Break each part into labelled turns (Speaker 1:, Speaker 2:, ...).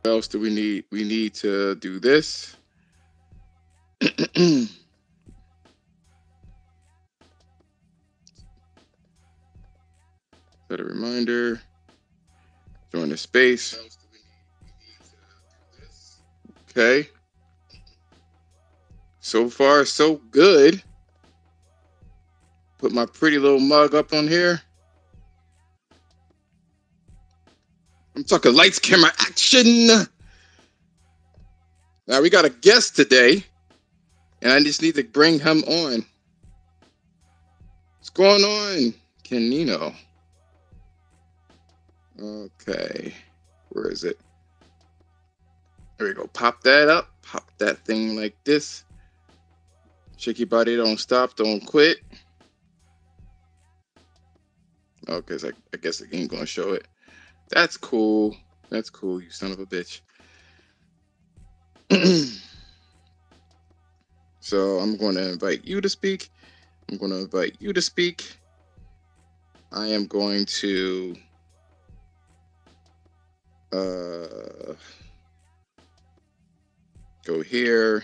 Speaker 1: What else do we need? We need to do this. Set a reminder. Join the space. Okay. So far, so good. Put my pretty little mug up on here. I'm talking lights, camera, action. Now we got a guest today, and I just need to bring him on. What's going on, Canino? Okay, where is it? There we go. Pop that up. Pop that thing like this. Shake your body. Don't stop. Don't quit. Okay, so I guess it ain't gonna show it. That's cool. That's cool, you son of a bitch. So I'm going to invite you to speak. I'm going to invite you to speak. I am going to go here.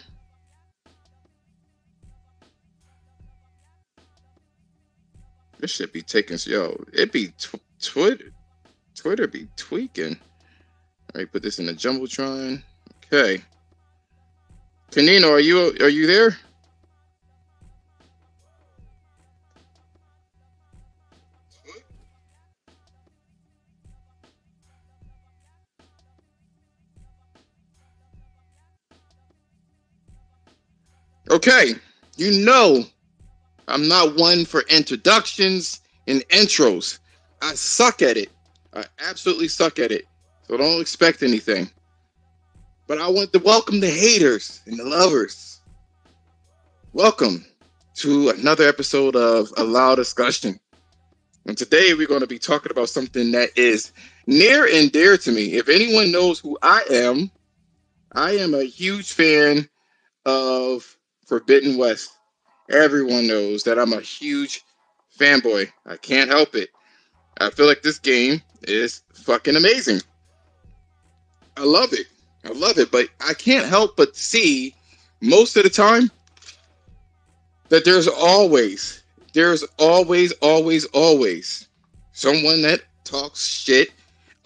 Speaker 1: This should be taking, it be Twitter be tweaking. All right, put this in the Jumbotron. Okay. Canino, are you there? Okay, I'm not one for introductions and intros. I suck at it. I absolutely suck at it. So don't expect anything. But I want to welcome the haters and the lovers. Welcome to another episode of A Loud Discussion. And today we're going to be talking about something that is near and dear to me. If anyone knows who I am a huge fan of Forbidden West. Everyone knows that I'm a huge fanboy. I can't help it. I feel like this game is fucking amazing. I love it. But I can't help but see most of the time that there's always someone that talks shit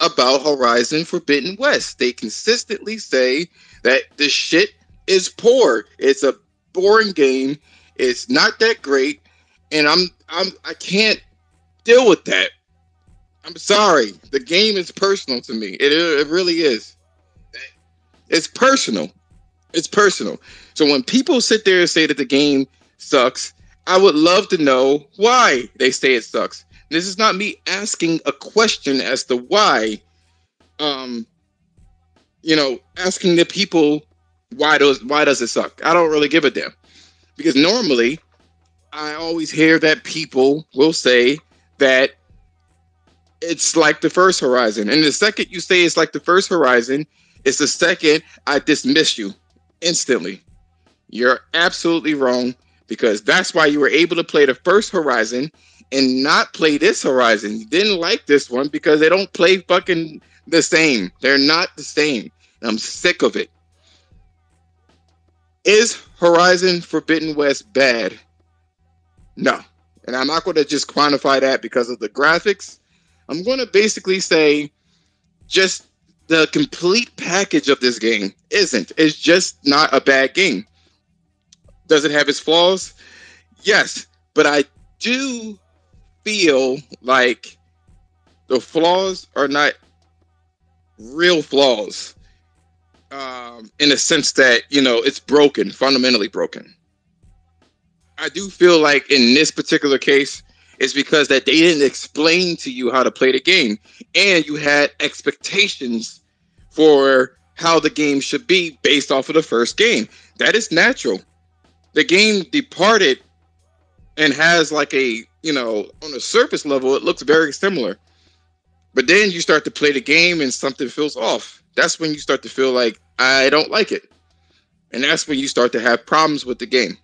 Speaker 1: about Horizon Forbidden West. They consistently say that the shit is poor. It's a boring game. It's not that great, and I can't deal with that. I'm sorry. The game is personal to me. It really is. It's personal. It's personal. So when people sit there and say that the game sucks, I would love to know why they say it sucks. This is not me asking a question as to why. Asking the people why does it suck? I don't really give a damn. Because normally I always hear that people will say that it's like the first Horizon. And the second you say it's like the first Horizon, it's the second I dismiss you instantly. You're absolutely wrong, because that's why you were able to play the first Horizon and not play this Horizon. You didn't like this one because they don't play fucking the same. They're not the same. I'm sick of it. Is Horizon Forbidden West bad? No. And I'm not going to just quantify that because of the graphics. I'm going to basically say just the complete package of this game isn't. It's just not a bad game. Does it have its flaws? Yes. But I do feel like the flaws are not real flaws. In the sense that, it's broken, fundamentally broken. I do feel like in this particular case, it's because that they didn't explain to you how to play the game, and you had expectations for how the game should be based off of the first game. That is natural. The game departed and has like on a surface level, it looks very similar. But then you start to play the game and something feels off. That's when you start to feel like, I don't like it. And that's when you start to have problems with the game.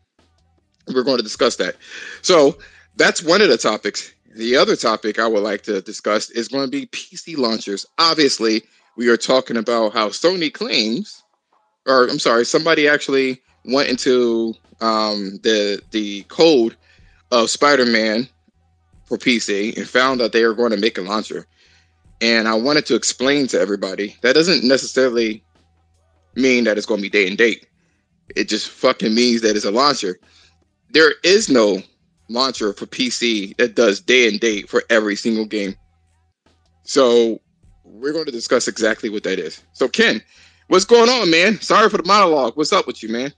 Speaker 1: We're going to discuss that. So that's one of the topics. The other topic I would like to discuss is going to be PC launchers. Obviously, we are talking about how Sony claims, or I'm sorry, somebody actually went into the code of Spider-Man for PC and found that they are going to make a launcher. And I wanted to explain to everybody that doesn't necessarily mean that it's going to be day and date. It just fucking means that it's a launcher. There is no launcher for PC that does day and date for every single game. So we're going to discuss exactly what that is. So Ken, what's going on, man? Sorry for the monologue. What's up with you, man?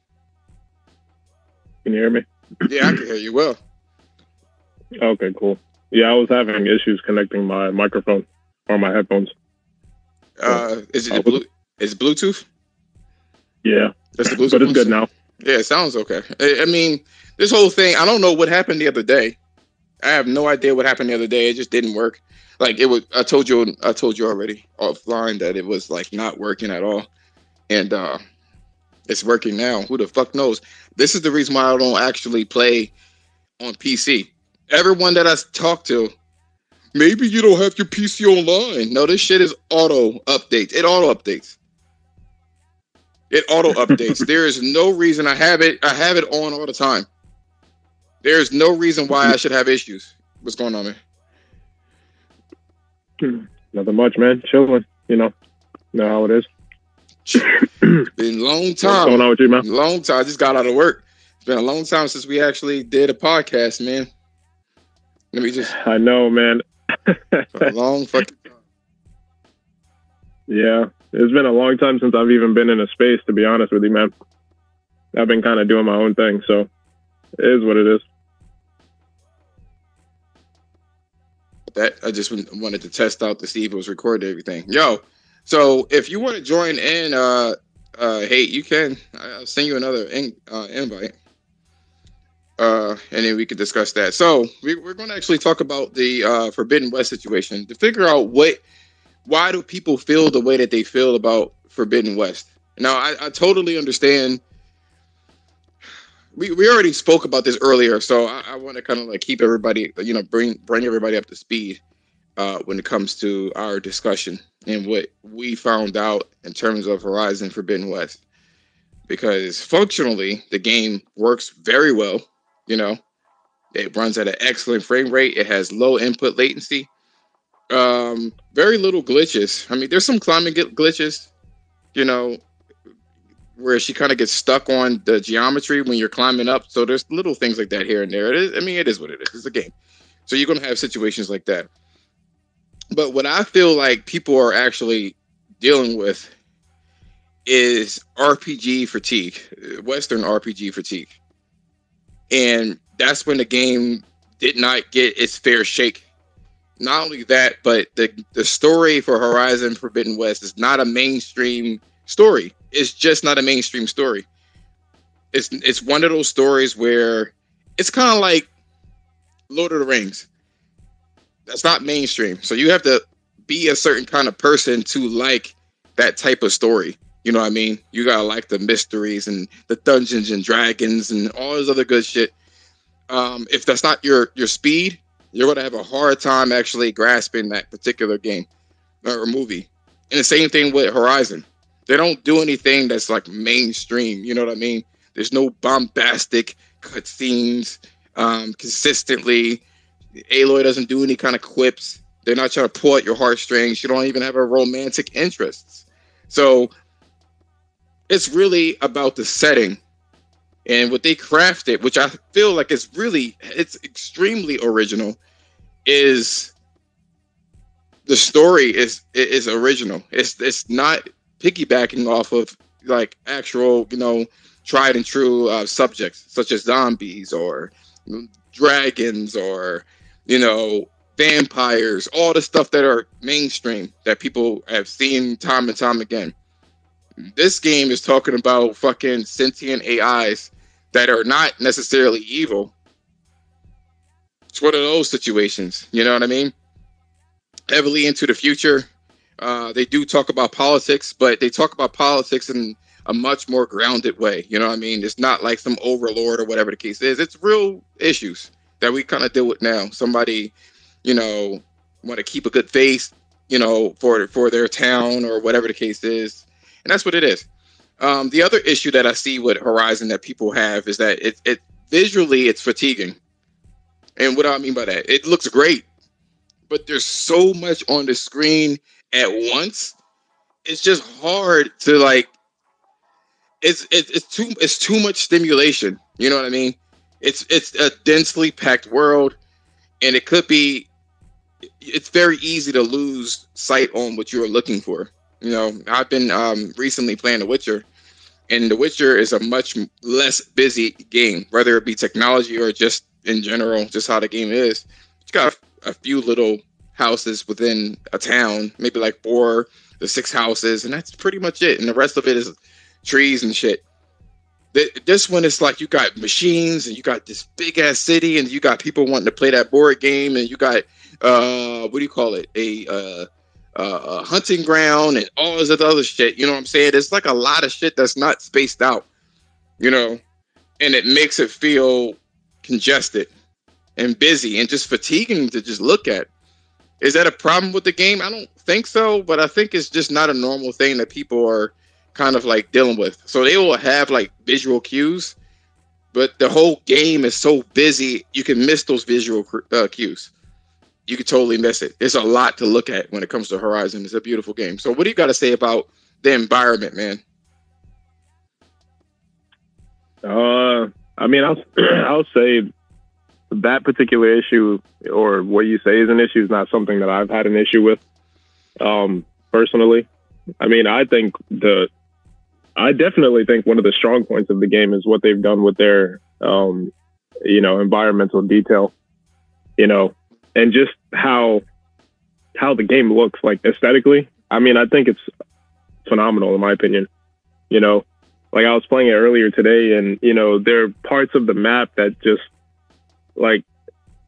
Speaker 2: Can you hear me?
Speaker 1: Yeah, I can hear you well.
Speaker 2: Okay, cool. Yeah, I was having issues connecting my microphone or my headphones.
Speaker 1: Is it is Bluetooth?
Speaker 2: Yeah,
Speaker 1: that's the Bluetooth.
Speaker 2: But it's good now.
Speaker 1: Yeah, it sounds okay. I mean, this whole thing, I don't know what happened the other day. I have no idea what happened the other day. It just didn't work. Like it was. I told you already offline that it was like not working at all, and it's working now. Who the fuck knows? This is the reason why I don't actually play on PC. Everyone that I talk to, maybe you don't have your PC online. No, this shit is auto updates. It auto updates. It auto updates. There is no reason I have it. I have it on all the time. There is no reason why I should have issues. What's going on,
Speaker 2: man? Nothing much, man. Chilling. You know how it is.
Speaker 1: Been a long time.
Speaker 2: What's going on with you, man?
Speaker 1: Long time. I just got out of work. It's been a long time since we actually did a podcast, man. Let me just.
Speaker 2: I know, man.
Speaker 1: A long fucking time.
Speaker 2: Yeah, it's been a long time since I've even been in a space, to be honest with you, man. I've been kind of doing my own thing, so it is what it is.
Speaker 1: That I just wanted to test out to see if it was recorded everything. Yo, so if you want to join in, hey, you can. I'll send you another invite. And then we could discuss that. So we're going to actually talk about the Forbidden West situation to figure out why do people feel the way that they feel about Forbidden West. Now, I totally understand. We already spoke about this earlier, so I want to kind of like keep everybody, bring everybody up to speed when it comes to our discussion and what we found out in terms of Horizon Forbidden West. Because functionally, the game works very well. It runs at an excellent frame rate. It has low input latency. Very little glitches. I mean, there's some climbing glitches, where she kind of gets stuck on the geometry when you're climbing up. So there's little things like that here and there. It is what it is. It's a game. So you're going to have situations like that. But what I feel like people are actually dealing with is RPG fatigue, Western RPG fatigue. And that's when the game did not get its fair shake. Not only that, but the story for Horizon Forbidden West is not a mainstream story. It's just not a mainstream story. It's one of those stories where it's kind of like Lord of the Rings. That's not mainstream. So you have to be a certain kind of person to like that type of story. You know what I mean? You gotta like the mysteries and the Dungeons and Dragons and all this other good shit. If that's not your speed, you're gonna have a hard time actually grasping that particular game or movie. And the same thing with Horizon. They don't do anything that's like mainstream. You know what I mean? There's no bombastic cutscenes consistently. Aloy doesn't do any kind of quips. They're not trying to pull at your heartstrings. You don't even have a romantic interests. So it's really about the setting and what they crafted, which I feel like it's extremely original. Is the story is original. It's not piggybacking off of like actual, tried and true subjects such as zombies or dragons or, vampires, all the stuff that are mainstream that people have seen time and time again. This game is talking about fucking sentient AIs that are not necessarily evil. It's one of those situations, you know what I mean? Heavily into the future. They do talk about politics, but they talk about politics in a much more grounded way. You know what I mean? It's not like some overlord or whatever the case is. It's real issues that we kind of deal with now. Somebody, want to keep a good face, for their town or whatever the case is, and that's what it is. The other issue that I see with Horizon that people have is that it visually it's fatiguing, and what do I mean by that? It looks great, but there's so much on the screen at once. It's just hard to like. It's too much stimulation. You know what I mean? It's a densely packed world, and it could be. It's very easy to lose sight on what you're looking for. I've been recently playing The Witcher, and The Witcher is a much less busy game, whether it be technology or just in general, just how the game is. It's got a few little houses within a town, maybe like 4 to 6 houses, and that's pretty much it. And the rest of it is trees and shit. This one is like you got machines and you got this big ass city and you got people wanting to play that board game and you got what do you call it, a hunting ground and all this other shit. You know what I'm saying? It's like a lot of shit that's not spaced out, and it makes it feel congested and busy and just fatiguing to just look at. Is that a problem with the game? I don't think so, but I think it's just not a normal thing that people are kind of like dealing with. So they will have like visual cues, but the whole game is so busy, you can miss those visual cues. You could totally miss it. There's a lot to look at when it comes to Horizon. It's a beautiful game. So what do you got to say about the environment, man?
Speaker 2: I mean, I'll say that particular issue, or what you say is an issue, is not something that I've had an issue with, personally. I mean, I definitely think one of the strong points of the game is what they've done with their, environmental detail, and just how the game looks like aesthetically. I mean, I think it's phenomenal in my opinion. Like I was playing it earlier today, and there are parts of the map that just like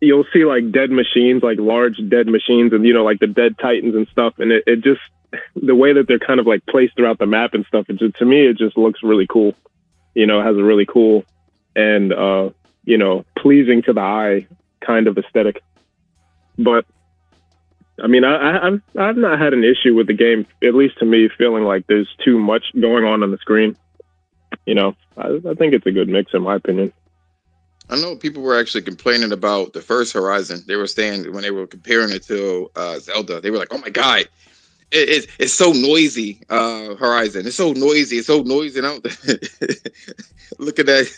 Speaker 2: you'll see like dead machines, like large dead machines, and like the dead titans and stuff, and it just the way that they're kind of like placed throughout the map and stuff. To me, it just looks really cool. It has a really cool and pleasing to the eye kind of aesthetic. But I mean, I've not had an issue with the game, at least to me, feeling like there's too much going on the screen. I think it's a good mix in my opinion.
Speaker 1: I know people were actually complaining about the first Horizon. They were saying when they were comparing it to Zelda, they were like, "Oh my god, it's so noisy." Horizon, it's so noisy. It's so noisy. And look at that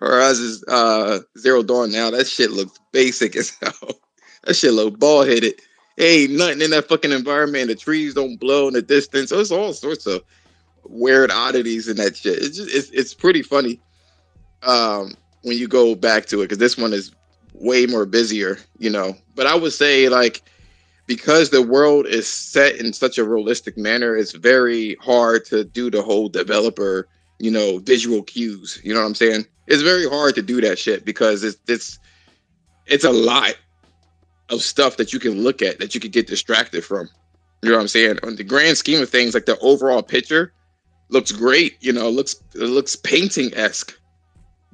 Speaker 1: Horizon Zero Dawn now. That shit looks basic as hell. That shit look bald headed. Ain't nothing in that fucking environment. The trees don't blow in the distance. So it's all sorts of weird oddities in that shit. It's pretty funny when you go back to it, because this one is way more busier, But I would say like because the world is set in such a realistic manner, it's very hard to do the whole developer, visual cues. You know what I'm saying? It's very hard to do that shit because it's a lot of stuff that you can look at that you could get distracted from. You know what I'm saying? On the grand scheme of things, like the overall picture looks great. It looks painting-esque,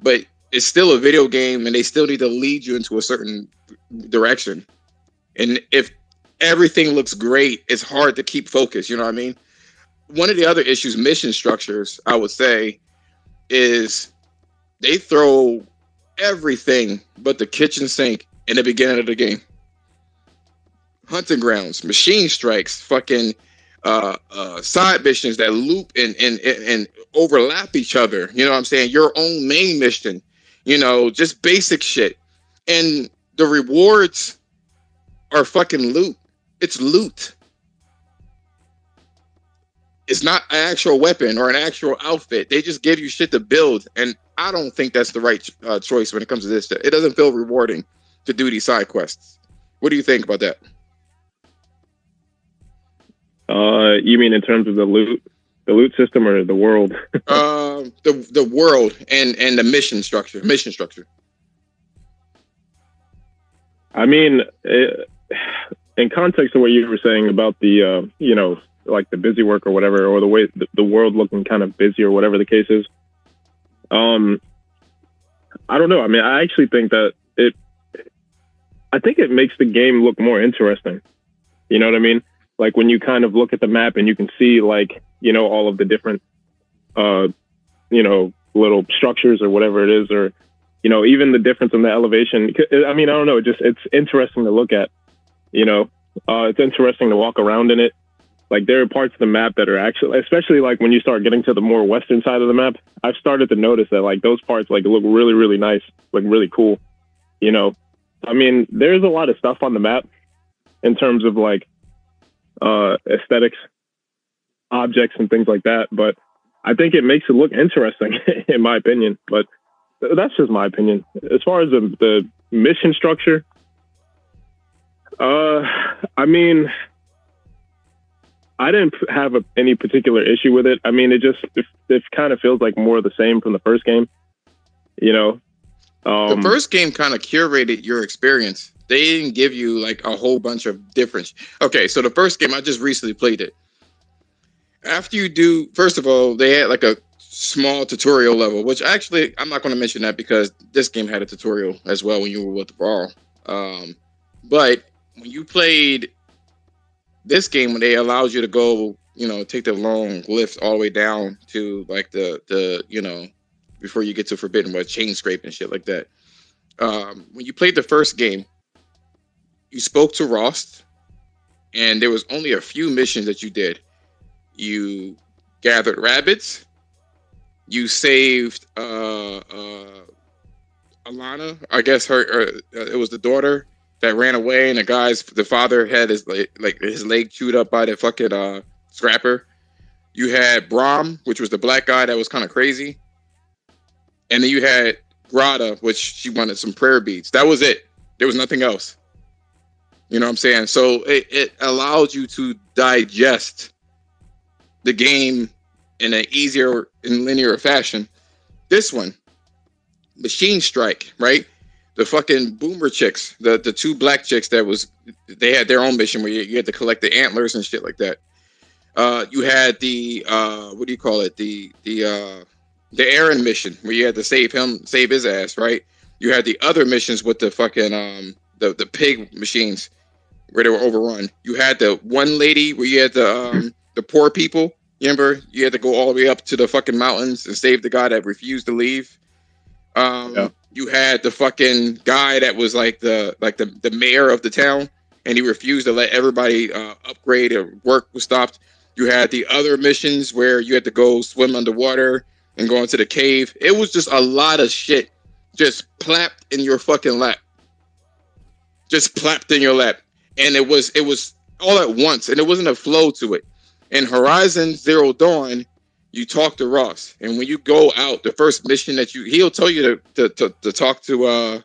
Speaker 1: but it's still a video game, and they still need to lead you into a certain direction. And if everything looks great, it's hard to keep focus. You know what I mean? One of the other issues, mission structures, I would say, is they throw everything but the kitchen sink in the beginning of the game. Hunting grounds, machine strikes, fucking side missions that loop and overlap each other. You know what I'm saying? Your own main mission, just basic shit. And the rewards are fucking loot. It's loot. It's not an actual weapon or an actual outfit. They just give you shit to build. And I don't think that's the right choice when it comes to this shit. It doesn't feel rewarding to do these side quests. What do you think about that?
Speaker 2: You mean in terms of the loot system, or the world?
Speaker 1: The world and the mission structure.
Speaker 2: I mean, in context of what you were saying about the like the busy work or whatever, or the way the world looking kind of busy or whatever the case is. I don't know. I mean, I actually think that I think it makes the game look more interesting. You know what I mean? Like when you kind of look at the map and you can see like, you know, all of the different, you know, little structures or whatever it is, or, you know, even the difference in the elevation. I mean, I don't know, it's interesting to look at, you know, it's interesting to walk around in it. Like there are parts of the map that are actually, especially like when you start getting to the more western side of the map, I've started to notice that like those parts like look really, really nice, like really cool, you know. I mean, there's a lot of stuff on the map in terms of like aesthetics, objects and things like that, but I think it makes it look interesting in my opinion. But that's just my opinion. As far as the mission structure, I mean, I didn't have any particular issue with it. I mean, it kind of feels like more of the same from the first game, you know.
Speaker 1: The first game kind of curated your experience. They didn't give you like a whole bunch of different. Okay, so the first game, I just recently played it. After you do, first of all, they had like a small tutorial level, which actually I'm not going to mention that because this game had a tutorial as well when you were with the brawl. But when you played this game, when they allowed you to go, you know, take the long lift all the way down to like the you know, before you get to Forbidden West, chain scrape and shit like that. When you played the first game, you spoke to Rost, and there was only a few missions that you did. You gathered rabbits. You saved Alana. I guess it was the daughter that ran away, and the father had his his leg chewed up by the fucking scrapper. You had Brahm, which was the black guy that was kind of crazy, and then you had Grata, which she wanted some prayer beads. That was it. There was nothing else. You know what I'm saying? So it allowed you to digest the game in an easier and linear fashion. This one, Machine Strike, right? The fucking boomer chicks, the two black chicks they had their own mission where you had to collect the antlers and shit like that. You had the what do you call it? The Aaron mission where you had to save his ass, right? You had the other missions with the fucking the pig machines where they were overrun. You had the one lady where you had the poor people. You remember? You had to go all the way up to the fucking mountains and save the guy that refused to leave.
Speaker 2: Yeah.
Speaker 1: You had the fucking guy that was like the mayor of the town, and he refused to let everybody upgrade or work was stopped. You had the other missions where you had to go swim underwater and go into the cave. It was just a lot of shit just plapped in your fucking lap. Just plapped in your lap. And it was all at once, and there wasn't a flow to it. In Horizon Zero Dawn, you talk to Ross, and when you go out, the first mission that he'll tell you to talk to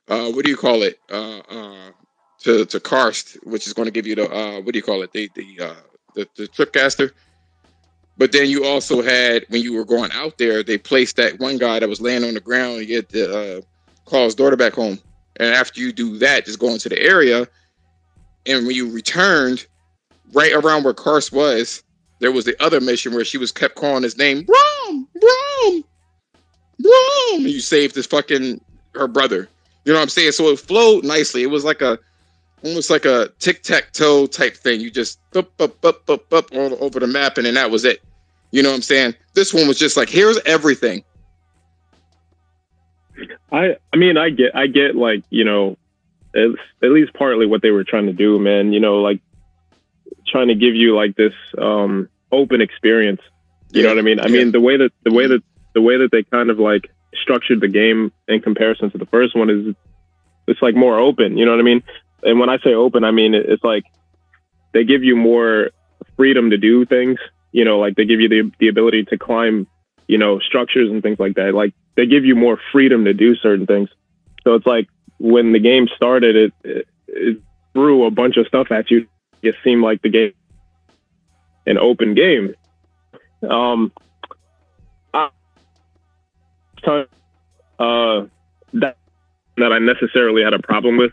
Speaker 1: what do you call it? To Karst, which is going to give you the what do you call it? The tripcaster. But then you also had, when you were going out there, they placed that one guy that was laying on the ground. You had to call his daughter back home. And after you do that, just go into the area. And when you returned, right around where Karst was, there was the other mission where she was kept calling his name, Brom, Brom, Brom. And you saved her brother. You know what I'm saying? So it flowed nicely. It was like almost like a tic-tac-toe type thing. You just up all over the map, and then that was it. You know what I'm saying? This one was just like, here's everything.
Speaker 2: I mean, I get like, you know, at least partly what they were trying to do, man. You know, like trying to give you like this open experience. You know what I mean? I mean, the way that they kind of like structured the game in comparison to the first one is it's like more open. You know what I mean? And when I say open, I mean it's like they give you more freedom to do things. You know, like they give you the ability to climb, you know, structures and things like that. Like they give you more freedom to do certain things. So it's like when the game started, it threw a bunch of stuff at you. It seemed like the game, an open game. That I necessarily had a problem with.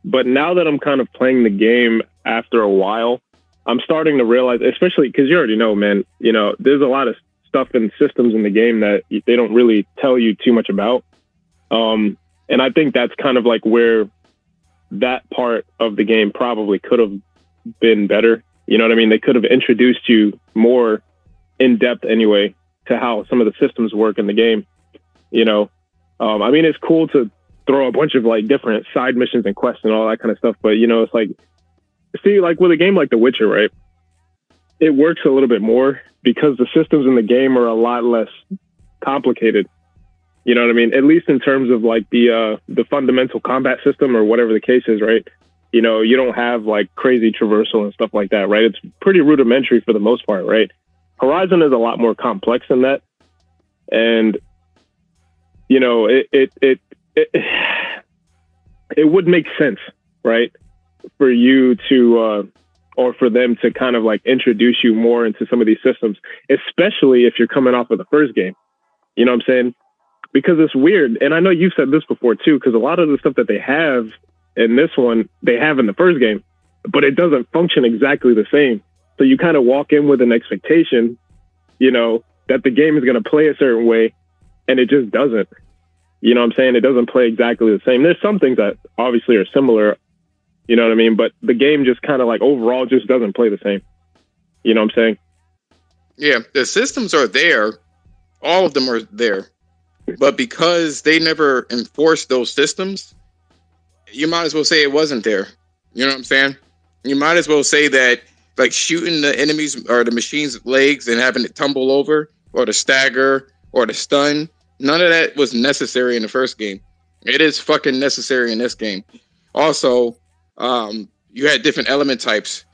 Speaker 2: But now that I'm kind of playing the game after a while, I'm starting to realize, especially because you already know, man, you know, there's a lot of stuff and systems in the game that they don't really tell you too much about. And I think that's kind of like where that part of the game probably could have been better. You know what I mean? They could have introduced you more in depth anyway to how some of the systems work in the game. You know, I mean, it's cool to throw a bunch of like different side missions and quests and all that kind of stuff, but you know, it's like, see, like with a game like The Witcher, right? It works a little bit more because the systems in the game are a lot less complicated. You know what I mean? At least in terms of like the fundamental combat system or whatever the case is, right? You know, you don't have like crazy traversal and stuff like that, right? It's pretty rudimentary for the most part, right? Horizon is a lot more complex than that. And, you know, it would make sense, right? For you to, or for them to kind of like introduce you more into some of these systems, especially if you're coming off of the first game. You know what I'm saying? Because it's weird. And I know you've said this before too, because a lot of the stuff that they have in this one, they have in the first game, but it doesn't function exactly the same. So you kind of walk in with an expectation, you know, that the game is going to play a certain way, and it just doesn't. You know what I'm saying? It doesn't play exactly the same. There's some things that obviously are similar, you know what I mean? But the game just kind of like overall just doesn't play the same. You know what I'm saying?
Speaker 1: Yeah, the systems are there. All of them are there. But because they never enforced those systems, you might as well say it wasn't there. You know what I'm saying? You might as well say that, like, shooting the enemies or the machine's legs and having it tumble over, or the stagger, or the stun, none of that was necessary in the first game. It is fucking necessary in this game. Also, you had different element types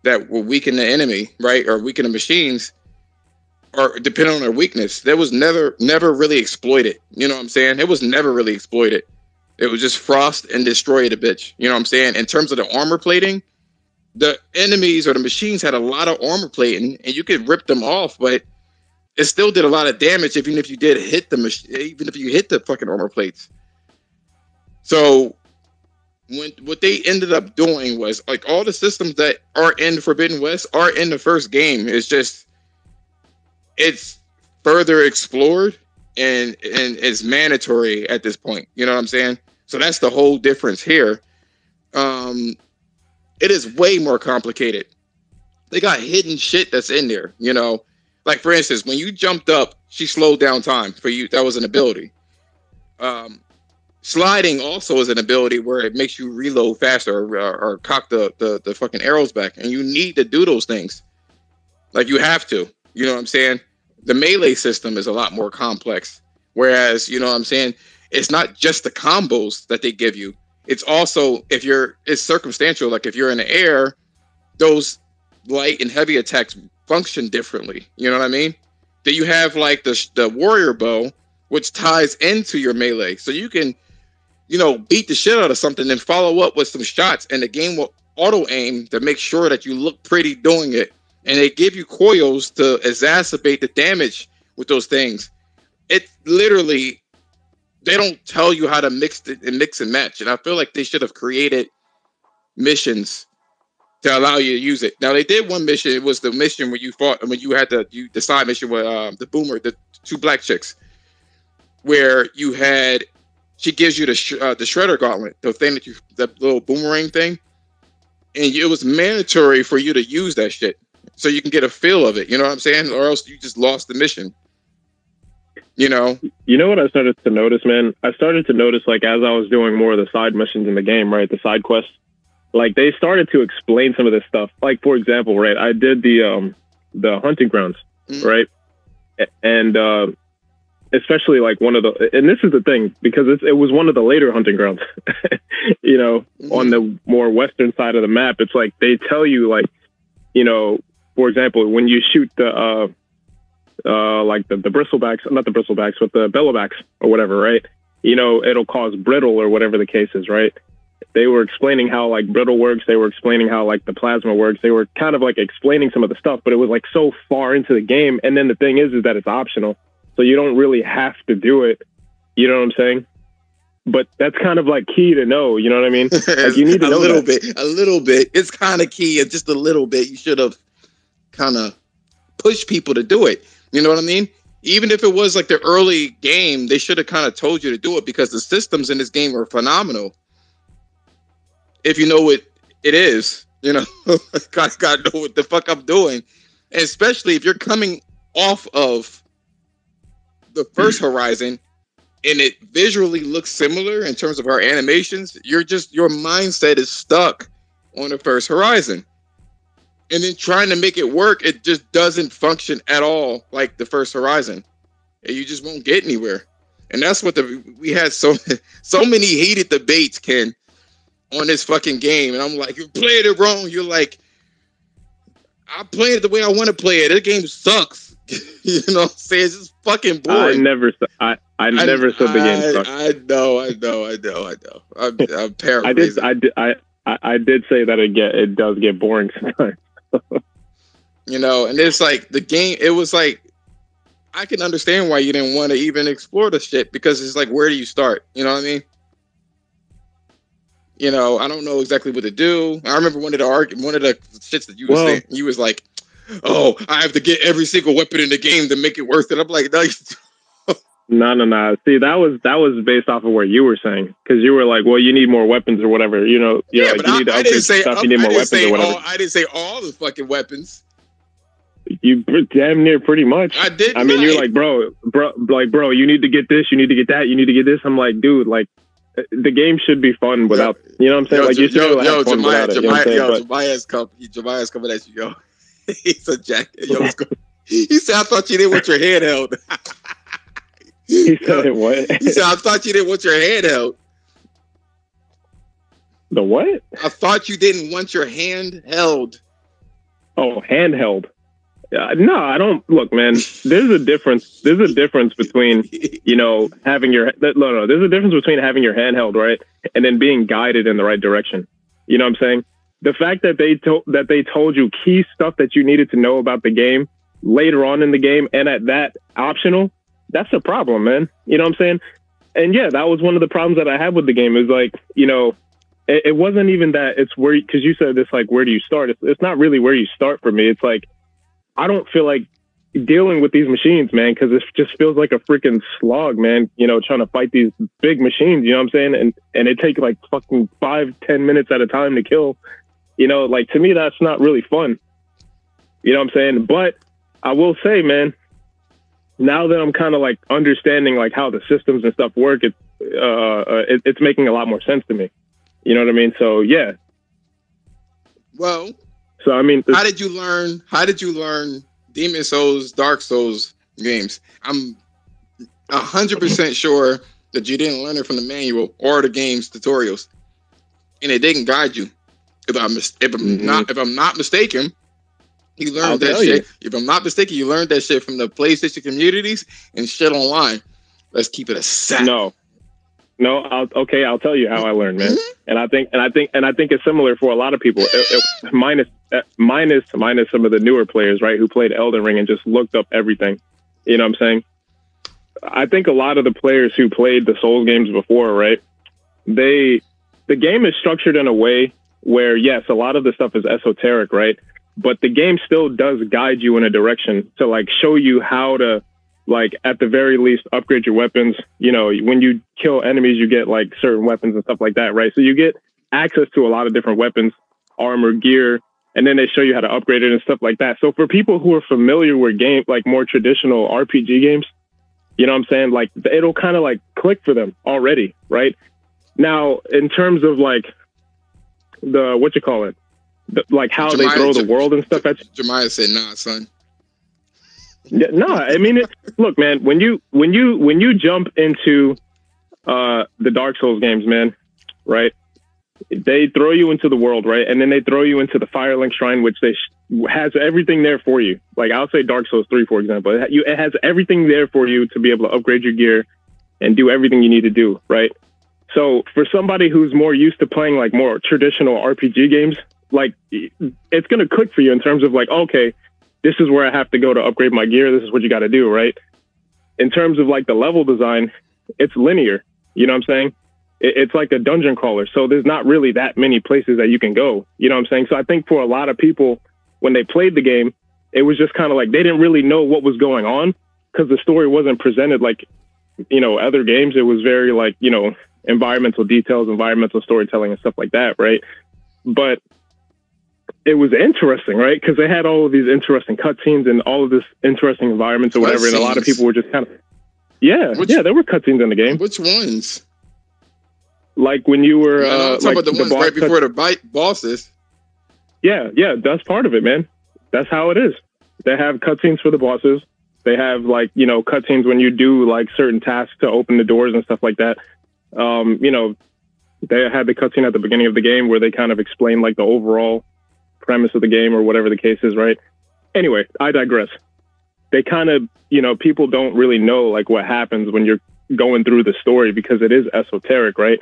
Speaker 1: that will weaken the enemy, right? Or weaken the machines, or depending on their weakness. That was never really exploited. You know what I'm saying? It was never really exploited. It was just frost and destroy the bitch. You know what I'm saying? In terms of the armor plating, the enemies or the machines had a lot of armor plating, and you could rip them off, but it still did a lot of damage, even if you did hit the even if you hit the fucking armor plates. So what they ended up doing was, like, all the systems that are in Forbidden West are in the first game. It's just, it's further explored and is mandatory at this point. You know what I'm saying? So that's the whole difference here. It is way more complicated. They got hidden shit that's in there, you know? Like, for instance, when you jumped up, she slowed down time for you. That was an ability. Sliding also is an ability where it makes you reload faster, or cock the fucking arrows back. And you need to do those things. Like, you have to. You know what I'm saying? The melee system is a lot more complex. Whereas, you know what I'm saying, it's not just the combos that they give you. It's also, it's circumstantial. Like, if you're in the air, those light and heavy attacks function differently. You know what I mean? Then you have, like, the warrior bow, which ties into your melee. So you can, you know, beat the shit out of something and follow up with some shots, and the game will auto aim to make sure that you look pretty doing it. And they give you coils to exacerbate the damage with those things. It literally, they don't tell you how to mix and match. And I feel like they should have created missions to allow you to use it. Now, they did one mission. It was the mission where you fought, when you had the side mission with the boomer, the two black chicks, where she gives you the shredder gauntlet, the thing the little boomerang thing, and it was mandatory for you to use that shit so you can get a feel of it. You know what I'm saying? Or else you just lost the mission. You know?
Speaker 2: You know what I started to notice, man? I started to notice, like, as I was doing more of the side missions in the game, right, the side quests, like, they started to explain some of this stuff. Like, for example, right, I did the hunting grounds, right? And especially, like, one of the, and this is the thing, because it was one of the later hunting grounds, you know, on the more western side of the map. It's like, they tell you, like, you know, for example, when you shoot the like the bristlebacks, not the bristlebacks, but the bellowbacks or whatever, right? You know, it'll cause brittle or whatever the case is, right? They were explaining how, like, brittle works. They were explaining how, like, the plasma works. They were kind of, like, explaining some of the stuff, but it was, like, so far into the game. And then the thing is that it's optional. So you don't really have to do it. You know what I'm saying? But that's kind of, like, key to know. You know what I mean? Like, you need to know
Speaker 1: a little bit. It's kind of key. It's just a little bit. You should have kind of pushed people to do it. You know what I mean? Even if it was, like, the early game, they should have kind of told you to do it, because the systems in this game are phenomenal. If you know what it is, You know, gotta know what the fuck I'm doing, and especially if you're coming off of the first Horizon and it visually looks similar in terms of our animations, your mindset is stuck on the first Horizon. And then trying to make it work, it just doesn't function at all like the first Horizon. And you just won't get anywhere. And that's what we had so many heated debates, Ken, on this fucking game. And I'm like, you're playing it wrong. You're like, I play it the way I want to play it. This game sucks. You know what I'm saying? It's just fucking boring.
Speaker 2: I never said the game sucked.
Speaker 1: I know. I'm paraphrasing.
Speaker 2: I did say that it does get boring sometimes.
Speaker 1: You know, and it's like the game, it was like, I can understand why you didn't want to even explore the shit, because it's like, where do you start? You know what I mean? You know, I don't know exactly what to do. I remember one of the shits that you were saying. You was like, "Oh, I have to get every single weapon in the game to make it worth it." I'm like,
Speaker 2: no. See, that was based off of what you were saying, because you were like, "Well, you need more weapons or whatever." You know,
Speaker 1: yeah,
Speaker 2: like,
Speaker 1: but
Speaker 2: you need to upgrade stuff. You need more weapons or whatever.
Speaker 1: I didn't say all the fucking weapons.
Speaker 2: You damn near pretty much.
Speaker 1: I did.
Speaker 2: I mean, you're like, bro, you need to get this, you need to get that, you need to get this. I'm like, dude, like, the game should be fun without, you know what I'm saying? Like, you should have fun without it.
Speaker 1: Jemiah's coming at you, yo. He's a jack. Yo, he said, I thought you didn't want your hand held.
Speaker 2: He said what?
Speaker 1: He said, I thought you didn't want your hand held.
Speaker 2: The what?
Speaker 1: I thought you didn't want your hand held.
Speaker 2: Oh, handheld. No, I don't. Look, man, there's a difference. There's a difference between, you know, having your no. There's a difference between having your handheld, right, and then being guided in the right direction. You know what I'm saying? The fact that they told you key stuff that you needed to know about the game later on in the game, and at that optional, that's a problem, man. You know what I'm saying? And yeah, that was one of the problems that I had with the game. Is like, you know, it wasn't even that. It's where, because you said it's like, where do you start? It's not really where you start for me. It's like, I don't feel like dealing with these machines, man, because it just feels like a freaking slog, man, you know, trying to fight these big machines, you know what I'm saying? And it takes like fucking 5-10 minutes at a time to kill, you know, like, to me, that's not really fun. You know what I'm saying? But I will say, man, now that I'm kind of like understanding like how the systems and stuff work, it's making a lot more sense to me. You know what I mean? So, yeah.
Speaker 1: Well,
Speaker 2: so, I mean,
Speaker 1: how did you learn Demon Souls, Dark Souls games? I'm 100% sure that you didn't learn it from the manual or the game's tutorials, and it didn't guide you. If I'm not mistaken, you learned that shit. If I'm not mistaken, you learned that shit from the PlayStation communities and shit online. Let's keep it a set.
Speaker 2: No, I'll tell you how I learned, man. And I think it's similar for a lot of people. Minus some of the newer players, right, who played Elden Ring and just looked up everything. You know what I'm saying? I think a lot of the players who played the Souls games before, right, the game is structured in a way where, yes, a lot of the stuff is esoteric, right? But the game still does guide you in a direction to like show you how to, like, at the very least, upgrade your weapons. You know, when you kill enemies, you get like certain weapons and stuff like that, right? So you get access to a lot of different weapons, armor, gear, and then they show you how to upgrade it and stuff like that. So for people who are familiar with like more traditional RPG games, you know what I'm saying? Like, it'll kind of like click for them already, right? Now, in terms of like like how they throw the world and stuff at you.
Speaker 1: Jemiah said, "Nah, son."
Speaker 2: Yeah, no, I mean, look, man, when you jump into the Dark Souls games, man, right? They throw you into the world, right? And then they throw you into the Firelink Shrine, which has everything there for you. Like, I'll say Dark Souls 3, for example. It has everything there for you to be able to upgrade your gear and do everything you need to do, right? So for somebody who's more used to playing like more traditional RPG games, like, it's going to click for you in terms of like, okay, this is where I have to go to upgrade my gear. This is what you got to do, right? In terms of like the level design, it's linear. You know what I'm saying? It's like a dungeon crawler. So there's not really that many places that you can go. You know what I'm saying? So I think for a lot of people, when they played the game, it was just kind of like they didn't really know what was going on because the story wasn't presented like, you know, other games. It was very like, you know, environmental details, environmental storytelling and stuff like that, right? But it was interesting, right? Because they had all of these interesting cutscenes and all of this interesting environments or whatever, and a lot of people were just kind of, there were cutscenes in the game.
Speaker 1: Which ones?
Speaker 2: Like when you were,
Speaker 1: I'm talking about the ones right before the bosses.
Speaker 2: Yeah, that's part of it, man. That's how it is. They have cutscenes for the bosses. They have like, you know, cutscenes when you do like certain tasks to open the doors and stuff like that. You know, they had the cutscene at the beginning of the game where they kind of explain like the overall premise of the game or whatever the case is, right? Anyway, I digress. They kind of, you know, people don't really know like what happens when you're going through the story because it is esoteric, right?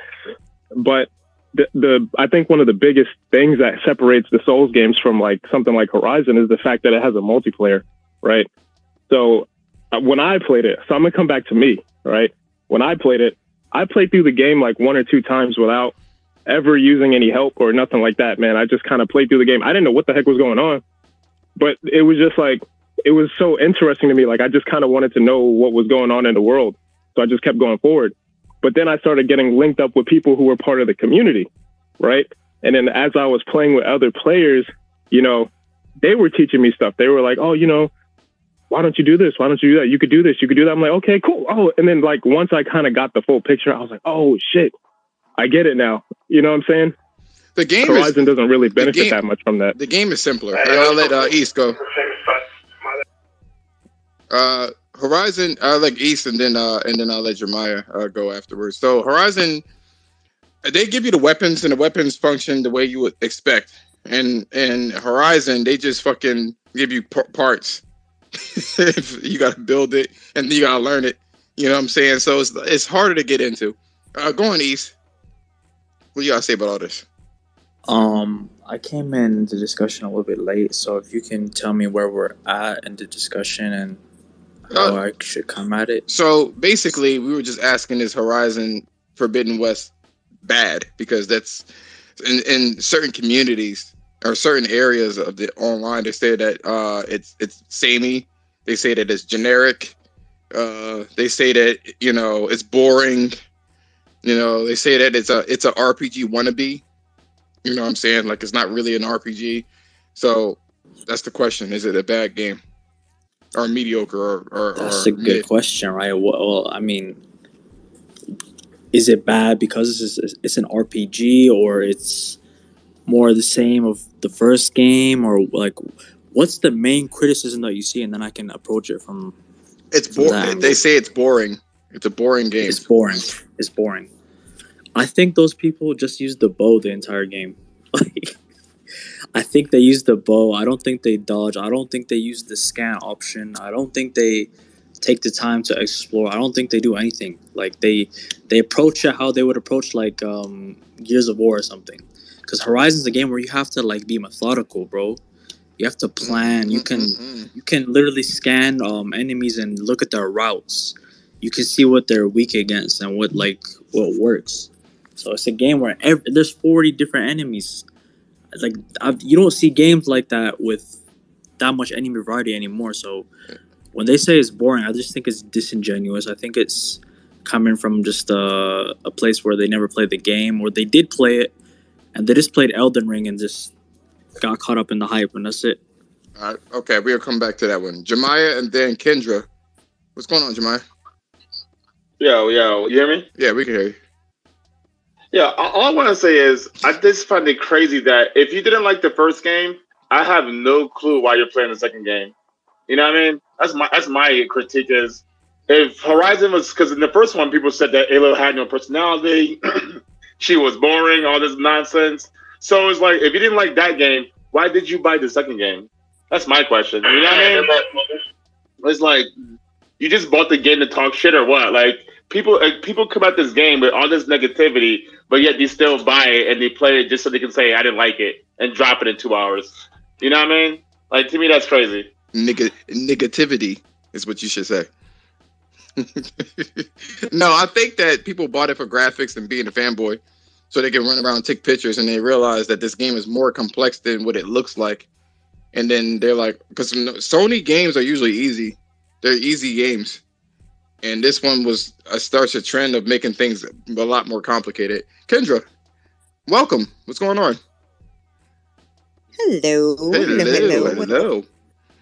Speaker 2: But I think one of the biggest things that separates the Souls games from like something like Horizon is the fact that it has a multiplayer, right? So when I played it, so I'm gonna come back to me, right? When I played through the game like 1 or 2 times without ever using any help or nothing like that, man. I just kind of played through the game. I didn't know what the heck was going on, but it was just like, it was so interesting to me. Like I just kind of wanted to know what was going on in the world. So I just kept going forward. But then I started getting linked up with people who were part of the community, right? And then as I was playing with other players, you know, they were teaching me stuff. They were like, oh, you know, why don't you do this? Why don't you do that? You could do this. You could do that. I'm like, okay, cool. Oh, and then like once I kind of got the full picture, I was like, oh shit, I get it now. You know what I'm saying?
Speaker 1: The game
Speaker 2: Horizon doesn't really benefit that much from that.
Speaker 1: The game is simpler. And I'll let East go. Horizon, I'll let East and then I'll let Jeremiah go afterwards. So Horizon, they give you the weapons and the weapons function the way you would expect. And Horizon, they just fucking give you parts. You got to build it and you got to learn it. You know what I'm saying? So it's harder to get into. Go on, East. What do you got to say about all this?
Speaker 3: I came in the discussion a little bit late, so if you can tell me where we're at in the discussion and how I should come at it.
Speaker 1: So basically, we were just asking, is Horizon Forbidden West bad? Because that's in certain communities or certain areas of the online, they say that it's samey. They say that it's generic. They say that, you know, it's boring. You know, they say that it's a RPG wannabe. You know what I'm saying? Like, it's not really an RPG. So that's the question. Is it a bad game? Or mediocre? Or
Speaker 3: that's a good question, right? Well, I mean, is it bad because it's an RPG, or it's more the same of the first game? Or, like, what's the main criticism that you see? And then I can approach it from...
Speaker 1: It's boring. They say it's boring. It's a boring game.
Speaker 3: It's boring. It's boring. I think those people just use the bow the entire game. I think they use the bow. I don't think they dodge. I don't think they use the scan option. I don't think they take the time to explore. I don't think they do anything. Like they approach it how they would approach like Gears of War or something. Because Horizon's a game where you have to like be methodical, bro. You have to plan. You can literally scan enemies and look at their routes. You can see what they're weak against and what works. So it's a game where there's 40 different enemies. Like you don't see games like that with that much enemy variety anymore. So when they say it's boring, I just think it's disingenuous. I think it's coming from just a place where they never played the game, or they did play it and they just played Elden Ring and just got caught up in the hype, and that's it.
Speaker 1: All right, okay, we'll come back to that one. Jemiah and then Kendra. What's going on, Jemiah?
Speaker 4: Yo, you hear me?
Speaker 1: Yeah, we can hear you.
Speaker 4: Yeah, all I want to say is I just find it crazy that if you didn't like the first game, I have no clue why you're playing the second game. You know what I mean? That's my critique is if Horizon was, because in the first one people said that Aloy had no personality, she was boring, all this nonsense. So it's like if you didn't like that game, why did you buy the second game? That's my question. You know what I mean? It's like you just bought the game to talk shit or what? Like people come at this game with all this negativity, but yet they still buy it and they play it just so they can say I didn't like it and drop it in 2 hours. You know what I mean? Like to me, that's crazy.
Speaker 1: Negativity is what you should say. No, I think that people bought it for graphics and being a fanboy, so they can run around and take pictures, and they realize that this game is more complex than what it looks like. And then they're like, because Sony games are usually easy. They're easy games. And this one starts a trend of making things a lot more complicated. Kendra, welcome. What's going on?
Speaker 5: Hello.
Speaker 1: Hello.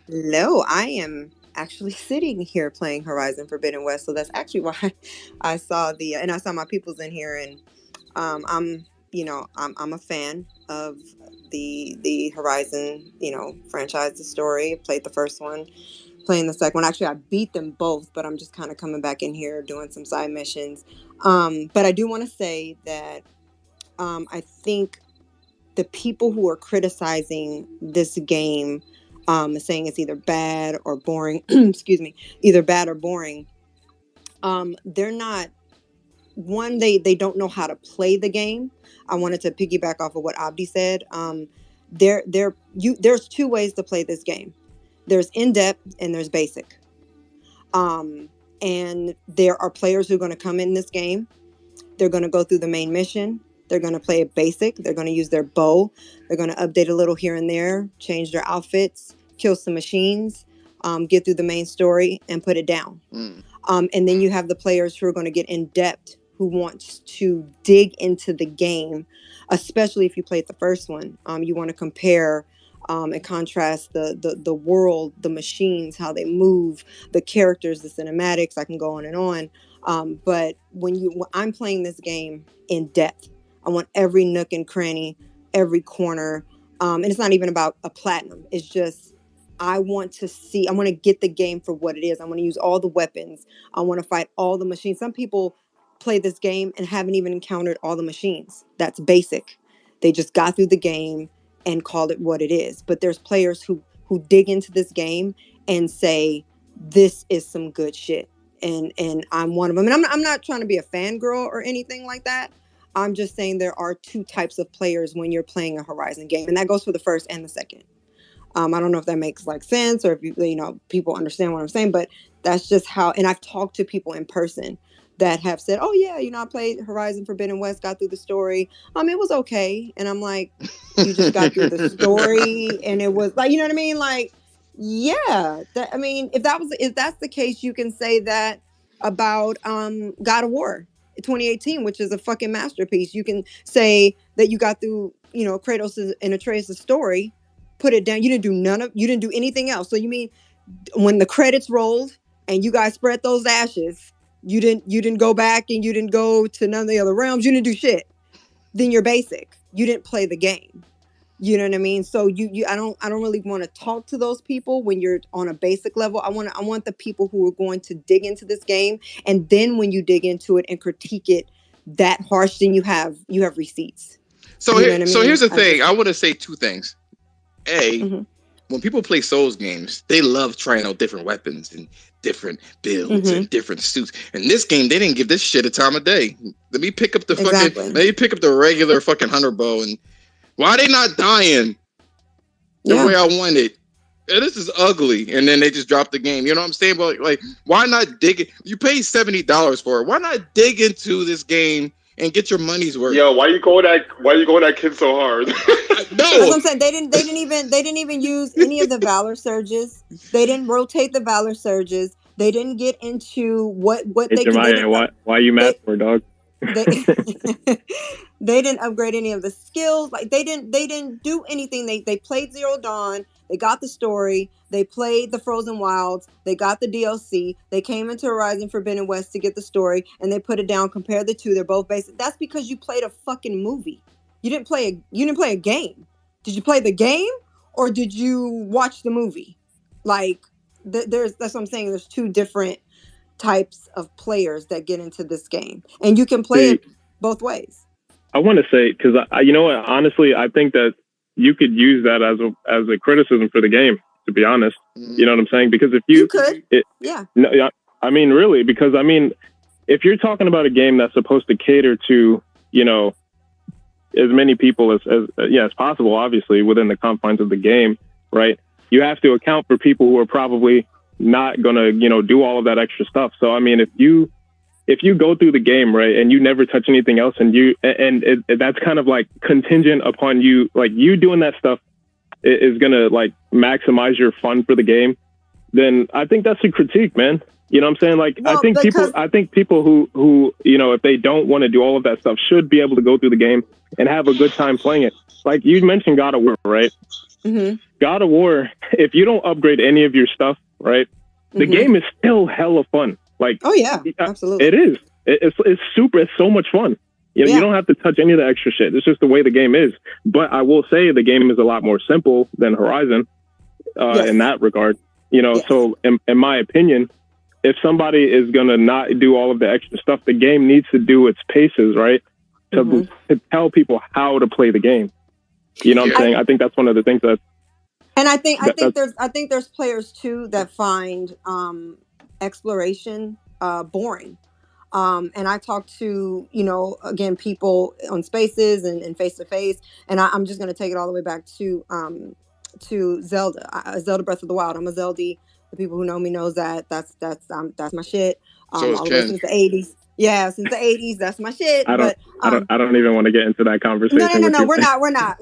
Speaker 5: Hello. I am actually sitting here playing Horizon Forbidden West, so that's actually why I saw and I saw my peoples in here, and I'm a fan of the Horizon, franchise, the story. Played the first one, playing the second one. Actually, I beat them both, but I'm just kind of coming back in here doing some side missions. But I do want to say that I think the people who are criticizing this game, saying it's either bad or boring, excuse me, either bad or boring, they're not, one, they don't know how to play the game. I wanted to piggyback off of what Abdi said. There's two ways to play this game. There's in-depth and there's basic. And there are players who are going to come in this game. They're going to go through the main mission. They're going to play it basic. They're going to use their bow. They're going to update a little here and there, change their outfits, kill some machines, get through the main story, and put it down. And then you have the players who are going to get in depth, who wants to dig into the game, especially if you played the first one. You want to compare and contrast the world, the machines, how they move, the characters, the cinematics. I can go on and on. But when I'm playing this game in depth, I want every nook and cranny, every corner. And it's not even about a platinum. It's just, I want to get the game for what it is. I want to use all the weapons. I want to fight all the machines. Some people play this game and haven't even encountered all the machines. That's basic. They just got through the game and called it what it is. But there's players who dig into this game and say, this is some good shit. And I'm one of them. And I'm not trying to be a fangirl or anything like that. I'm just saying there are two types of players when you're playing a Horizon game. And that goes for the first and the second. I don't know if that makes sense or if people understand what I'm saying, but that's just how. And I've talked to people in person that have said, "Oh yeah, I played Horizon Forbidden West, got through the story. It was okay." And I'm like, "You just got through the story, and it was like, you know what I mean? Like, yeah. If that's the case, you can say that about God of War 2018, which is a fucking masterpiece. You can say that you got through, Kratos and Atreus' story." Put it down. You didn't do anything else. So you mean when the credits rolled and you guys spread those ashes, you didn't go back and you didn't go to none of the other realms. You didn't do shit. Then you're basic. You didn't play the game. You know what I mean? So I don't really want to talk to those people when you're on a basic level. I want the people who are going to dig into this game, and then when you dig into it and critique it that harsh, then you have receipts.
Speaker 1: So here's the thing. I want to say two things. When people play Souls games, they love trying out different weapons and different builds and different suits. And this game, they didn't give this shit a time of day. Let me pick up the regular fucking hunter bow, and why they not dying the way I wanted? This is ugly. And then they just dropped the game. You know what I'm saying? But why not dig it? You paid $70 for it. Why not dig into this game and get your money's worth?
Speaker 4: Yo, why you go that kid so hard?
Speaker 5: No, that's what I'm saying. They didn't even use any of the Valor surges. They didn't rotate the Valor surges. They didn't get into what they could.
Speaker 2: Why you mad for, dog?
Speaker 5: They didn't upgrade any of the skills. They didn't do anything. They played Zero Dawn. They got the story. They played the Frozen Wilds. They got the DLC. They came into Horizon Forbidden West to get the story, and they put it down. Compare the two. They're both basic. That's because you played a fucking movie. You didn't play a game. Did you play the game or did you watch the movie? That's what I'm saying. There's two different types of players that get into this game, and you can play it both ways.
Speaker 2: I want to say, because you know what, honestly, I think that you could use that as a criticism for the game, to be honest. You know what I'm saying? Because if you could, no, I mean, really, because if you're talking about a game that's supposed to cater to, as many people as possible, obviously within the confines of the game, right? You have to account for people who are probably not gonna, do all of that extra stuff. So if you go through the game, right, and you never touch anything else, and that's kind of contingent upon you, you doing that stuff is gonna maximize your fun for the game, then I think that's a critique, man. You know what I'm saying? Like,
Speaker 5: Well,
Speaker 2: I think people who, you know, if they don't want to do all of that stuff should be able to go through the game and have a good time playing it. Like you mentioned God of War, right?
Speaker 5: Mm-hmm.
Speaker 2: God of War, if you don't upgrade any of your stuff, right, the game is still hella fun. Like,
Speaker 5: oh yeah, absolutely.
Speaker 2: It is. It's so much fun. You know, you don't have to touch any of the extra shit. It's just the way the game is. But I will say the game is a lot more simple than Horizon in that regard. You know, so in my opinion, if somebody is going to not do all of the extra stuff, the game needs to do its paces, right? To tell people how to play the game. You know what I'm saying? I think that's one of the things that.
Speaker 5: And I think there's players too that find exploration boring. And I talk to, you know, again, people on Spaces and face to face, and I'm just going to take it all the way back to Zelda, Zelda Breath of the Wild. I'm a Zelda. The people who know me knows that's my shit.
Speaker 1: So
Speaker 5: all the way since the 80s. Yeah, since the 80s, that's my shit.
Speaker 2: I don't even want to get into that conversation.
Speaker 5: No, we're not.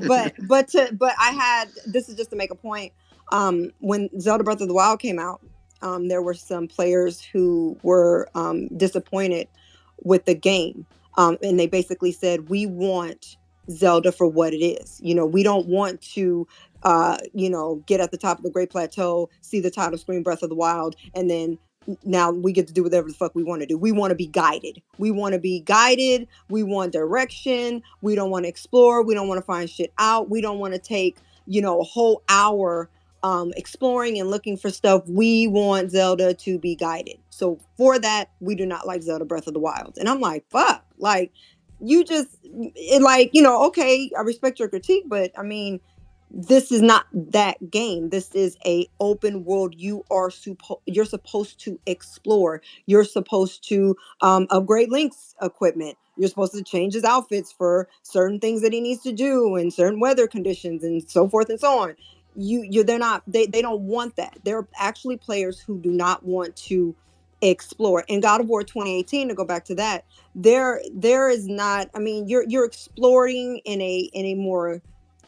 Speaker 5: But I had, this is just to make a point. When Zelda Breath of the Wild came out, there were some players who were disappointed with the game. And they basically said, we want Zelda for what it is. You know, we don't want to, you know, get at the top of the Great Plateau, see the title screen Breath of the Wild, and then now we get to do whatever the fuck we want to do. We want to be guided. We want direction. We don't want to explore. We don't want to find shit out. We don't want to take, you know, a whole hour exploring and looking for stuff. We want Zelda to be guided. So for that, we do not like Zelda Breath of the Wild. And I'm like, fuck, like you just like, you know, okay, I respect your critique, but I mean, this is not that game. This is a open world. You're supposed to explore. You're supposed to upgrade Link's equipment. You're supposed to change his outfits for certain things that he needs to do and certain weather conditions and so forth and so on. They don't want that. There are actually players who do not want to explore. In God of War 2018, to go back to that, there is not, I mean, you're exploring in a more,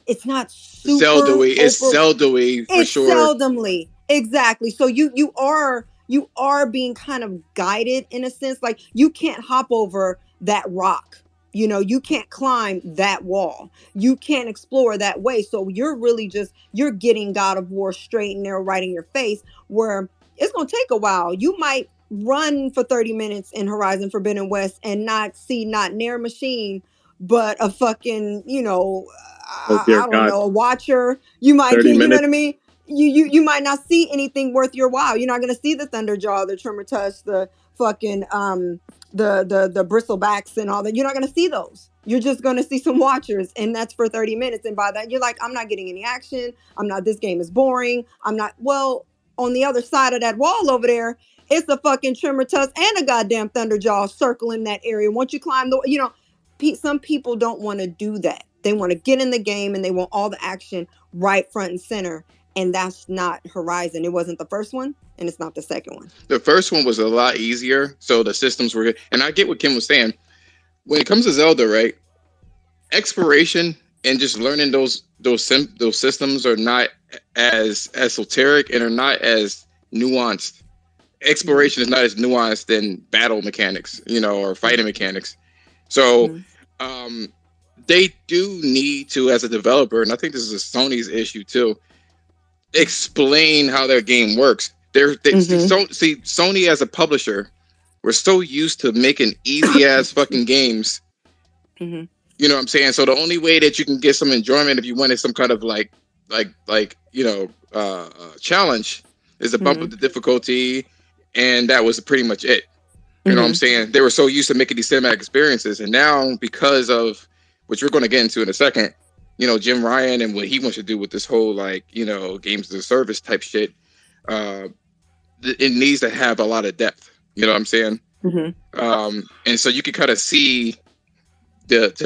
Speaker 5: it's not super
Speaker 1: Zelda-y. It's Zelda-y for sure.
Speaker 5: Seldomly. Exactly. So you are being kind of guided in a sense. Like you can't hop over that rock. You know, you can't climb that wall. You can't explore that way. So you're really you're getting God of War straight and narrow right in your face, where it's going to take a while. You might run for 30 minutes in Horizon Forbidden West and not see not near machine, but a fucking, you know, I don't know, a watcher. You might, you know what I mean? You might not see anything worth your while. You're not going to see the Thunderjaw, the Tremor Touch, the fucking the bristlebacks and all that. You're not going to see those. You're just going to see some watchers, and that's for 30 minutes. And by that, you're like, I'm not getting any action. This game is boring. Well, on the other side of that wall over there, it's a fucking Tremor Touch and a goddamn Thunderjaw circling that area. Once you climb some people don't want to do that. They want to get in the game and they want all the action right front and center. And that's not Horizon. It wasn't the first one, and it's not the second one.
Speaker 1: The first one was a lot easier, so the systems were good. And I get what Kim was saying. When it comes to Zelda, right? Exploration and just learning those systems are not as esoteric and are not as nuanced. Exploration is not as nuanced than battle mechanics, you know, or fighting mechanics. So they do need to, as a developer, and I think this is Sony's issue too, explain how their game works. See, Sony as a publisher, we're so used to making easy ass fucking games. You know what I'm saying? So the only way that you can get some enjoyment if you wanted some kind of like challenge is to bump up the difficulty, and that was pretty much it. You know what I'm saying? They were so used to making these cinematic experiences, and now because of, which we're going to get into in a second, you know, Jim Ryan and what he wants to do with this whole, like, you know, games as a service type shit, it needs to have a lot of depth. You know what I'm saying? And so you can kind of see that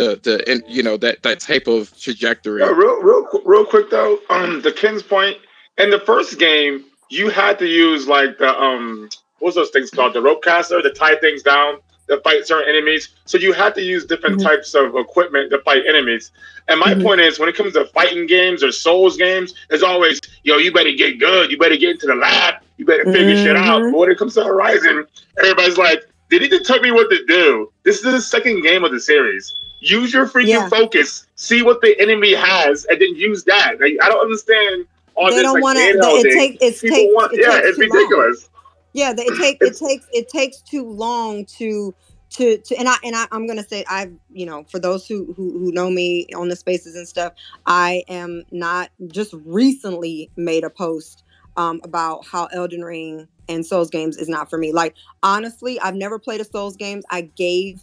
Speaker 1: type of trajectory.
Speaker 4: Real quick though, the Ken's point, in the first game, you had to use like the what's those things called? The rope caster to tie things down to fight certain enemies. So you had to use different types of equipment to fight enemies. And my point is, when it comes to fighting games or Souls games, it's always, yo, you better get good. You better get into the lab. You better figure shit out. But when it comes to Horizon, everybody's like, they need to tell me what to do. This is the second game of the series. Use your freaking focus. See what the enemy has, and then use that. Like, I don't understand all
Speaker 5: They
Speaker 4: this
Speaker 5: don't
Speaker 4: like
Speaker 5: want to.
Speaker 4: handholding. It's ridiculous.
Speaker 5: Yeah, it takes too long to I'm gonna say, I've, for those who know me on the spaces and stuff, I am not just recently made a post about how Elden Ring and Souls games is not for me. Like, honestly, I've never played a Souls games. I gave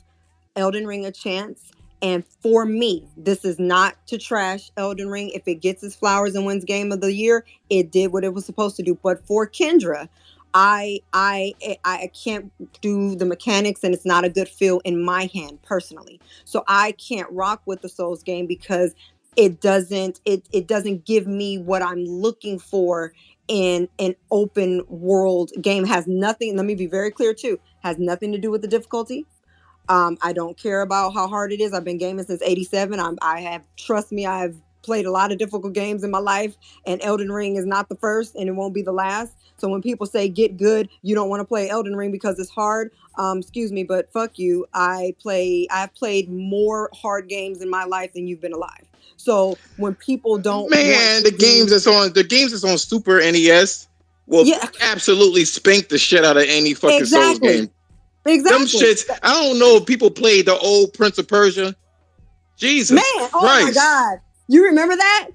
Speaker 5: Elden Ring a chance. And for me, this is not to trash Elden Ring. If it gets its flowers and wins Game of the Year, it did what it was supposed to do. But for Kendra, I can't do the mechanics, and it's not a good feel in my hand personally. So I can't rock with the Souls game because it doesn't give me what I'm looking for in an open world game. Has nothing, let me be very clear too, has nothing to do with the difficulty. I don't care about how hard it is. I've been gaming since '87. Trust me, I've played a lot of difficult games in my life, and Elden Ring is not the first, and it won't be the last. So when people say get good, you don't want to play Elden Ring because it's hard. Excuse me, but fuck you. I've played more hard games in my life than you've been alive. So when people don't,
Speaker 1: the games that's on Super NES will absolutely spank the shit out of any fucking Souls game.
Speaker 5: Exactly.
Speaker 1: Them shits. I don't know if people played the old Prince of Persia. Jesus,
Speaker 5: man! Oh Christ. My God! You remember that?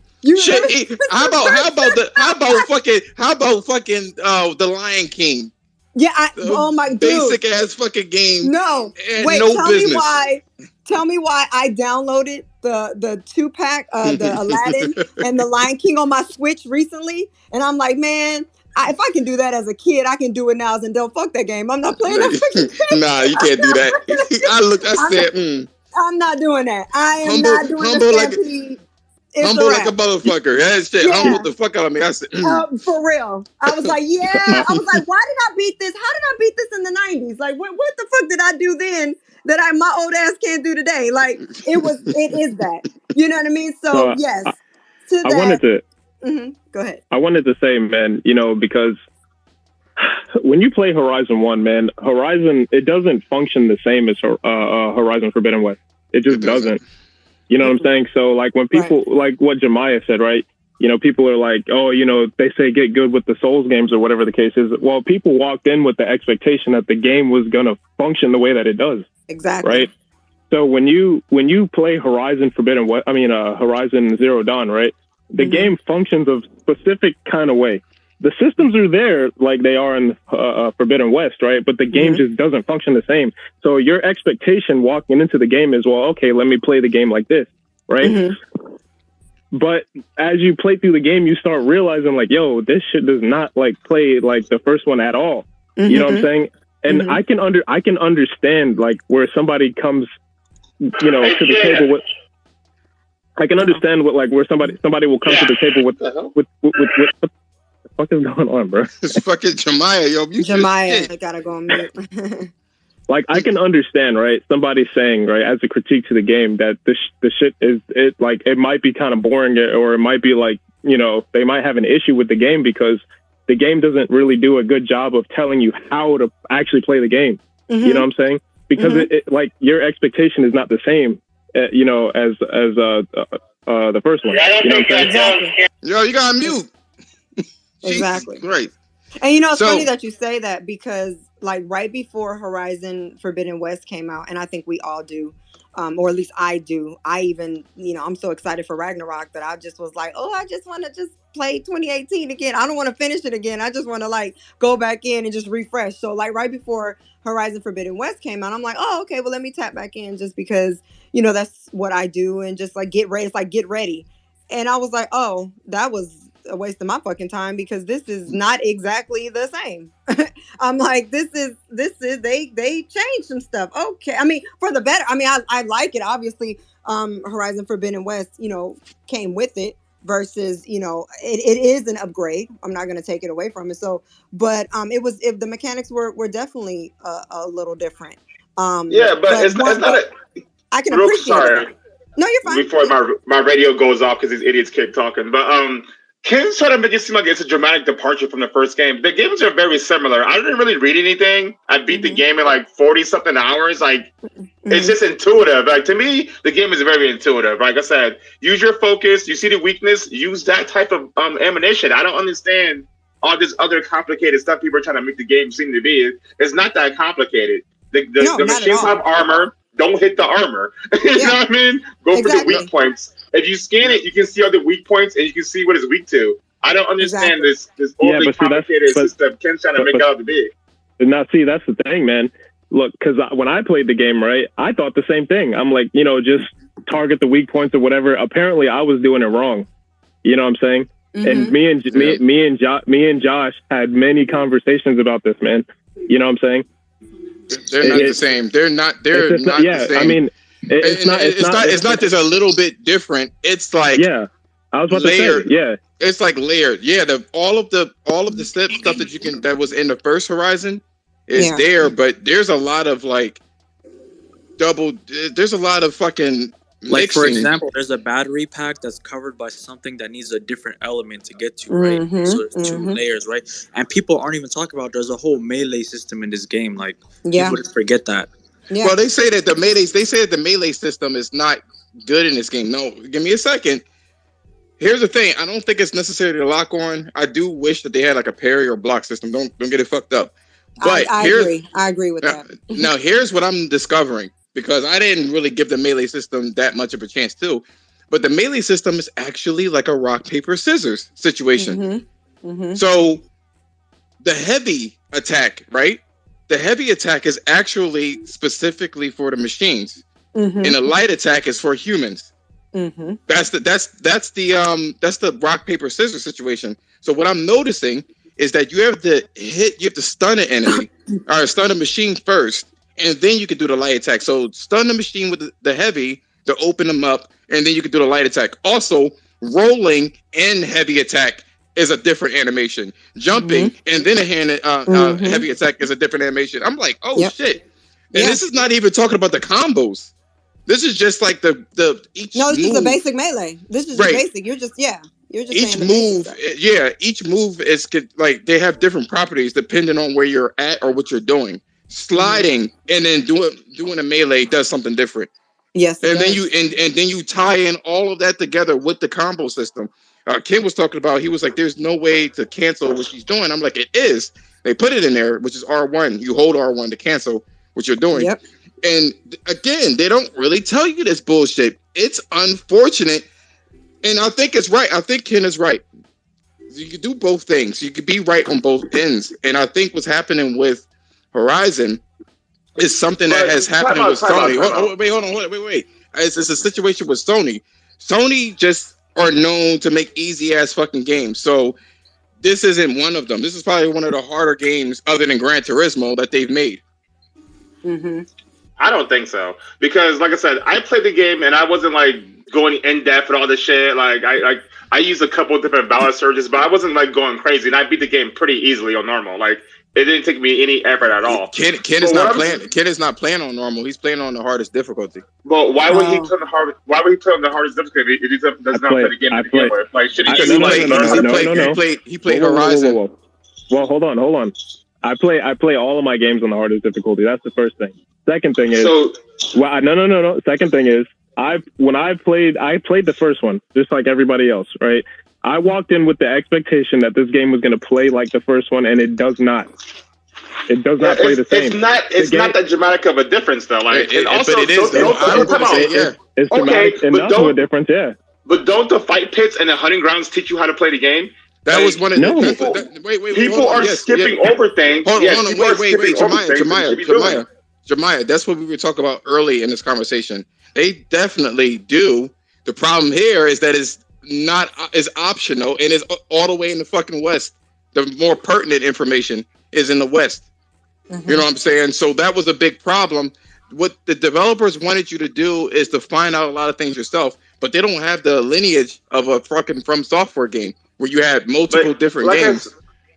Speaker 1: How about fucking The Lion King?
Speaker 5: Yeah. Oh my dude.
Speaker 1: Basic ass fucking game.
Speaker 5: No. Wait.
Speaker 1: No
Speaker 5: tell
Speaker 1: business.
Speaker 5: me why. Tell me why I downloaded the 2-pack, the Aladdin and the Lion King on my Switch recently, and I'm like, man. If I can do that as a kid, I can do it now as an adult. Fuck that game. I'm not playing that.
Speaker 1: Nah, you can't do that.
Speaker 5: I'm not doing that. I am not doing the Stampede.
Speaker 1: Humble like a motherfucker. That shit humbled the fuck out of me. I said,
Speaker 5: for real. I was like, yeah. I was like, why did I beat this? How did I beat this in the 90s? Like, what the fuck did I do then that my old ass can't do today? Like, it is that. You know what I mean? So, yes.
Speaker 2: I wanted to...
Speaker 5: Go ahead.
Speaker 2: I wanted to say, man, because when you play Horizon 1, man, Horizon, it doesn't function the same as Horizon Forbidden West. It just doesn't. You know what I'm saying? So, like, when people, like what Jemiah said, right? People are like, oh, they say get good with the Souls games or whatever the case is. Well, people walked in with the expectation that the game was going to function the way that it does.
Speaker 5: Exactly.
Speaker 2: Right? So when you play Horizon Horizon Zero Dawn, right? The game functions a specific kind of way. The systems are there like they are in Forbidden West, right? But the game just doesn't function the same. So your expectation walking into the game is, well, okay, let me play the game like this, right? But as you play through the game, you start realizing like, yo, this shit does not like play like the first one at all. You know what I'm saying? And I can understand like where somebody comes, to the table with. I can understand what like where somebody will come to the table with what the fuck is going on, bro?
Speaker 1: It's fucking Jemiah, yo.
Speaker 5: Jemiah, I gotta go on mute.
Speaker 2: Like I can understand, right? Somebody saying, right, as a critique to the game that the shit is like it might be kind of boring, or it might be like they might have an issue with the game because the game doesn't really do a good job of telling you how to actually play the game. You know what I'm saying? Because it like your expectation is not the same. As the first one. You know what I'm saying?
Speaker 5: Exactly.
Speaker 1: Yo, you got mute.
Speaker 5: Exactly.
Speaker 1: Right.
Speaker 5: And it's funny that you say that because like right before Horizon Forbidden West came out, and I think we all do, or at least I do. I even, I'm so excited for Ragnarok that I just was like, oh, I just want to just play 2018 again. I don't want to finish it again. I just want to like go back in and just refresh. So like right before Horizon Forbidden West came out, I'm like, oh, okay, well, let me tap back in just because, that's what I do and just like get ready. It's like get ready. And I was like, oh, that was a waste of my fucking time because this is not exactly the same. I'm like, this is they changed some stuff. Okay. I mean, for the better. I mean, I like it. Obviously, Horizon Forbidden West, came with it versus, it is an upgrade. I'm not going to take it away from it. So, but if the mechanics were definitely a little different.
Speaker 4: But it's not
Speaker 5: I can appreciate it. No, you're fine.
Speaker 4: Before my radio goes off because these idiots keep talking. But Ken's trying to make it seem like it's a dramatic departure from the first game. The games are very similar. I didn't really read anything. I beat the game in like 40-something hours. Like, it's just intuitive. Like, to me, the game is very intuitive. Like I said, use your focus. You see the weakness, use that type of ammunition. I don't understand all this other complicated stuff people are trying to make the game seem to be. It's not that complicated. The machines have armor. Don't hit the armor. You know what I mean? Go for the weak points. If you scan it, you can see all the weak points and you can see what it's weak to. I don't understand this overly complicated system Ken's trying to make it out to be.
Speaker 2: Now, see, that's the thing, man. Look, because when I played the game, right, I thought the same thing. I'm like, just target the weak points or whatever. Apparently, I was doing it wrong. You know what I'm saying? And me and Josh had many conversations about this, man. You know what I'm saying?
Speaker 1: They're not the same. They're not the same.
Speaker 2: I mean,
Speaker 1: it's not just a little bit different. It's like
Speaker 2: I was about
Speaker 1: layered.
Speaker 2: to say,
Speaker 1: it's like layered. Yeah, all of the stuff that was in the first Horizon is there, but there's a lot of like there's a lot of fucking
Speaker 3: like
Speaker 1: mixing.
Speaker 3: For example, there's a battery pack that's covered by something that needs a different element to get to, right? So there's two layers, right? And people aren't even talking about there's a whole melee system in this game. Like people just forget that.
Speaker 5: Yeah.
Speaker 1: Well, they say that the melee system is not good in this game. No, give me a second. Here's the thing. I don't think it's necessarily a lock on. I do wish that they had like a parry or block system. Don't get it fucked up. But
Speaker 5: I agree. I agree with that.
Speaker 1: Now, here's what I'm discovering, because I didn't really give the melee system that much of a chance too. But the melee system is actually like a rock, paper, scissors situation. So the heavy attack, right? The heavy attack is actually specifically for the machines, and the light attack is for humans. That's the rock, paper, scissors situation. So what I'm noticing is that you have to stun an enemy or stun a machine first, and then you can do the light attack. So stun the machine with the heavy to open them up, and then you can do the light attack. Also, rolling and heavy attack is a different animation. Jumping and then a heavy attack is a different animation. I'm like, shit. And this is not even talking about the combos. This is just like each
Speaker 5: No, this
Speaker 1: move.
Speaker 5: is a basic melee. This is
Speaker 1: Right.
Speaker 5: basic. You're just
Speaker 1: each move, each move is like they have different properties depending on where you're at or what you're doing. Sliding and then doing a melee does something different.
Speaker 5: Yes,
Speaker 1: and then you tie in all of that together with the combo system. Ken was talking about, he was like, "There's no way to cancel what she's doing." I'm like, "It is. They put it in there, which is R1. You hold R1 to cancel what you're doing."
Speaker 5: Yep.
Speaker 1: And again, they don't really tell you this bullshit. It's unfortunate. And I think it's right. I think Ken is right. You can do both things. You could be right on both ends. And I think what's happening with Horizon is something that has happened with Sony. Wait. It's a situation with Sony. Sony just are known to make easy ass fucking games. So this isn't one of them. This is probably one of the harder games other than Gran Turismo that they've made.
Speaker 4: I don't think so, because like I said, I played the game and I wasn't like going in depth and all this shit. Like I used a couple of different ballot surges, but I wasn't like going crazy, and I beat the game pretty easily on normal. Like it didn't take me any effort at all.
Speaker 1: Ken is not playing. Ken is not playing on normal. He's playing on the hardest difficulty.
Speaker 4: Well, why would he play on the hard? Why would he play on the hardest difficulty if he does not play the game to begin with? Like, should he just learn?
Speaker 1: He played Horizon.
Speaker 2: Whoa. Well, hold on. I play all of my games on the hardest difficulty. That's the first thing. Second thing is, no. Second thing is, I played the first one just like everybody else, right? I walked in with the expectation that this game was going to play like the first one, and it does not. It does not play the same.
Speaker 4: It's not that dramatic of a difference, though. Like,
Speaker 1: but it is.
Speaker 2: It's dramatic enough of a difference, yeah.
Speaker 4: But don't the fight pits and the hunting grounds teach you how to play the game?
Speaker 1: That was one of
Speaker 4: the wait. People are skipping over things.
Speaker 1: Hold on, wait, Jemiah, that's what we were talking about early in this conversation. They definitely do. The problem here is that it's optional and it's all the way in the fucking West. The more pertinent information is in the West. You know what I'm saying? So that was a big problem. What the developers wanted you to do is to find out a lot of things yourself, but they don't have the lineage of a fucking From Software game where you had multiple different games.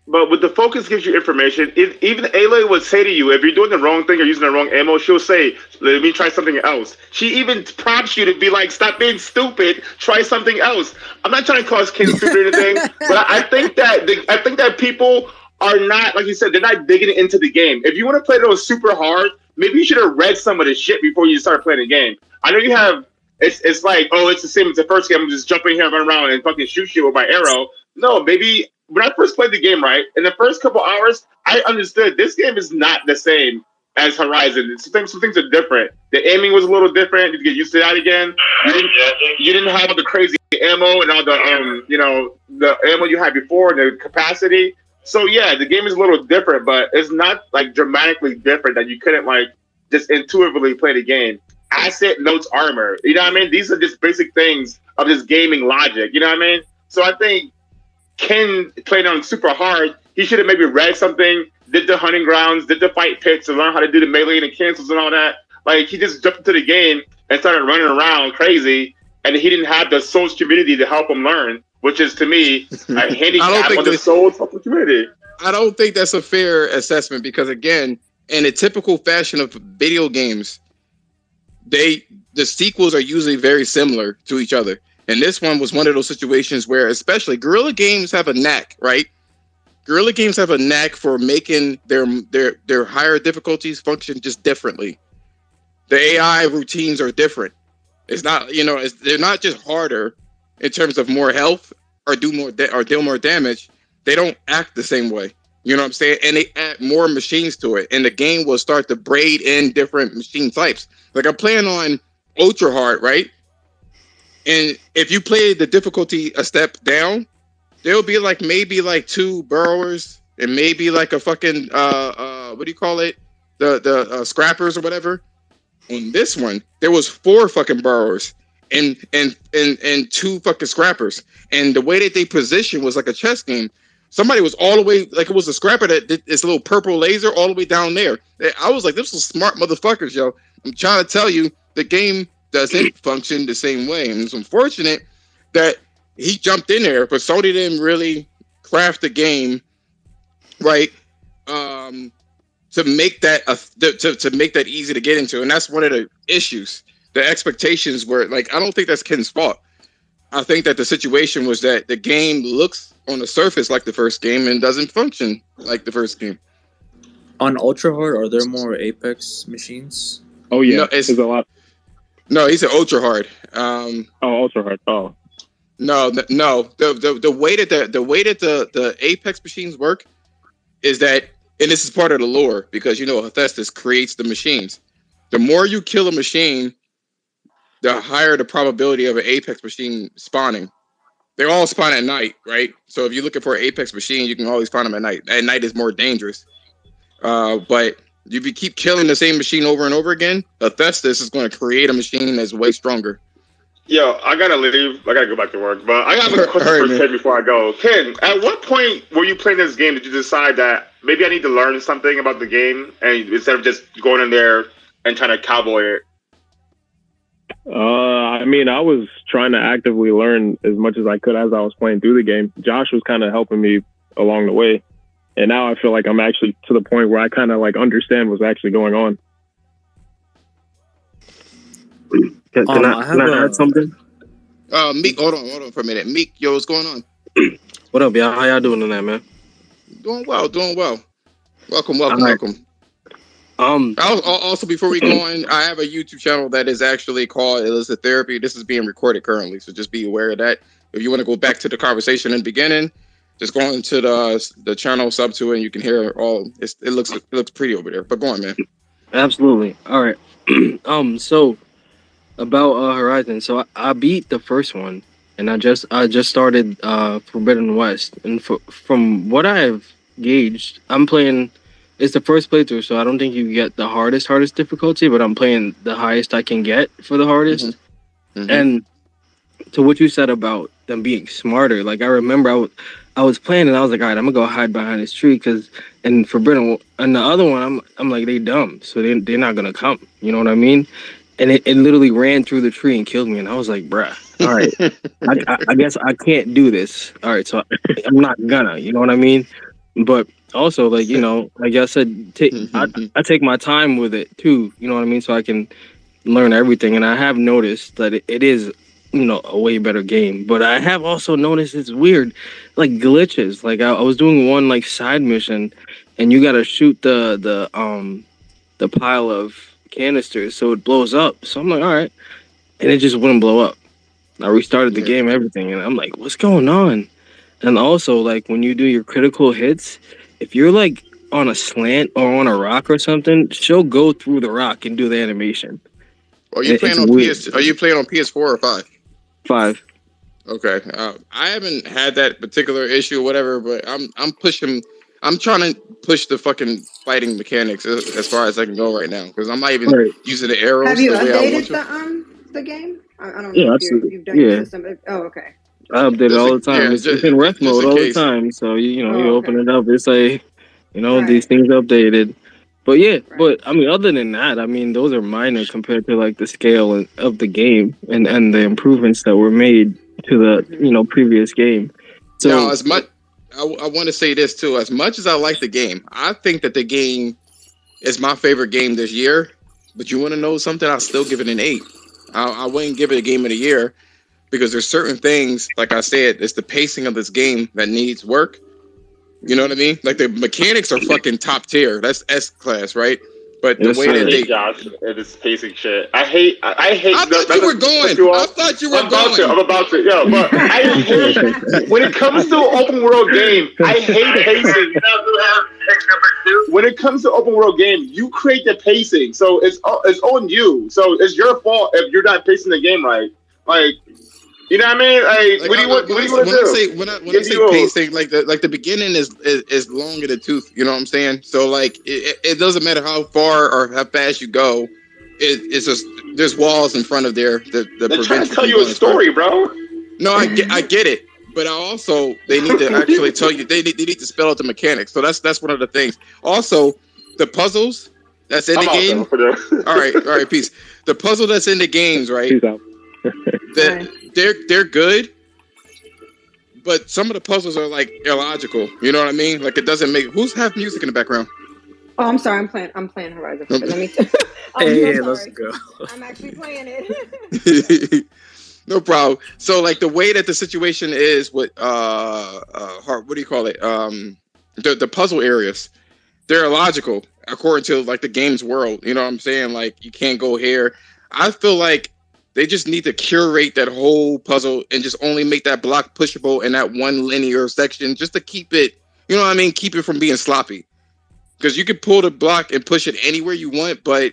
Speaker 4: But with the focus gives you information. Even Ayla would say to you, if you're doing the wrong thing or using the wrong ammo, she'll say, "Let me try something else." She even prompts you to be like, "Stop being stupid. Try something else." I'm not trying to cause kids stupid or anything, but I think that people are not, like you said, they're not digging into the game. If you want to play those super hard, maybe you should have read some of the shit before you start playing the game. I know you have. It's like, oh, it's the same as the first game. I'm just jumping here, run around, and fucking shoot shit with my arrow. No, maybe when I first played the game, right, in the first couple hours, I understood this game is not the same as Horizon. Some things are different. The aiming was a little different. You get used to that again. You didn't have all the crazy ammo and all the the ammo you had before and the capacity. So yeah, the game is a little different, but it's not like dramatically different that you couldn't like just intuitively play the game. Asset, notes, armor. You know what I mean? These are just basic things of this gaming logic. You know what I mean? So I think Ken played on super hard. He should have maybe read something, did the hunting grounds, did the fight pits, and learn how to do the melee and the cancels and all that. Like, he just jumped into the game and started running around crazy, and he didn't have the Souls community to help him learn, which is, to me, a handicap on the Souls community.
Speaker 1: I don't think that's a fair assessment because, again, in a typical fashion of video games, the sequels are usually very similar to each other. And this one was one of those situations where, especially, Guerrilla Games have a knack, right? Guerrilla Games have a knack for making their higher difficulties function just differently. The AI routines are different. It's not, they're not just harder in terms of more health or deal more damage. They don't act the same way. You know what I'm saying? And they add more machines to it. And the game will start to braid in different machine types. Like, I'm playing on Ultra Hard, right? And if you play the difficulty a step down, there'll be like maybe like 2 burrowers and maybe like a fucking what do you call it? The scrappers or whatever. On this one, there was 4 fucking burrowers and 2 fucking scrappers. And the way that they positioned was like a chess game. Somebody was all the way, like it was a scrapper that did this little purple laser all the way down there. I was like, this was smart motherfuckers, yo. I'm trying to tell you, the game doesn't function the same way. And it's unfortunate that he jumped in there, but Sony didn't really craft the game right to make that to make that easy to get into. And that's one of the issues. The expectations were like, I don't think that's Ken's fault. I think that the situation was that the game looks on the surface like the first game and doesn't function like the first game.
Speaker 3: On Ultra Hard, are there more Apex machines?
Speaker 2: Oh yeah, no, there's a lot.
Speaker 1: No, he said Ultra Hard.
Speaker 2: Ultra Hard. Oh.
Speaker 1: No. The way that the Apex machines work is that, and this is part of the lore, because Hephaestus creates the machines. The more you kill a machine, the higher the probability of an Apex machine spawning. They all spawn at night, right? So if you're looking for an Apex machine, you can always find them at night. At night is more dangerous. But if you keep killing the same machine over and over again, Hephaestus is going to create a machine that's way stronger.
Speaker 4: Yo, I gotta leave. I gotta go back to work. But I have a question for Ken before I go. Ken, at what point were you playing this game did you decide that maybe I need to learn something about the game, and instead of just going in there and trying to cowboy it?
Speaker 2: I mean, I was trying to actively learn as much as I could as I was playing through the game. Josh was kind of helping me along the way. And now I feel like I'm actually to the point where I kind of like understand what's actually going on.
Speaker 6: Can I add something?
Speaker 1: Meek, hold on for a minute. Meek, yo, what's going on?
Speaker 6: What up, y'all? How y'all doing tonight, man?
Speaker 1: Doing well. Welcome. Also, before we go on, I have a YouTube channel that is actually called Illicit Therapy. This is being recorded currently, so just be aware of that. If you want to go back to the conversation in the beginning, just go into the channel, sub to it, and you can hear all. It looks pretty over there. But go on, man.
Speaker 6: Absolutely. All right. So about Horizon. So I beat the first one, and I just started Forbidden West, and from what I've gauged, I'm playing. It's the first playthrough, so I don't think you get the hardest difficulty, but I'm playing the highest I can get for the hardest. Mm-hmm. And to what you said about them being smarter, like I remember I was playing and I was like, all right, I'm gonna go hide behind this tree because in Forbidden and the other one, I'm like, they dumb, so they're not gonna come. You know what I mean? And it literally ran through the tree and killed me, and I was like, bruh, all right, I guess I can't do this. All right, so I'm not gonna. You know what I mean? But also, like, like I said, I take my time with it too. You know what I mean? So I can learn everything. And I have noticed that it is, a way better game. But I have also noticed it's weird, like glitches. Like I was doing one like side mission, and you got to shoot the pile of canisters so it blows up. So I'm like, all right, and it just wouldn't blow up. I restarted the game, everything, and I'm like, what's going on? And also, like, when you do your critical hits, if you're like on a slant or on a rock or something, she'll go through the rock and do the animation.
Speaker 1: Are you playing on PS? Are you playing on PS4 or 5?
Speaker 6: 5.
Speaker 1: Okay, I haven't had that particular issue or whatever, but I'm pushing. I'm trying to push the fucking fighting mechanics as far as I can go right now because I'm not even using the arrows.
Speaker 5: Have you
Speaker 1: the way
Speaker 5: updated
Speaker 1: I want
Speaker 5: the game? I don't know
Speaker 6: Yeah,
Speaker 5: if
Speaker 6: absolutely.
Speaker 5: you've done your system. Oh, okay.
Speaker 6: I update it all the time. It's in ref mode all the time. So you open it up, it's like these things updated. But but I mean, other than that, I mean, those are minor compared to like the scale of the game and the improvements that were made to the previous game. So
Speaker 1: now, as much I want to say this too. As much as I like the game, I think that the game is my favorite game this year. But you want to know something? I'll still give it an 8. I wouldn't give it a game of the year because there's certain things, like I said, it's the pacing of this game that needs work. You know what I mean? Like the mechanics are fucking top tier. That's S class, right? But the way that they
Speaker 4: Josh and this pacing shit, I hate. I
Speaker 1: thought you were going. I thought you were going.
Speaker 4: I'm about to. Yeah, but I hate when it comes to an open world game. I hate pacing. When it comes to open world game, you create the pacing, so it's on you. So it's your fault if you're not pacing the game right. Like, you know what I mean? Like what do you want to do?
Speaker 1: When I say pacing, like the beginning is long in the tooth. You know what I'm saying? So like it doesn't matter how far or how fast you go. It's just there's walls in front of there.
Speaker 4: They're trying to tell you a story, bro.
Speaker 1: No, I get it. But also, they need to actually tell you. They need to spell out the mechanics. So that's one of the things. Also, the puzzles that's in the game. All right, peace. The puzzle that's in the games, right?
Speaker 2: Peace out.
Speaker 1: They're good, but some of the puzzles are like illogical. You know what I mean? Like it doesn't make. Who's have music in the background?
Speaker 5: Oh, I'm sorry. I'm playing Horizon. Let me.
Speaker 3: Hey, let's go.
Speaker 5: I'm actually playing it.
Speaker 1: No problem. So like the way that the situation is with what do you call it? The puzzle areas, they're illogical according to like the game's world. You know what I'm saying? Like you can't go here. I feel like they just need to curate that whole puzzle and just only make that block pushable in that one linear section just to keep it, you know what I mean? Keep it from being sloppy. Because you can pull the block and push it anywhere you want, but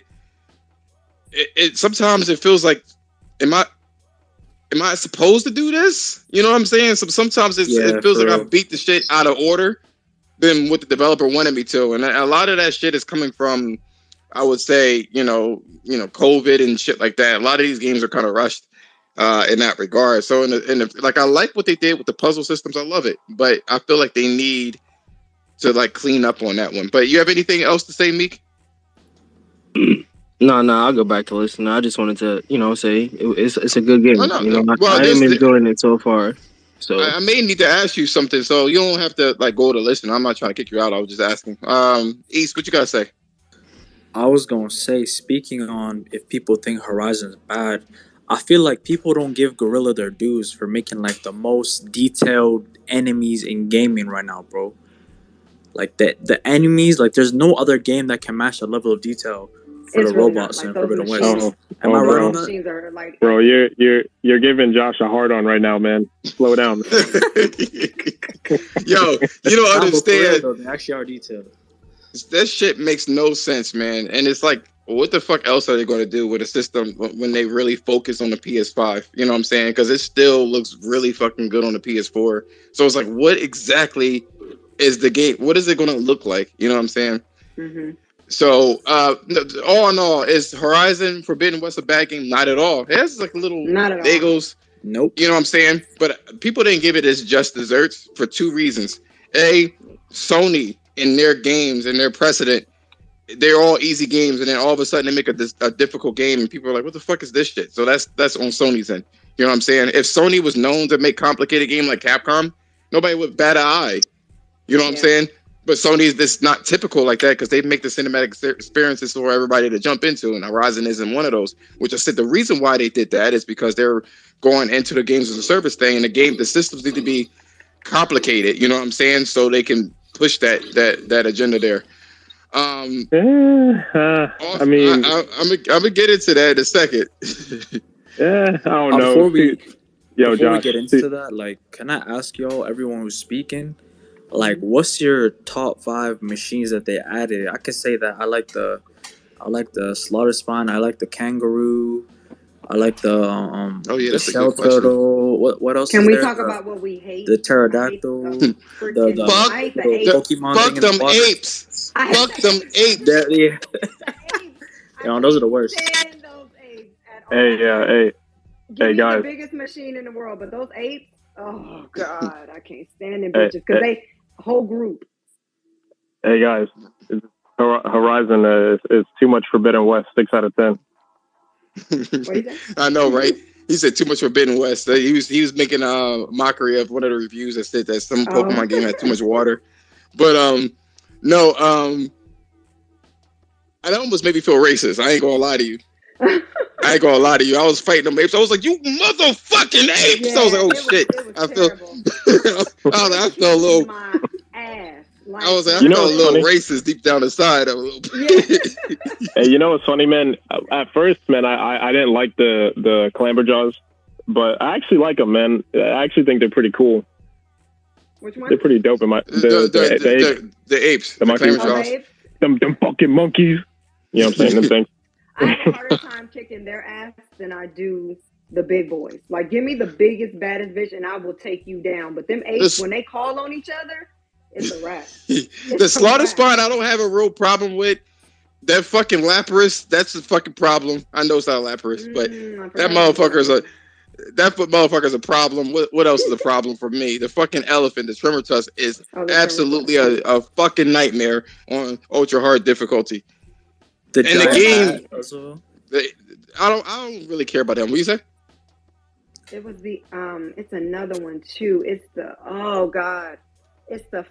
Speaker 1: it sometimes it feels like, am I supposed to do this? You know what I'm saying? So sometimes it feels like I beat the shit out of order than what the developer wanted me to. And a lot of that shit is coming from, I would say, COVID and shit like that. A lot of these games are kind of rushed in that regard. So, like, I like what they did with the puzzle systems. I love it, but I feel like they need to like clean up on that one. But you have anything else to say, Meek?
Speaker 6: No, I'll go back to listening. I just wanted to, say it's a good game.
Speaker 1: Oh, no.
Speaker 6: I am enjoying it so far. So
Speaker 1: I may need to ask you something, so you don't have to like go to listen. I'm not trying to kick you out. I was just asking. East, what you gotta say?
Speaker 3: I was going to say, speaking on if people think Horizon's bad, I feel like people don't give Guerrilla their dues for making, like, the most detailed enemies in gaming right now, bro. Like, the enemies, like, there's no other game that can match the level of detail for the robots in Forbidden West. Am I right on that?
Speaker 2: Bro, you're giving Josh a hard on right now, man. Slow down, man.
Speaker 1: Yo, you don't understand.
Speaker 3: Though, they actually are detailed.
Speaker 1: That shit makes no sense, man. And it's like, what the fuck else are they going to do with a system when they really focus on the PS5? You know what I'm saying? Because it still looks really fucking good on the PS4. So it's like, what exactly is the game? What is it going to look like? You know what I'm saying? Mm-hmm. So, all in all, is Horizon Forbidden West a bad game? Not at all. It has like little bagels.
Speaker 3: Nope.
Speaker 1: You know what I'm saying? But people didn't give it its just desserts for two reasons. A, Sony in their games and their precedent, they're all easy games, and then all of a sudden they make a difficult game, and people are like, "What the fuck is this shit?" So that's on Sony's end. You know what I'm saying? If Sony was known to make complicated game like Capcom, nobody would bat an eye. You know what I'm saying? But Sony's this not typical like that because they make the cinematic experiences for everybody to jump into, and Horizon isn't one of those. Which I said the reason why they did that is because they're going into the games as a service thing, and the systems need to be complicated. You know what I'm saying? So they can push that agenda there.
Speaker 2: I mean,
Speaker 1: I'm gonna get into that in a second.
Speaker 2: I don't know.
Speaker 3: Before we
Speaker 2: Josh,
Speaker 3: get into that, like, can I ask y'all, everyone who's speaking, like, what's your top 5 machines that they added? I could say that I like the slaughter spine. I like the kangaroo. I like the the shell turtle. What else?
Speaker 5: Can we
Speaker 3: there?
Speaker 5: talk about what we hate?
Speaker 3: The pterodactyl. the
Speaker 1: fuck them apes. Fuck them apes.
Speaker 3: Yeah. Those are the worst.
Speaker 2: Hey, guys.
Speaker 5: The biggest machine in the world, but those apes. Oh God, I can't stand them bitches because they whole group.
Speaker 2: Hey guys, Horizon is too much Forbidden West. 6 out of 10.
Speaker 1: I know, right? He said too much Forbidden West. He was making a mockery of one of the reviews that said that some Pokemon game had too much water. But no, it almost made me feel racist. I ain't gonna lie to you. I was fighting them apes. I was like, "You motherfucking apes!"
Speaker 5: Yeah,
Speaker 1: I was like, "Oh shit!" I felt a little. I was like, I felt a little racist deep down inside. A little bit.
Speaker 2: Hey, you know what's funny, man? At first, man, I didn't like the Clamberjaws, but I actually like them, man. I actually think they're pretty cool.
Speaker 5: Which one?
Speaker 2: They're pretty dope. In my
Speaker 1: the apes, the
Speaker 2: monkeys, them fucking monkeys. You know what I'm saying? Them things.
Speaker 5: I have a harder time kicking their ass than I do the big boys. Like, give me the biggest, baddest bitch, and I will take you down. But them apes, when they call on each other, it's a wrap.
Speaker 1: The slaughter spine, I don't have a real problem with. That fucking Lapras, that's the fucking problem. I know it's not a Lapras, but that motherfucker's a problem. What else is a problem for me? The fucking elephant, the Tremortusk, is absolutely a fucking nightmare on ultra hard difficulty. The game, I don't really care about him. What you say?
Speaker 5: It was it's another one too. It's it's the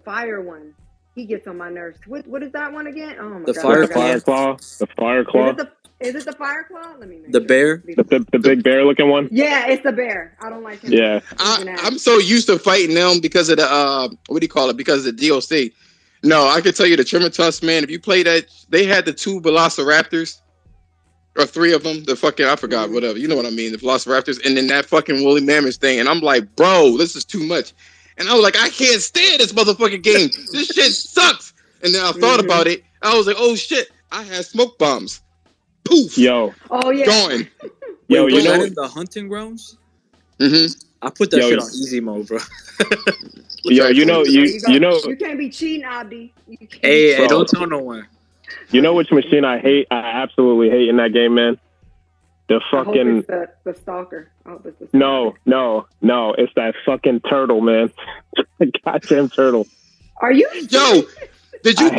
Speaker 5: fire one. He gets on my nerves. What is that one again? Oh my god!
Speaker 2: The Fireclaw. The Fireclaw.
Speaker 5: Is it the Fireclaw? Let me make
Speaker 3: the bear.
Speaker 2: The big bear looking one.
Speaker 5: Yeah, it's the bear. I don't like him.
Speaker 2: Yeah,
Speaker 1: I'm so used to fighting them because of the what do you call it? Because of the DLC. No, I can tell you the Tremortusk, man. If you play that, they had the 2 Velociraptors. Or 3 of them, the fucking, I forgot, whatever. You know what I mean, the Velociraptors, and then that fucking woolly mammoth thing. And I'm like, bro, this is too much. And I was like, I can't stand this motherfucking game. This shit sucks. And then I thought about it. I was like, oh shit, I had smoke bombs. Poof.
Speaker 2: Yo.
Speaker 5: Oh, yeah.
Speaker 1: Gone.
Speaker 2: Yo, you know
Speaker 3: in the hunting grounds?
Speaker 1: Mm-hmm.
Speaker 3: I put that shit on easy mode, bro.
Speaker 2: Yo, you know.
Speaker 5: You can't be cheating, Abdi.
Speaker 3: Hey, don't tell no one.
Speaker 2: You know which machine I hate? I absolutely hate in that game, man. The fucking
Speaker 5: the stalker.
Speaker 2: No. It's that fucking turtle, man. The goddamn turtle.
Speaker 5: Are you?
Speaker 1: Yo, did y'all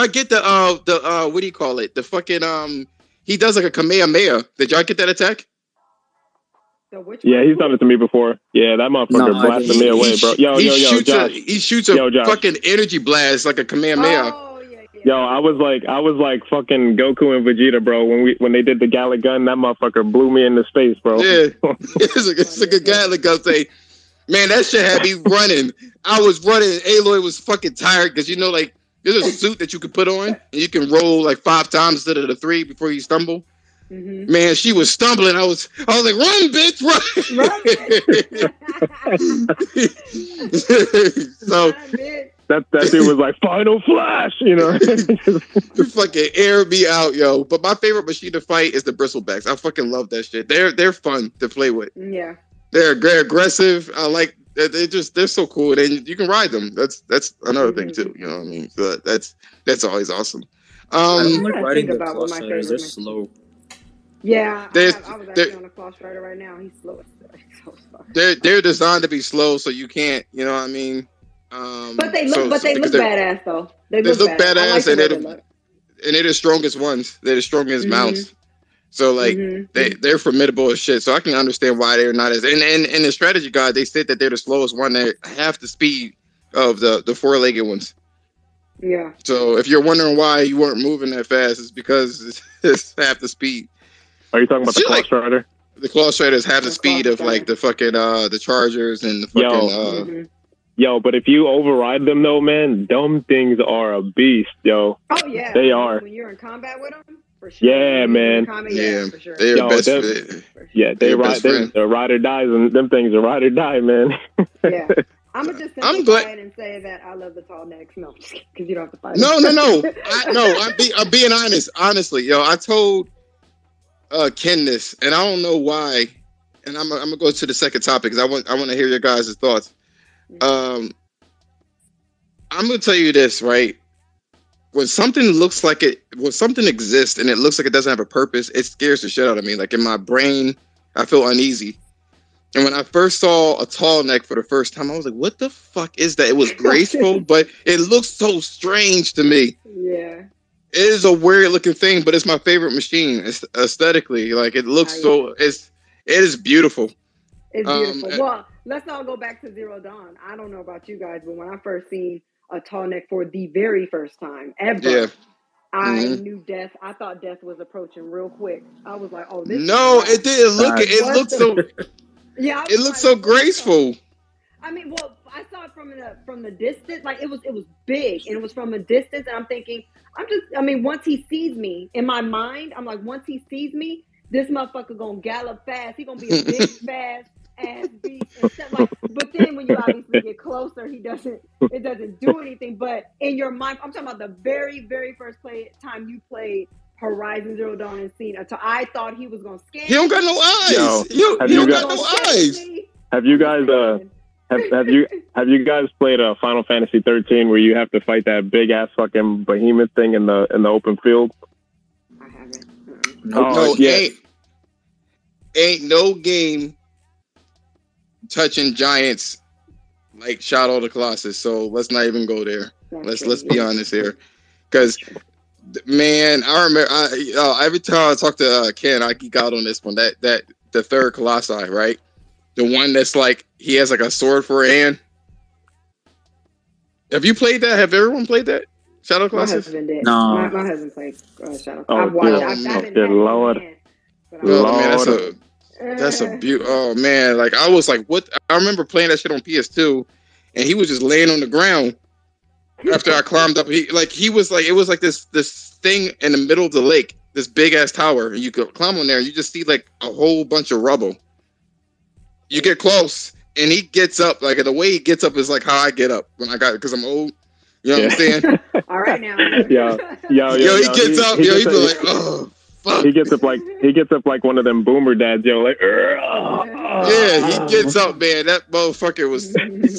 Speaker 1: get the what do you call it? The fucking he does like a Kamehameha. Did y'all get that attack?
Speaker 2: Yeah, he's done it to me before. Yeah, that motherfucker blasted me away, bro.
Speaker 1: He shoots a fucking energy blast like a Kamehameha.
Speaker 5: Oh, yeah.
Speaker 2: Yo, I was like fucking Goku and Vegeta, bro. When they did the Gallic gun, that motherfucker blew me into space, bro.
Speaker 1: Yeah, it's like a Gallic gun thing. Man, that shit had me running. I was running, and Aloy was fucking tired because like there's a suit that you can put on and you can roll like 5 times instead of the 3 before you stumble. Mm-hmm. Man, she was stumbling. I was like, "Run, bitch, run!" So
Speaker 2: that dude was like, "Final flash," you know.
Speaker 1: You fucking air me out, yo. But my favorite machine to fight is the bristlebacks. I fucking love that shit. They're fun to play with.
Speaker 5: Yeah,
Speaker 1: they're aggressive. I like. They're so cool. And you can ride them. That's another thing too. You know what I mean? So that's always awesome.
Speaker 3: I don't like riding the Claw Striders. They're slow.
Speaker 5: Yeah, I was actually on a Claw Strider right now. He's slow.
Speaker 1: They're designed to be slow, so you can't. You know what I mean?
Speaker 5: But they look badass though. They look
Speaker 1: badass, and they're the strongest ones. They're the strongest mounts. So like they're formidable as shit. So I can understand why they're not as. And in the strategy guide, they said that they're the slowest one. They're half the speed of the four-legged ones.
Speaker 5: Yeah.
Speaker 1: So if you're wondering why you weren't moving that fast, it's because it's half the speed.
Speaker 2: Are you talking about the Claw Strider?
Speaker 1: The Claw Strider is half the
Speaker 5: The
Speaker 1: speed
Speaker 5: Claw
Speaker 1: of like the fucking the Chargers and the fucking
Speaker 2: Yo, but if you override them though, man, them things are a beast, yo.
Speaker 5: Oh yeah,
Speaker 2: they are.
Speaker 5: When you're in combat with them, for sure.
Speaker 2: Yeah, man.
Speaker 5: Yeah, for sure.
Speaker 1: They're best.
Speaker 2: Yeah, they're ride or dies, and them things are ride or die, man.
Speaker 5: Yeah. I'm gonna just simplify it and say that I love the tall necks. No, because you don't have to fight.
Speaker 1: No. I'm being honest. Honestly, yo, I told Ken this, and I don't know why. And I'm gonna go to the second topic because I want to hear your guys' thoughts. I'm gonna tell you this, right? When something exists and it looks like it doesn't have a purpose, it scares the shit out of me. Like in my brain, I feel uneasy. And when I first saw a tall neck for the first time, I was like, what the fuck is that? It was graceful, but it looks so strange to me.
Speaker 5: Yeah.
Speaker 1: It is a weird looking thing, but it's my favorite machine. It's aesthetically. Like it looks it is beautiful.
Speaker 5: It's beautiful. Well, let's all go back to Zero Dawn. I don't know about you guys, but when I first seen a tall neck for the very first time ever, I knew death. I thought death was approaching real quick. I was like, "Oh, this."
Speaker 1: No, it didn't look. It looked so.
Speaker 5: Yeah,
Speaker 1: it looked so graceful.
Speaker 5: I mean, well, I saw it from the distance. Like it was big, and it was from a distance. And I'm thinking, once he sees me, in my mind, I'm like, once he sees me, this motherfucker gonna gallop fast. He gonna be a big fast ass beast. But then when you obviously get closer, it doesn't do anything. But in your mind, I'm talking about the very, very first time you played Horizon Zero Dawn and seen it. So I thought he was gonna scan.
Speaker 1: He don't got no eyes. He don't got no eyes.
Speaker 2: Have you guys have you guys played Final Fantasy 13 where you have to fight that big ass fucking behemoth thing in the open field?
Speaker 5: I haven't.
Speaker 1: No, ain't no game touching giants like Shadow of the Colossus. So let's not even go there. Let's be honest here, because man, I remember every time I talk to Ken, I geek out on this one. That the third Colossi, right? The one that's like he has like a sword for a hand. Have you played that? Have everyone played that? Shadow of the Colossus?
Speaker 5: My husband did.
Speaker 3: No.
Speaker 5: My husband played Shadow.
Speaker 2: Oh,
Speaker 5: I've watched.
Speaker 2: Lord.
Speaker 1: Man, that's a beaut. Oh man, like I was like, what? I remember playing that shit on PS2, and he was just laying on the ground after I climbed up. It was like this thing in the middle of the lake, this big ass tower, and you could climb on there, and you just see like a whole bunch of rubble. You get close, and he gets up. Like the way he gets up is like how I get up when because I'm old. You know what I'm saying?
Speaker 5: All right now.
Speaker 2: Yo,
Speaker 1: he gets up. He be like, oh. Fuck.
Speaker 2: He gets up like one of them boomer dads, yo, like
Speaker 1: yeah, he gets up, man. That motherfucker was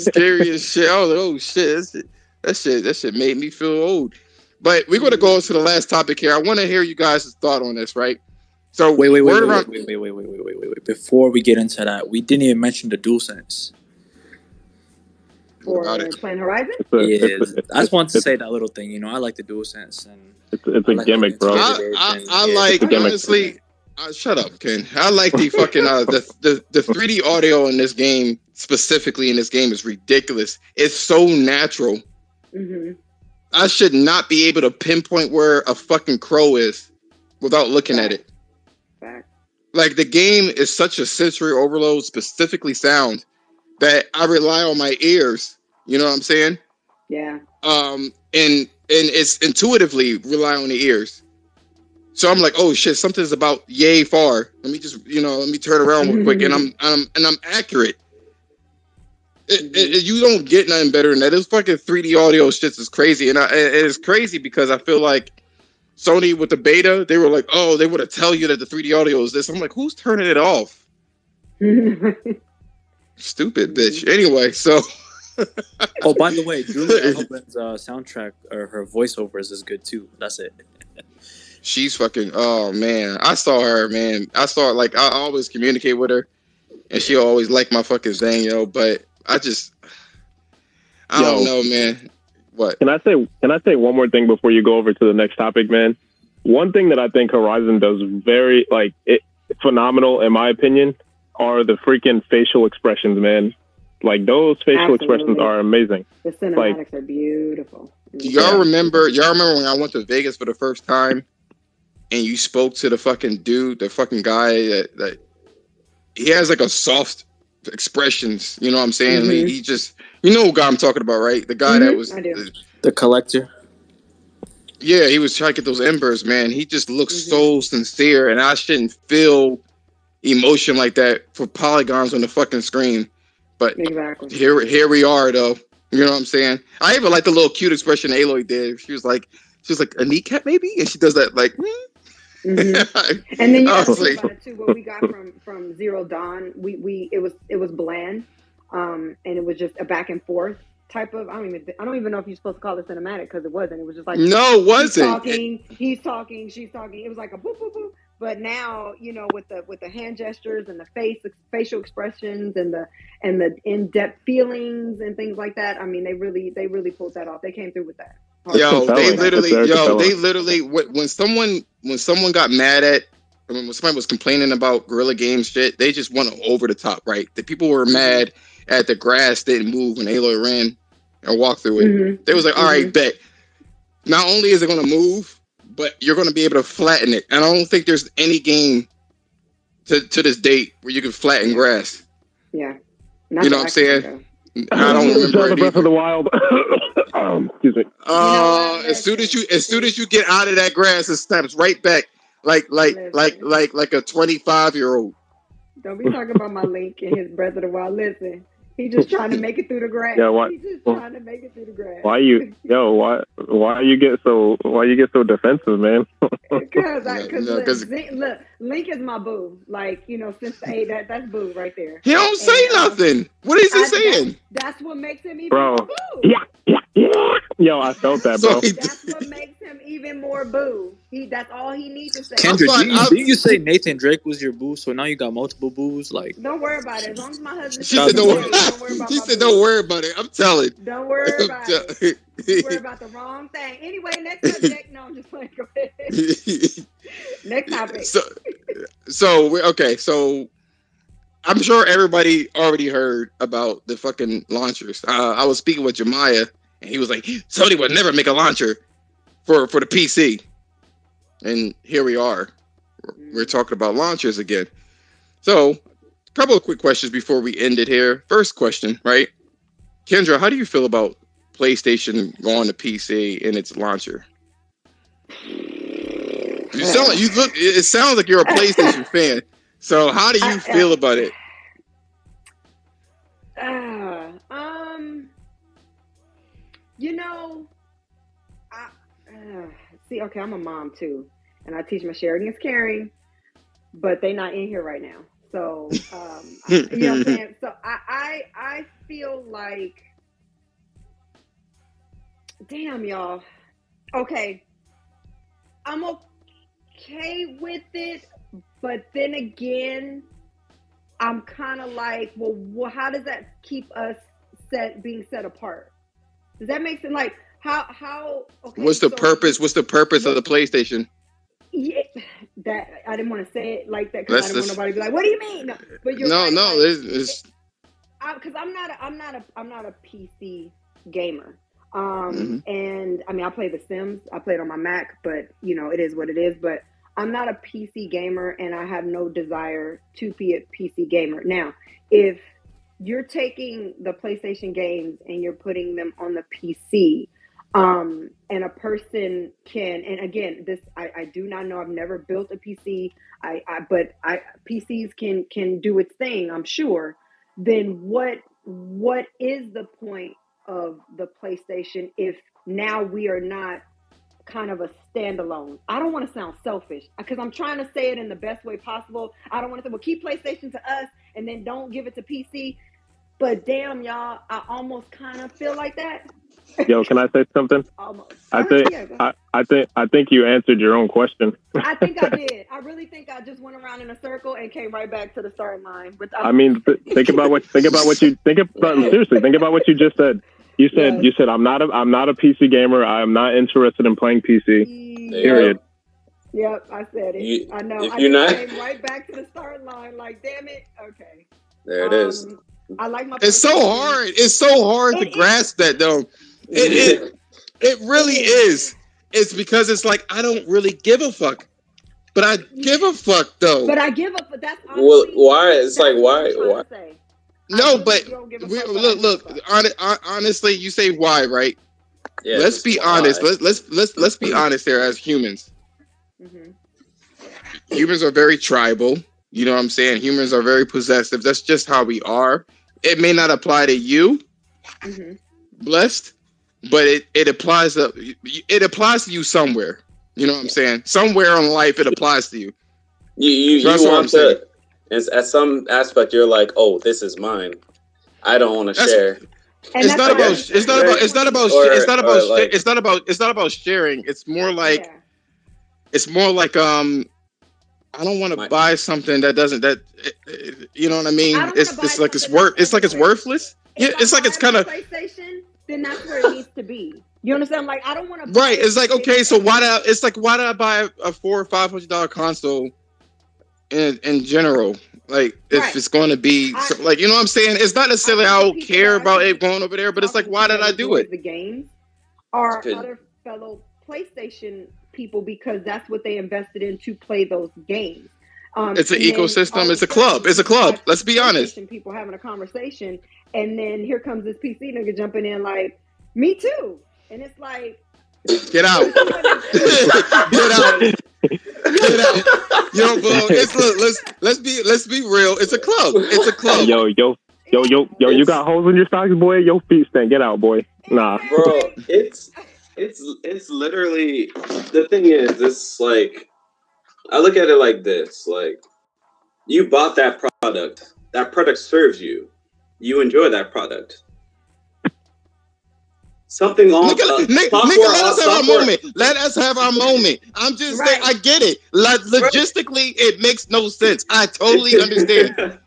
Speaker 1: scary as shit. I was like, oh shit, that shit made me feel old. But we're gonna go to the last topic here. I want to hear you guys' thought on this, right? So
Speaker 3: wait. Before we get into that, we didn't even mention the DualSense.
Speaker 5: For playing Horizon?
Speaker 3: I just wanted to say that little thing. You know, I like the DualSense, and
Speaker 2: it's a gimmick, bro.
Speaker 1: I like honestly. Shut up, Ken. I like the fucking the 3D audio in this game, specifically in this game, is ridiculous. It's so natural.
Speaker 5: Mm-hmm.
Speaker 1: I should not be able to pinpoint where a fucking crow is without looking at it. Like the game is such a sensory overload, specifically sound, that I rely on my ears. You know what I'm saying?
Speaker 5: Yeah.
Speaker 1: And it's intuitively rely on the ears. So I'm like, oh shit, something's about yay far. Let me turn around real quick, and I'm accurate. You don't get nothing better than that. This fucking 3D audio shit is crazy, and it's crazy because I feel like Sony with the beta, they were like, oh, they would have tell you that the 3D audio is this. I'm like, who's turning it off? Stupid bitch. Anyway, so.
Speaker 3: Oh, by the way, Julia Hoban's soundtrack or her voiceovers is good too. That's it.
Speaker 1: She's fucking. Oh man, I saw her, man. I always communicate with her, and she always like my fucking thing, yo. But I don't know, man. What?
Speaker 2: Can I say one more thing before you go over to the next topic, man? One thing that I think Horizon does very phenomenal, in my opinion, are the freaking facial expressions, man. Like those facial expressions
Speaker 5: Absolutely.
Speaker 2: are amazing.
Speaker 5: The cinematics are beautiful.
Speaker 1: Do y'all remember when I went to Vegas for the first time and you spoke to the fucking dude, the fucking guy that he has like a soft expressions, you know what I'm saying?
Speaker 5: Mhm.
Speaker 1: He just, you know what guy I'm talking about, right? The guy that was
Speaker 5: I do.
Speaker 3: The collector.
Speaker 1: yeah, he was trying to get those embers, man. He just looks so sincere, and I shouldn't feel emotion like that for polygons on the fucking screen. But
Speaker 5: Exactly.
Speaker 1: here we are, though. You know what I'm saying? I even like the little cute expression Aloy did. She was like a kneecap, maybe, and she does that like.
Speaker 5: And then you
Speaker 1: I
Speaker 5: got to
Speaker 1: was
Speaker 5: think
Speaker 1: like-
Speaker 5: about it too. What we got from Zero Dawn, it was bland, and it was just a back and forth type of. I don't even know if you're supposed to call it cinematic because it wasn't. It was just like
Speaker 1: no, it wasn't.
Speaker 5: He's talking, she's talking. It was like a boop boop boop. But now, you know, with the hand gestures and the facial expressions and the in-depth feelings and things like that. I mean, they really pulled that off. They came through with that.
Speaker 1: They literally when someone got mad at when somebody was complaining about Guerrilla Games shit, they just went over the top, right? The people were mad at the grass didn't move when Aloy ran and walked through it. They was like, all right, bet. Not only is it going to move, but you're going to be able to flatten it. And I don't think there's any game to this date where you can flatten grass.
Speaker 5: Yeah.
Speaker 1: You know what I'm saying? I don't remember
Speaker 2: Zelda Breath of the Wild. Excuse me.
Speaker 1: As soon as you get out of that grass, it snaps right back like a 25-year-old.
Speaker 5: Don't be talking about my Link and his Breath of the Wild. Listen, he's just trying to make it through the grass.
Speaker 2: Yeah, why?
Speaker 5: He's just trying to make it through the grass.
Speaker 2: Why you get so defensive, man?
Speaker 5: Because look, Link is my boo. Like, you know, since that's boo right there.
Speaker 1: He don't say nothing. What is he saying?
Speaker 5: That's what makes him even
Speaker 2: Bro.
Speaker 5: more boo.
Speaker 2: Yeah. Yo, I felt that, bro.
Speaker 5: That's what makes him even more boo. That's all he needs to say.
Speaker 3: Kendrick, didn't you say Nathan Drake was your boo? So now you got multiple boos. Like,
Speaker 5: don't worry about it. As long as my husband.
Speaker 1: She said, "Don't worry about it." I'm telling.
Speaker 5: Don't worry about it. You worry about the wrong thing. Anyway, next subject. No, I'm just playing. Go ahead. Next topic.
Speaker 1: So I'm sure everybody already heard about the fucking launchers. I was speaking with Jemiah, and he was like, "Sony would never make a launcher for the PC." And here we are. We're talking about launchers again. So, a couple of quick questions before we end it here. First question, right? Kendra, how do you feel about PlayStation going to PC in its launcher? It sounds like you're a PlayStation fan. So how do you feel about it?
Speaker 5: You know, see, okay, I'm a mom too, and I teach my sharing is caring, but they're not in here right now. So, you know what I'm saying? So I feel like, damn, y'all. Okay, I'm okay with it, but then again, I'm kind of like, well, how does that keep us being set apart? Does that make sense? Like, how? Okay,
Speaker 1: what's the purpose? What's the purpose of the PlayStation?
Speaker 5: Yeah, that I didn't want to say it like that because I didn't want nobody to be like, "What do you mean?" No, but you're right,
Speaker 1: it's
Speaker 5: because I'm not a PC gamer. And I mean, I play The Sims. I play it on my Mac, but you know, it is what it is. But I'm not a PC gamer, and I have no desire to be a PC gamer. Now, if you're taking the PlayStation games and you're putting them on the PC, and a person can, and again, this I do not know. I've never built a PC. But PCs can do its thing, I'm sure. Then what is the point of the PlayStation if now we are not kind of a standalone? I don't want to sound selfish because I'm trying to say it in the best way possible. I don't want to say, well, keep PlayStation to us and then don't give it to PC. But damn, y'all, I almost kind of feel like that.
Speaker 2: Yo, can I say something?
Speaker 5: Almost.
Speaker 2: I think you answered your own question.
Speaker 5: I think I did. I really think I just went around in a circle and came right back to the starting line.
Speaker 2: I mean, think about what you just said. You said I'm not a PC gamer. I am not interested in playing PC. Period.
Speaker 5: Yep, I said it. I know. Came right back to the starting line. Like, damn it. Okay.
Speaker 7: There it is.
Speaker 5: I like my.
Speaker 1: It's so hard. It's so hard to grasp that, though. It really is. It's because it's like I don't really give a fuck, but I give a fuck though.
Speaker 5: But I give up. But that's honestly,
Speaker 7: well, why? It's like why?
Speaker 1: No, but look. Honestly, you say why, right?
Speaker 7: Yeah,
Speaker 1: let's be honest. Let's be honest here as humans.
Speaker 5: Mm-hmm.
Speaker 1: Humans are very tribal. You know what I'm saying? Humans are very possessive. That's just how we are. It may not apply to you, blessed, but it applies to you somewhere. You know what I'm saying? Somewhere in life, it applies to you.
Speaker 7: You want to, at some aspect, you're like, oh, this is mine. I don't want to share.
Speaker 1: It's not about sharing. It's more like I don't want to buy something that doesn't you know what I mean? It's like it's worthless. Yeah, it's like it's kind of
Speaker 5: PlayStation. Then that's where it needs to be. You understand? Like I don't want to.
Speaker 1: Right. It's like okay, so why did I buy a $400 or $500 console in general? Like if it's going to be like you know what I'm saying? It's not necessarily I don't care about it going over there, but it's like why did I do it?
Speaker 5: The games are other fellow PlayStation people because that's what they invested in to play those games.
Speaker 1: It's an ecosystem. It's a club. It's a club. Let's be honest.
Speaker 5: People having a conversation, and then here comes this PC nigga jumping in like, me too, and it's like,
Speaker 1: get out, get out. Yo, bro. Let's be real. It's a club. It's a club.
Speaker 2: Yo. You got holes in your socks, boy. Your feet stink. Get out, boy. Nah,
Speaker 7: bro. It's literally the thing is it's like I look at it like this: like you bought that product. That product serves you. You enjoy that product. Something on
Speaker 1: nigga, let us have our moment. Let us have our moment. I'm just saying, I get it. Logistically, it makes no sense. I totally understand.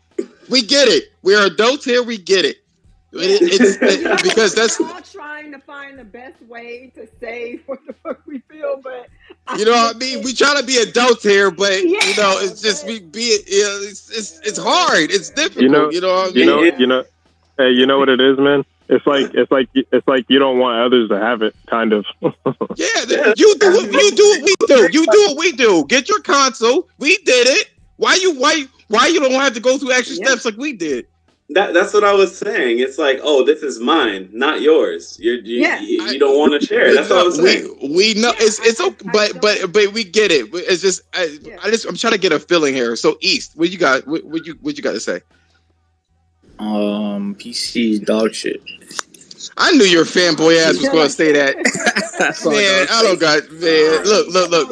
Speaker 1: We get it. We're adults here. We get it. Because that's
Speaker 5: we're all trying to find the best way to say what the fuck we feel, but
Speaker 1: you know what I mean. We try to be adults here, but you know, it's just it's hard. It's difficult. You know what I mean.
Speaker 2: Hey, you know what it is, man. It's like you don't want others to have it, kind of.
Speaker 1: Yeah, you do what we do. You do what we do. Get your console. We did it. Why you don't have to go through extra steps like we did?
Speaker 7: That's what I was saying. It's like, oh, this is mine, not yours. You don't want to share. That's what I was saying.
Speaker 1: We know it's okay, but we get it. It's just I'm trying to get a feeling here. So East, what you got? What you got to say?
Speaker 3: PC dog shit.
Speaker 1: I knew your fanboy ass was going to say that. Man, I don't got man. Look.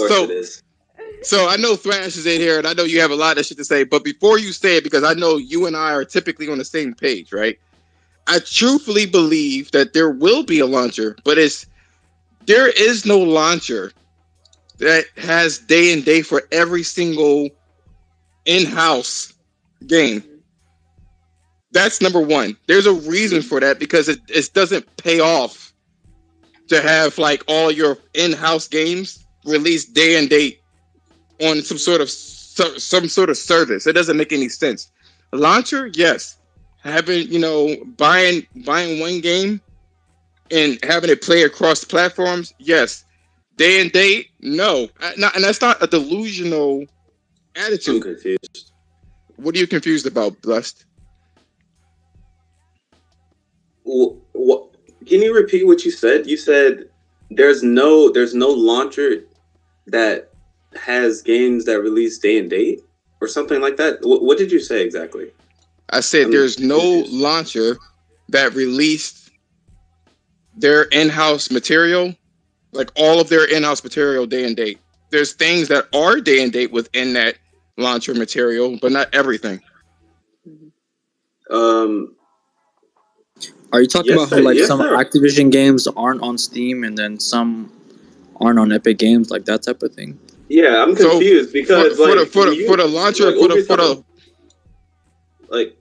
Speaker 1: So I know Thrash is in here, and I know you have a lot of shit to say. But before you say it, because I know you and I are typically on the same page, right? I truthfully believe that there will be a launcher, but there is no launcher that has day and date for every single in-house game. That's number one. There's a reason for that because it doesn't pay off to have like all your in-house games released day and date on some sort of service. It doesn't make any sense. A launcher, yes. Having buying one game and having it play across the platforms, yes. Day and date, no. And that's not a delusional attitude.
Speaker 7: I'm confused.
Speaker 1: What are you confused about, Blessed?
Speaker 7: What? Can you repeat what you said? You said there's no launcher that has games that release day and date or something like that. What did you say exactly?
Speaker 1: I said there's no launcher that released their in-house material, like all of their in-house material day and date. There's things that are day and date within that launcher material, but not everything.
Speaker 3: Are you talking about how some Activision games aren't on Steam and then some aren't on Epic Games, like that type of thing?
Speaker 7: Yeah, I'm confused because
Speaker 1: for the launcher,
Speaker 7: like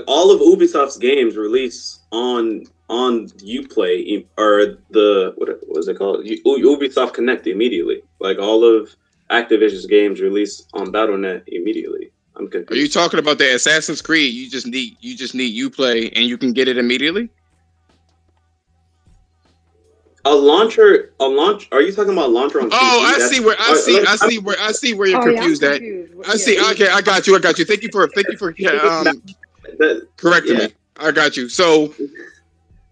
Speaker 7: all of Ubisoft's games release on Uplay or what is it called? Ubisoft Connect immediately. Like all of Activision's games release on Battle.net immediately. I'm confused.
Speaker 1: Are you talking about the Assassin's Creed? You just need Uplay and you can get it immediately?
Speaker 7: A launcher. Are you talking about launcher on PC?
Speaker 1: Oh, I see where you're confused at. I see. Okay, I got you. Thank you for correcting me. I got you. So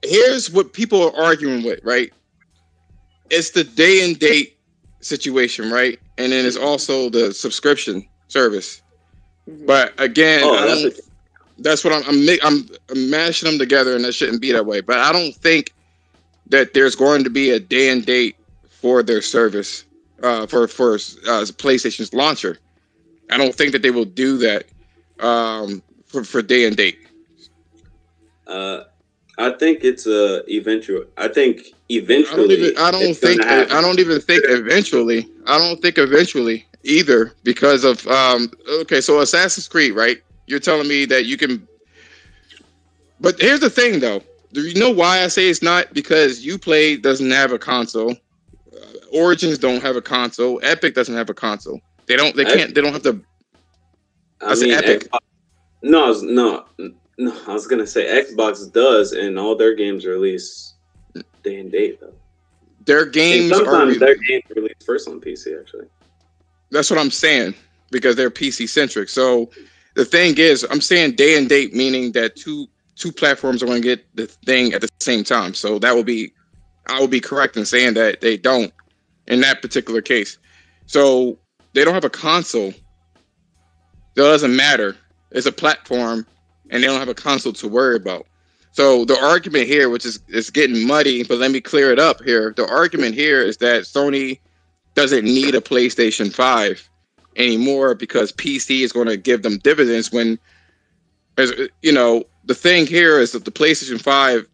Speaker 1: here's what people are arguing with, right? It's the day and date situation, right? And then it's also the subscription service. But again, that's what I'm mashing them together, and that shouldn't be that way. But I don't think that there's going to be a day and date for their service for PlayStation's launcher. I don't think that they will do that for day and date.
Speaker 7: I think it's eventual. I think eventually.
Speaker 1: I don't think eventually. I don't think eventually either because of okay, so Assassin's Creed, right? You're telling me that you can. But here's the thing, though. Do you know why I say it's not? Because Uplay doesn't have a console. Origins don't have a console. Epic doesn't have a console. They don't. They can't. They don't have to. I mean, Epic.
Speaker 7: No. I was gonna say Xbox does, and all their games release day and date though.
Speaker 1: Their games
Speaker 7: their games release first on PC. Actually,
Speaker 1: that's what I'm saying because they're PC centric. So the thing is, I'm saying day and date, meaning that two platforms are going to get the thing at the same time. So I will be correct in saying that they don't in that particular case. So they don't have a console. That doesn't matter. It's a platform, and they don't have a console to worry about. So the argument here, which is getting muddy, but let me clear it up here. The argument here is that Sony doesn't need a PlayStation 5 anymore because PC is going to give them dividends when, as you know, the thing here is that the PlayStation 5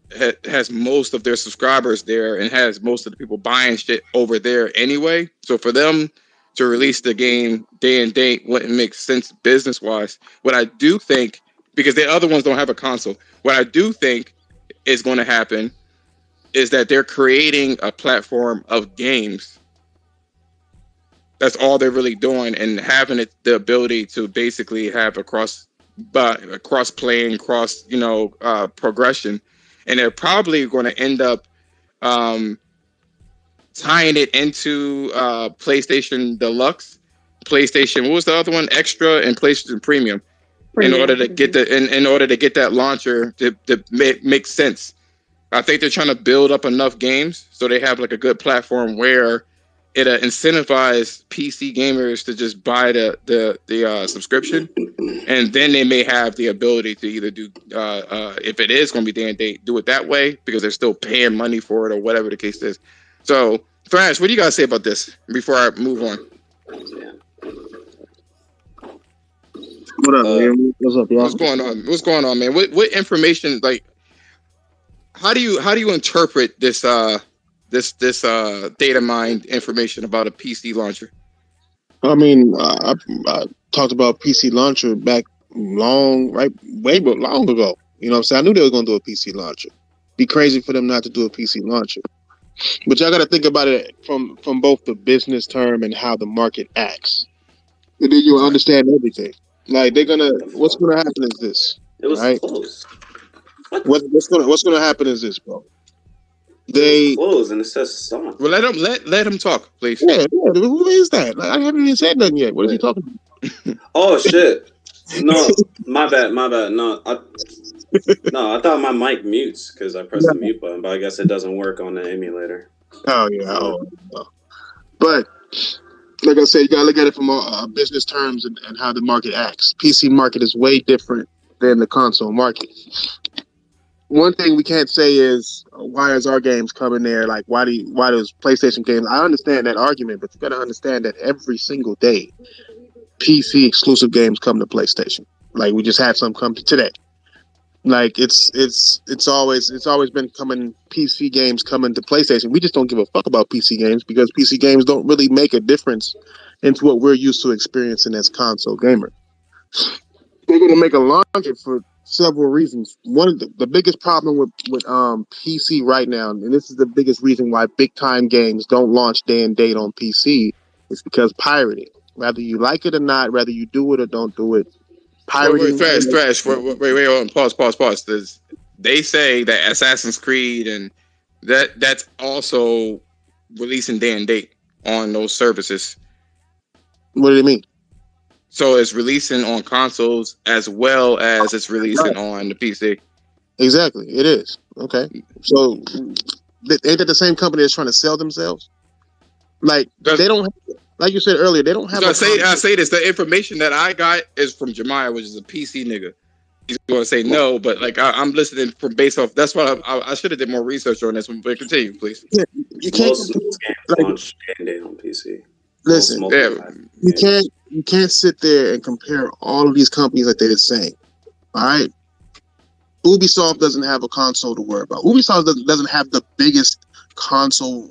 Speaker 1: has most of their subscribers there and has most of the people buying shit over there anyway. So for them to release the game day and date wouldn't make sense business-wise. What I do think, because the other ones don't have a console, what I do think is going to happen is that they're creating a platform of games. That's all they're really doing, and having the ability to basically have a cross playing, cross progression, and they're probably going to end up tying it into PlayStation Deluxe, PlayStation. What was the other one? Extra and PlayStation Premium. In order to get that launcher to make sense. I think they're trying to build up enough games so they have like a good platform where it incentivize PC gamers to just buy the subscription, and then they may have the ability to either do if it is going to be day and date, do it that way because they're still paying money for it or whatever the case is. So, Thrash, what do you guys say about this before I move on?
Speaker 8: What up, man? What's up, y'all?
Speaker 1: What's going on, man? What information, like, how do you interpret this data mined information about a PC launcher?
Speaker 8: I mean, I talked about PC launcher back way long ago. You know what I'm saying? I knew they were going to do a PC launcher. Be crazy for them not to do a PC launcher. But y'all got to think about it from both the business term and how the market acts. And then you'll understand everything. Like what's gonna happen is this.
Speaker 7: It was
Speaker 8: right?
Speaker 7: Close.
Speaker 8: What's gonna happen is this, bro. They
Speaker 7: close and it says song.
Speaker 1: Well, let him talk, please.
Speaker 8: Yeah. Who is that? Like, I haven't even said nothing yet. What is he talking about?
Speaker 7: Oh shit! No, my bad. No, I thought my mic mutes because I pressed the mute button, but I guess it doesn't work on the emulator.
Speaker 8: Oh yeah. But like I said, you gotta look at it from business terms and how the market acts. PC market is way different than the console market. One thing we can't say is why is our games coming there? Like why does PlayStation games? I understand that argument, but you gotta understand that every single day, PC exclusive games come to PlayStation. Like we just had some come to today. Like it's always been coming. PC games coming to PlayStation. We just don't give a fuck about PC games because PC games don't really make a difference into what we're used to experiencing as console gamers. They're gonna make a launcher for several reasons. One of the biggest problem with PC right now, and this is the biggest reason why big time games don't launch day and date on PC, is because pirating. Whether you like it or not, whether you do it or don't do it, pirating.
Speaker 1: Wait, hold on. Pause. They say that Assassin's Creed and that's also releasing day and date on those services.
Speaker 8: What do they mean?
Speaker 1: So it's releasing on consoles as well as it's releasing on the PC.
Speaker 8: Exactly, it is. Okay, so ain't that the same company that's trying to sell themselves? Like they don't, like you said earlier, they don't have.
Speaker 1: I say this. The information that I got is from Jemiah, which is a PC nigga. He's going to say no, but like I'm listening from based off. That's why I should have did more research on this one. But continue, please.
Speaker 8: You can't.
Speaker 7: Most games launch day on PC.
Speaker 8: Listen, you can't sit there and compare all of these companies like they're the same. All right. Ubisoft doesn't have a console to worry about. Ubisoft doesn't have the biggest console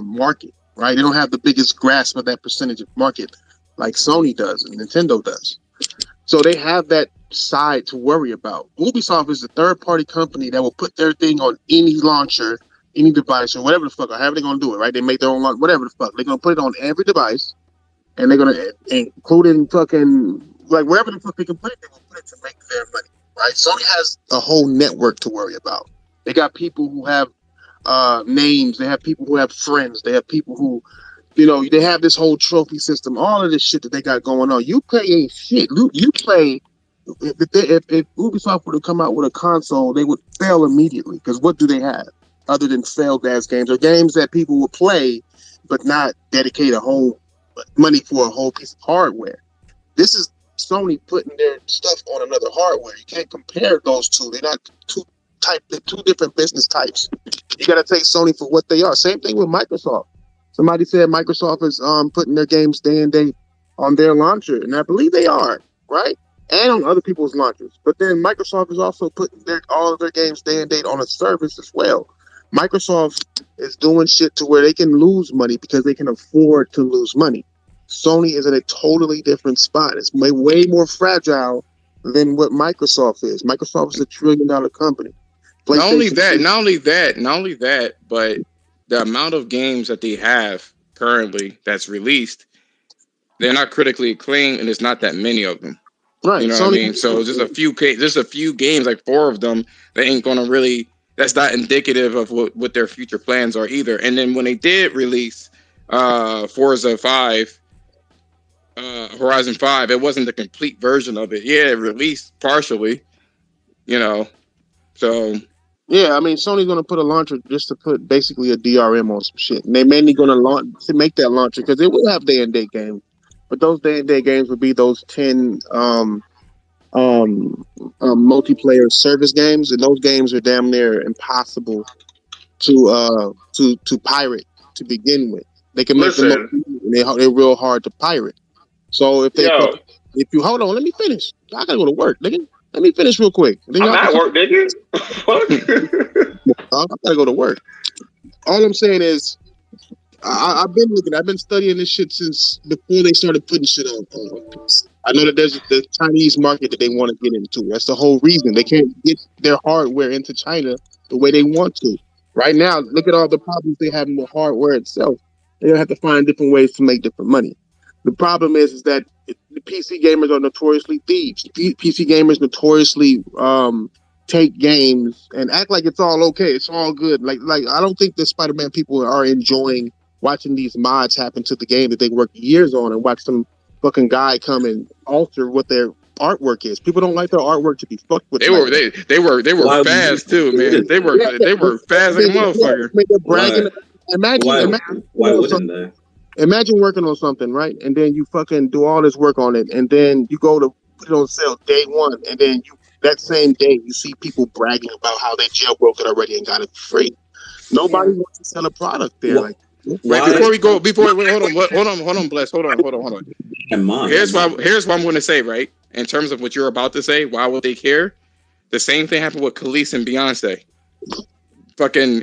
Speaker 8: market, right? They don't have the biggest grasp of that percentage of market like Sony does and Nintendo does. So they have that side to worry about. Ubisoft is a third-party company that will put their thing on any launcher, any device, or whatever the fuck, or however they're going to do it, right? They make their own launch, whatever the fuck. They're going to put it on every device, and they're going to include it in fucking, like, wherever the fuck they can put it, they will put it to make their money. Right, Sony has a whole network to worry about. They got people who have names. They have people who have friends. They have people who, they have this whole trophy system. All of this shit that they got going on. You play ain't shit. You play. If Ubisoft were to come out with a console, they would fail immediately. Because what do they have other than failed ass games or games that people will play, but not dedicate a whole money for a whole piece of hardware? This is Sony putting their stuff on another hardware. You can't compare those two. They're not they're two different business types. You got to take Sony for what they are. Same thing with Microsoft. Somebody said Microsoft is putting their games day and date on their launcher, and I believe they are, right? And on other people's launchers. But then Microsoft is also putting all of their games day and date on a service as well. Microsoft is doing shit to where they can lose money because they can afford to lose money. Sony is in a totally different spot. It's way more fragile than what Microsoft is. Microsoft is $1 trillion company.
Speaker 1: Not only that, but the amount of games that they have currently that's released, they're not critically acclaimed, and there's not that many of them.
Speaker 8: Right.
Speaker 1: You know what I mean? So just a few games, like 4 of them, that ain't gonna really. That's not indicative of what their future plans are either. And then when they did release Forza 5. Horizon 5, it wasn't the complete version of it. Yeah, it released partially, so.
Speaker 8: Yeah, I mean, Sony's going to put a launcher just to put basically a DRM on some shit. And they're mainly going to make that launcher because it will have day-and-date games. But those day-and-date games would be those 10 multiplayer service games. And those games are damn near impossible to pirate to begin with. They can make them, they're real hard to pirate. So if you hold on, let me finish. I gotta go to work, nigga. Let me finish real quick.
Speaker 4: I'm at work, nigga.
Speaker 8: I gotta go to work. All I'm saying is, I've been studying this shit since before they started putting shit on. I know that there's the Chinese market that they want to get into. That's the whole reason they can't get their hardware into China the way they want to. Right now, look at all the problems they have with hardware itself. They're gonna have to find different ways to make different money. The problem is that the PC gamers are notoriously thieves. PC gamers notoriously take games and act like it's all okay. It's all good. Like I don't think the Spider-Man people are enjoying watching these mods happen to the game that they worked years on and watch some fucking guy come and alter what their artwork is. People don't like their artwork to be fucked with.
Speaker 1: They were fast too, man. They were fast like a motherfucker.
Speaker 7: Why wouldn't they?
Speaker 8: Imagine working on something, right? And then you fucking do all this work on it, and then you go to put it on sale day one, and then that same day you see people bragging about how they jailbroke it already and got it free. Nobody wants to sell a product there. Like,
Speaker 1: wait, hold on, Bless, hold on. Here's what I'm going to say, right? In terms of what you're about to say, why would they care? The same thing happened with Khalees and Beyonce. Fucking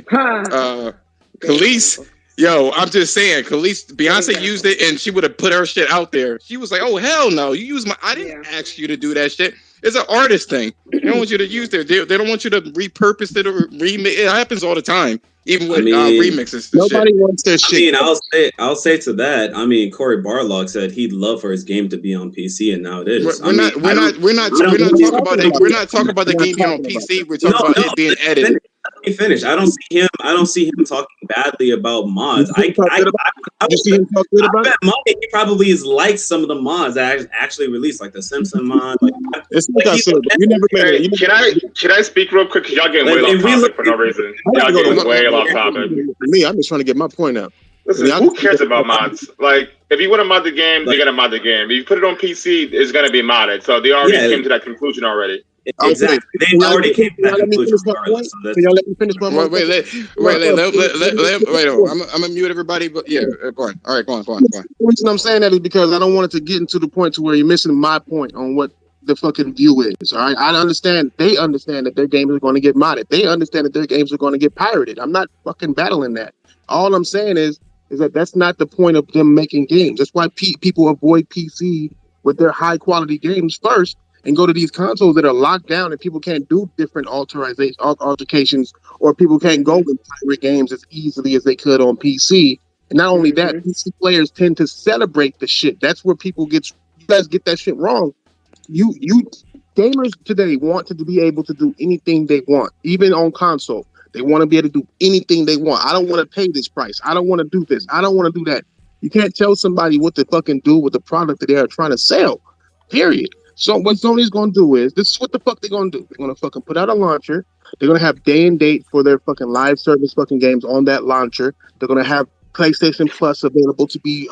Speaker 1: Khalees. Yo, I'm just saying, Beyonce used it and she would have put her shit out there. She was like, oh, hell no. You use I didn't ask you to do that shit. It's an artist thing. They don't want you to use it. They don't want you to repurpose it or remake it. It happens all the time. even with remixes.
Speaker 8: Nobody wants their shit.
Speaker 7: I'll say to that. I mean, Corey Barlog said he'd love for his game to be on PC, and now it is.
Speaker 1: We're not talking about it. We're not talking about the game being on PC. We're talking about it being edited.
Speaker 7: Let me finish. I don't see him talking badly about mods. I bet money he probably is like some of the mods that actually released, like the Simpson mod.
Speaker 8: It's like I said, you never made it.
Speaker 4: Can I speak real quick? Because y'all getting way off topic for no reason. Y'all getting way off topic.
Speaker 8: Me, I'm just trying to get my point out.
Speaker 4: Listen, who cares about mods? Like, if you want to mod the game, they're gonna mod the game. If you put it on PC, it's gonna be modded. So they already came to that conclusion already.
Speaker 7: Exactly. They already came to that conclusion.
Speaker 8: Can y'all let me finish my point?
Speaker 1: Wait. I'm gonna mute everybody. But yeah, go on. All right, go on.
Speaker 8: The reason I'm saying that is because I don't want it to get into the point to where you're missing my point on what the fucking view is. All right, I understand. They understand that their games are going to get modded. They understand that their games are going to get pirated. I'm not fucking battling that. All I'm saying is that that's not the point of them making games. That's why people avoid PC with their high quality games first and go to these consoles that are locked down and people can't do different altercations, or people can't go with pirate games as easily as they could on PC. And not only that, PC players tend to celebrate the shit. That's where you guys get that shit wrong. You gamers today want to be able to do anything they want, even on console. They want to be able to do anything they want. I don't want to pay this price. I don't want to do this. I don't want to do that. You can't tell somebody what to fucking do with the product that they are trying to sell. Period. So what Sony's going to do is, this is what the fuck they're going to do. They're going to fucking put out a launcher. They're going to have day and date for their fucking live service fucking games on that launcher. They're going to have PlayStation Plus available to be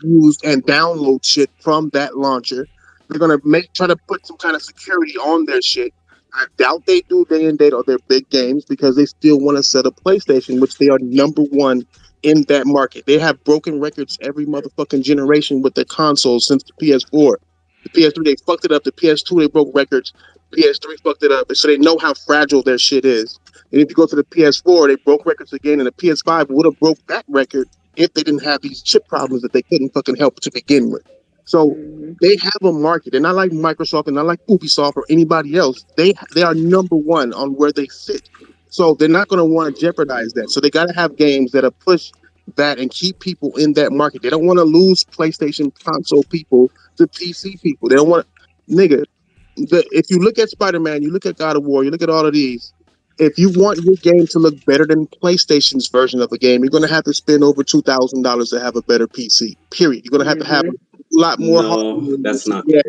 Speaker 8: used and download shit from that launcher. They're going to try to put some kind of security on their shit. I doubt they do day and date on their big games because they still want to set up PlayStation, which they are number one in that market. They have broken records every motherfucking generation with their consoles since the PS4. The PS3, they fucked it up. The PS2, they broke records. PS3 fucked it up. So they know how fragile their shit is. And if you go to the PS4, they broke records again, and the PS5 would have broke that record if they didn't have these chip problems that they couldn't fucking help to begin with. So they have a market. They're not like Microsoft and not like Ubisoft or anybody else. They are number one on where they sit. So they're not going to want to jeopardize that. So they got to have games that push that and keep people in that market. They don't want to lose PlayStation console people to PC people. They don't want if you look at Spider-Man, you look at God of War, you look at all of these, if you want your game to look better than PlayStation's version of a game, you're going to have to spend over $2,000 to have a better PC, period. You're going to have a lot more.
Speaker 7: No, that's not
Speaker 8: true.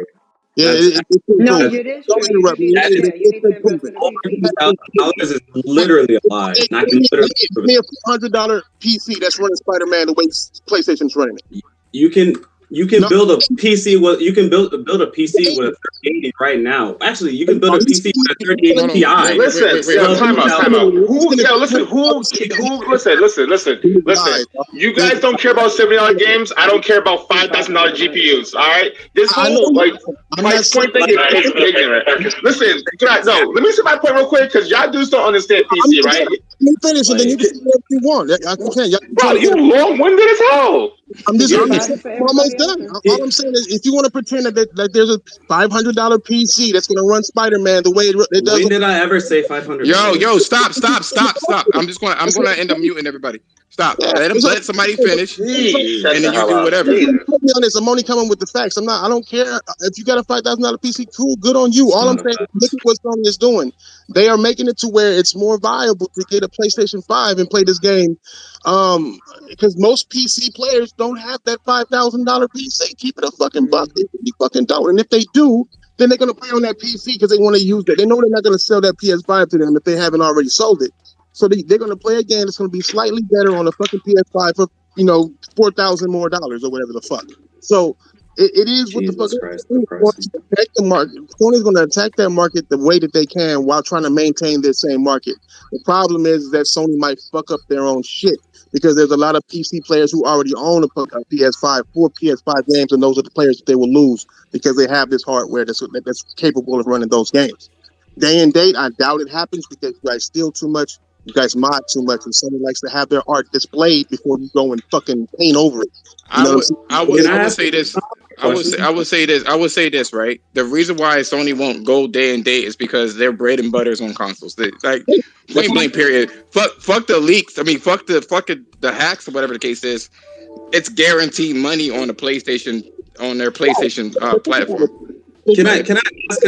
Speaker 8: Yeah,
Speaker 5: no, it is true.
Speaker 7: $2,000 is literally a lie.
Speaker 8: Me a $400 PC that's running Spider-Man the way PlayStation's running it.
Speaker 7: You can build a PC with a PC with a 3080 right now. Actually, you can build a PC with a 3080 Ti.
Speaker 4: Listen, Listen. You guys don't care about $70 games. I don't care about $5,000 GPUs. All right, this whole price point thing is ignorant. Listen, let me say my point real quick because y'all dudes don't understand PC, right?
Speaker 8: Let me finish, and then you can say whatever you want.
Speaker 4: Bro, you long-winded as hell.
Speaker 8: I'm almost done. All I'm saying is, if you want to pretend that there's a $500 PC that's going to run Spider-Man the way it does.
Speaker 7: When did I ever say 500?
Speaker 1: Yo, stop. I'm going to end up muting everybody. Stop. Let somebody finish, and then you do whatever.
Speaker 8: I'm only coming with the facts. I don't care if you got a $5,000 PC. Cool, good on you. All I'm saying is, look at what Sony is doing. They are making it to where it's more viable to get a PlayStation 5 and play this game. Because most PC players don't have that $5,000 PC. Keep it a fucking buck. They fucking don't. And if they do, then they're gonna play on that PC because they want to use that. They know they're not gonna sell that PS5 to them if they haven't already sold it. So they're gonna play a game that's gonna be slightly better on a fucking PS5 for $4,000 more or whatever the fuck. So it is what the fuck. Attack the market. Sony's going to attack that market the way that they can while trying to maintain their same market. The problem is that Sony might fuck up their own shit because there's a lot of PC players who already own a PS5 for PS5 games, and those are the players that they will lose because they have this hardware that's capable of running those games. Day and date, I doubt it happens because you guys steal too much. You guys mod too much, and someone likes to have their art displayed before you go and fucking paint over it.
Speaker 1: I would say this.
Speaker 7: question?
Speaker 1: I would say this, right? The reason why Sony won't go day and date is because their bread and butter is on consoles. They, like point blank period. Fuck the leaks. I mean, fuck the hacks or whatever the case is. It's guaranteed money on the PlayStation on their PlayStation platform.
Speaker 7: Can I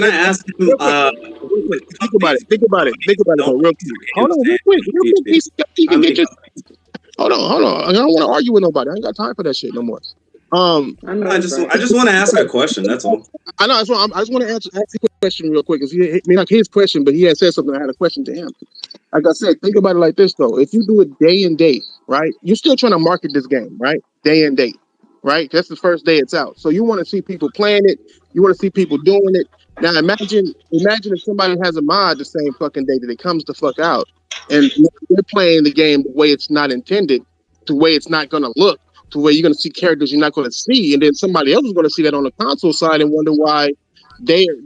Speaker 7: ask him?
Speaker 8: Think about it. Think about it, bro, real quick. Hold on, real quick. Hold on. I don't want to argue with nobody. I ain't got time for that shit no more.
Speaker 7: I just want to ask a question. That's all.
Speaker 8: I know. That's why I just want to ask the question real quick. Cause like his question, but he had said something. I had a question to him. Like I said, think about it like this though. If you do it day and date, right? You're still trying to market this game, right? Day and date, right? That's the first day it's out. So you want to see people playing it. You want to see people doing it. Now imagine if somebody has a mod the same fucking day that it comes the fuck out, and they're playing the game the way it's not intended, the way it's not gonna look, to where you're gonna see characters you're not gonna see, and then somebody else is gonna see that on the console side and wonder why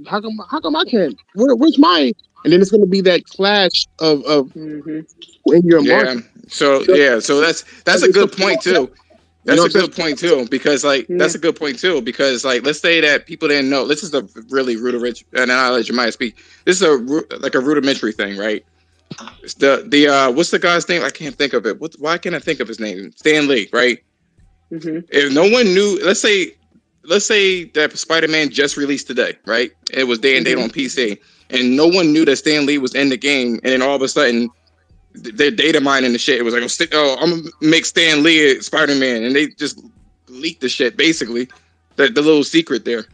Speaker 8: how come I can't? Where's my? And then it's gonna be that clash of in your market.
Speaker 1: So that's a good point too. That's a good point too, because that's a good point too, because let's say that people didn't know. This is a really rudimentary, and I'll let Jeremiah speak. This is a rudimentary thing, right? It's the what's the guy's name? I can't think of it. Why can't I think of his name? Stan Lee, right? If no one knew, let's say that Spider-Man just released today, right? It was day and date on PC, and no one knew that Stan Lee was in the game, and then all of a sudden, they're data mining the shit. It was like, oh, I'm gonna make Stan Lee Spider-Man, and they just leaked the shit, basically, the little secret there.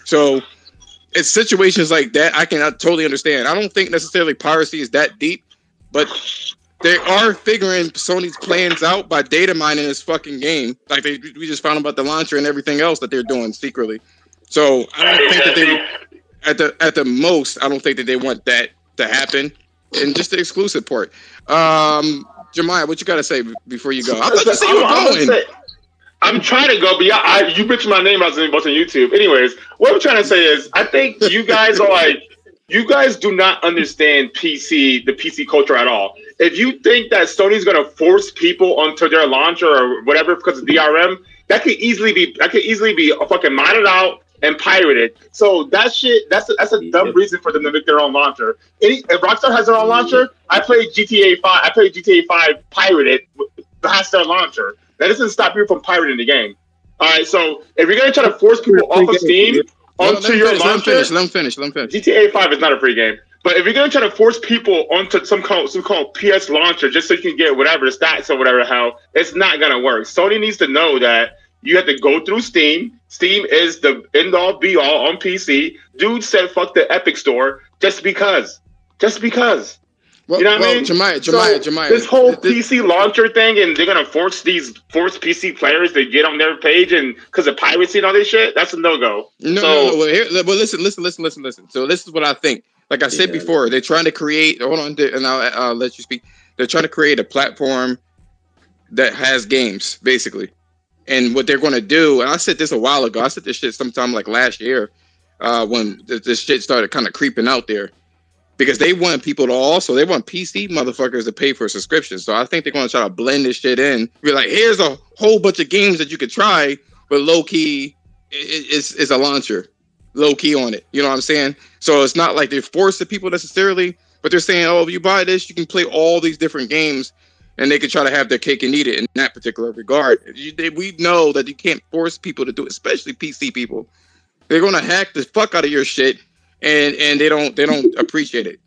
Speaker 1: So it's situations like that I cannot totally understand. I don't think necessarily piracy is that deep, but they are figuring Sony's plans out by data mining this fucking game. Like we just found about the launcher and everything else that they're doing secretly. So I don't think that at the most, I don't think that they want that to happen. And just the exclusive port. Jeremiah, what you got to say before you go? I thought you said you were going.
Speaker 4: I'm trying to go, but you mentioned my name. I was on YouTube. Anyways, what I'm trying to say is, I think you guys you guys do not understand the PC culture at all. If you think that Sony's going to force people onto their launcher or whatever because of DRM, that could easily be fucking modded out and pirated. So that shit, that's a dumb reason for them to make their own launcher. If Rockstar has their own launcher, I played GTA 5 pirated, that's their launcher. That doesn't stop you from pirating the game. All right, so if you're gonna try to force people off of Steam onto your launcher,
Speaker 1: let him finish.
Speaker 4: GTA 5 is not a free game. But if you're gonna try to force people onto some called PS launcher just so you can get whatever the stats or whatever the hell, it's not gonna work. Sony needs to know that you have to go through Steam. Steam is the end-all, be-all on PC. Dude said fuck the Epic Store just because. Well, you know what I mean?
Speaker 1: Jeremiah.
Speaker 4: This whole PC launcher thing, and they're going to force PC players to get on their page and because of piracy and all this shit, that's a no-go.
Speaker 1: No. Well, listen. So this is what I think. Like I said before, they're trying to create, hold on, and I'll let you speak. They're trying to create a platform that has games, basically. And what they're going to do, and I said this a while ago, I said this shit sometime like last year when this shit started kind of creeping out there, because they want people to they want PC motherfuckers to pay for a subscription. So I think they're going to try to blend this shit in. Be like, here's a whole bunch of games that you could try, but low key, it's a launcher, low key on it. You know what I'm saying? So it's not like they're forcing people necessarily, but they're saying, oh, if you buy this, you can play all these different games. And they could try to have their cake and eat it in that particular regard. We know that you can't force people to do it, especially PC people. They're going to hack the fuck out of your shit, and they don't appreciate it.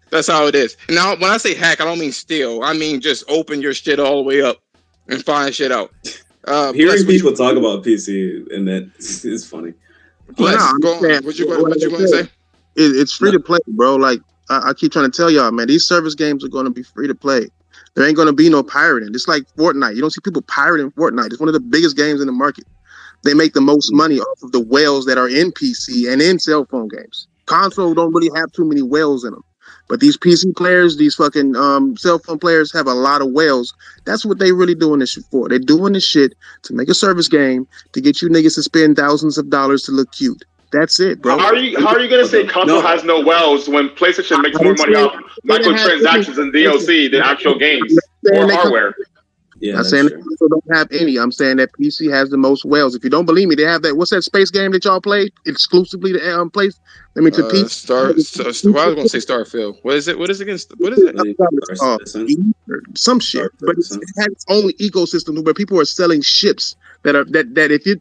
Speaker 1: That's how it is. Now, when I say hack, I don't mean steal. I mean just open your shit all the way up and find shit out.
Speaker 7: Hearing people talk about PC and that is funny.
Speaker 1: Go on. What you going to say?
Speaker 8: It's free to play, bro. Like I keep trying to tell y'all, man, these service games are going to be free to play. There ain't going to be no pirating. It's like Fortnite. You don't see people pirating Fortnite. It's one of the biggest games in the market. They make the most money off of the whales that are in PC and in cell phone games. Console don't really have too many whales in them. But these PC players, these fucking cell phone players have a lot of whales. That's what they really doing this shit for. They're doing this shit to make a service game to get you niggas to spend thousands of dollars to look cute. That's it, bro.
Speaker 4: How are you gonna say console has no wells when PlayStation makes more money off microtransactions and DLC than actual games or hardware?
Speaker 7: Yeah,
Speaker 8: I'm
Speaker 7: that's
Speaker 8: saying
Speaker 7: true.
Speaker 8: that console don't have any. I'm saying that PC has the most whales. If you don't believe me, they have that. What's that space game that y'all play exclusively to place? I mean, to PC.
Speaker 1: Well, I was gonna say Starfield. What is it? What is it against? What is it?
Speaker 7: Like Star Citizen.
Speaker 8: Some shit, but it has its own ecosystem where people are selling ships that if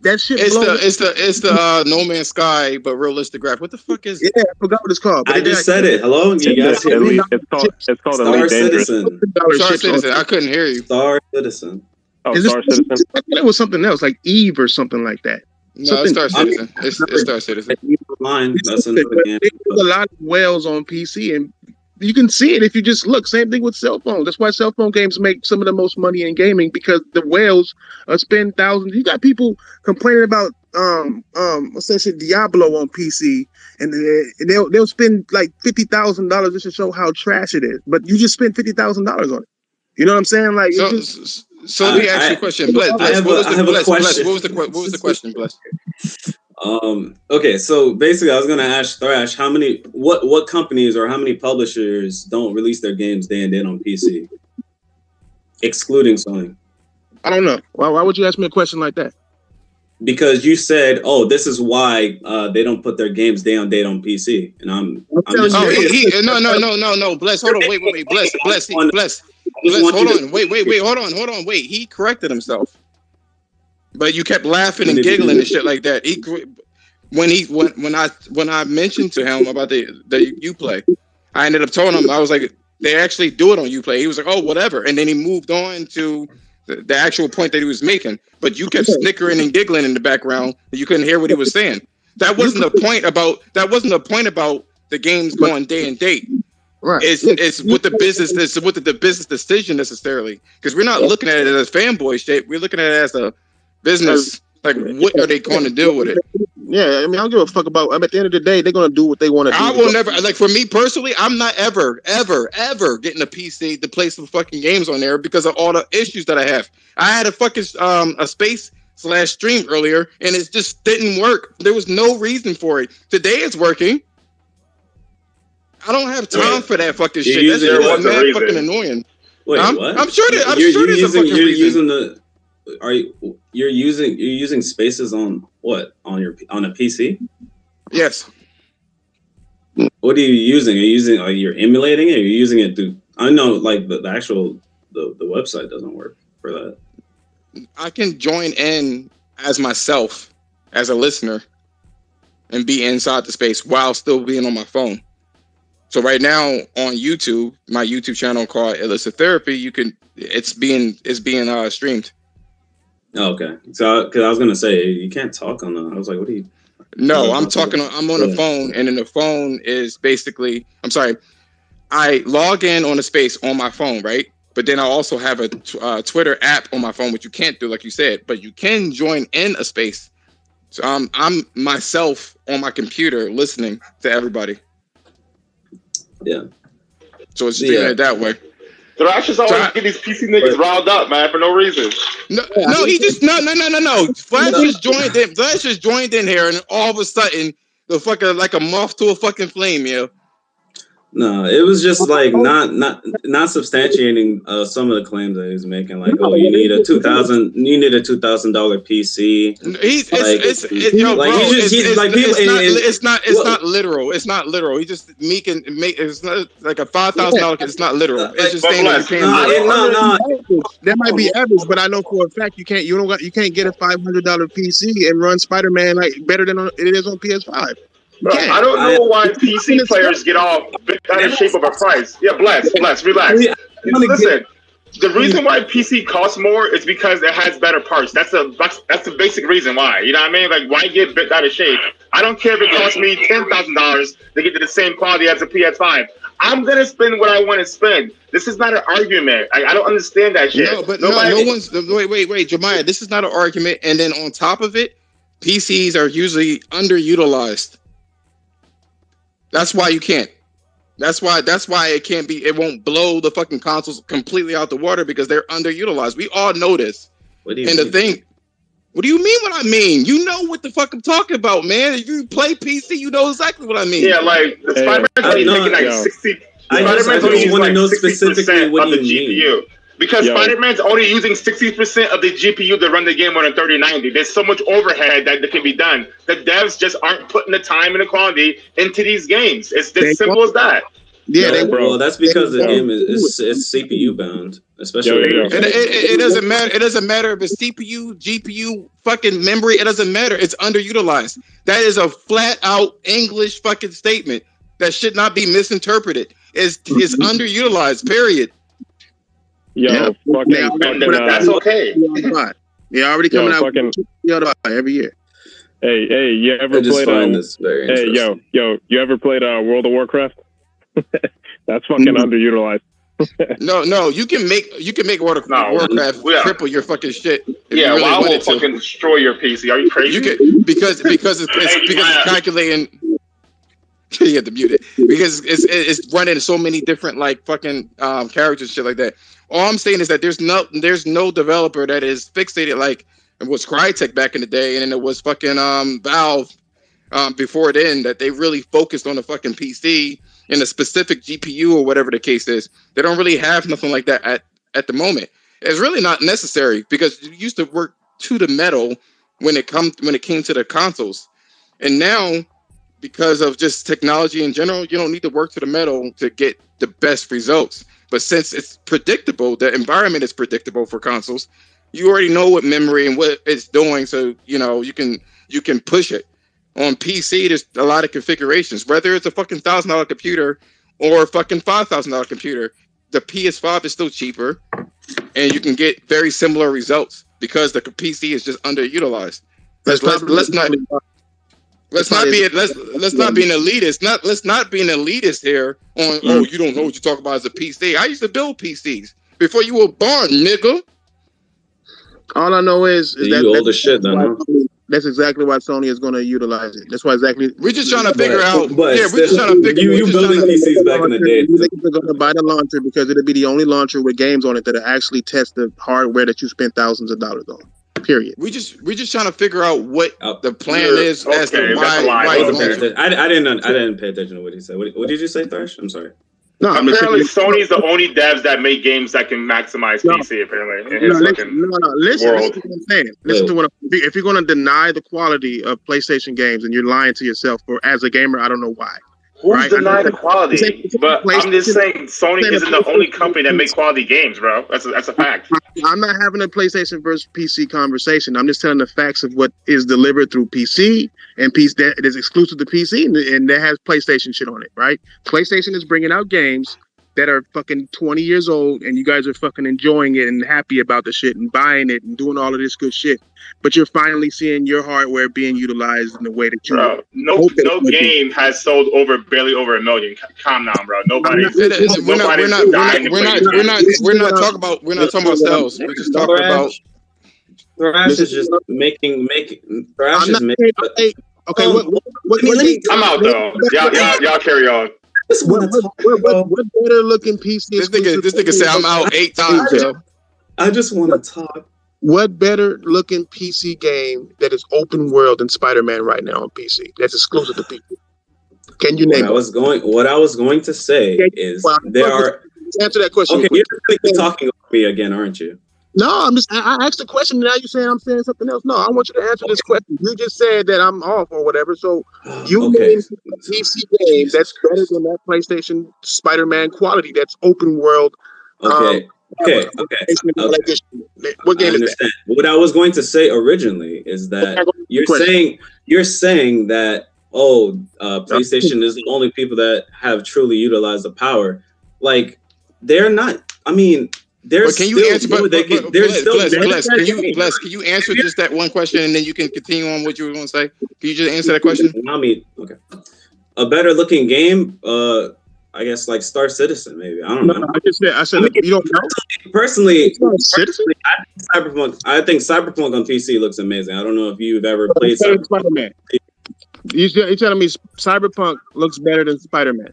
Speaker 8: that ship
Speaker 1: It's
Speaker 8: blows,
Speaker 1: the No Man's Sky, but realistic graph. What the fuck is it?
Speaker 8: yeah, I forgot what it's called. But
Speaker 7: I just said it. Hello, you guys hear me?
Speaker 2: It's called
Speaker 7: Star
Speaker 2: Elite Dangerous.
Speaker 7: Citizen.
Speaker 1: Star Citizen. I couldn't hear you.
Speaker 7: Star Citizen.
Speaker 2: Oh,
Speaker 8: Is
Speaker 2: Star Citizen.
Speaker 8: I thought it was something else, like Eve or something like that.
Speaker 1: No, it's Star Citizen. It's Star Citizen.
Speaker 7: Line. That's another game.
Speaker 8: There's a lot of whales on PC, and you can see it if you just look. Same thing with cell phones. That's why cell phone games make some of the most money in gaming, because the whales spend thousands. You got people complaining about what's that shit, Diablo on PC, and they'll spend like $50,000 just to show how trash it is. But you just spent $50,000 on it. You know what I'm saying? Like,
Speaker 1: so let me ask you a question. Bless, what was the question, Bless?
Speaker 7: Okay, so basically, I was gonna ask Thrash, what companies or how many publishers don't release their games day and date on PC, excluding Sony?
Speaker 8: I don't know. Why would you ask me a question like that?
Speaker 7: Because you said, "Oh, this is why they don't put their games day on date on PC," and I'm just
Speaker 1: no. Bless, hold on, wait. Bless. Hold on. Wait. He corrected himself. But you kept laughing and giggling and shit like that. When I mentioned to him about the Uplay, I ended up telling him, I was like, they actually do it on Uplay. He was like, oh, whatever, and then he moved on to the actual point that he was making. But you kept snickering and giggling in the background, and you couldn't hear what he was saying. That wasn't the point about the games going day and date.
Speaker 8: Right.
Speaker 1: It's what the business is, what the business decision necessarily, because we're not looking at it as fanboy shit. We're looking at it as a business. Like, what are they going to do with it?
Speaker 8: Yeah, I mean, I don't give a fuck about. At the end of the day, they're going to do what they want to do.
Speaker 1: I will never, like, for me personally, I'm not ever getting a PC to play some fucking games on there because of all the issues that I have. I had a fucking a space/stream earlier, and it just didn't work. There was no reason for it. Today it's working. I don't have time for that fucking shit. That's just mad fucking annoying.
Speaker 7: Wait,
Speaker 1: what? I'm sure there's a fucking reason.
Speaker 7: You're using spaces on what? On a PC?
Speaker 1: Yes.
Speaker 7: What are you using? You're emulating it? Or you're using it to? I know, like the actual the website doesn't work for that.
Speaker 1: I can join in as myself, as a listener, and be inside the space while still being on my phone. So right now on YouTube, my YouTube channel called Illicit Therapy, it's being streamed.
Speaker 7: Oh, okay. So, because I was gonna say you can't talk on the. I was like, what are you?
Speaker 1: No, I'm talking. I'm on the phone, and then the phone is basically. I'm sorry. I log in on a space on my phone, right? But then I also have a Twitter app on my phone, which you can't do, like you said. But you can join in a space. So I'm myself on my computer listening to everybody.
Speaker 7: Yeah.
Speaker 1: So it's doing it that way.
Speaker 4: Thrash is always get these PC niggas riled up, man, for no reason.
Speaker 1: No. Flash just joined in. Flash just joined in here, and all of a sudden, the fucking like a moth to a fucking flame, yo.
Speaker 7: No, it was just like not substantiating some of the claims that he was making, like, oh, you need a $2,000 PC.
Speaker 1: It's not literal. It's not literal. He just it's not like a $5,000. It's not literal. It's just saying that you can't.
Speaker 8: That might be average, but I know for a fact you can't get a $500 PC and run Spider-Man like better than it is on PS5.
Speaker 4: Bro, I don't know why PC players get all out of shape of a price. Yeah, bless, relax. Listen, the reason why PC costs more is because it has better parts. That's the basic reason why. You know what I mean? Like, why get bent out of shape? I don't care if it costs me $10,000 to get to the same quality as a PS5. I'm gonna spend what I want to spend. This is not an argument. I don't understand that shit.
Speaker 1: No, but no one's. Wait, Jemiah. This is not an argument. And then on top of it, PCs are usually underutilized. That's why you can't. That's why it can't be. It won't blow the fucking consoles completely out the water because they're underutilized. We all know this. What do you mean? What do you mean? What I mean? You know what the fuck I'm talking about, man. If you play PC, you know exactly what I mean.
Speaker 4: Yeah, like the Spider-Man's only taking like 60.
Speaker 7: I just want to know specifically what you mean. GPU.
Speaker 4: Because
Speaker 2: Yo.
Speaker 4: Spider-Man's only using 60% of the GPU to run the game on a 3090. There's so much overhead that can be done. The devs just aren't putting the time and the quality into these games. It's as simple as that.
Speaker 8: Yeah,
Speaker 7: No,
Speaker 2: bro.
Speaker 7: well, that's because the
Speaker 2: Yo.
Speaker 7: game is CPU bound, especially.
Speaker 2: Yo.
Speaker 1: It doesn't matter. It doesn't matter if it's CPU, GPU, fucking memory. It doesn't matter. It's underutilized. That is a flat out English fucking statement that should not be misinterpreted. It's underutilized. Period.
Speaker 2: Yo,
Speaker 8: Yeah.
Speaker 4: That's okay.
Speaker 8: Yeah, already coming out
Speaker 2: fucking,
Speaker 8: every year.
Speaker 2: Hey, you ever
Speaker 7: I just
Speaker 2: played
Speaker 7: find this very interesting.
Speaker 2: you ever played World of Warcraft? That's fucking underutilized.
Speaker 1: No, you can make Warcraft triple your fucking shit.
Speaker 4: Yeah, well, I will fucking destroy your PC. Are you crazy?
Speaker 1: You can because it's calculating. You have to mute it because it's running so many different like fucking characters, shit like that. All I'm saying is that there's no developer that is fixated like it was Crytek back in the day, and then it was fucking Valve before then, that they really focused on the fucking PC and a specific GPU or whatever the case is. They don't really have nothing like that at the moment. It's really not necessary because you used to work to the metal when it came to the consoles, and now because of just technology in general, you don't need to work to the metal to get the best results. But since it's predictable, the environment is predictable for consoles, you already know what memory and what it's doing, so you know you can push it. On PC, there's a lot of configurations. Whether it's a fucking $1,000 computer or a fucking $5,000 computer, the PS5 is still cheaper, and you can get very similar results because the PC is just underutilized. Let's not be an elitist. Let's not be an elitist here on you don't know what you talk about as a PC. I used to build PCs before you were born, nigga.
Speaker 8: All I know is
Speaker 7: you old as shit, then. Huh?
Speaker 8: That's exactly why Sony is going to utilize it. That's why exactly.
Speaker 1: We're just trying to figure out.
Speaker 7: But
Speaker 1: Yeah, we're just trying to figure.
Speaker 7: You building PCs back in the day.
Speaker 8: They're going to buy the launcher because it'll be the only launcher with games on it that actually test the hardware that you spent thousands of dollars on. Period.
Speaker 1: We're just trying to figure out what the plan is as to why.
Speaker 7: I didn't pay attention to what he said. What did you say, Thrash? I'm sorry.
Speaker 8: No,
Speaker 4: apparently Sony's the only devs that make games that can maximize PC. Apparently, in his
Speaker 8: listen to what I'm saying. Listen to what if you're going to deny the quality of PlayStation games and you're lying to yourself, for as a gamer, I don't know why.
Speaker 4: Who's denying the quality? But I'm just saying Sony isn't the only company that makes quality games, bro. That's a fact.
Speaker 8: I'm not having a PlayStation versus PC conversation. I'm just telling the facts of what is delivered through PC and PC that is exclusive to PC and that has PlayStation shit on it, right? PlayStation is bringing out games that are fucking 20 years old and you guys are fucking enjoying it and happy about the shit and buying it and doing all of this good shit. But you're finally seeing your hardware being utilized in the way that you
Speaker 4: no game has sold barely over 1 million. Calm down, bro. We're not talking about sales. We're just talking about
Speaker 7: Thrash is just making Thrash is making
Speaker 8: okay,
Speaker 4: I'm out though. Y'all carry on.
Speaker 8: What better looking PC?
Speaker 1: This nigga say I'm out 8 times, yo.
Speaker 7: I just want to talk.
Speaker 8: What better looking PC game that is open world than Spider-Man right now on PC? That's exclusive to PC. Can you name it?
Speaker 7: What I was going to say is there are.
Speaker 8: Answer that question.
Speaker 7: Okay, you're talking over me again, aren't you?
Speaker 8: No, I asked the question. Now you're saying I'm saying something else. No, I want you to answer this question. You just said that I'm off or whatever. So you name a PC game that's better than that PlayStation Spider-Man quality. That's open world.
Speaker 7: Okay.
Speaker 8: What game is that?
Speaker 7: What I was going to say originally is that you're saying that PlayStation is the only people that have truly utilized the power. Like they're not. I mean.
Speaker 1: Can you answer? Can you answer just that one question, and then you can continue on what you were going to say? Can you just answer that question?
Speaker 7: I mean, okay. A better looking game, I guess, like Star Citizen, maybe. I don't know.
Speaker 8: I said, you don't know.
Speaker 7: Personally, I think Cyberpunk on PC looks amazing. I don't know if you've ever played Cyberpunk.
Speaker 8: You're telling me Cyberpunk looks better than Spider-Man?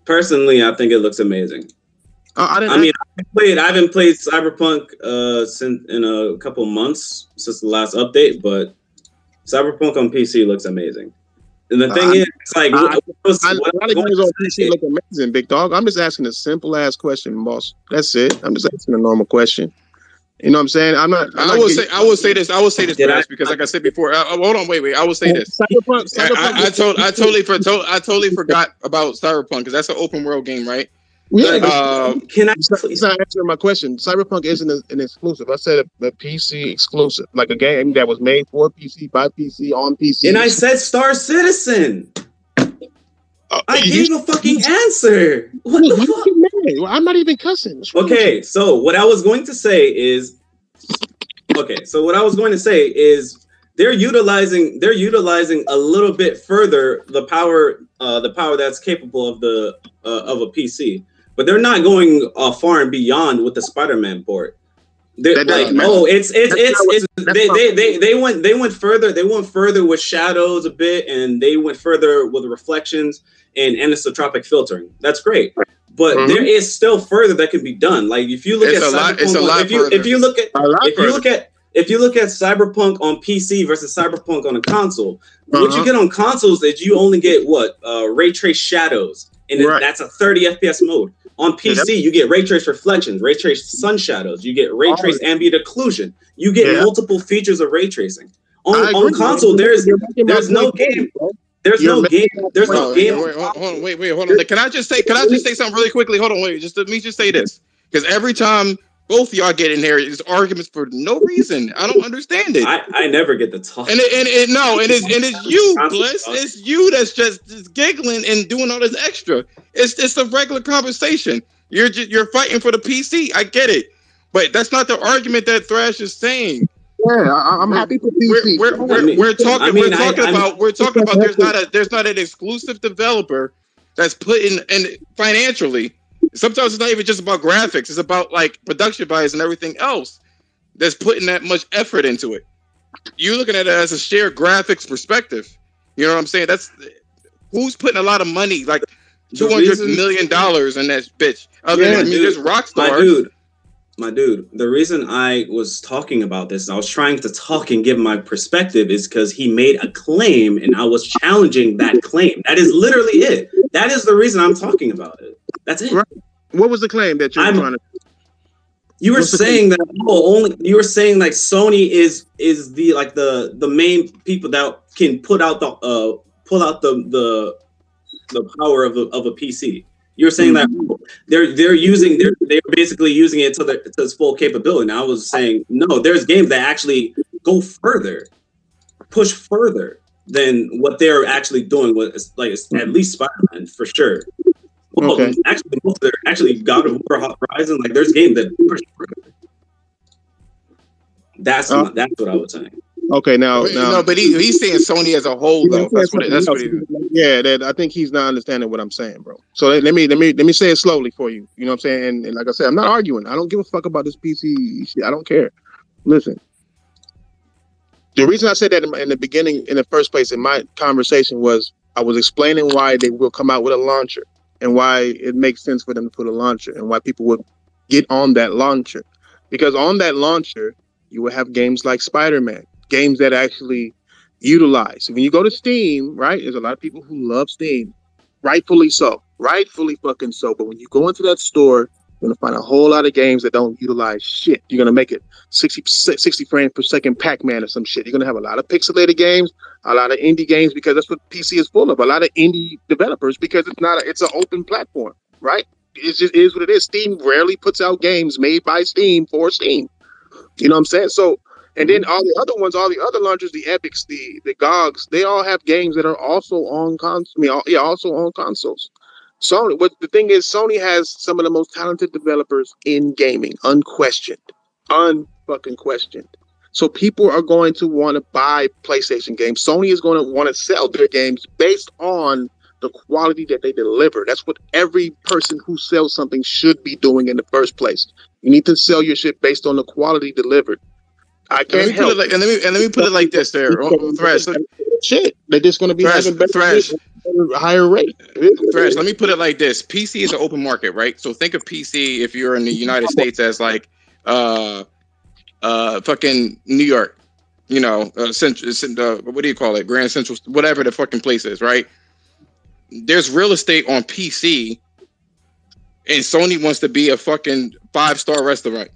Speaker 7: Personally, I think it looks amazing. I haven't played Cyberpunk since in a couple months since the last update, but Cyberpunk on PC looks amazing. And the thing is, it's like,
Speaker 8: a lot of games on PC look amazing, big dog. I'm just asking a simple ass question, boss. That's it. I'm just asking a normal question. You know what I'm saying? I will say this, Thrash, because like I said before, hold on, wait. I will say this. Cyberpunk.
Speaker 1: I totally forgot about Cyberpunk because that's an open world game, right?
Speaker 8: Yeah, can I please not answer my question? Cyberpunk isn't an exclusive. I said a PC exclusive, like a game that was made for PC, by PC, on PC.
Speaker 7: And I said Star Citizen. I gave a fucking answer. What the fuck?
Speaker 8: Well, I'm not even cussing.
Speaker 7: Okay, so what I was going to say is, they're utilizing a little bit further the power that's capable of a PC, but they're not going far and beyond with the Spider-Man port. They went further. They went further with shadows a bit, and they went further with reflections and anisotropic filtering. That's great, but there is still further that can be done. Like if you look at Cyberpunk, if you look at Cyberpunk on PC versus Cyberpunk on a console, what you get on consoles is you only get ray trace shadows, and that's a 30 FPS mode. On PC, you get ray trace reflections, ray trace sun shadows, you get ray trace ambient occlusion. You get multiple features of ray tracing. On console, there's no game. There's no game.
Speaker 1: Hold on. Can I just say something really quickly? Hold on, let me just say this. Because every time both of y'all get in here, it's arguments for no reason. I don't understand it.
Speaker 7: I never get the talk.
Speaker 1: It's you, Bliss. It's you that's just giggling and doing all this extra. It's a regular conversation. You're fighting for the PC. I get it, but that's not the argument that Thrash is saying.
Speaker 8: Yeah, I'm happy for PC.
Speaker 1: We're talking about there's not an exclusive developer that's putting in financially. Sometimes it's not even just about graphics. It's about like production values and everything else that's putting that much effort into it. You're looking at it as a shared graphics perspective. You know what I'm saying? That's who's putting a lot of money, like $200 million in that bitch. There's Rockstar.
Speaker 7: My dude, the reason I was talking about this, I was trying to talk and give my perspective, is because he made a claim and I was challenging that claim. That is literally it. That is the reason I'm talking about it. That's it.
Speaker 8: Right. What was the claim that you're trying to?
Speaker 7: You were saying that you were saying like Sony is the main people that can pull out the power of a PC. You're saying that they're basically using it to its full capability. And I was saying, no, there's games that actually go further, push further than what they're actually doing with, like, at least Spider-Man for sure. Well, actually God of War, Horizon, like there's games that push further. That's what I was saying.
Speaker 8: Okay, now,
Speaker 1: but he's saying Sony as a whole, though. That's what
Speaker 8: I think he's not understanding what I'm saying, bro. So let me say it slowly for you. You know what I'm saying? And like I said, I'm not arguing. I don't give a fuck about this PC shit. I don't care. Listen, the reason I said that in the beginning, in the first place, in my conversation was I was explaining why they will come out with a launcher and why it makes sense for them to put a launcher and why people would get on that launcher, because on that launcher you will have games like Spider-Man. Games that actually utilize. When you go to Steam, right, there's a lot of people who love Steam. Rightfully so. Rightfully fucking so. But when you go into that store, you're going to find a whole lot of games that don't utilize shit. You're going to make it 60 frames per second Pac-Man or some shit. You're going to have a lot of pixelated games, a lot of indie games, because that's what PC is full of. A lot of indie developers, because it's an open platform, right? It just is what it is. Steam rarely puts out games made by Steam for Steam. You know what I'm saying? So, and then all the other ones, all the other launchers, the Epics, the GOGs, they all have games that are also on also on consoles. Sony, the thing is, Sony has some of the most talented developers in gaming, unquestioned. So people are going to want to buy PlayStation games. Sony is going to want to sell their games based on the quality that they deliver. That's what every person who sells something should be doing in the first place. You need to sell your shit based on the quality delivered. I can't help.
Speaker 1: Let me put it like this. There, Thrash.
Speaker 8: Shit, they're just going to be having better higher rate.
Speaker 1: Thrash. Let me put it like this. PC is an open market, right? So think of PC if you're in the United States as like, fucking New York. what do you call it? Grand Central, whatever the fucking place is, right? There's real estate on PC, and Sony wants to be a fucking 5-star restaurant.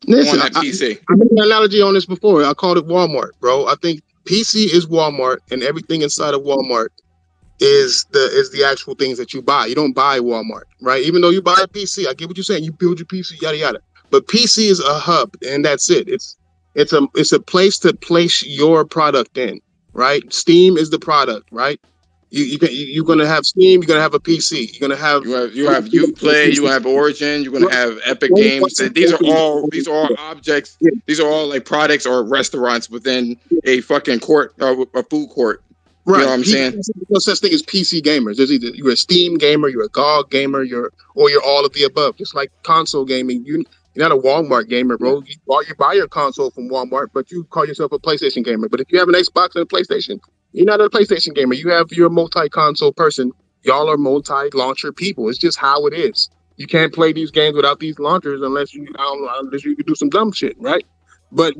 Speaker 8: Listen,
Speaker 1: on that PC.
Speaker 8: I made an analogy on this before. I called it Walmart, bro. I think PC is Walmart, and everything inside of Walmart is the actual things that you buy. You don't buy Walmart, right? Even though you buy a PC, I get what you're saying. You build your PC, yada yada. But PC is a hub, and that's it. It's a place to place your product in, right? Steam is the product, right? You're gonna have Steam. You're gonna have a PC. You're gonna have
Speaker 1: Uplay. You have Origin. You're gonna have Epic Games. These are all objects. These are all like products or restaurants within a fucking court or a food court.
Speaker 8: Right.
Speaker 1: You know what I'm saying?
Speaker 8: There's no such thing as PC gamers. There's either you're a Steam gamer, you're a GOG gamer, you're all of the above. Just like console gaming, you're not a Walmart gamer, bro. You buy your console from Walmart, but you call yourself a PlayStation gamer. But if you have an Xbox and a PlayStation, you're not a PlayStation gamer. You're a multi-console person. Y'all are multi-launcher people. It's just how it is. You can't play these games without these launchers unless you can do some dumb shit, right? But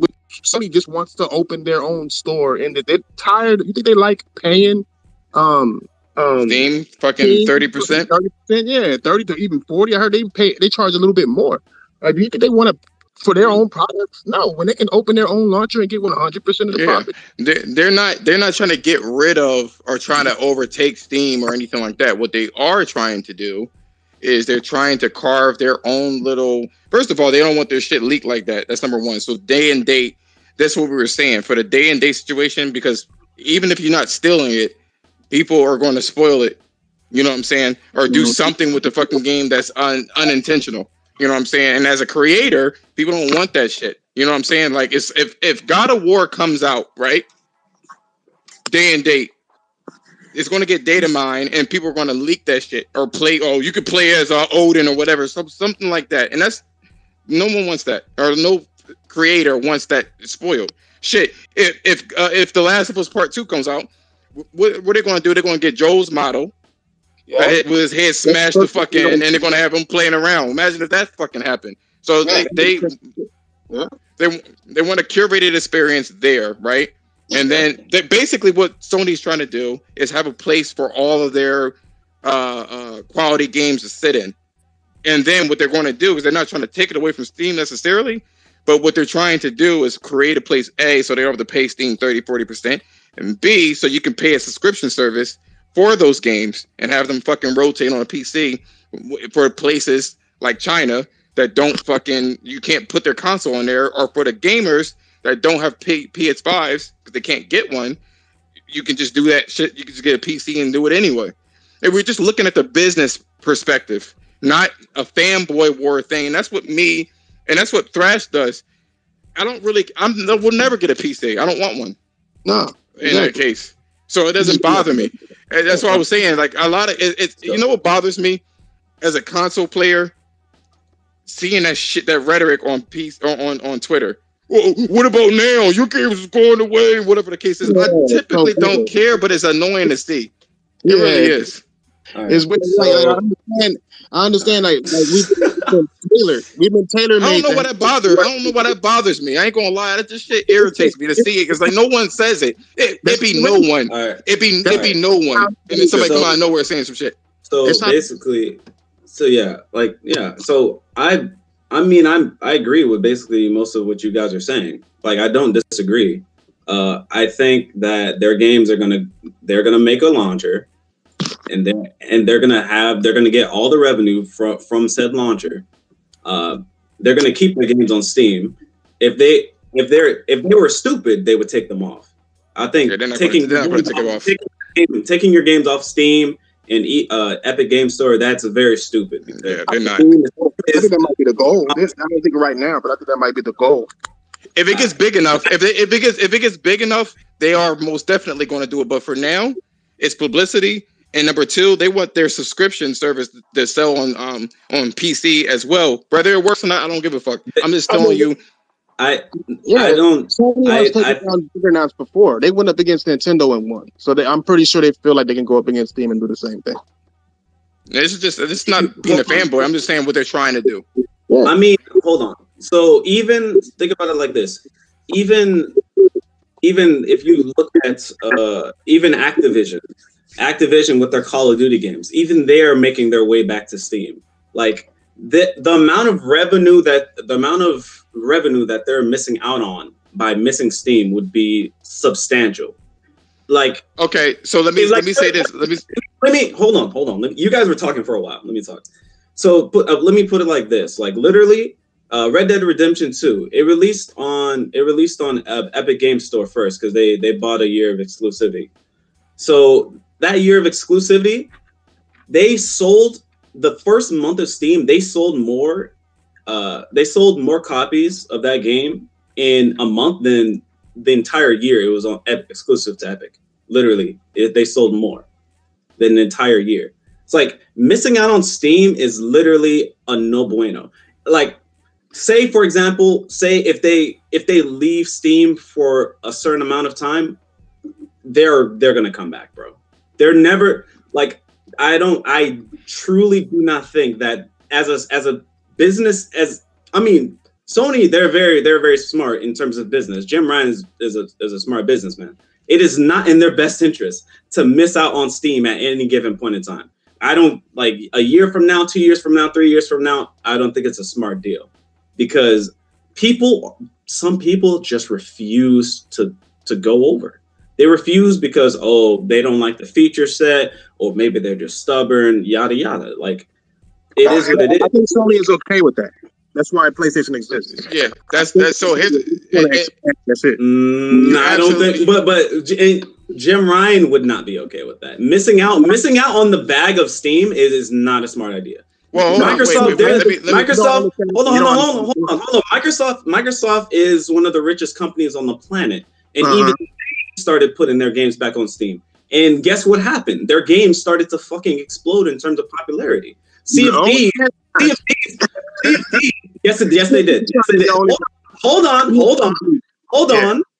Speaker 8: Sony just wants to open their own store, and they're tired. You think they like paying
Speaker 1: Steam fucking 30%?
Speaker 8: 30%, yeah, 30 to even 40. I heard they charge a little bit more. Do you think they want to for their own products? No, when they can open their own launcher and get 100% of the profit.
Speaker 1: They're not trying to get rid of or trying to overtake Steam or anything like that. What they are trying to do is they're trying to carve their own little. First of all, they don't want their shit leaked like that. That's number one. So day and date, that's what we were saying for the day and date situation, because even if you're not stealing it, people are going to spoil it. You know what I'm saying? Or do something with the fucking game that's unintentional. You know what I'm saying? And as a creator, people don't want that shit. You know what I'm saying? Like, if God of War comes out, right, day and date, it's going to get data mined, and people are going to leak that shit or play. Oh, you could play as Odin or whatever, something like that. And that's no one wants that, or no creator wants that spoiled. Shit. If The Last of Us Part 2 comes out, what are they going to do? They're going to get Joel's model. With his head smashed the fucking, and they're gonna have him playing around. Imagine if that fucking happened. So they want a curated experience there, right? And then basically what Sony's trying to do is have a place for all of their quality games to sit in. And then what they're going to do is they're not trying to take it away from Steam necessarily, but what they're trying to do is create a place, A, so they don't have to pay Steam 30-40%, and B, so you can pay a subscription service for those games and have them fucking rotate on a PC for places like China that don't fucking, you can't put their console on there, or for the gamers that don't have PS5s because they can't get one, you can just do that shit. You can just get a PC and do it anyway. And we're just looking at the business perspective, not a fanboy war thing. And that's what that's what Thrash does. We'll never get a PC. I don't want one.
Speaker 8: No.
Speaker 1: In that case. So it doesn't bother me. And that's what I was saying. Like, a lot of it, you know what bothers me as a console player? Seeing that shit, that rhetoric on Twitter. Well, what about now? Your game is going away, whatever the case is. I typically don't care, but it's annoying to see. It really is.
Speaker 8: Right. It's I understand. Like we've been tailor-made.
Speaker 1: I don't know why that bothers me. I ain't gonna lie. That just shit irritates me to see it, because like no one says it. It be no one. Right. It be no one. And then somebody come out of nowhere saying some shit.
Speaker 7: So basically, so I mean I agree with basically most of what you guys are saying. Like, I don't disagree. I think that their games they're gonna make a launcher. And they're gonna get all the revenue from said launcher. They're gonna keep their games on Steam. If they were stupid, they would take them off. I think taking your games off Steam and Epic Game Store, that's very stupid.
Speaker 1: Yeah, they're not.
Speaker 8: I think that might be the goal. I don't think right now, but I think that might be the goal.
Speaker 1: If it gets big enough, if it gets big enough, they are most definitely going to do it. But for now, it's publicity. And number two, they want their subscription service to sell on PC as well. Whether it works or not, I don't give a fuck. I'm just telling you.
Speaker 7: I don't.
Speaker 8: Sony has taken down Juggernauts before. They went up against Nintendo and won. So I'm pretty sure they feel like they can go up against Steam and do the same thing.
Speaker 1: It's not being a fanboy. I'm just saying what they're trying to do.
Speaker 8: Yeah.
Speaker 7: I mean, hold on. So even think about it like this. Even even if you look at even Activision with their Call of Duty games, even they are making their way back to Steam. Like the amount of revenue that they're missing out on by missing Steam would be substantial. Like,
Speaker 1: okay, so let me say this.
Speaker 7: Let me hold on. You guys were talking for a while. Let me talk. So let me put it like this. Like literally, Red Dead Redemption 2. It released on Epic Games Store first because they bought a year of exclusivity. So that year of exclusivity, they sold the first month of Steam. They sold more copies of that game in a month than the entire year it was on exclusive to Epic. Literally, they sold more than an entire year. It's like missing out on Steam is literally a no bueno. Like, say for example, if they leave Steam for a certain amount of time, they're gonna come back, bro. They're never like I truly do not think that as a business Sony, they're very smart in terms of business. Jim Ryan is a smart businessman. It is not in their best interest to miss out on Steam at any given point in time. I don't like a year from now, 2 years from now, 3 years from now. I don't think it's a smart deal because some people just refuse to go over. They refuse because they don't like the feature set, or maybe they're just stubborn, yada yada. Like it is what it is.
Speaker 8: I think Sony is okay with that. That's why PlayStation exists.
Speaker 1: Yeah, that's so. That's
Speaker 8: it.
Speaker 7: I don't think, but Jim Ryan would not be okay with that. Missing out on the bag of Steam is not a smart idea.
Speaker 1: Well,
Speaker 7: Microsoft.
Speaker 1: Microsoft.
Speaker 7: Hold on. Microsoft is one of the richest companies on the planet, and even they started putting their games back on Steam. And guess what happened? Their games started to fucking explode in terms of popularity. Sea of Thieves. Yes, they did. Hold on.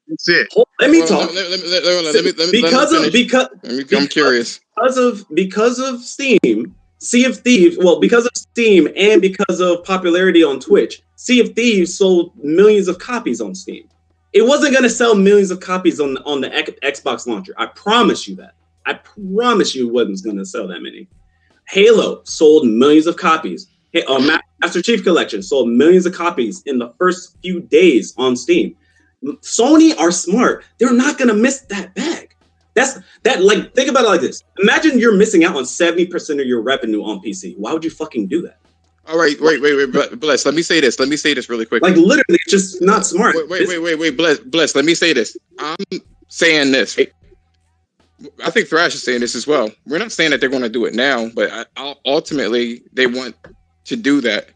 Speaker 8: That's it.
Speaker 7: Let me talk.
Speaker 1: I'm curious.
Speaker 7: Because of Steam, Sea of Thieves. Well, because of Steam and because of popularity on Twitch, Sea of Thieves sold millions of copies on Steam. It wasn't going to sell millions of copies on the Xbox launcher. I promise you that. I promise you it wasn't going to sell that many. Halo sold millions of copies. Master Chief Collection sold millions of copies in the first few days on Steam. Sony are smart. They're not going to miss that bag. Like, think about it like this. Imagine you're missing out on 70% of your revenue on PC. Why would you fucking do that?
Speaker 1: All right, wait, Bless. Let me say this really quick.
Speaker 7: Like, literally, it's just not smart.
Speaker 1: Wait, Bless. Let me say this. I'm saying this. I think Thrash is saying this as well. We're not saying that they're going to do it now, but ultimately they want to do that.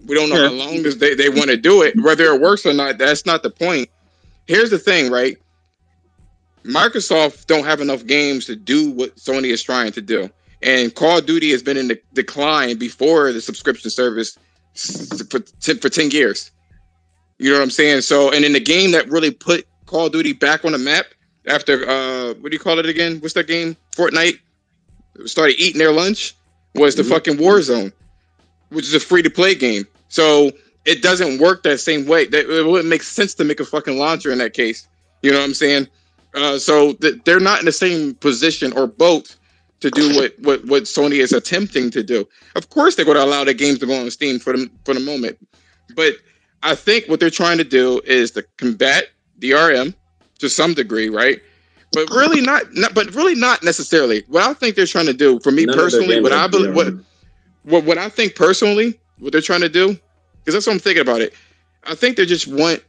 Speaker 1: We don't know how long they want to do it. Whether it works or not, that's not the point. Here's the thing, right? Microsoft don't have enough games to do what Sony is trying to do. And Call of Duty has been in the decline before the subscription service for 10 years. You know what I'm saying? So, and in the game that really put Call of Duty back on the map after, what do you call it again? What's that game? Fortnite started eating their lunch was the fucking Warzone, which is a free-to-play game. So it doesn't work that same way. It wouldn't make sense to make a fucking launcher in that case. You know what I'm saying? So they're not in the same position or boat to do what Sony is attempting to do. Of course, they're going to allow their games to go on Steam for the moment. But I think what they're trying to do is to combat DRM to some degree, right? But really not necessarily. What I think they're trying to do, for me personally, what I think personally, what they're trying to do, because that's what I'm thinking about it. I think they just want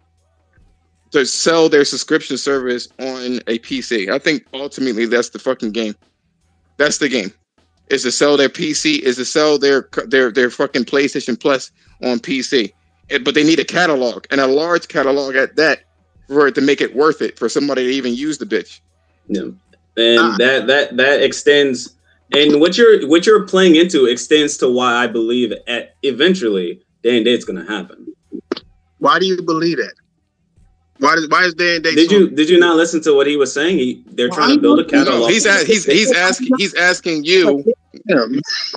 Speaker 1: to sell their subscription service on a PC. I think ultimately that's the fucking game. That's the game. Is to sell their PC, is to sell their fucking PlayStation Plus on PC. But they need a catalog, and a large catalog at that, for it to make it worth it for somebody to even use the bitch.
Speaker 7: Yeah. And that extends, and what you're playing into extends to why I believe eventually day and day it's gonna happen.
Speaker 8: Why do you believe that? Why is day and day?
Speaker 7: Did you not listen to what he was saying? They're trying to build a catalog.
Speaker 1: No, he's asking you.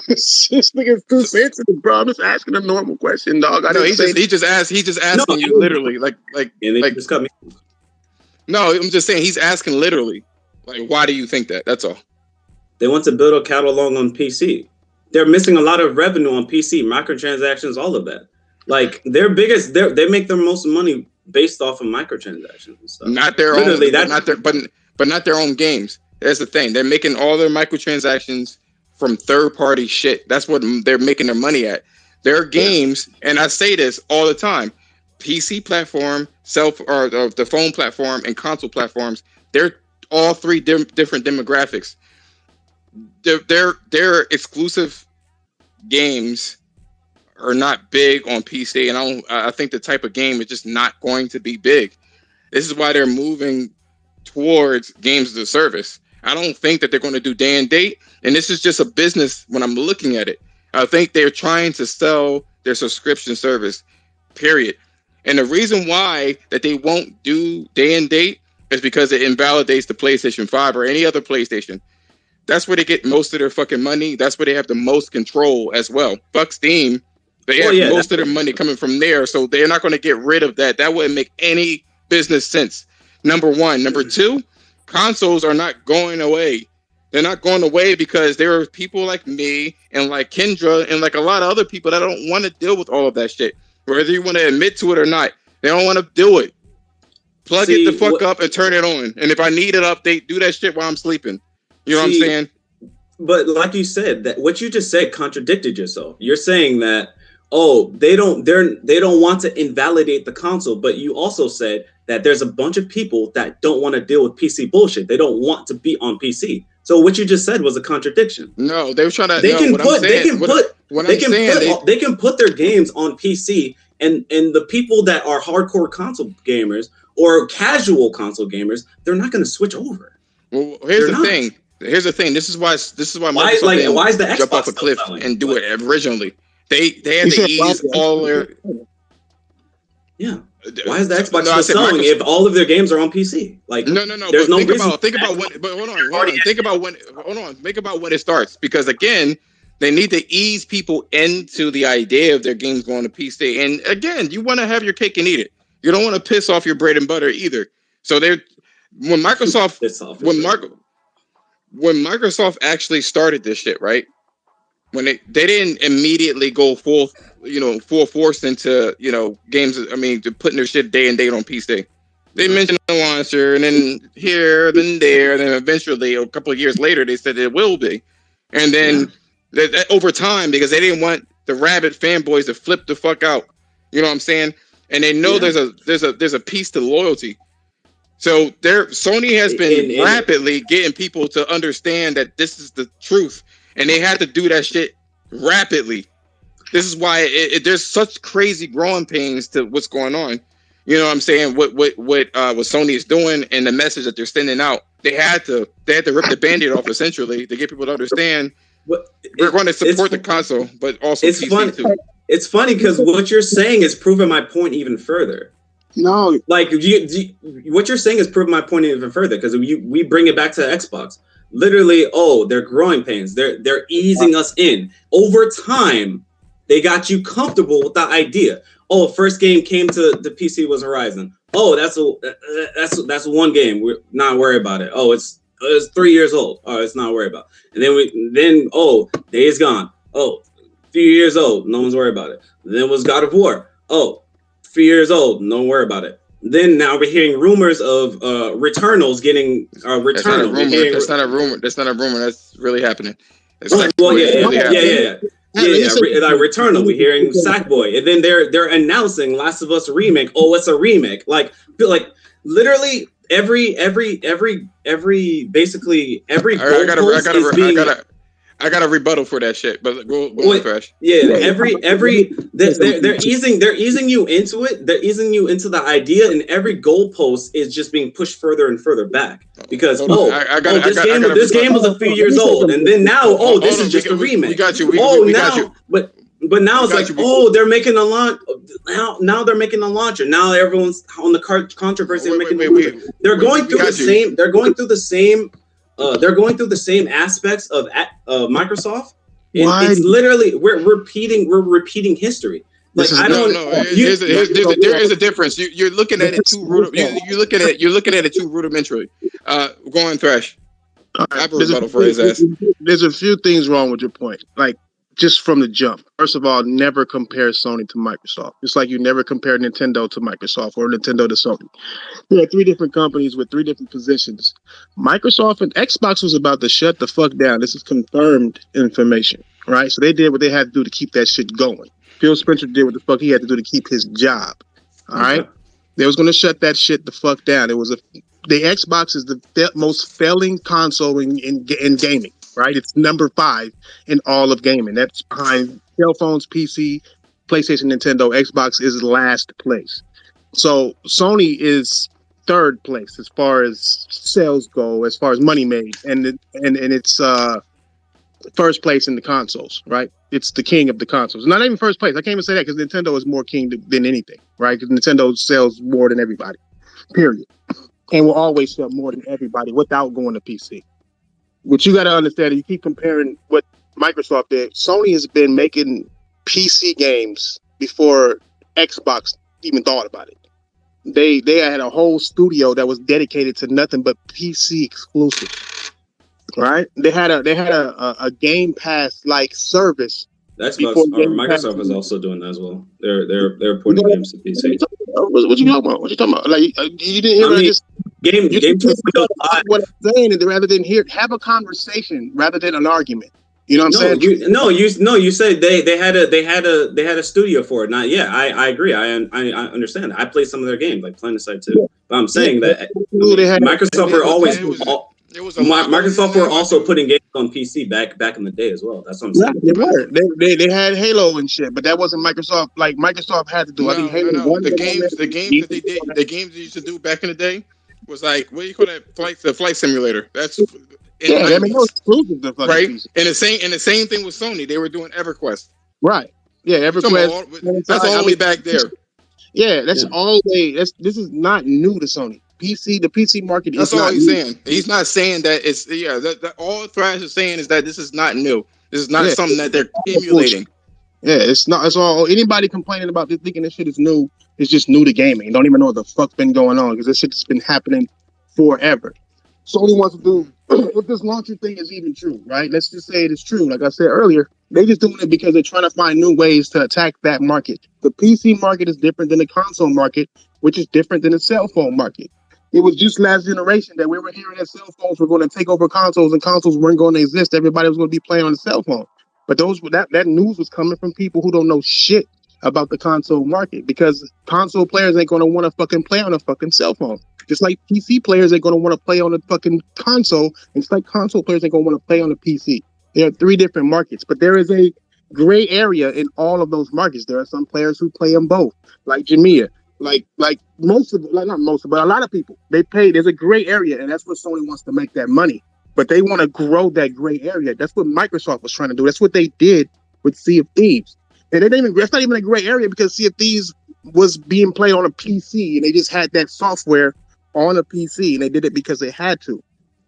Speaker 8: This nigga's too sensitive, bro. I'm just asking a normal question, dog.
Speaker 1: He's just asking you literally, like.
Speaker 7: And they just cut me.
Speaker 1: No, I'm just saying he's asking literally, like, why do you think that? That's all.
Speaker 9: They want to build a catalog on PC. They're missing a lot of revenue on PC, microtransactions, all of that. Like their biggest, they make their most money based off of microtransactions and stuff.
Speaker 1: Not their
Speaker 9: Literally,
Speaker 1: own, but not their own games. That's the thing. They're making all their microtransactions from third-party shit. That's what they're making their money at. Their games, and I say this all the time, PC platform, the phone platform, and console platforms, they're all three different demographics. Their exclusive games are not big on PC, and I think the type of game is just not going to be big. This is why they're moving towards games as a service. I don't think that they're going to do day and date, and this is just a business when I'm looking at it. I think they're trying to sell their subscription service, period. And the reason why that they won't do day and date is because it invalidates the PlayStation 5 or any other PlayStation. That's where they get most of their fucking money. That's where they have the most control as well. Fuck Steam. They have most of their money coming from there, so they're not going to get rid of that. That wouldn't make any business sense. Number one. Number two, consoles are not going away. They're not going away because there are people like me and like Kendra and like a lot of other people that don't want to deal with all of that shit. Whether you want to admit to it or not, they don't want to do it. Plug it the fuck up and turn it on. And if I need an update, do that shit while I'm sleeping. You know what I'm saying?
Speaker 9: But like you said, that what you just said contradicted yourself. You're saying that, they don't want to invalidate the console, but you also said that there's a bunch of people that don't want to deal with PC bullshit. They don't want to be on PC. So what you just said was a contradiction.
Speaker 1: No, they were trying to.
Speaker 9: They can put their games on PC, and the people that are hardcore console gamers or casual console gamers, they're not going to switch over.
Speaker 1: Well, here's the thing. This is why Microsoft didn't
Speaker 9: why is the Xbox
Speaker 1: jump off a cliff and do it originally. They had to ease all their.
Speaker 9: Yeah. Why is the Xbox still selling if all of their games are on PC? Like
Speaker 1: no.
Speaker 9: There's no reason.
Speaker 1: Think about when. But hold on. Think about when it starts, because again, they need to ease people into the idea of their games going to PC. And again, you want to have your cake and eat it. You don't want to piss off your bread and butter either. So when Microsoft actually started this shit, right? When they didn't immediately go full force into, games, to putting their shit day and date on PC. They mentioned the launcher, and then here, then there, and then eventually, a couple of years later, they said it will be. And then over time, because they didn't want the rabid fanboys to flip the fuck out. You know what I'm saying? And they know there's a piece to loyalty. So Sony has been rapidly getting people to understand that this is the truth, and they had to do that shit rapidly. This is why there's such crazy growing pains to what's going on. You know what I'm saying? What Sony is doing and the message that they're sending out. They had to rip the Band-Aid off essentially to get people to understand we're going to support the console, but also PC too.
Speaker 9: It's funny because what you're saying is proving my point even further.
Speaker 8: No,
Speaker 9: like what you're saying is proving my point even further, because we bring it back to Xbox. Literally, they're growing pains. They're easing us in. Over time, they got you comfortable with the idea. First game came to the PC was Horizon. That's one game. We're not worried about it. It's 3 years old. It's not worried about. And then Days Gone. Few years old. No one's worried about it. Then was God of War. 3 years old. No one worry about it. Then now we're hearing rumors of Returnals getting Returnal.
Speaker 1: That's not a rumor. That's not a rumor. That's really happening.
Speaker 9: Like Returnal. We're hearing Sackboy, and then they're announcing Last of Us remake. It's a remake. Like literally every basically every.
Speaker 1: I got a rebuttal for that shit, but go on, Fresh.
Speaker 9: Yeah, they're easing you into it. They're easing you into the idea, and every goalpost is just being pushed further and further back because this game was a few years old, and then now this is just a remake.
Speaker 1: We got you.
Speaker 9: But now it's like they're making a launch. Now they're making a launcher. Now everyone's on the controversy. They're going through the same. They're going through the same. They're going through the same aspects of Microsoft. It's literally we're repeating history. Like I
Speaker 1: No,
Speaker 9: don't.
Speaker 1: no. There is a difference. You're looking at it too you're looking at it too rudimentary. Go on, Thrash.
Speaker 8: All
Speaker 1: I
Speaker 8: right.
Speaker 1: have a rebuttal for his ass.
Speaker 8: There's a few things wrong with your point. Like, just from the jump. First of all, never compare Sony to Microsoft. It's like you never compare Nintendo to Microsoft or Nintendo to Sony. There are three different companies with three different positions. Microsoft and Xbox was about to shut the fuck down. This is confirmed information, right? So they did what they had to do to keep that shit going. Phil Spencer did what the fuck he had to do to keep his job. All right?
Speaker 9: Okay.
Speaker 8: They was going to shut that shit the fuck down. The Xbox is the most failing console in gaming, right? It's number 5 in all of gaming. That's behind cell phones, PC, PlayStation, Nintendo. Xbox is last place. So Sony is third place as far as sales go, as far as money made, and it's first place in the consoles, right? It's the king of the consoles. Not even first place. I can't even say that because Nintendo is more king than anything, right? Because Nintendo sells more than everybody, period. And will always sell more than everybody without going to PC. What you got to understand, you keep comparing what Microsoft did. Sony has been making PC games before Xbox even thought about it. They had a whole studio that was dedicated to nothing but PC exclusive. Right? They had a Game Pass like service.
Speaker 9: Xbox or Microsoft is also doing that as well. They're porting games to PC.
Speaker 8: What you talking about? What you talking about? Like you didn't hear what I just
Speaker 9: game
Speaker 8: what I'm saying, and rather than have a conversation rather than an argument. You know what I'm saying?
Speaker 9: You said they had a studio for it. Not yet. I agree. I understand. I played some of their games, like PlanetSide 2. But I'm saying that Microsoft were always Microsoft were also putting games on PC back in the day as well. That's what I'm saying.
Speaker 8: Yeah, they were. They had Halo and shit, but that wasn't Microsoft. Like Microsoft had to do. I think Halo 1.
Speaker 1: The games that they used to do back in the day was like, what do you call that? The flight simulator. That's
Speaker 8: I mean, no exclusive to fucking
Speaker 1: right.
Speaker 8: PC.
Speaker 1: And the same thing with Sony. They were doing EverQuest.
Speaker 8: Right. Yeah, EverQuest.
Speaker 1: That's all the way back there.
Speaker 8: Yeah, that's all they. This is not new to Sony. The PC market.
Speaker 1: That's all he's saying. He's not saying that it's all Thrash is saying is that this is not new. This is not something that they're emulating.
Speaker 8: Yeah, it's not. It's all. Anybody complaining about this, thinking this shit is new, is just new to gaming. Don't even know what the fuck's been going on because this shit's been happening forever. Sony wants to do. If this launcher thing is even true, right? Let's just say it is true. Like I said earlier, they just doing it because they're trying to find new ways to attack that market. The PC market is different than the console market, which is different than the cell phone market. It was just last generation that we were hearing that cell phones were going to take over consoles and consoles weren't going to exist. Everybody was going to be playing on the cell phone. But that news was coming from people who don't know shit about the console market because console players ain't going to want to fucking play on a fucking cell phone. Just like PC players ain't going to want to play on a fucking console. And just like console players ain't going to want to play on a PC. There are three different markets, but there is a gray area in all of those markets. There are some players who play them both, like Jamia. Like most of, like not most of, but a lot of people, they pay. There's a gray area, and that's what Sony wants to make that money. But they want to grow that gray area. That's what Microsoft was trying to do. That's what they did with Sea of Thieves. And that's not even a gray area because Sea of Thieves was being played on a PC, and they just had that software on a PC, and they did it because they had to.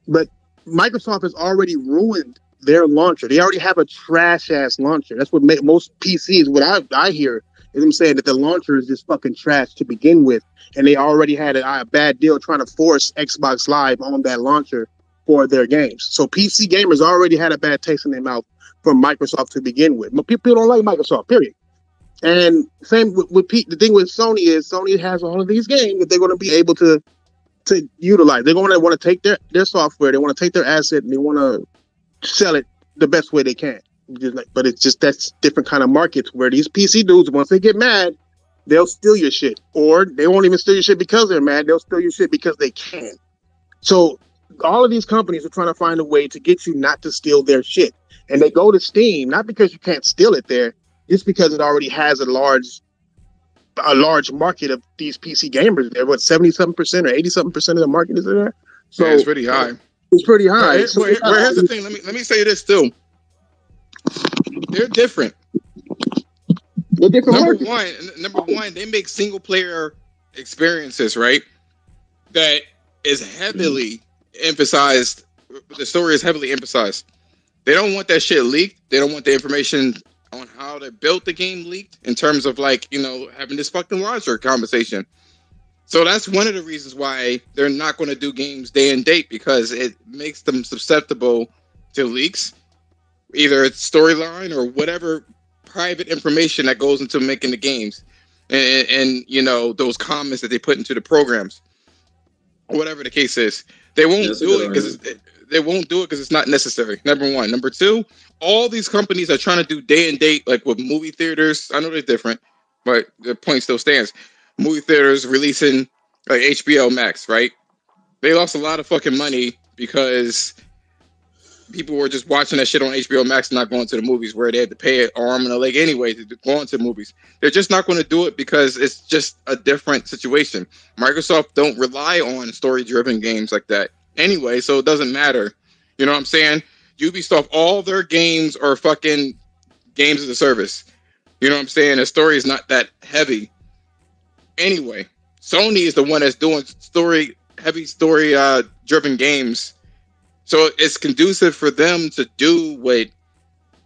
Speaker 8: But Microsoft has already ruined their launcher. They already have a trash ass launcher. That's what most PCs. What I hear is them saying that the launcher is just fucking trash to begin with, and they already had a bad deal trying to force Xbox Live on that launcher for their games. So PC gamers already had a bad taste in their mouth from Microsoft to begin with. But people don't like Microsoft, period. And same with the thing with Sony is Sony has all of these games that they're going to be able to utilize. They're going to want to take their software, they want to take their asset, and they want to sell it the best way they can. But it's just that's different kind of markets where these PC dudes, once they get mad, they'll steal your shit. Or they won't even steal your shit because they're mad. They'll steal your shit because they can. So all of these companies are trying to find a way to get you not to steal their shit. And they go to Steam, not because you can't steal it there, just because it already has a large market of these PC gamers there. What, 77% or 87% of the market is there? So
Speaker 1: yeah, it's pretty high.
Speaker 8: It's pretty high.
Speaker 1: Here's the thing. Let me say this too. They're different.
Speaker 8: They're different.
Speaker 1: Number one, they make single player experiences, right? That is heavily emphasized. The story is heavily emphasized. They don't want that shit leaked. They don't want the information on how they built the game leaked in terms of like, having this fucking larger conversation. So that's one of the reasons why they're not going to do games day and date, because it makes them susceptible to leaks, either it's storyline or whatever private information that goes into making the games, and those comments that they put into the programs, whatever the case is. They won't do it because it's not necessary. Number one. Number two, all these companies are trying to do day and date, like with movie theaters. I know they're different, but the point still stands. Movie theaters releasing like HBO Max, right? They lost a lot of fucking money because people were just watching that shit on HBO Max and not going to the movies, where they had to pay an arm and a leg anyway to go into the movies. They're just not going to do it because it's just a different situation. Microsoft don't rely on story-driven games like that anyway, so it doesn't matter. You know what I'm saying? Ubisoft, all their games are fucking games as a service. You know what I'm saying? The story is not that heavy. Anyway, Sony is the one that's doing heavy story-driven games. So it's conducive for them to do what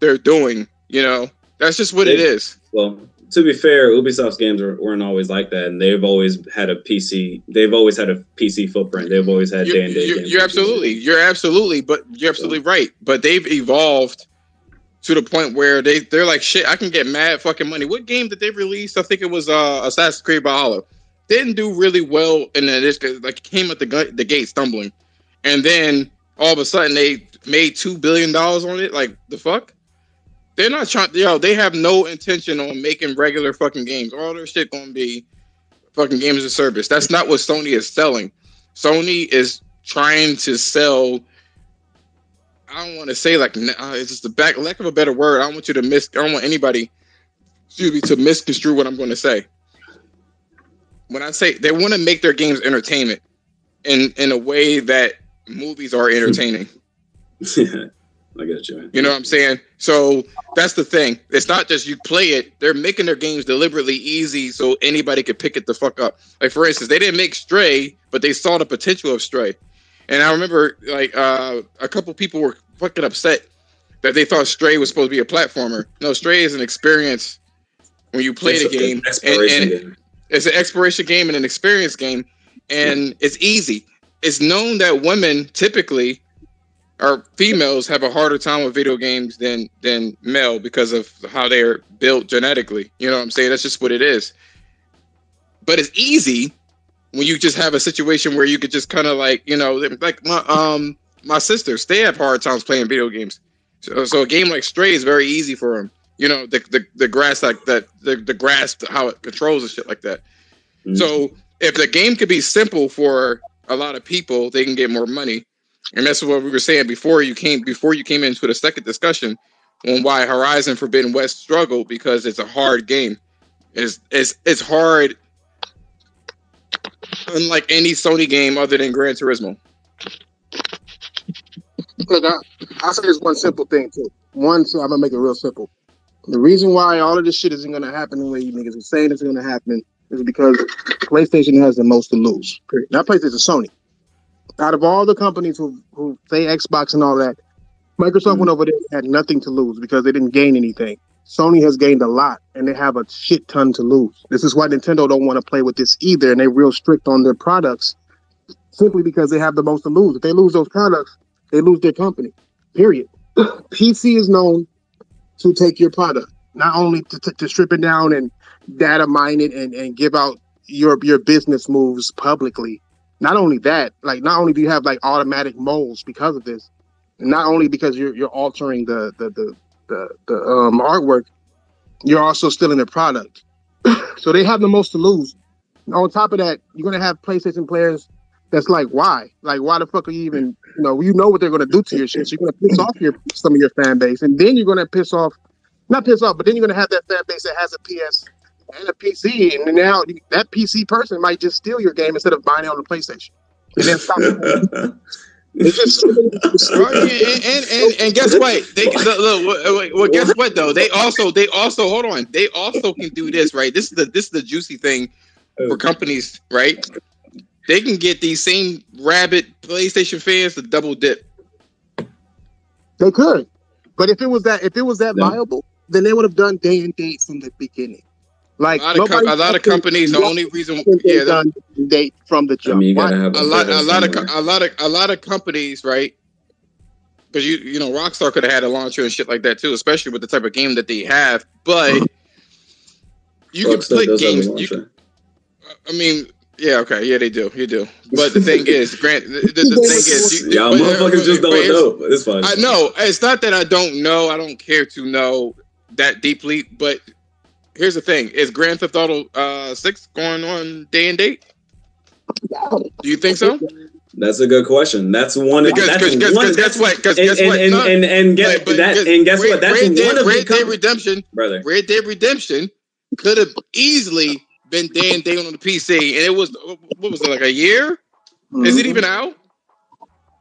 Speaker 1: they're doing. That's just what it is.
Speaker 9: Well, to be fair, Ubisoft's games weren't always like that, and they've always had a PC. They've always had a PC footprint. They've always had day and day games.
Speaker 1: You're absolutely right. But they've evolved to the point where they're like, shit, I can get mad fucking money. What game did they release? I think it was Assassin's Creed Valhalla. Didn't do really well, and then it came at the gate stumbling, and then all of a sudden they made $2 billion on it. Like, the fuck? They're not trying. They have no intention on making regular fucking games. All their shit gonna be fucking games as a service. That's not what Sony is selling. Sony is trying to sell. I don't want to say it's just the lack of a better word. I don't want anybody, to misconstrue what I'm going to say. When I say they want to make their games entertainment in a way that movies are entertaining.
Speaker 9: I get you, man.
Speaker 1: You know what I'm saying? So that's the thing. It's not just you play it. They're making their games deliberately easy so anybody could pick it the fuck up. Like, for instance, they didn't make Stray, but they saw the potential of Stray. And I remember a couple people were fucking upset that they thought Stray was supposed to be a platformer. No, Stray is an experience when you play the game. And it's an exploration game and an experience game. And it's easy. It's known that women typically, or females, have a harder time with video games than male because of how they're built genetically. You know what I'm saying? That's just what it is. But it's easy when you just have a situation where you could just kind of like my sisters, they have hard times playing video games. So a game like Stray is very easy for them. The grasp the grasp how it controls and shit like that. Mm-hmm. So if the game could be simple for a lot of people, they can get more money. And that's what we were saying before you came into the second discussion on why Horizon Forbidden West struggled, because it's a hard game. It's hard, unlike any Sony game other than Gran Turismo.
Speaker 8: Look, I'll say this one simple thing too. I'm gonna make it real simple. The reason why all of this shit isn't gonna happen the way you niggas are saying it's gonna happen is because PlayStation has the most to lose. Period. Not PlayStation, Sony. Out of all the companies who say Xbox and all that, Microsoft went over there and had nothing to lose because they didn't gain anything. Sony has gained a lot, and they have a shit ton to lose. This is why Nintendo don't want to play with this either, and they're real strict on their products, simply because they have the most to lose. If they lose those products, they lose their company, period. PC is known to take your product, not only to strip it down and data mine it and give out your business moves publicly. Not only that, not only do you have automatic moles because of this, not only because you're altering the artwork, you're also stealing the product. So they have the most to lose. On top of that, you're gonna have PlayStation players that's like, why? Like, why the fuck are you even? You know what they're gonna do to your shit. So you're gonna piss off some of your fan base, and then you're gonna but then you're gonna have that fan base that has a PS and a PC, and now that PC person might just steal your game instead of buying it on the PlayStation, and then stop. It's just
Speaker 1: and guess what? Guess what though? They also hold on. They also can do this, right? This is the juicy thing for companies, right? They can get these same rabid PlayStation fans to double dip.
Speaker 8: They could, but if it was that viable, then they would have done day and date from the beginning. Like
Speaker 1: a lot of companies. The only reason,
Speaker 8: done date from the jump.
Speaker 9: I mean, you gotta have
Speaker 1: a lot of companies, right? Because you know, Rockstar could have had a launcher and shit like that too, especially with the type of game that they have. But you can play games. I mean, yeah, okay, yeah, they do. You do. But the thing is, the thing is,
Speaker 9: y'all motherfuckers just don't know. It's fine.
Speaker 1: I know. It's not that I don't know. I don't care to know that deeply. But here's the thing: is Grand Theft Auto 6 going on day and date? Do you think so?
Speaker 9: That's a good question. That's one.
Speaker 1: Guess what?
Speaker 9: And guess what? That's one of
Speaker 1: Red Dead Redemption,
Speaker 9: brother.
Speaker 1: Red Dead Redemption could have easily been day and day on the PC, and it was what was it, like a year? Mm-hmm. Is it even out?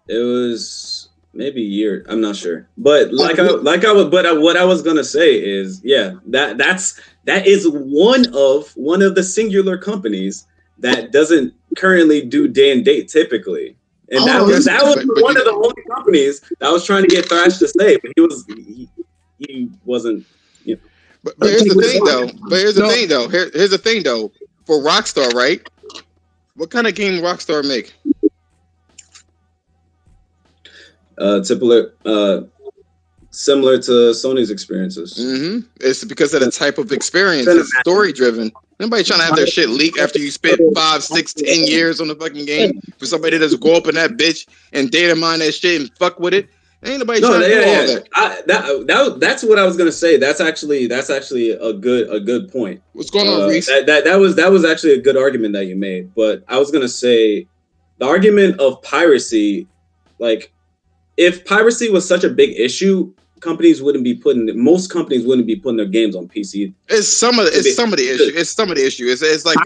Speaker 9: It was maybe a year. I'm not sure, but what I was gonna say is, yeah, that is one of the singular companies that doesn't currently do day and date typically, and that was one of the only companies that was trying to get Thrash to stay, but he wasn't. You know.
Speaker 1: But here's the thing, though. Here's the thing, though. For Rockstar, right? What kind of game Rockstar make?
Speaker 9: Similar to Sony's experiences.
Speaker 1: Mm-hmm. It's because of the type of experience. It's story driven. Nobody trying to have their shit leak after you spent 5, 6, 10 years on the fucking game for somebody to just go up in that bitch and data mine that shit and fuck with it. Ain't nobody trying to do all
Speaker 9: that. That's what I was gonna say. That's actually a good point.
Speaker 1: What's going on, Reese?
Speaker 9: That was actually a good argument that you made. But I was gonna say the argument of piracy, like if piracy was such a big issue, most companies wouldn't be putting their games on PC.
Speaker 1: It's some of the issue. It's like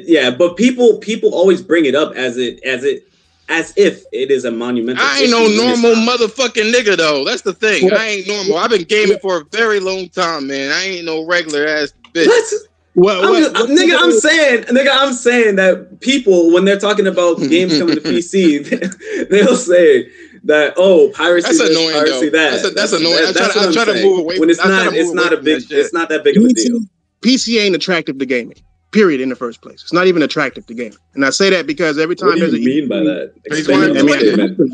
Speaker 9: yeah. But people always bring it up as if it is a monumental.
Speaker 1: I ain't no normal motherfucking nigga though. That's the thing. I ain't normal. I've been gaming for a very long time, man. I ain't no regular ass bitch.
Speaker 9: I'm saying that people, when they're talking about games coming to PC, they'll say that piracy.
Speaker 1: That's annoying.
Speaker 9: Piracy that.
Speaker 1: That's annoying. I'm trying to move away.
Speaker 9: When it's not that big of a deal.
Speaker 8: PC ain't attractive to gaming. Period. In the first place, it's not even attractive to gaming, and I say that because every time
Speaker 9: what do you mean by that?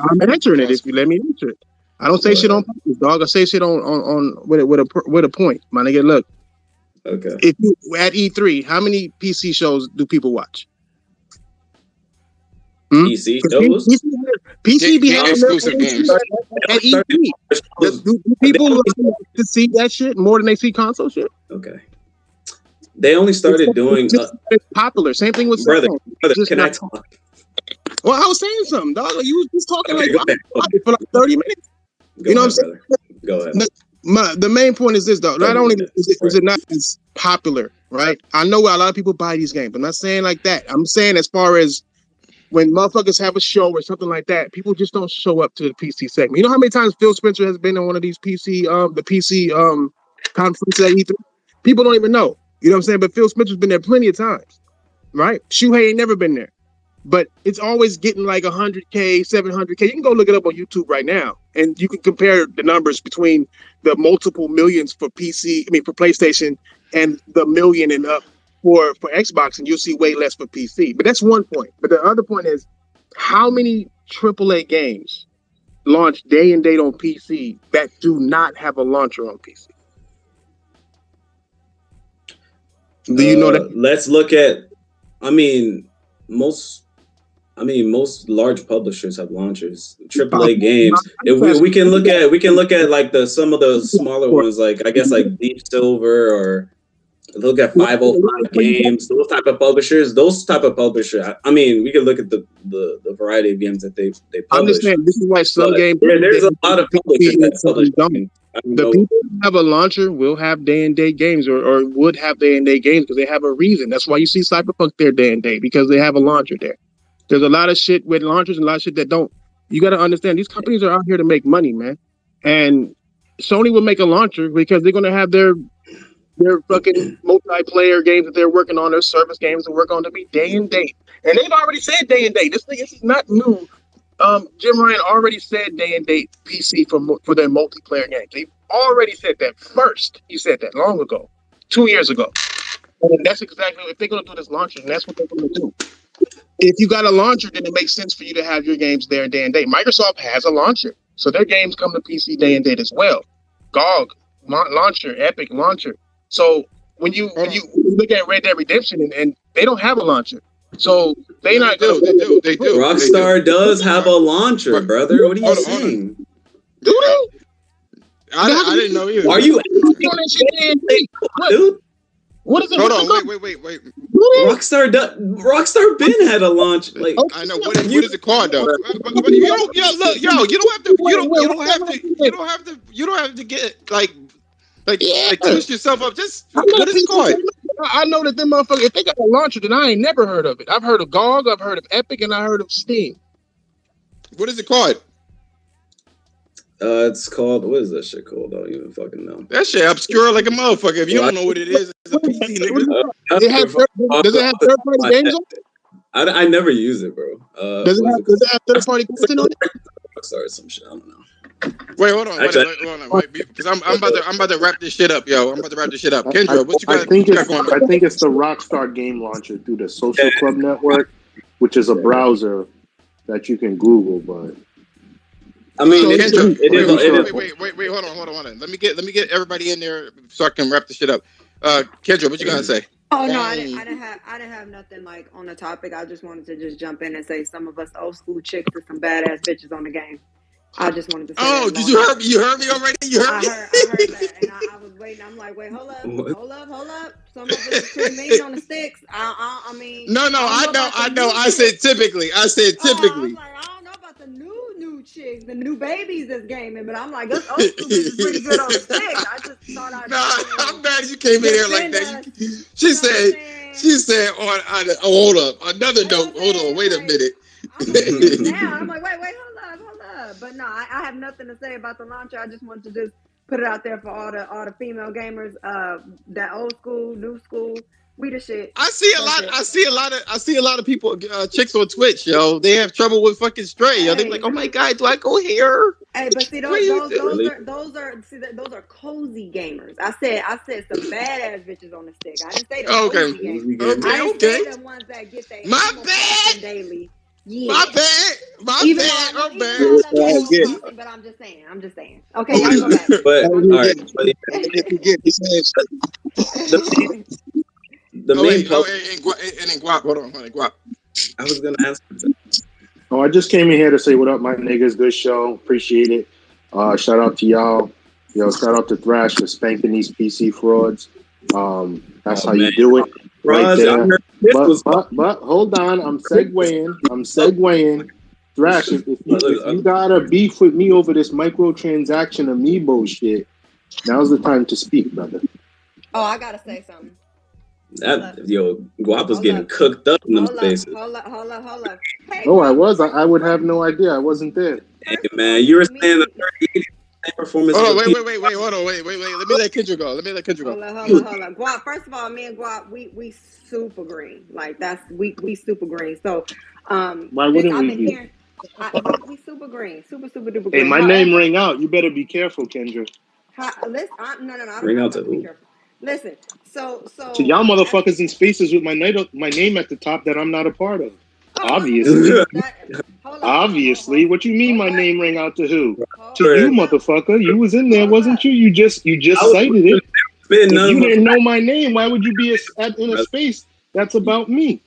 Speaker 8: I'm answering it. If you let me answer it, I don't say shit on purpose, dog. I say shit on with a point, my nigga. Look,
Speaker 9: okay.
Speaker 8: If you at E3, how many PC shows do people watch?
Speaker 9: PC shows.
Speaker 8: PC be having
Speaker 1: exclusive games
Speaker 8: at E3. Do people love to see that shit more than they see console shit?
Speaker 9: Okay. They only started doing
Speaker 8: it's popular. Same thing with
Speaker 9: brother. Can I talk?
Speaker 8: Well, I was saying something, dog. You was just talking for like 30 minutes. You know what I'm saying?
Speaker 9: Go ahead.
Speaker 8: The main point is this, though. Not only is it not as popular, right? I know a lot of people buy these games. I'm not saying like that. I'm saying as far as when motherfuckers have a show or something like that, people just don't show up to the PC segment. You know how many times Phil Spencer has been on one of these PC conferences at E3? People don't even know. You know what I'm saying? But Phil Spencer's been there plenty of times, right? Shuhei ain't never been there. But it's always getting like 100K, 700K. You can go look it up on YouTube right now, and you can compare the numbers between the multiple millions for PlayStation, and the million and up for Xbox, and you'll see way less for PC. But that's one point. But the other point is, how many AAA games launch day and date on PC that do not have a launcher on PC? Do you know that?
Speaker 9: Let's look at. Most large publishers have launchers. AAA games. If we can look at like some of the smaller ones, like I guess like Deep Silver, or look at 505 Games. Those type of publishers. We can look at the variety of games that they publish.
Speaker 8: I'm just saying, this is why some games.
Speaker 9: There's a lot of publishers that publish.
Speaker 8: The people who have a launcher will have day and date games, or would have day and date games because they have a reason. That's why you see Cyberpunk there day and date, because they have a launcher there. There's a lot of shit with launchers and a lot of shit that don't. You got to understand, these companies are out here to make money, man. And Sony will make a launcher because they're going to have their fucking multiplayer games that they're working on, their service games to work on to be day and date. And they've already said day and date. This is not new. Jim Ryan already said day and date PC for their multiplayer games. already said that first. He said that long ago, 2 years ago. And that's exactly if they're going to do this launcher, and that's what they're going to do. If you got a launcher, then it makes sense for you to have your games there day and date. Microsoft has a launcher, so their games come to PC day and date as well. GOG launcher, Epic launcher. So when you look at Red Dead Redemption, and they don't have a launcher, so they do.
Speaker 1: They do.
Speaker 9: Rockstar does have a launcher, brother. What are you saying?
Speaker 8: Do they?
Speaker 1: I didn't know either.
Speaker 9: Are you dude?
Speaker 8: What is it?
Speaker 1: Hold on, wait.
Speaker 9: Rockstar Ben had a launch. Like
Speaker 1: I know what is it called though? But you don't have to get like twist yourself up. Just what is it called?
Speaker 8: I know that them motherfuckers. If they got a launcher, then I ain't never heard of it. I've heard of GOG, I've heard of Epic, and I heard of Steam.
Speaker 1: What is it called?
Speaker 9: It's called, what is that shit called? I don't even fucking know.
Speaker 1: That shit obscure like a motherfucker. If you don't know what it is, it's a PC nigga.
Speaker 8: Does it have third-party games on it?
Speaker 9: I never use it, bro.
Speaker 8: Does it have third-party content on it?
Speaker 9: Sorry, some shit. I don't know.
Speaker 1: Wait, hold on. Wait, because I'm about to wrap this shit up, yo. I'm about to wrap this shit up. Kendra, what you got?
Speaker 10: I think it's the Rockstar Game Launcher through the Social Club Network, which is a browser that you can Google, but.
Speaker 9: I mean,
Speaker 1: wait, hold on. Let me get everybody in there so I can wrap the shit up. Kendra, what you gotta say?
Speaker 5: Oh no, I didn't have nothing like on the topic. I just wanted to just jump in and say some of us old school chicks are some badass bitches on the game. I just wanted to say.
Speaker 1: Oh, did you heard me? You heard me already? You heard me?
Speaker 5: I heard that, and I was waiting. I'm like, wait, hold up. Some of us are pretty mean on the sticks. I mean.
Speaker 1: No, I know. I said typically.
Speaker 5: I was like, I don't know about the new chicks, the new babies that's gaming, but I'm like, us old school is pretty good on the sticks. I just thought
Speaker 1: I'm mad you came in here like that. She said hold up. Another note. Hold on. Wait a minute.
Speaker 5: I'm like, wait, hold up. But no, I have nothing to say about the launcher. I just wanted to just put it out there for all the female gamers. That old school, new school, we the shit.
Speaker 1: I see a lot of people, chicks on Twitch, yo. They have trouble with fucking Stray, yo. They're like, oh my god, do I go here?
Speaker 5: Hey, but see, those are cozy gamers. I said some badass bitches on the stick. I didn't say the cozy gamers. I didn't say the ones that get their
Speaker 1: my bad daily. Yeah. My bad.
Speaker 5: But I'm just saying. Okay, y'all go back.
Speaker 9: But all right. The main
Speaker 1: and Guap. Hold on, Guap.
Speaker 9: I was gonna ask.
Speaker 10: Oh, I just came in here to say what up, my niggas. Good show, appreciate it. Shout out to y'all. Yo, shout out to Thrash for spanking these PC frauds. That's how you do it. Right there. But hold on, I'm segueing. Thrash, if you got a beef with me over this microtransaction Amiibo shit, now's the time to speak, brother.
Speaker 5: Oh, I gotta say something.
Speaker 9: Guap was getting cooked up in them spaces.
Speaker 5: Hold up. Hey,
Speaker 10: no, I was. I would have no idea. I wasn't there.
Speaker 9: Hey, man, you were saying the 30 performance.
Speaker 1: Oh, wait. Hold on, wait. Let me let Kendra go.
Speaker 5: Hold up. Guap, first of all, me and Guap, we super green. Like we super green. So
Speaker 10: why wouldn't we be?
Speaker 5: We super green, super duper green.
Speaker 10: Hey, my name rang out. You better be careful, Kendra.
Speaker 5: Listen, no. I don't
Speaker 9: ring out to
Speaker 5: be
Speaker 9: who?
Speaker 5: careful. Listen, so
Speaker 10: y'all motherfuckers in spaces with my name at the top that I'm not a part of. Obviously. Obviously. What you mean my name rang out to who? To you, motherfucker. You was in there, wasn't you? You just cited it. If you didn't know my name, why would you be in a space that's about me?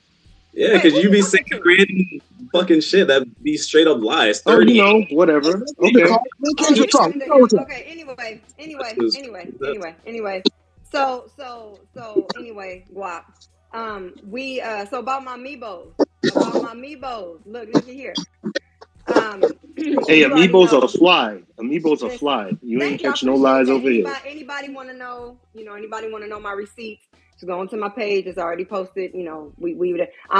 Speaker 9: Yeah, because you be saying random fucking shit that be straight up lies. 30.
Speaker 10: Oh, whatever. Okay.
Speaker 5: Okay. Anyway. So anyway, Guap. So about my Amiibos. Look here.
Speaker 10: Hey, Amiibos are fly. Amiibos are fly. You ain't catch no lies over here.
Speaker 5: Anybody want to know? Anybody want to know my receipts? Just go onto my page. It's already posted. I'm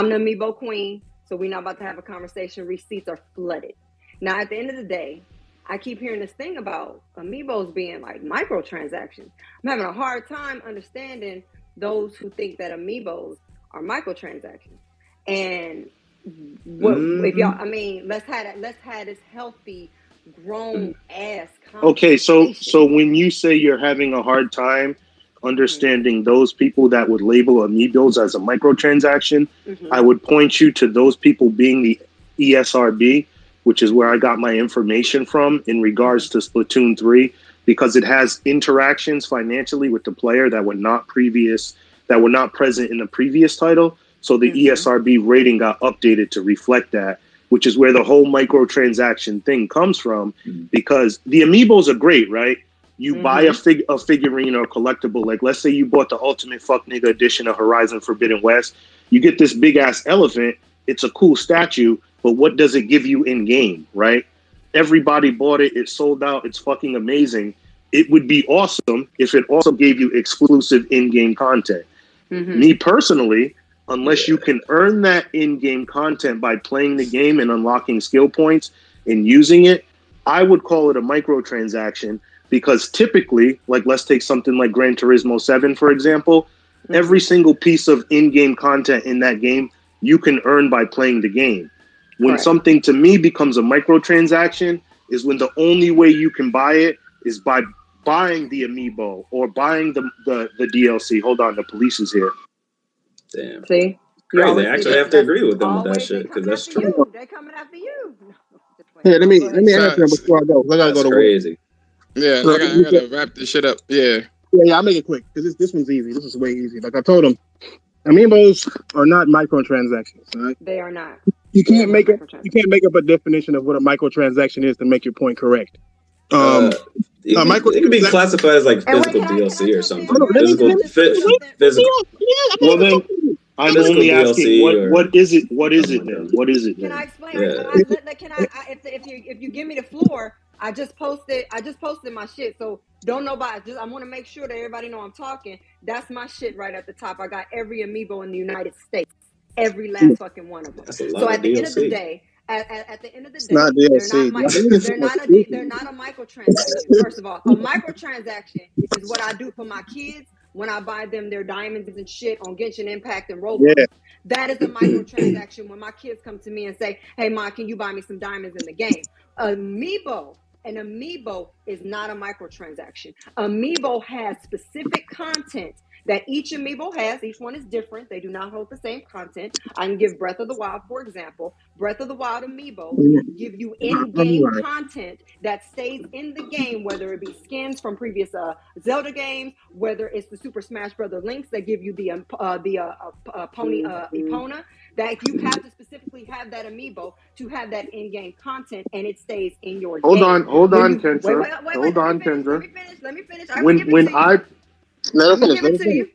Speaker 5: the Amiibo queen. So we're not about to have a conversation. Receipts are flooded. Now, at the end of the day, I keep hearing this thing about Amiibos being like microtransactions. I'm having a hard time understanding those who think that Amiibos are microtransactions. And if y'all, let's have this healthy grown ass.
Speaker 10: Okay, so when you say you're having a hard time understanding those people that would label Amiibos as a microtransaction, I would point you to those people being the ESRB, which is where I got my information from in regards to Splatoon 3, because it has interactions financially with the player that were not present in the previous title. So the ESRB rating got updated to reflect that, which is where the whole microtransaction thing comes from, because the Amiibos are great, right? You buy a figurine or a collectible, like let's say you bought the Ultimate Fuck Nigga edition of Horizon Forbidden West. You get this big ass elephant. It's a cool statue, but what does it give you in game, right? Everybody bought it. It sold out. It's fucking amazing. It would be awesome if it also gave you exclusive in-game content. Me personally, unless you can earn that in-game content by playing the game and unlocking skill points and using it, I would call it a microtransaction, because typically, like let's take something like Gran Turismo 7, for example, every single piece of in-game content in that game you can earn by playing the game. When something to me becomes a microtransaction is when the only way you can buy it is by buying the Amiibo or buying the DLC. Hold on, the police is here.
Speaker 9: Damn.
Speaker 5: See?
Speaker 9: Crazy. I actually have to agree with them with that shit, because that's true.
Speaker 5: They're coming after you.
Speaker 8: Here, let me answer him before I go. I gotta go to
Speaker 9: crazy.
Speaker 8: work.
Speaker 1: Yeah,
Speaker 8: So,
Speaker 1: I gotta wrap this shit up. Yeah.
Speaker 8: Yeah, I'll make it quick because this one's easy. This is way easy. Like I told him, Amiibos are not microtransactions. Right?
Speaker 5: They are not.
Speaker 8: You can't make up a definition of what a microtransaction is to make your point correct.
Speaker 9: It could be classified as like physical DLC or something. Physical.
Speaker 10: Well, then I'm only asking what is it? What is it then? What is it then?
Speaker 5: Can I explain? If you give me the floor, I just posted my shit. So don't nobody. I want to make sure that everybody know I'm talking. That's my shit right at the top. I got every Amiibo in the United States, every last fucking one of them. So at the end of the day. At the end of the day, they're not a microtransaction. First of all, a microtransaction is what I do for my kids when I buy them their diamonds and shit on Genshin Impact and Roblox. Yeah. That is a microtransaction when my kids come to me and say, "Hey, Ma, can you buy me some diamonds in the game?" An Amiibo is not a microtransaction. Amiibo has specific content that each Amiibo has. Each one is different. They do not hold the same content. I can give Breath of the Wild, for example. Breath of the Wild Amiibo give you in-game content that stays in the game, whether it be skins from previous Zelda games, whether it's the Super Smash Bros. Links that give you the pony Epona, that you have to specifically have that Amiibo to have that in-game content, and it stays in your game.
Speaker 10: Hold on, Kendra.
Speaker 5: Let me finish.
Speaker 8: I'm
Speaker 5: gonna give it to you.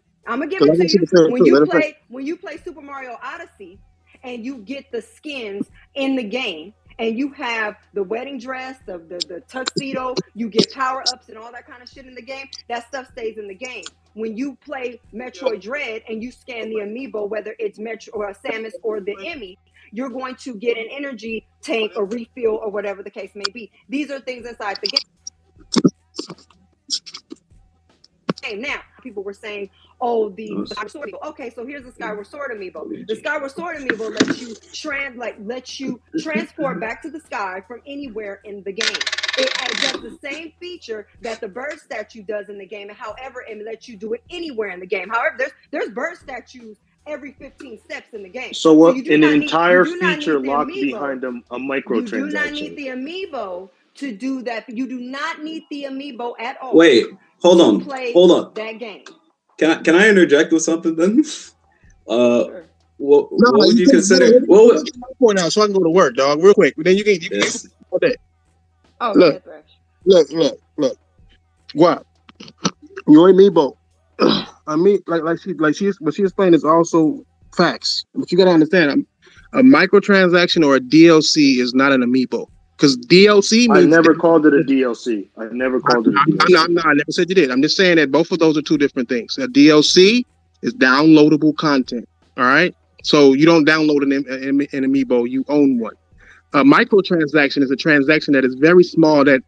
Speaker 5: When you play Super Mario Odyssey and you get the skins in the game and you have the wedding dress, the tuxedo, you get power-ups and all that kind of shit in the game, that stuff stays in the game. When you play Metroid Dread and you scan the Amiibo, whether it's Metro or Samus or the Emmy, you're going to get an energy tank or refill or whatever the case may be. These are things inside the game. Now, people were saying, "Oh, the Skyward Sword Amiibo." Okay, so here's the Skyward Sword Amiibo. The Skyward Sword Amiibo lets you transport back to the sky from anywhere in the game. It does the same feature that the bird statue does in the game, and however, it lets you do it anywhere in the game. However, there's bird statues every 15 steps in the game.
Speaker 10: So what? An entire feature locked behind a microtransaction.
Speaker 5: You do not need the Amiibo to do that. You do not need the Amiibo at all.
Speaker 9: Wait. Hold on.
Speaker 5: That game.
Speaker 9: Can I interject with something then? Sure. What would you consider?
Speaker 8: What was my point out so I can go to work, dog? Real quick. Then you can all day.
Speaker 5: Oh,
Speaker 8: look. Wow. Your Amiibo. I mean, what she explained is also facts. But you gotta understand, a microtransaction or a DLC is not an Amiibo. Because DLC means...
Speaker 10: I never called it a DLC. I never
Speaker 8: said you did. I'm just saying that both of those are two different things. A DLC is downloadable content. All right? So you don't download an Amiibo. You own one. A microtransaction is a transaction that is very small that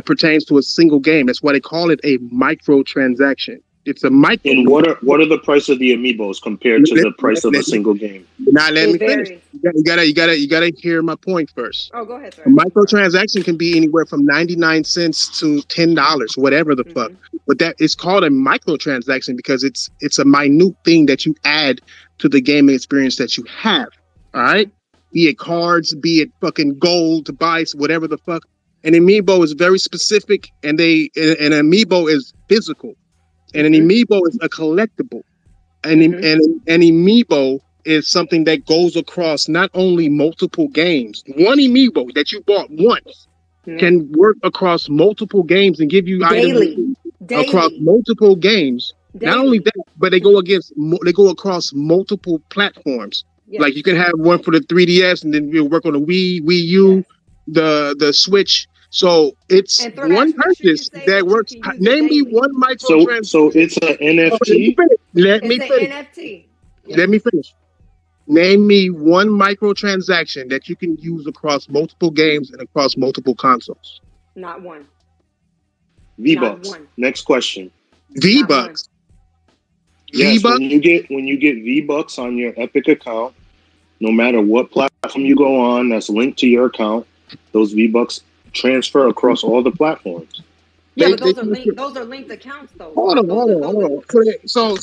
Speaker 8: pertains to a single game. That's why they call it a microtransaction. It's a micro.
Speaker 10: And what are the price of the Amiibos compared to the price of a single game?
Speaker 8: Now let me
Speaker 5: It
Speaker 8: finish.
Speaker 5: varies.
Speaker 8: You gotta hear my point first.
Speaker 5: Oh, go ahead, sir.
Speaker 8: A microtransaction can be anywhere from 99 cents to $10, whatever the fuck. But that it's called a microtransaction because it's a minute thing that you add to the gaming experience that you have. All right, be it cards, be it fucking gold to buy whatever the fuck. An Amiibo is very specific, and an Amiibo is physical, and an Amiibo is a collectible, and an Amiibo is something that goes across not only multiple games. One Amiibo that you bought once can work across multiple games and give you items across multiple games. Not only that, but they go across multiple platforms. Yes. Like you can have one for the 3DS, and then you'll work on the Wii U, the Switch. So it's one purchase that works. Name me one microtransaction.
Speaker 10: So it's an NFT.
Speaker 8: Let me finish.
Speaker 5: NFT.
Speaker 8: Let me finish. Name me one microtransaction that you can use across multiple games and across multiple consoles.
Speaker 5: Not one.
Speaker 10: V-Bucks. Next question.
Speaker 8: V-Bucks.
Speaker 10: Yes,
Speaker 8: V-Bucks?
Speaker 10: when you get V-Bucks on your Epic account, no matter what platform you go on that's linked to your account, those V-Bucks transfer across all the platforms.
Speaker 5: Yeah, but those are linked accounts though.
Speaker 8: Hold on. So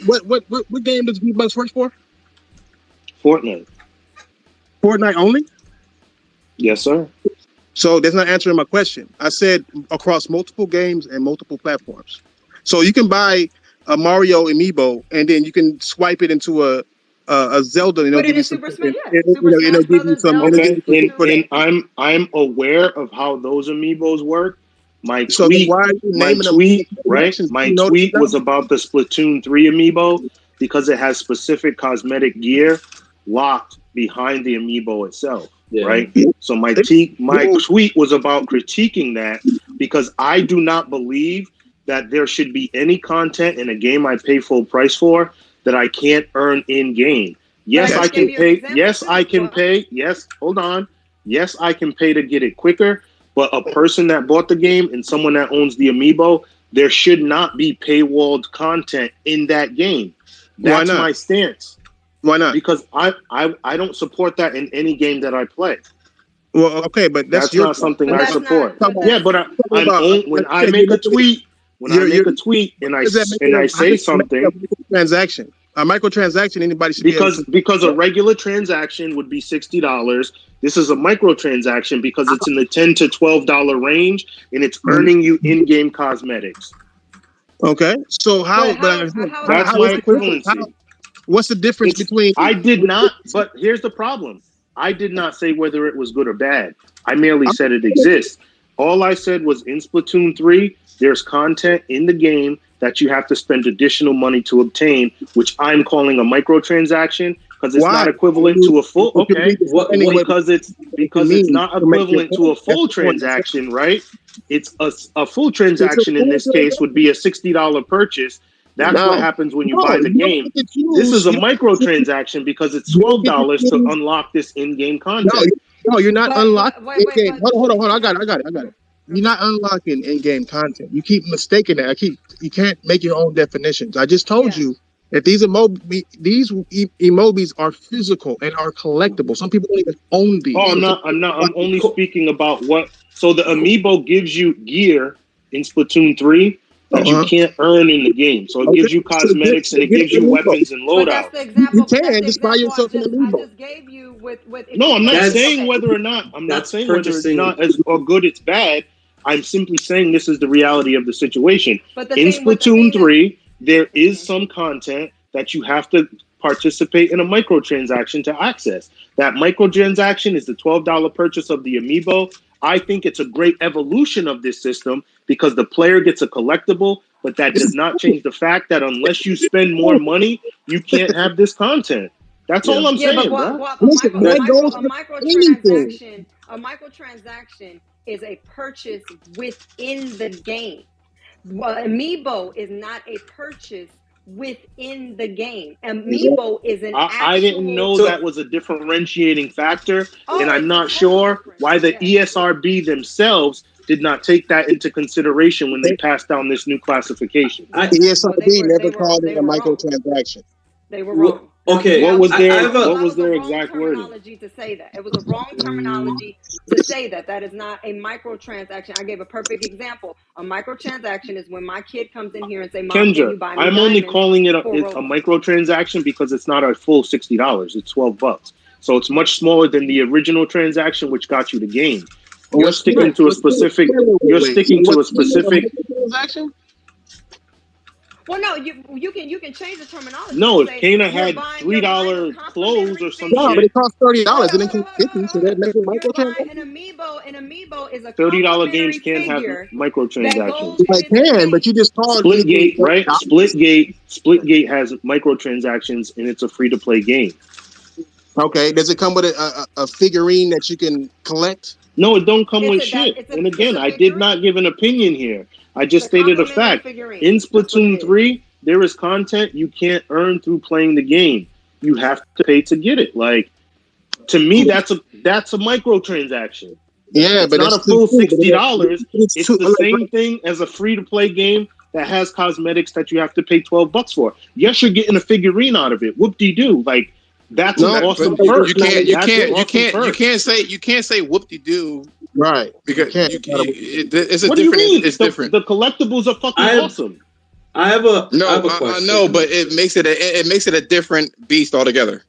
Speaker 8: what game does V-Bucks work for?
Speaker 10: Fortnite
Speaker 8: only?
Speaker 10: Yes, sir.
Speaker 8: So that's not answering my question. I said across multiple games and multiple platforms. So you can buy a Mario Amiibo and then you can swipe it into a Zelda and it'll give you some.
Speaker 10: And I'm aware of how those Amiibos work. My
Speaker 8: so
Speaker 10: tweet
Speaker 8: was
Speaker 10: was about the Splatoon 3 Amiibo because it has specific cosmetic gear locked behind the Amiibo itself, right? So my tweet was about critiquing that because I do not believe that there should be any content in a game I pay full price for that I can't earn in game. Yes, I can pay. Yes, I can pay. Yes, hold on. Yes, I can pay to get it quicker. But a person that bought the game and someone that owns the Amiibo, there should not be paywalled content in that game. That's my stance.
Speaker 8: Why not?
Speaker 10: Because I don't support that in any game that I play.
Speaker 8: Well, okay, but that's
Speaker 10: not something I support. When I make a tweet and I say something,
Speaker 8: a microtransaction, anybody should
Speaker 10: because a regular transaction would be $60. This is a microtransaction because it's in the $10 to $12 range and it's earning you in-game cosmetics.
Speaker 8: Okay, so that's
Speaker 10: my equivalency.
Speaker 8: What's the difference between?
Speaker 10: I did not, but here's the problem. I did not say whether it was good or bad. I merely said it exists. All I said was in Splatoon 3, there's content in the game that you have to spend additional money to obtain, which I'm calling a microtransaction because it's not equivalent to a full. Okay, because it's not equivalent to a full transaction, right? It's a full transaction in this case would be a $60 purchase. That's what happens when you buy the game. This is a microtransaction because it's $12 to unlock this in-game content.
Speaker 8: No, you're not unlocking in-game. Hold on. I got it. You're not unlocking in-game content. You keep mistaking that. You can't make your own definitions. I just told you that these emojis are physical and are collectible. Some people don't even own these.
Speaker 10: Oh, I'm only speaking about what. So the Amiibo gives you gear in Splatoon 3 that you can't earn in the game. So it gives you cosmetics and it gives you weapons and loadouts.
Speaker 8: You can just buy yourself an Amiibo.
Speaker 5: I just gave you with
Speaker 10: no, I'm not saying whether or not. I'm not saying whether it's not as or good. It's bad. I'm simply saying this is the reality of the situation. In Splatoon 3, there is some content that you have to participate in a microtransaction to access. That microtransaction is the $12 purchase of the Amiibo. I think it's a great evolution of this system because the player gets a collectible, but that does not change the fact that unless you spend more money, you can't have this content. That's all I'm saying, bro.
Speaker 5: A microtransaction is a purchase within the game. Well, Amiibo is not a purchase within the game. Amiibo is an actual...
Speaker 10: I didn't know that was a differentiating factor, and I'm not sure why the ESRB themselves did not take that into consideration when they passed down this new classification.
Speaker 8: ESRB never called it a microtransaction.
Speaker 5: They were wrong.
Speaker 9: Okay,
Speaker 10: What was their
Speaker 9: what
Speaker 10: was their
Speaker 5: wrong
Speaker 10: exact wording?
Speaker 5: terminology to say that. It was a wrong terminology to say that. That is not a microtransaction. I gave a perfect example. A microtransaction is when my kid comes in here and say, "Mom, can you
Speaker 10: Kendra,
Speaker 5: buy me
Speaker 10: I'm only
Speaker 5: diamonds
Speaker 10: calling it a
Speaker 5: for Roblox?"
Speaker 10: microtransaction because it's not a full $60. It's $12. So it's much smaller than the original transaction, which got you the game. You're sticking to a specific. You're sticking to a specific
Speaker 8: transaction.
Speaker 5: Well, no, you can change the terminology.
Speaker 10: No,
Speaker 5: to
Speaker 10: if
Speaker 5: say
Speaker 10: Kana
Speaker 5: you're
Speaker 10: had
Speaker 5: buying- you're buying a
Speaker 10: $3 clothes or some
Speaker 8: No, but
Speaker 10: shit,
Speaker 8: it costs $30
Speaker 5: Hold
Speaker 8: and
Speaker 5: on,
Speaker 8: it costs 50, so that makes it
Speaker 5: You're buying
Speaker 8: microtransaction.
Speaker 5: an amiibo. An amiibo is a
Speaker 10: $30
Speaker 5: complimentary
Speaker 10: games can't have
Speaker 5: figure that
Speaker 10: microtransactions.
Speaker 5: goes
Speaker 8: I
Speaker 5: with the
Speaker 8: can,
Speaker 5: game.
Speaker 8: but you just called
Speaker 10: Splitgate, right?
Speaker 8: $30.
Speaker 10: Splitgate has microtransactions and it's a free to play game.
Speaker 8: Okay, does it come with a figurine that you can collect?
Speaker 10: No, it don't come
Speaker 5: It's
Speaker 10: with
Speaker 5: a-
Speaker 10: shit.
Speaker 5: it's a-
Speaker 10: And
Speaker 5: it's
Speaker 10: again,
Speaker 5: a
Speaker 10: I did
Speaker 5: figurine.
Speaker 10: not give an opinion here. I just
Speaker 5: It's a
Speaker 10: stated a
Speaker 5: complimentary
Speaker 10: fact.
Speaker 5: figurine.
Speaker 10: In
Speaker 5: That's what it
Speaker 10: Splatoon
Speaker 5: is.
Speaker 10: 3, there is content you can't earn through playing the game. You have to pay to get it. Like, to me, that's a microtransaction.
Speaker 8: Yeah,
Speaker 10: It's
Speaker 8: but
Speaker 10: not
Speaker 8: it's
Speaker 10: a full
Speaker 8: too-
Speaker 10: $60. It's
Speaker 8: too-
Speaker 10: the same thing as a free to play game that has cosmetics that you have to pay $12 for. Yes, you're getting a figurine out of it. Whoop-de-doo. Like, that's an awesome perk.
Speaker 1: You can't
Speaker 10: You
Speaker 1: say whoop-de-doo.
Speaker 8: Right.
Speaker 1: Because it's a
Speaker 10: What do you
Speaker 1: different.
Speaker 10: mean?
Speaker 1: It's different.
Speaker 10: The collectibles are fucking awesome.
Speaker 9: I have a question.
Speaker 1: I know, but it makes it a different beast altogether.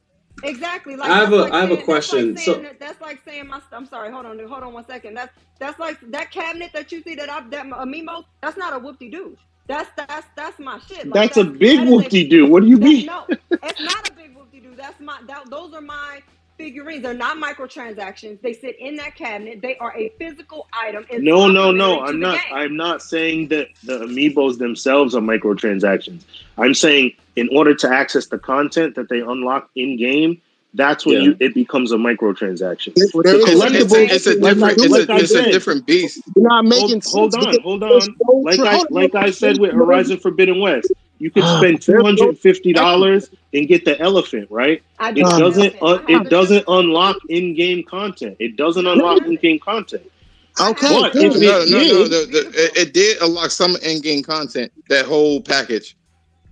Speaker 5: Exactly. Like
Speaker 9: I have a question.
Speaker 5: That's like saying I'm sorry. Hold on 1 second. That's like that cabinet that you see that Amiibo. That's not a whoop-de-doo. That's my shit. Like,
Speaker 10: that's a big whoop-de-doo. What do you mean?
Speaker 5: No, it's not a big whoop-de-doo. Those are my figurines. They're not microtransactions. They sit in that cabinet. They are a physical item. It's
Speaker 10: No.
Speaker 5: complementary to
Speaker 10: I'm
Speaker 5: the
Speaker 10: not.
Speaker 5: game.
Speaker 10: I'm not saying that the amiibos themselves are microtransactions. I'm saying in order to access the content that they unlock in game, that's when it becomes a microtransaction.
Speaker 1: It's a different beast.
Speaker 8: You're not making
Speaker 10: hold on. Like I said with Horizon Forbidden West, you can spend $250 and get the elephant, right? It doesn't unlock in-game content. It doesn't unlock in-game content.
Speaker 8: Okay,
Speaker 10: but if
Speaker 1: it did unlock some in-game content. That whole package.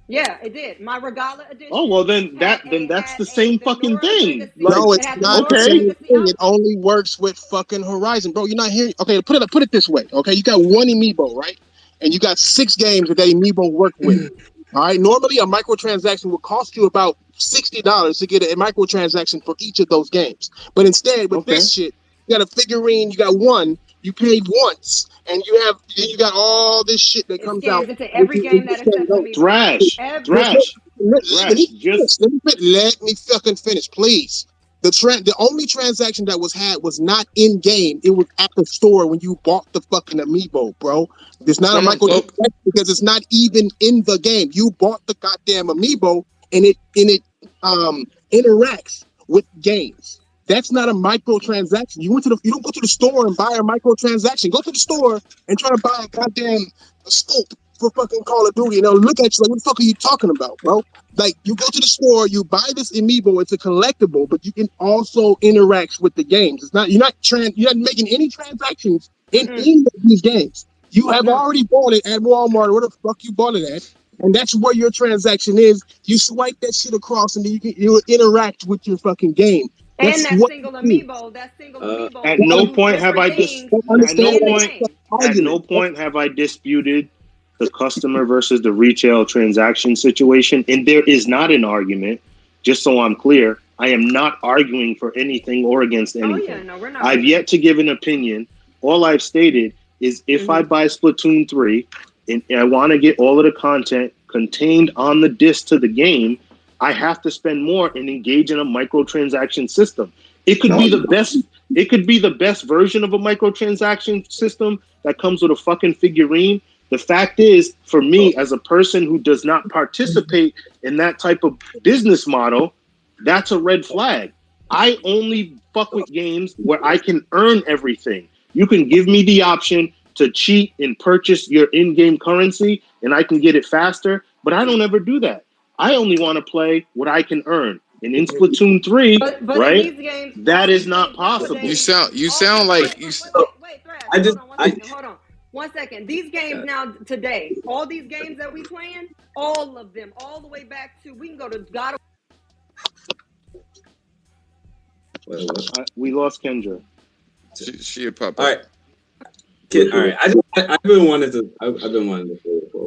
Speaker 5: Yeah, it did. My Regala edition.
Speaker 10: Oh well, then that's the same fucking thing.
Speaker 8: No, it's not the
Speaker 10: okay.
Speaker 8: same thing. It only works with fucking Horizon, bro. You're not hearing. Okay, put it this way. Okay, you got one Amiibo, right? And you got 6 games that Amiibo work with. All right. Normally, a microtransaction will cost you about $60 to get a microtransaction for each of those games. But instead, with this shit, you got a figurine. You got one. You paid once, and you got all this shit that comes out
Speaker 5: into every game that accepts Amiibo.
Speaker 10: Thrash.
Speaker 8: Let me fucking finish, please. The only transaction that was not in game. It was at the store when you bought the fucking Amiibo, bro. It's not a microtransaction because it's not even in the game. You bought the goddamn Amiibo, and it interacts with games. That's not a microtransaction. You don't go to the store and buy a microtransaction. Go to the store and try to buy a goddamn scope for fucking Call of Duty, and they'll look at you like, what the fuck are you talking about, bro? Like, you go to the store, you buy this Amiibo, it's a collectible, but you can also interact with the games. It's not you're not making any transactions in any of these games. You have already bought it at Walmart or where the fuck you bought it at. And that's where your transaction is. You swipe that shit across, and then you interact with your fucking game.
Speaker 5: And that single Amiibo.
Speaker 10: At no point have I disputed the customer versus the retail transaction situation, and there is not an argument. Just so I'm clear, I am not arguing for anything or against anything.
Speaker 5: We're not.
Speaker 10: I've yet to give an opinion. All I've stated is if I buy Splatoon 3 and I want to get all of the content contained on the disc to the game, I have to spend more and engage in a microtransaction system. It could be the best. It could be the best version of a microtransaction system that comes with a fucking figurine. The fact is, for me, as a person who does not participate in that type of business model, that's a red flag. I only fuck with games where I can earn everything. You can give me the option to cheat and purchase your in-game currency, and I can get it faster, but I don't ever do that. I only want to play what I can earn. And in Splatoon 3,
Speaker 5: but
Speaker 10: right,
Speaker 5: in these games,
Speaker 10: that is not possible.
Speaker 1: You sound like you.
Speaker 5: Hold on. 1 second. These games now today, all these games that we playing, all of them, all the way back to we can go to God.
Speaker 10: We lost Kendra.
Speaker 1: She a puppet.
Speaker 9: All right. All right. I've been wanting to say it for a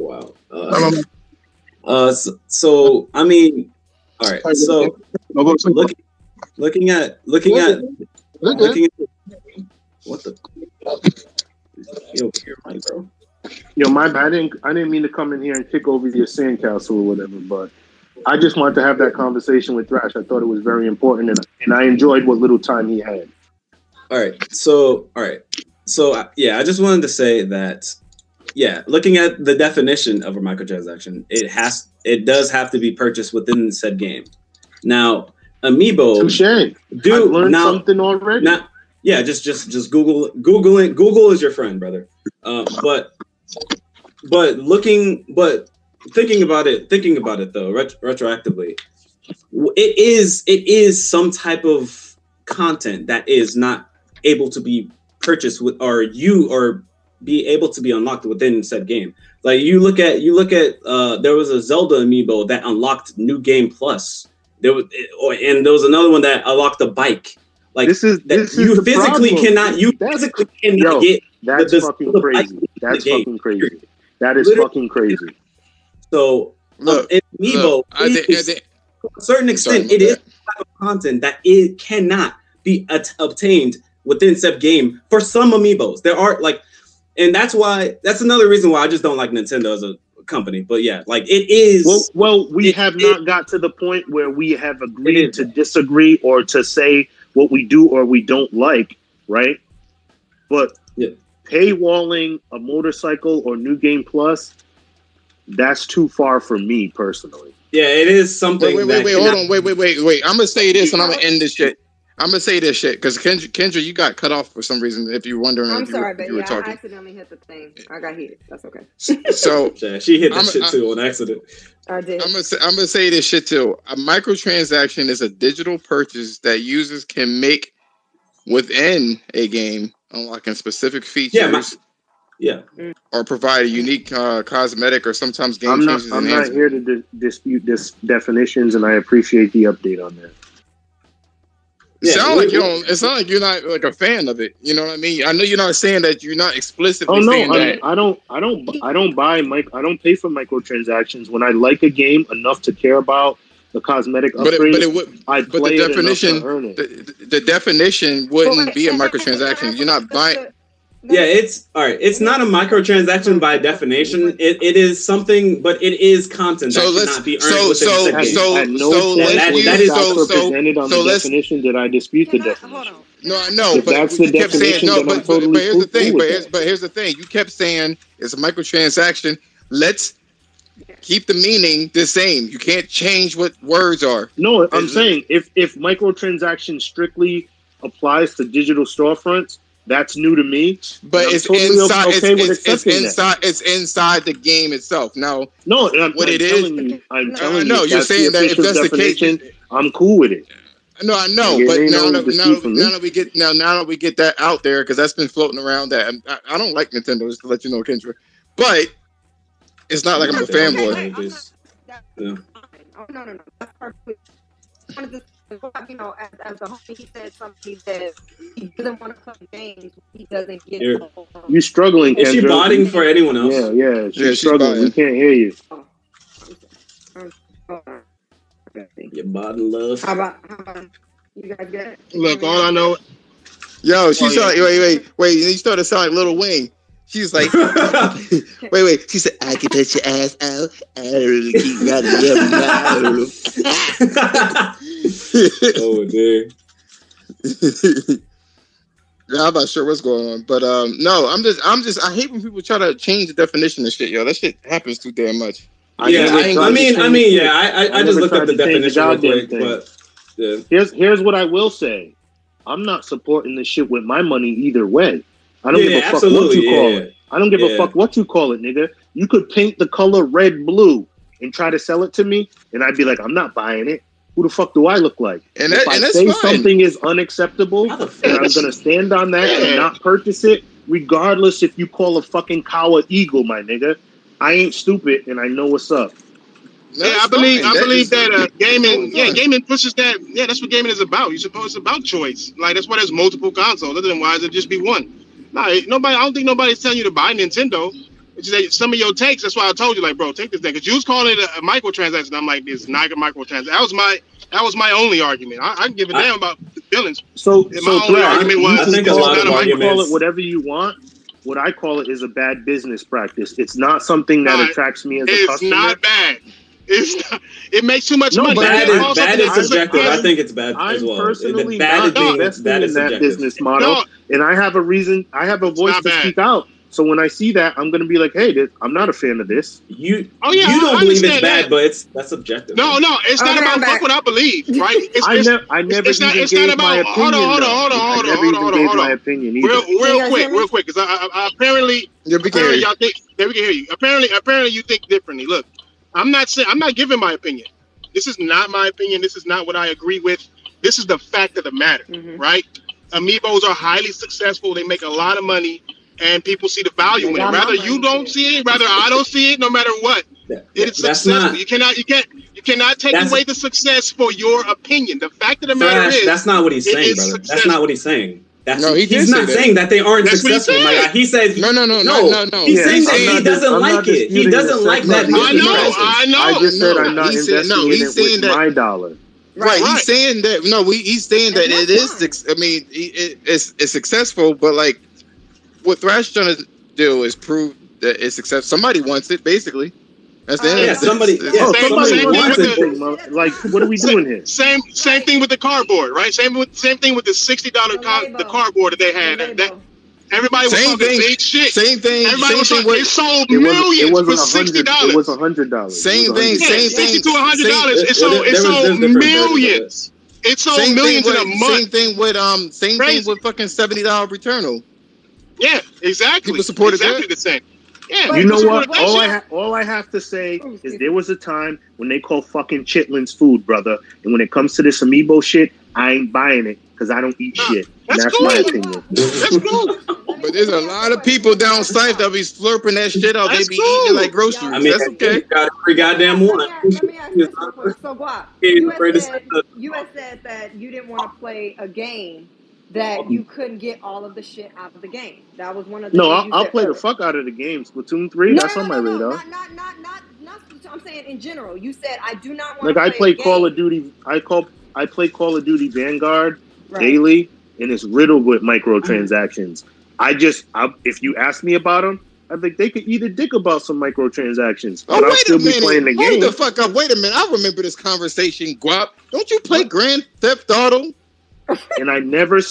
Speaker 9: while. So I mean, all right. So looking at what the bro.
Speaker 10: Yo, my bad. I didn't mean to come in here and kick over your sandcastle or whatever, but I just wanted to have that conversation with Thrash. I thought it was very important, and I enjoyed what little time he had.
Speaker 9: All right. So yeah, I just wanted to say that, yeah, looking at the definition of a microtransaction, it does have to be purchased within said game. Now, Amiibo,
Speaker 10: touché. I've learned something already.
Speaker 9: Yeah, just Google it. Google is your friend, brother. But thinking about it though, retroactively, it is some type of content that is not able to be purchased with, or be able to be unlocked within said game. Like you look at there was a Zelda Amiibo that unlocked New Game Plus. And there was another one that unlocked a bike. Like
Speaker 10: this is
Speaker 9: you physically cannot get.
Speaker 10: That's fucking crazy. That's fucking crazy. That is fucking crazy.
Speaker 9: So Amiibo, to a certain extent, it is type of content that it cannot be obtained within said game for some Amiibos. There are and that's another reason why I just don't like Nintendo as a company. But yeah, like it is.
Speaker 10: Well, we have not got to the point where we have agreed to disagree or to say what we do or we don't like, right? But paywalling a motorcycle or New Game Plus, that's too far for me personally.
Speaker 9: Yeah, it is something.
Speaker 1: Wait, hold on. Wait. I'm gonna say this and I'm gonna end this shit. I'm gonna say this shit because Kendra, you got cut off for some reason. If you're wondering,
Speaker 5: I'm sorry, but
Speaker 1: I
Speaker 5: accidentally hit the thing. I got hit. That's okay.
Speaker 1: So
Speaker 9: she hit that shit too on accident.
Speaker 5: I did.
Speaker 1: I'm gonna say this shit too. A microtransaction is a digital purchase that users can make within a game, unlocking specific features. Or provide a unique cosmetic or sometimes game changes.
Speaker 10: I'm not here to dispute this definitions, and I appreciate the update on that.
Speaker 1: It sounds like you don't. It sounds like you're not like a fan of it. You know what I mean? I know you're not saying that. You're not explicitly saying that.
Speaker 10: I don't pay for microtransactions when I like a game enough to care about the cosmetic upgrade.
Speaker 1: But the definition, the definition wouldn't be a microtransaction. You're not buying.
Speaker 9: Yeah, it's all right. It's not a microtransaction by definition. It is something, but it is content that cannot be earned within
Speaker 10: the definition. Did I dispute the definition?
Speaker 1: No, I know, but
Speaker 10: that's the definition.
Speaker 1: But here's the thing. But here's the thing. You kept saying it's a microtransaction. Let's keep the meaning the same. You can't change what words are.
Speaker 10: No, I'm saying if microtransaction strictly applies to digital storefronts, that's new to me.
Speaker 1: But it's totally inside. It's inside the game itself. Now,
Speaker 10: I'm telling you.
Speaker 1: You're saying that if that's the case,
Speaker 10: I'm cool with it.
Speaker 1: No, I know, but now that we get that out there, because that's been floating around. That I don't like Nintendo, just to let you know, Kendra. But it's not like I'm a fanboy.
Speaker 5: No. That's perfect. You know, as the homie, he said something that he doesn't want to play games. He doesn't get.
Speaker 10: You're struggling, Kendra.
Speaker 9: Is she botting for anyone else?
Speaker 10: Yeah. She's struggling. We can't hear you.
Speaker 9: Your body love.
Speaker 5: How about you guys get it?
Speaker 1: Look, all I know. Yo, she wait. You started to sound like Lil Wayne. She's like, wait. She said, I can touch your ass out. I really keep running your mouth.
Speaker 9: Oh, dude.
Speaker 1: Yeah, I'm not sure what's going on, but no, I hate when people try to change the definition of shit, yo. That shit happens too damn much.
Speaker 9: I just looked up the definition real quick, but yeah.
Speaker 10: Here's what I will say. I'm not supporting this shit with my money either way. I don't give a fuck what you call it. I don't give a fuck what you call it, nigga. You could paint the color red, blue, and try to sell it to me, and I'd be like, I'm not buying it. Who the fuck do I look like? If I say something is unacceptable, and I'm gonna stand on that and not purchase it, regardless if you call a fucking cow an eagle, my nigga. I ain't stupid, and I know what's up.
Speaker 11: I believe that gaming pushes that. Yeah, that's what gaming is about. It's about choice. Like that's why there's multiple consoles. Otherwise, it'd just be one. Nobody. I don't think nobody's telling you to buy Nintendo. It's just that some of your takes. That's why I told you, like, bro, take this thing. Because you was calling it a microtransaction. I'm like, it's not a microtransaction. That was my only argument. I can give a damn about the feelings. My only argument was,
Speaker 10: I think a lot of arguments. Call it whatever you want. What I call it is a bad business practice. It's not something that attracts me as a customer.
Speaker 11: It's not bad. It's not, it makes too much money.
Speaker 9: Bad is subjective. I think it's bad as well.
Speaker 10: I'm personally not investing in that business model, and I have a reason. I have a voice to speak out. So when I see that, I'm going to be like, "Hey, I'm not a fan of this."
Speaker 9: You don't believe it's bad, but that's subjective.
Speaker 11: No, it's not about what I believe, right?
Speaker 10: I never even gave my opinion.
Speaker 11: Hold on.
Speaker 10: My opinion either.
Speaker 11: Real quick, because I apparently y'all think we can hear you. Apparently, you think differently. Look, I'm not giving my opinion. This is not my opinion. This is not what I agree with. This is the fact of the matter, right? Amiibos are highly successful. They make a lot of money. And people see the value in it. Rather you don't see it, rather I don't see it. No matter what, it's successful. You cannot take away the success for your opinion. The fact of the matter is,
Speaker 9: that's not what he's saying, brother. Successful. That's not what he's saying.
Speaker 2: He's
Speaker 9: not saying that they aren't successful. He says
Speaker 2: no.
Speaker 9: He's saying that he doesn't like it. He doesn't like that.
Speaker 11: I know.
Speaker 10: I just said I'm not investing in it with my dollar.
Speaker 2: Right. He's saying that. No, he's saying that it is. I mean, it's successful, but like. What Thrash trying to do is prove that it's successful. Somebody wants it, basically. That's the end.
Speaker 9: Somebody
Speaker 10: wants it. Like, what are we doing here?
Speaker 11: Same thing with the cardboard, right? Same thing with the $60 the cardboard that they had. That everybody was talking big shit.
Speaker 2: Same thing.
Speaker 11: Everybody was talking. It sold millions for $60.
Speaker 10: It was $100.
Speaker 2: Same thing.
Speaker 11: $60 to $100. It sold millions. It sold millions in a month.
Speaker 2: Same thing with fucking $70 Returnal.
Speaker 11: Yeah, exactly.
Speaker 2: People supported
Speaker 11: the same. Yeah,
Speaker 10: you know what? All I have to say is there was a time when they called fucking chitlins food, brother. And when it comes to this Amiibo shit, I ain't buying it because I don't eat shit. That's my opinion.
Speaker 11: That's cool.
Speaker 2: But there's a lot of people down south that be slurping that shit out. They be eating like groceries. I mean, that's okay.
Speaker 9: Got every goddamn one.
Speaker 5: Let me ask you something. So, Guap, you had said that you didn't want to play a game that you couldn't get all of the shit out of the game. That was one of the things
Speaker 10: I'll play the fuck out of the game. Splatoon 3, that's on my radar.
Speaker 5: Not Splatoon. I'm saying in general. You said I do not want
Speaker 10: to play I play Call of Duty. I play Call of Duty Vanguard daily, and it's riddled with microtransactions. If you ask me about them, I think they could eat a dick about some microtransactions.
Speaker 2: But I'll still be playing the game. Hold the fuck up. Wait a minute. I remember this conversation, Guap. Don't you play Grand Theft Auto?
Speaker 10: And I never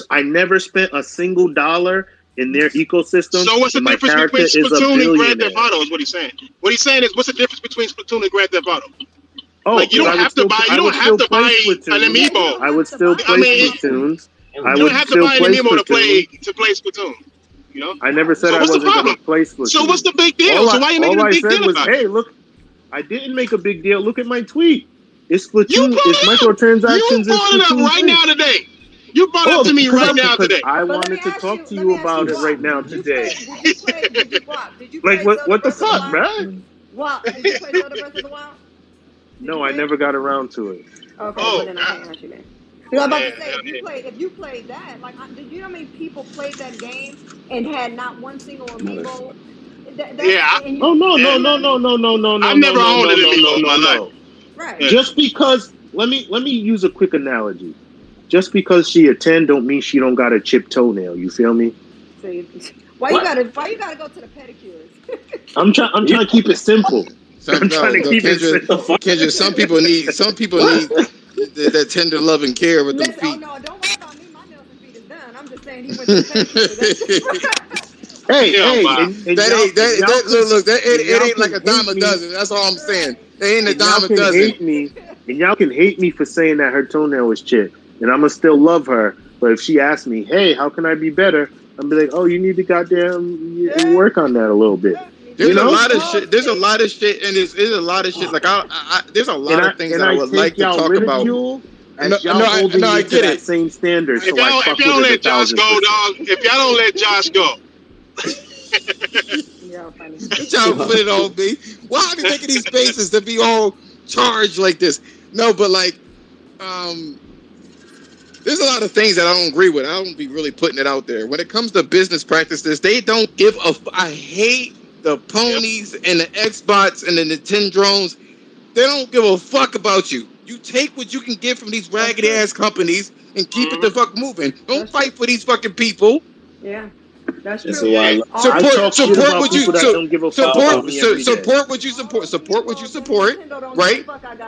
Speaker 10: spent a single dollar in their ecosystem.
Speaker 11: So what's the difference between Splatoon and Grand Theft Auto? Is what he's saying. What he's saying is, what's the difference between Splatoon and Grand Theft Auto?
Speaker 10: Oh,
Speaker 11: like you don't have to buy. You don't have to buy an Amiibo.
Speaker 10: I would still play Splatoon.
Speaker 11: You don't have to buy an Amiibo to play Splatoon. You know.
Speaker 10: I never said I wasn't going to play Splatoon.
Speaker 11: So what's the big deal? So why are you making a big deal about it?
Speaker 10: Hey, look, I didn't make a big deal. Look at my tweet. It's Splatoon. It's microtransactions.
Speaker 11: You brought it up right now today. You brought it up to me right now today.
Speaker 10: I wanted to talk to you about it right now today. Like what the fuck, man?
Speaker 5: Wow, did you play Zelda Breath of the Wild?
Speaker 10: No, I never got around to it.
Speaker 5: Okay, well then I can't ask you then. I was about to say, if you played that, like, did you know how many people played that game and had not one single Amiibo?
Speaker 10: No.
Speaker 11: I've never owned an Amiibo in my life.
Speaker 5: Right.
Speaker 10: Just because, let me use a quick analogy. Just because she a 10 don't mean she don't got a chipped toenail. You feel me?
Speaker 5: So why you gotta go to the pedicures?
Speaker 10: I'm trying to keep it simple.
Speaker 2: Kendra, some people need that tender love and care with them feet.
Speaker 5: Oh no, don't worry about me. My nails and feet is done. I'm just saying he went to the pedicures.
Speaker 2: It ain't like a dime a dozen. That's all I'm saying. It ain't a dime a dozen.
Speaker 10: And y'all can hate me for saying that her toenail was chipped. And I'm going to still love her. But if she asks me, hey, how can I be better? I'm be like, oh, you need to goddamn work on that a little bit.
Speaker 2: There's a lot of shit. There's a lot of shit. And there's a lot of shit. Like, there's a lot of things that I would like to talk about.
Speaker 10: No, I get it. That same standard.
Speaker 11: If y'all don't let Josh go, dog. If y'all don't let Josh go,
Speaker 5: Yeah, funny.
Speaker 1: Y'all put it on me. Why are you making these spaces to be all charged like this? No, but like, there's a lot of things that I don't agree with. I don't be really putting it out there. When it comes to business practices, they don't give a. I hate the ponies and the Xbox and the Nintendo drones. They don't give a fuck about you. You take what you can get from these raggedy ass companies and keep it the fuck moving. Don't fight for these fucking people.
Speaker 5: Yeah, that's
Speaker 9: This
Speaker 5: true.
Speaker 9: is why
Speaker 10: I talk shit
Speaker 1: Support
Speaker 10: about
Speaker 1: what you
Speaker 10: people that don't give a fuck about me every day.
Speaker 1: support what you support. Support what you support, right?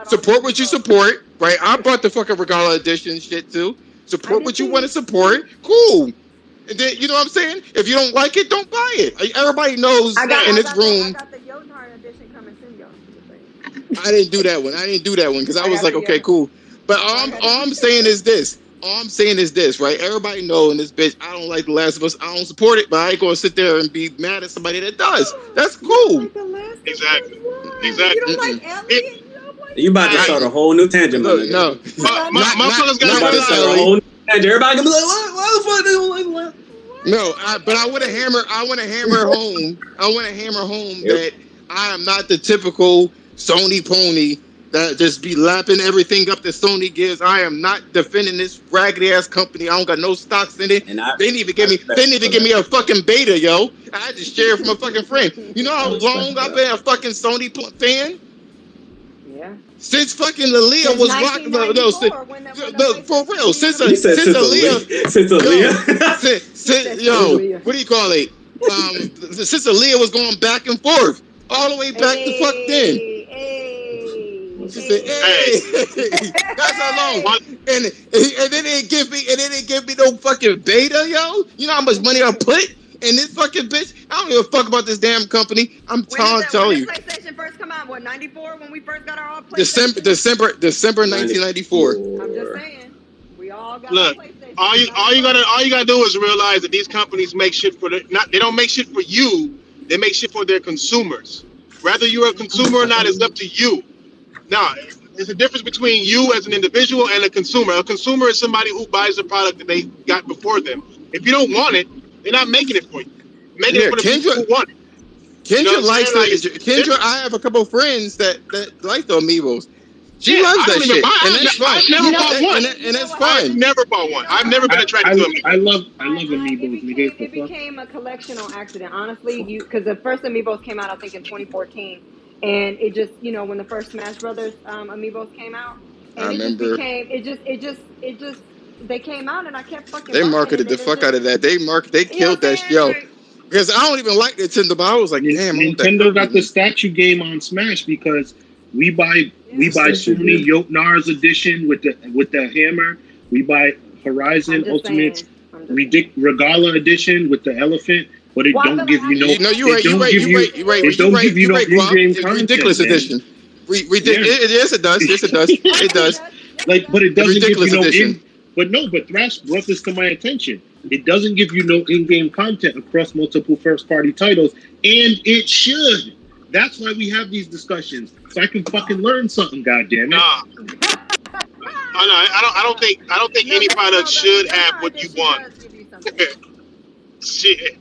Speaker 1: Support what you support, right? I bought the fucking Regala edition shit too. Support what you want to support. Cool. And then you know what I'm saying? If you don't like it, don't buy it. Everybody knows in this room.
Speaker 5: I got the Yotar edition coming soon, y'all.
Speaker 1: I didn't do that one. Because I was like, okay, cool. But all I'm saying is this. Right? Everybody know in this bitch, I don't like The Last of Us. I don't support it, but I ain't gonna sit there and be mad at somebody that does. That's cool.
Speaker 11: Exactly.
Speaker 5: You don't like Ellie?
Speaker 9: You about to start a whole new tangent, my nigga.
Speaker 11: No. Motherfuckers got
Speaker 9: about to start a whole new tangent. Everybody gonna be like, what the fuck?
Speaker 1: No, but I want to hammer home that I am not the typical Sony pony that just be lapping everything up that Sony gives. I am not defending this raggedy ass company. I don't got no stocks in it. They need to give me a fucking beta, yo. I just share it from a fucking friend. You know how long I've been a fucking Sony fan?
Speaker 5: Yeah.
Speaker 1: Since fucking Aaliyah was rocking for real. Since Aaliyah, what do you call it? Since Aaliyah was going back and forth, all the way back to fuck then. She said, "Hey, that's how long." And then they give me no fucking beta, yo. You know how much money I put in this fucking bitch? I don't give a fuck about this damn company. I'm telling you.
Speaker 5: When did PlayStation first come out? What, 94? When we first got our all PlayStation?
Speaker 1: December 1994.
Speaker 5: I'm just saying. We all got
Speaker 11: Look,
Speaker 5: PlayStation.
Speaker 11: all you gotta do is realize that these companies make shit for they don't make shit for you. They make shit for their consumers. Whether you're a consumer or not is up to you. Now, there's a difference between you as an individual and a consumer. A consumer is somebody who buys a product that they got before them. If you don't want it, they're not making it for you. Making it for the people who want it.
Speaker 1: Kendra likes Kendra. I have a couple of friends that like the Amiibos. She loves that shit, and that's fun.
Speaker 11: I've never bought one,
Speaker 1: and that's fun.
Speaker 11: I've never bought one. I've never been attracted to Amiibos.
Speaker 10: I love Amiibos.
Speaker 5: It became a collection on accident, honestly. Because the first Amiibos came out, I think, in 2014, and it just, when the first Smash Brothers Amiibos came out, and
Speaker 1: I remember.
Speaker 5: They came out, and I kept fucking.
Speaker 1: They marketed the fuck out of that. They killed that yo. Because I don't even like Nintendo, but I was like, damn.
Speaker 10: Nintendo got the statue game on Smash because we buy Sony Jotnar's edition with the hammer. We buy Horizon Ultimate Regala edition with the elephant, but it don't give you no.
Speaker 1: No, you're right. You're right.
Speaker 10: It don't give you no in-game content.
Speaker 1: Ridiculous edition. Yes, it does. Yes, it does. It does.
Speaker 10: But it doesn't give you no
Speaker 1: edition.
Speaker 10: But Thrash brought this to my attention. It doesn't give you no in-game content across multiple first-party titles, and it should. That's why we have these discussions, so I can fucking learn something. Goddamn it!
Speaker 11: I don't think any product should have what you want. Shit.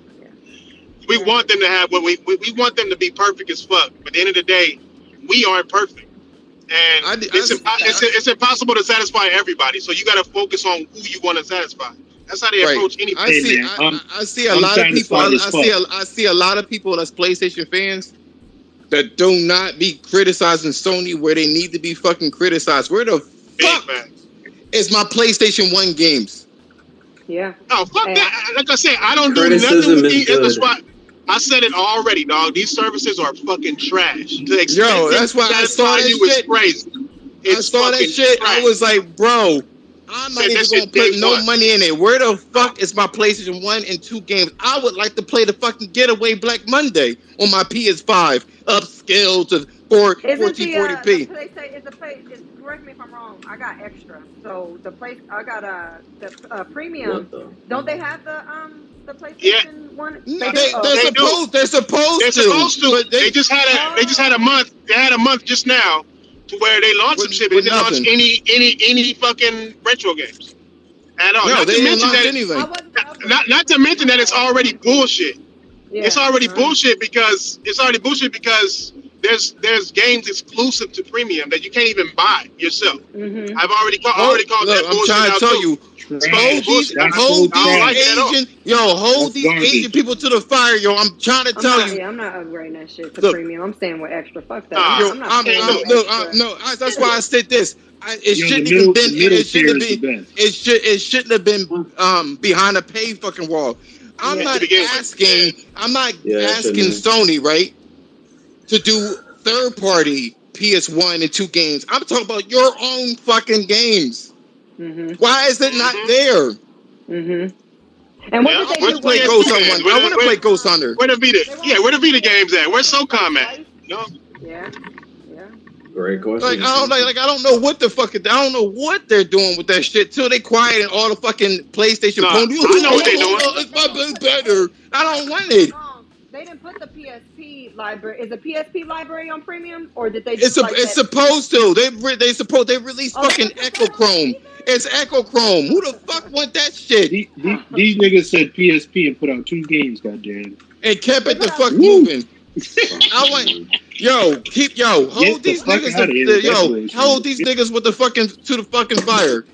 Speaker 11: We want them to have what we want them to be perfect as fuck. But at the end of the day, we aren't perfect. And it's impossible to satisfy everybody. So you got to focus on who you want to satisfy. That's how they approach anything.
Speaker 1: I see a lot of people. I see a lot of people that's PlayStation fans that do not be criticizing Sony where they need to be fucking criticized. Where the fuck is my PlayStation 1 games?
Speaker 5: Yeah.
Speaker 11: Oh, fuck that. Like I said, I don't do nothing with these. That's why I said it already, dog. These services are fucking trash.
Speaker 1: That's why I saw that shit.
Speaker 11: Crazy.
Speaker 1: I saw that shit. I was like, bro, I'm not even going to put no money in it. Where the fuck is my PlayStation 1 and 2 games? I would like to play the fucking Getaway Black Monday on my PS5, upscale to 1440p.
Speaker 5: Correct me if I'm wrong. I got extra. So I got the premium. Don't they have the PlayStation 1?
Speaker 1: They're supposed to.
Speaker 11: But they just had a month. They had a month just now to where they launched some shit, but they didn't launch any fucking retro games at all.
Speaker 1: No,
Speaker 11: not
Speaker 1: they
Speaker 11: to
Speaker 1: didn't
Speaker 11: mention
Speaker 1: launch
Speaker 11: that
Speaker 1: anything.
Speaker 11: Not to mention that it's already bullshit.
Speaker 5: Yeah.
Speaker 11: It's already bullshit because there's games exclusive to premium that you can't even buy yourself.
Speaker 5: Mm-hmm.
Speaker 11: I've already called that
Speaker 1: I'm
Speaker 11: bullshit
Speaker 1: trying to
Speaker 11: out
Speaker 1: tell
Speaker 11: too.
Speaker 1: you,
Speaker 11: Fucking bullshit. I
Speaker 10: That's
Speaker 11: don't like it at all.
Speaker 1: Asian, hold
Speaker 10: That's
Speaker 1: these
Speaker 10: garbage.
Speaker 1: Asian people to the fire, yo. I'm trying to tell you.
Speaker 5: I'm not upgrading that shit to
Speaker 1: Look,
Speaker 5: premium. I'm staying with extra. Fuck that.
Speaker 11: Nah,
Speaker 5: I'm not paying no extra.
Speaker 1: That's why I said this. It
Speaker 10: Yo,
Speaker 1: shouldn't
Speaker 10: the
Speaker 1: even
Speaker 10: middle,
Speaker 1: been.
Speaker 10: the middle
Speaker 1: It shouldn't have
Speaker 10: tier is the
Speaker 1: been.
Speaker 10: best.
Speaker 1: It shouldn't have been behind a pay fucking wall. I'm
Speaker 5: Yeah.
Speaker 1: not
Speaker 11: To begin with.
Speaker 1: asking. I'm not
Speaker 9: Yeah, it
Speaker 1: asking
Speaker 9: shouldn't
Speaker 1: Sony, right, to do third party PS1 and 2 games. I'm talking about your own fucking games.
Speaker 5: Mm-hmm.
Speaker 1: Why is it not there?
Speaker 5: Mm-hmm. And what
Speaker 11: Yeah,
Speaker 5: did they
Speaker 11: where's
Speaker 5: do?
Speaker 11: the
Speaker 1: Play
Speaker 11: PSP
Speaker 1: Ghost on
Speaker 11: games?
Speaker 1: one. I want to play Ghost Hunter.
Speaker 11: Where the Vita? Yeah, where the Vita games at? Where's SOCOM at?
Speaker 5: Twice?
Speaker 11: No.
Speaker 5: Yeah. Yeah.
Speaker 9: Great question.
Speaker 1: I don't know what the fuck. I don't know what they're doing with that shit. Till they quiet and all the fucking PlayStation
Speaker 11: Nah,
Speaker 1: ponies.
Speaker 11: I know what they're doing.
Speaker 1: It's my better. I don't want it.
Speaker 5: They didn't put the PSP library. Is the PSP library on premium, or did they?
Speaker 1: It's supposed to. They released fucking Echo Chrome. It's Echo Chrome. Who the fuck want that shit?
Speaker 10: These niggas said PSP and put out 2 games, goddamn.
Speaker 1: And kept it the fuck moving. I want hold these niggas. Hold these niggas with the fucking to the fucking fire.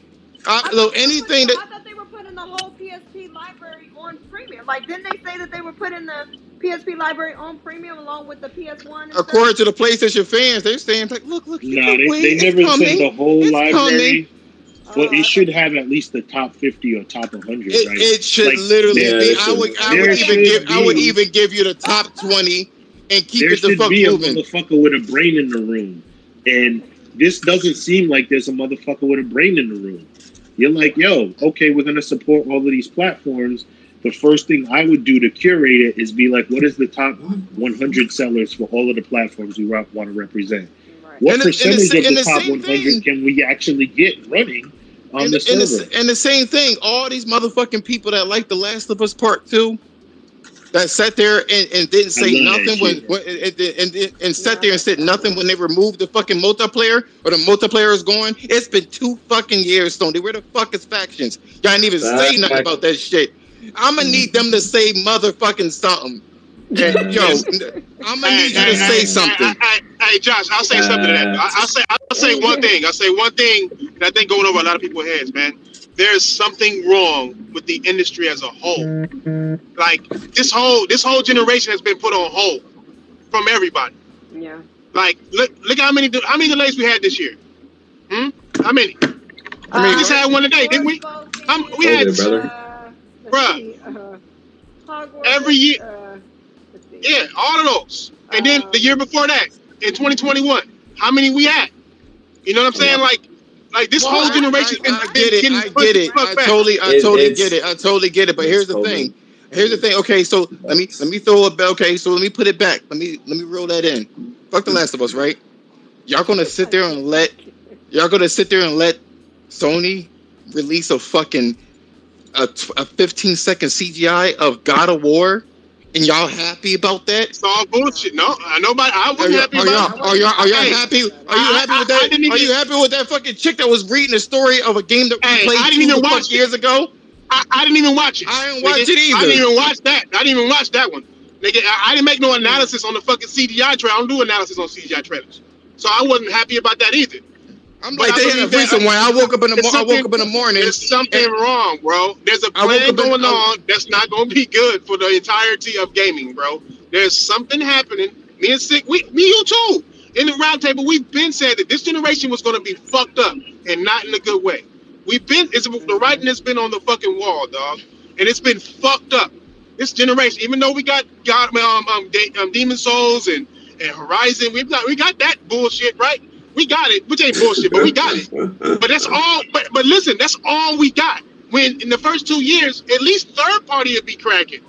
Speaker 1: Anything that.
Speaker 5: I thought they were putting the whole PSP library on premium. Like, didn't they say that they were putting the PSP library on premium along with the PS1?
Speaker 1: According to the PlayStation fans, they're saying like, look.
Speaker 10: Nah, they never said the whole library. But it should have at least the top 50 or top 100, right?
Speaker 1: It should literally be. I would even give you the top 20 and keep it the fuck moving.
Speaker 10: There should be a motherfucker with a brain in the room, and this doesn't seem like there's a motherfucker with a brain in the room. You're like, yo, okay, we're gonna support all of these platforms. The first thing I would do to curate it is be like, what is the top 100 sellers for all of the platforms we want to represent? Right. What percentage of the top 100 can we actually get running on the server?
Speaker 1: And the same thing, all these motherfucking people that like The Last of Us Part 2 that sat there and didn't say nothing and sat there and said nothing when they removed the fucking multiplayer or the multiplayer is going. It's been 2 fucking years, Sony. Where the fuck is factions? Y'all didn't even say nothing about that shit. I'm gonna need them to say motherfucking something. Yo, I'm gonna need you to say something.
Speaker 11: Hey, Josh, I'll say something to that. I'll say one thing. I'll say one thing that I think going over a lot of people's heads, man. There's something wrong with the industry as a whole. Like this whole generation has been put on hold from everybody.
Speaker 5: Yeah.
Speaker 11: Like look how many delays we had this year. How many? We just had one today, didn't we? We had every year. Yeah, all of those. And then the year before that, in 2021, how many we had? You know what I'm saying? Like this whole generation.
Speaker 1: I get it. I totally get it. But here's the thing. Okay, so let me throw it back. Okay, so let me put it back. Let me roll that in. Fuck The Last of Us, right? Y'all gonna sit there and let Sony release a fucking a 15-second CGI of God of War? And y'all happy about that?
Speaker 11: It's all bullshit. No, nobody. I wasn't happy about it.
Speaker 1: Are y'all happy? Are you happy with that? Are you happy with that fucking chick that was reading the story of a game that we played 2 years ago?
Speaker 11: I didn't even watch it.
Speaker 1: I didn't watch it either.
Speaker 11: I didn't even watch that one. Nigga, I didn't make no analysis on the fucking CGI trailer. I don't do analysis on CGI trailers. So I wasn't happy about that either.
Speaker 1: I'm like, they had a reason why I woke up in the morning.
Speaker 11: There's something wrong, bro. There's a plan going on that's not going to be good for the entirety of gaming, bro. There's something happening. Me and you too. In the roundtable, we've been saying that this generation was going to be fucked up and not in a good way. The writing has been on the fucking wall, dog, and it's been fucked up. This generation, even though we got Demon Souls and Horizon, we got that bullshit, right? We got it, which ain't bullshit, but we got it. But that's all. But listen, that's all we got. When in the first 2 years, at least third party would be cracking.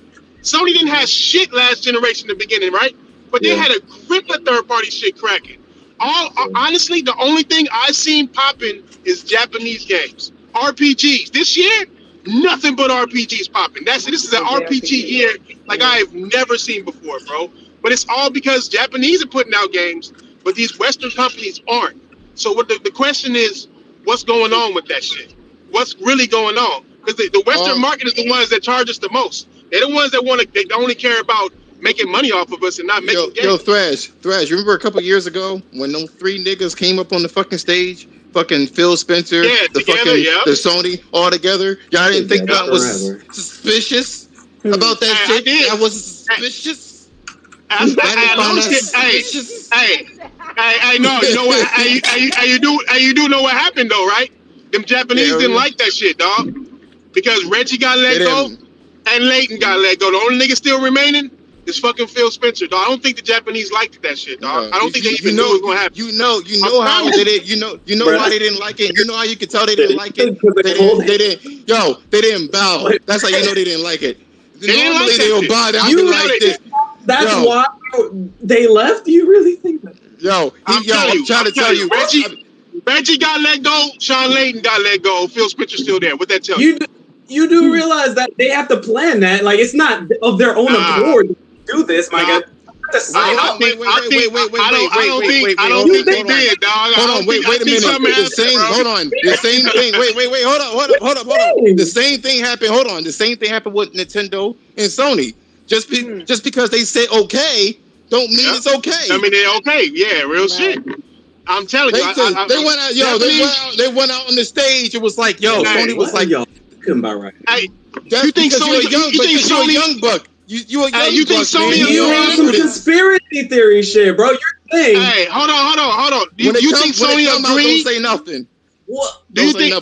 Speaker 11: Sony didn't have shit last generation in the beginning, right? But they had a grip of third party shit cracking. Honestly, the only thing I've seen popping is Japanese games, RPGs. This year, nothing but RPGs popping. This is an RPG year like I've never seen before, bro. But it's all because Japanese are putting out games, but these Western companies aren't. So what the question is, what's going on with that shit? What's really going on? Because the Western market is the ones that charge us the most. They're the ones that they only care about making money off of us and not making games.
Speaker 1: Yo, Thrash, you remember a couple years ago when those 3 niggas came up on the fucking stage? Fucking Phil Spencer, the Sony, all together. Y'all didn't think that was suspicious about that shit? That was suspicious.
Speaker 11: Hey, no, you know what? You do know what happened though, right? Them Japanese didn't like that shit, dog. Because Reggie got let go and Leighton got let go. The only nigga still remaining is fucking Phil Spencer, dog. I don't think the Japanese liked that shit, dog. I don't think they even knew it was gonna happen.
Speaker 1: You know how they did. You know why they didn't like it. You know how you could tell they didn't like it. They didn't bow. That's how you know they didn't like it. Normally they'll bow down like this.
Speaker 9: That's why they left. Do you really think that?
Speaker 1: I'm trying to tell you.
Speaker 11: Reggie got let go. Sean Layden got let go. Phil Spencer's still there. What that tell you?
Speaker 9: You do realize that they have to plan that. Like, it's not of their own accord to do this, my God.
Speaker 11: I don't think they did, dog.
Speaker 1: Hold on, wait a minute. Hold on. The same thing. Wait. Hold up. The same thing happened. Hold on. The same thing happened with Nintendo and Sony. Just because they said okay, don't mean it's okay.
Speaker 11: I mean they're okay. Yeah, real shit. I'm telling you,
Speaker 1: they went out. They went out on the stage. It was like, Sony was like,
Speaker 9: y'all about right.
Speaker 11: Hey, you think Sony? You think Sony?
Speaker 1: Young buck. You a young
Speaker 11: you think
Speaker 1: buck,
Speaker 11: Sony?
Speaker 9: You on some conspiracy theory shit, bro. You're saying.
Speaker 11: Hey, hold on. Do you think Sony agreed?
Speaker 1: Don't say nothing.
Speaker 9: What?
Speaker 11: Do you think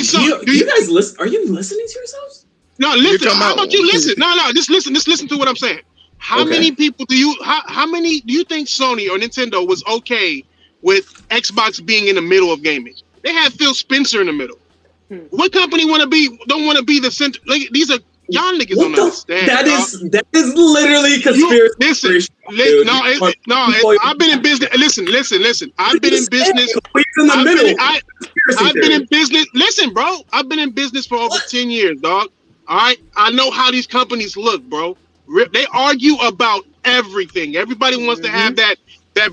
Speaker 11: Sony?
Speaker 9: Do you guys listen? Are you listening to yourselves?
Speaker 11: No, listen. How about you listen? No. Just listen to what I'm saying. How many people do you? How many do you think Sony or Nintendo was okay with Xbox being in the middle of gaming? They had Phil Spencer in the middle. What company don't want to be the center? Like, these are y'all niggas don't understand. That
Speaker 9: is literally conspiracy.
Speaker 11: I've been in business. Listen. I've been in business. I've been in business. Listen, bro. I've been in business for over 10 years, dog. All right. I know how these companies look, bro. They argue about everything. Everybody wants to have that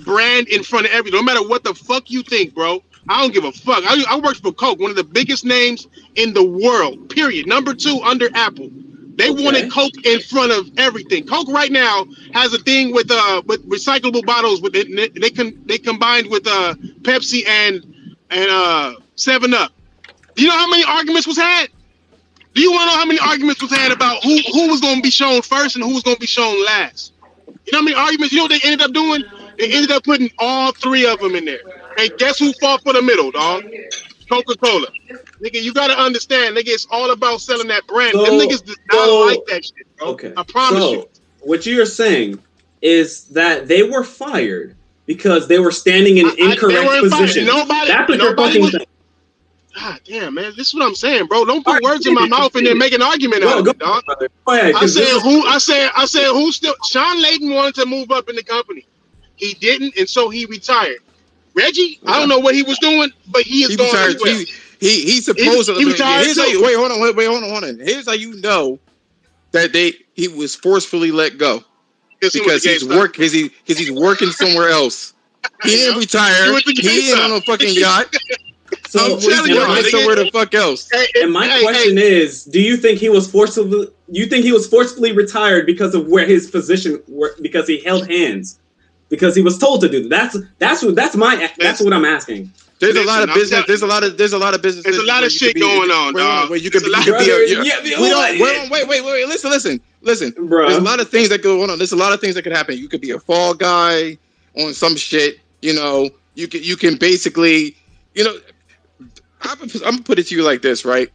Speaker 11: brand in front of everything. No matter what the fuck you think, bro. I don't give a fuck. I worked for Coke, one of the biggest names in the world, period. Number 2 under Apple. They wanted Coke in front of everything. Coke right now has a thing with recyclable bottles. They combined with Pepsi and 7-Up. Do you know how many arguments was had? Do you want to know how many arguments was had about who was going to be shown first and who was going to be shown last? You know how many arguments? You know what they ended up doing? They ended up putting all 3 of them in there. Hey, guess who fought for the middle, dog? Coca-Cola. Nigga, you gotta understand, nigga, it's all about selling that brand. Them niggas do not like that shit, bro. Okay. I promise you.
Speaker 9: What you're saying is that they were fired because they were standing in incorrect position. That's what you're fucking saying.
Speaker 11: God damn, man. This is what I'm saying, bro. Don't put words in my mouth and then make an argument out of it, dog. I said who still Sean Layden wanted to move up in the company. He didn't, and so he retired. Reggie, I don't know what he was doing, but he is going as well.
Speaker 1: He supposedly retired. Hold on. Here's how you know that he was forcefully let go because he's working somewhere else. He didn't retire. He ain't on a fucking yacht. So he's working somewhere the fuck else.
Speaker 9: And my question is, do you think he was forcibly? You think he was forcibly retired because of where his position? Because he held hands? Because he was told to do that. That's what I'm asking.
Speaker 1: There's a lot of business. There's a lot of business.
Speaker 11: There's a lot of shit going on, dog.
Speaker 1: Wait. Listen. Bro. There's a lot of things that go on. There's a lot of things that could happen. You could be a fall guy on some shit. You know, you can basically, you know, I'm gonna put it to you like this, right?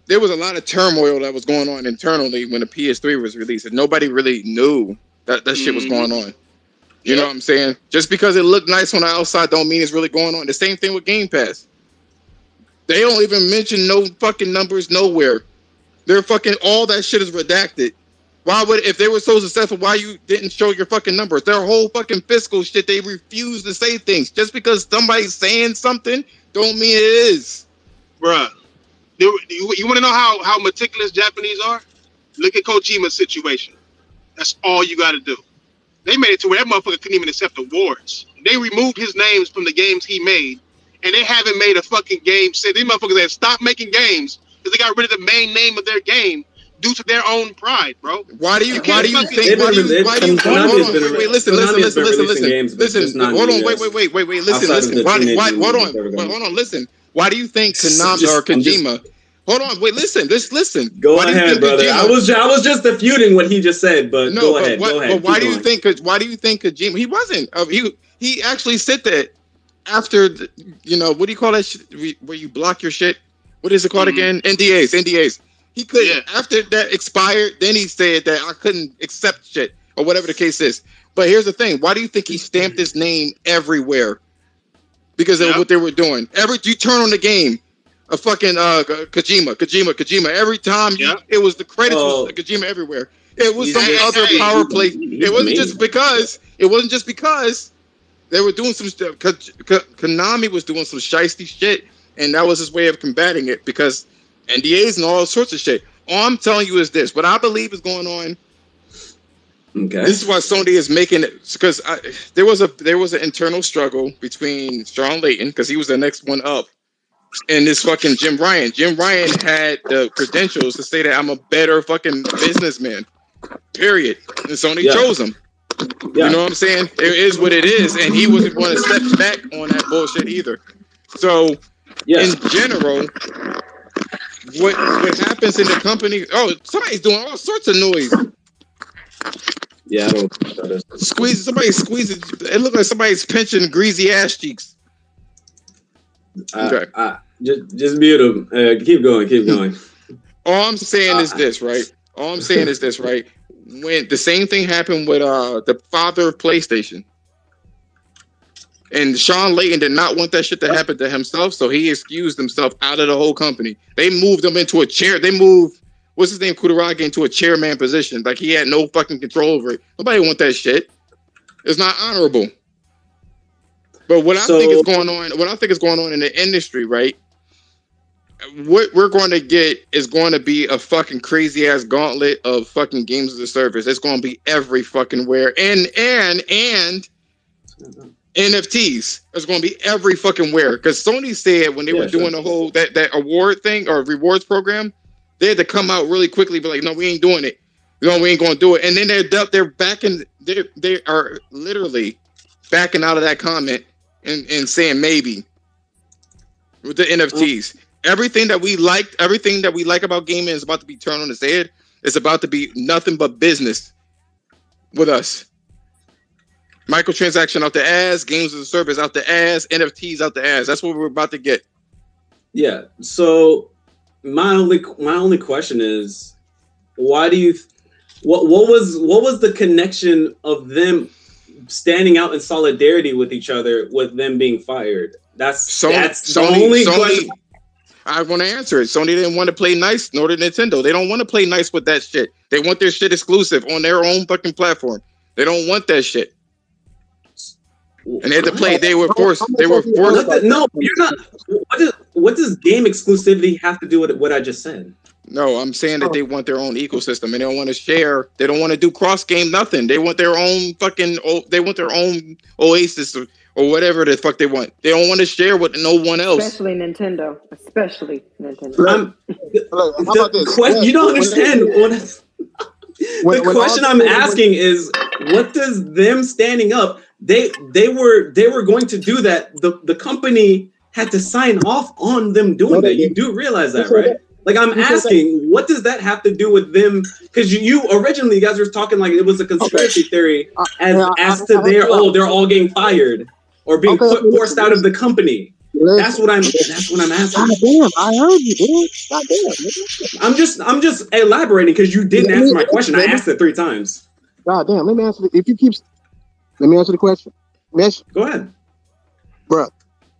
Speaker 1: There was a lot of turmoil that was going on internally when the PS3 was released, and nobody really knew that shit was going on. You know what I'm saying? Just because it looked nice on the outside don't mean it's really going on. The same thing with Game Pass. They don't even mention no fucking numbers nowhere. They're fucking, all that shit is redacted. Why would, if they were so successful, why you didn't show your fucking numbers? Their whole fucking fiscal shit, they refuse to say things. Just because somebody's saying something don't mean it is.
Speaker 11: Bruh, you want to know how meticulous Japanese are? Look at Kojima's situation. That's all you got to do. They made it to where that motherfucker couldn't even accept awards. They removed his names from the games he made, and they haven't made a fucking game since. These motherfuckers had stopped making games because they got rid of the main name of their game due to their own pride, bro.
Speaker 1: Why do you think?
Speaker 9: Hold on, wait, listen.
Speaker 1: Hold on, wait. Listen. Hold on. Listen. Why do you think Konami or Kojima? Hold on, wait. Listen.
Speaker 9: Go ahead, brother. I was just disputing what he just said, but go ahead.
Speaker 1: But why do you think? Why do you think Kojima? He wasn't. He actually said that after what do you call that shit, where you block your shit? What is it called again? NDAs. He couldn't, after that expired, then he said that I couldn't accept shit or whatever the case is. But here's the thing. Why do you think he stamped his name everywhere? Because of what they were doing. You turn on the game, a fucking Kojima. Every time it was the credits was Kojima everywhere. It was some other power play. It wasn't just because they were doing some stuff. Konami was doing some shiesty shit, and that was his way of combating it because NDAs and all sorts of shit. All I'm telling you is this: what I believe is going on.
Speaker 9: Okay.
Speaker 1: This is why Sony is making it, because there was an internal struggle between Sean Layton, because he was the next one up, and this fucking Jim Ryan. Jim Ryan had the credentials to say that I'm a better fucking businessman. Period. And Sony chose him. You know what I'm saying? It is what it is, and he wasn't going to step back on that bullshit either. So, in general, what happens in the company? Oh, somebody's doing all sorts of noise.
Speaker 9: Yeah, I don't.
Speaker 1: Somebody squeezes. It looked like somebody's pinching greasy ass cheeks.
Speaker 9: Okay. Just mute him. Keep going.
Speaker 1: All I'm saying is this, right? When the same thing happened with the father of PlayStation, and Sean Layton did not want that shit to happen to himself, so he excused himself out of the whole company. They moved him into a chair. They moved what's his name, Kutaragi, into a chairman position. Like he had no fucking control over it. Nobody want that shit. It's not honorable. But what I think is going on in the industry, right? What we're going to get is going to be a fucking crazy ass gauntlet of fucking games as a service. It's going to be every fucking where, and NFTs. It's going to be every fucking where. Because Sony said when they were doing the whole that award thing or rewards program, they had to come out really quickly, be like, no, we ain't doing it. No, we ain't going to do it. And then they're backing. They are literally backing out of that comment and saying maybe with the NFTs. Everything that we like about gaming is about to be turned on its head. It's about to be nothing but business with us. Microtransaction out the ass, games as a service out the ass, NFTs out the ass. That's what we're about to get.
Speaker 9: Yeah. So my only question is, why do you? What was the connection of them standing out in solidarity with each other with them being fired? That's the only question.
Speaker 1: I want to answer it. Sony didn't want to play nice, nor did Nintendo. They don't want to play nice with that shit. They want their shit exclusive on their own fucking platform. They don't want that shit. And they had to play. They were forced.
Speaker 9: No, you're not. What does game exclusivity have to do with what I just said?
Speaker 1: No, I'm saying that they want their own ecosystem and they don't want to share. They don't want to do cross game nothing. They want their own fucking. They want their own Oasis or whatever the fuck they want. They don't want to share with no one else.
Speaker 5: Especially Nintendo.
Speaker 9: You don't understand what. The question I'm asking is, what does them standing up? They were going to do that. The company had to sign off on them doing that. You do realize that, right? Like I'm asking, what does that have to do with them? Because you originally, you guys were talking like it was a conspiracy theory as to they're all getting fired or being forced out of the company. That's what I'm asking.
Speaker 8: God damn, I heard you, dude. God damn.
Speaker 9: I'm just elaborating because you didn't answer my question. I asked it 3 times.
Speaker 8: God damn, let me answer let me answer the question. Mesh,
Speaker 9: go ahead.
Speaker 8: Bruh,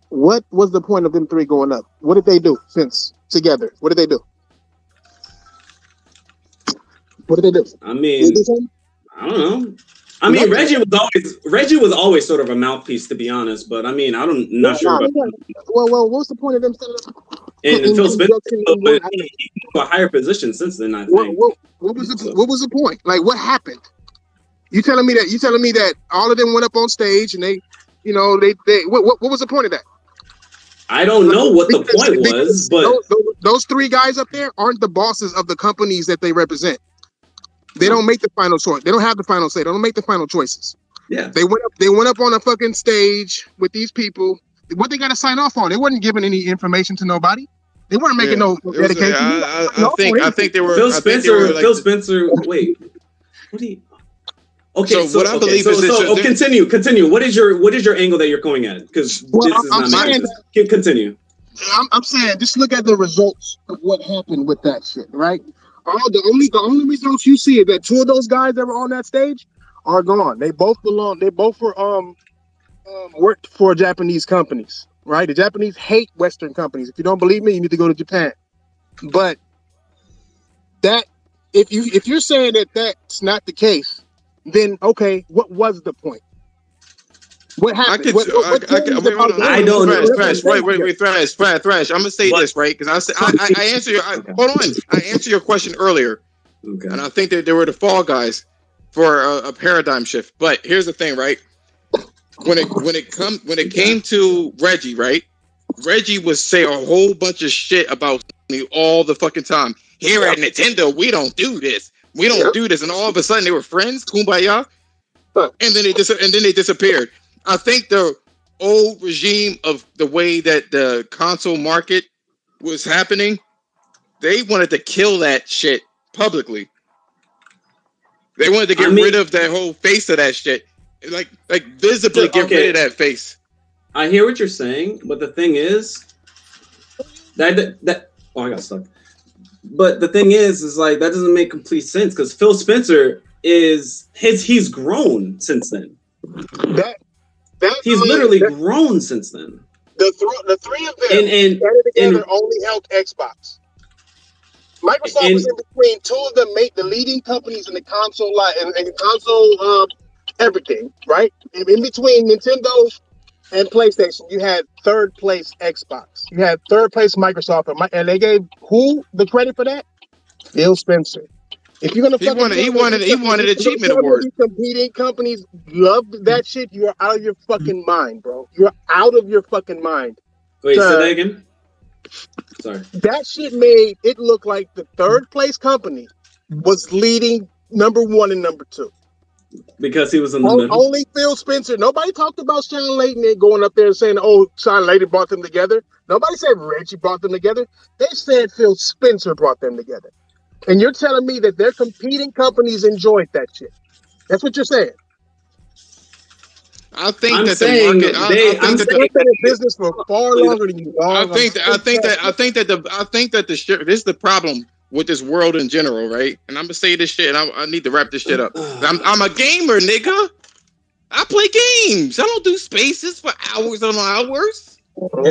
Speaker 8: what was the point of them 3 going up? What did they do since together? What did they do?
Speaker 9: I mean, I don't know. I mean, Reggie was always sort of a mouthpiece, to be honest. But I mean, I'm not sure.
Speaker 8: Well, what's the point of them setting up?
Speaker 9: And Phil Spencer, but he to a higher position since then. I think.
Speaker 8: What was the point? Like, what happened? You telling me that all of them went up on stage and they what was the point of that?
Speaker 9: I don't know what the point was, but
Speaker 8: those three guys up there aren't the bosses of the companies that they represent. They don't make the final choice. They don't have the final say. They don't make the final choices.
Speaker 9: Yeah.
Speaker 8: They went up on a fucking stage with these people. What they got to sign off on? They wasn't giving any information to nobody. They weren't making no dedication.
Speaker 1: I think they were.
Speaker 9: Phil Spencer. Wait. What do you? Okay,
Speaker 1: so what I believe is
Speaker 9: continue. What is your angle that you're going at? Because this is not making sense. Continue.
Speaker 8: I'm saying just look at the results of what happened with that shit, right? The only results you see is that two of those guys that were on that stage are gone. They both belong. They both were worked for Japanese companies, right? The Japanese hate Western companies. If you don't believe me, you need to go to Japan. But that if you're saying that that's not the case, then okay, what was the point? What happened?
Speaker 9: I don't know.
Speaker 1: Thrash. I'm gonna say this, right? Because I answer your hold on. I answered your question earlier, and I think that they were the fall guys for a paradigm shift. But here's the thing, right? When it came to Reggie, right? Reggie would say a whole bunch of shit about me all the fucking time. Here at Nintendo, we don't do this. We don't do this, and all of a sudden they were friends, kumbaya, and then they disappeared. I think the old regime of the way that the console market was happening, they wanted to kill that shit publicly. They wanted to get rid of that whole face of that shit, like visibly get rid of that face.
Speaker 9: I hear what you're saying, but the thing is that I got stuck. But the thing is like that doesn't make complete sense because Phil Spencer he's grown since then. He's literally grown since then.
Speaker 8: The three of them together only helped Xbox. Microsoft was in between two of the leading companies in the console and console everything, right? In between Nintendo and PlayStation, you had third place Xbox. You had third place Microsoft, and they gave who the credit for that? Phil Spencer. If you're gonna
Speaker 1: he wanted achievement award.
Speaker 8: Competing companies love that shit. You are out of your fucking mind, bro. You're out of your fucking mind.
Speaker 9: Wait, say that again. Sorry.
Speaker 8: That shit made it look like the third place company was leading number one and number two.
Speaker 9: Because he was in the middle.
Speaker 8: Only Phil Spencer. Nobody talked about Sean Layton going up there and saying, "Oh, Sean Layton brought them together." Nobody said Reggie brought them together. They said Phil Spencer brought them together. And you're telling me that their competing companies enjoyed that shit. That's what you're saying.
Speaker 1: I think I'm that the market.
Speaker 8: I'm saying been in business for far longer than you are.
Speaker 1: I think that this is the problem with this world in general, right? And I'm gonna say this shit, and I need to wrap this shit up. I'm a gamer, nigga. I play games. I don't do spaces for hours on hours.
Speaker 8: For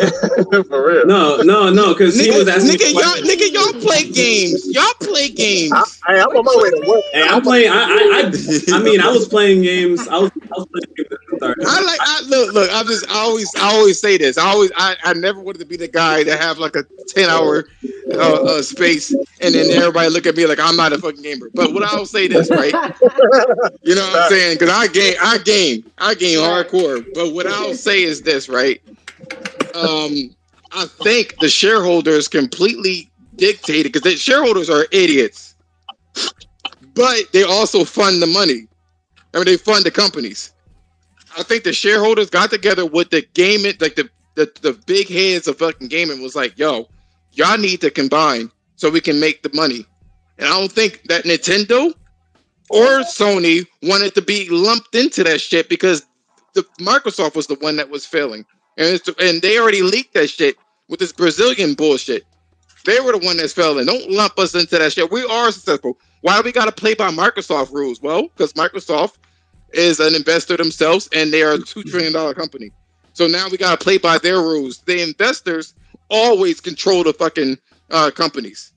Speaker 8: real.
Speaker 9: No, because he was asking.
Speaker 1: Y'all play games. Y'all play games.
Speaker 8: I'm on my way to work.
Speaker 9: Hey, I'm playing. I was playing games. I was playing games.
Speaker 1: Look. I always say this. I never wanted to be the guy to have like a 10-hour space, and then everybody look at me like I'm not a fucking gamer. But what I'll say this, right? You know what I'm saying? Because I game hardcore. But what I'll say is this, right? I think the shareholders completely dictated because the shareholders are idiots, but they also fund the money. I mean, they fund the companies. I think the shareholders got together with the gaming, like the big heads of fucking gaming was like, yo, y'all need to combine so we can make the money. And I don't think that Nintendo or Sony wanted to be lumped into that shit because the Microsoft was the one that was failing. And they already leaked that shit with this Brazilian bullshit. They were the one that's failing. Don't lump us into that shit. We are successful. Why do we got to play by Microsoft rules? Well, because Microsoft is an investor themselves, and they are a $2 trillion company. So now we got to play by their rules. The investors always control the fucking companies.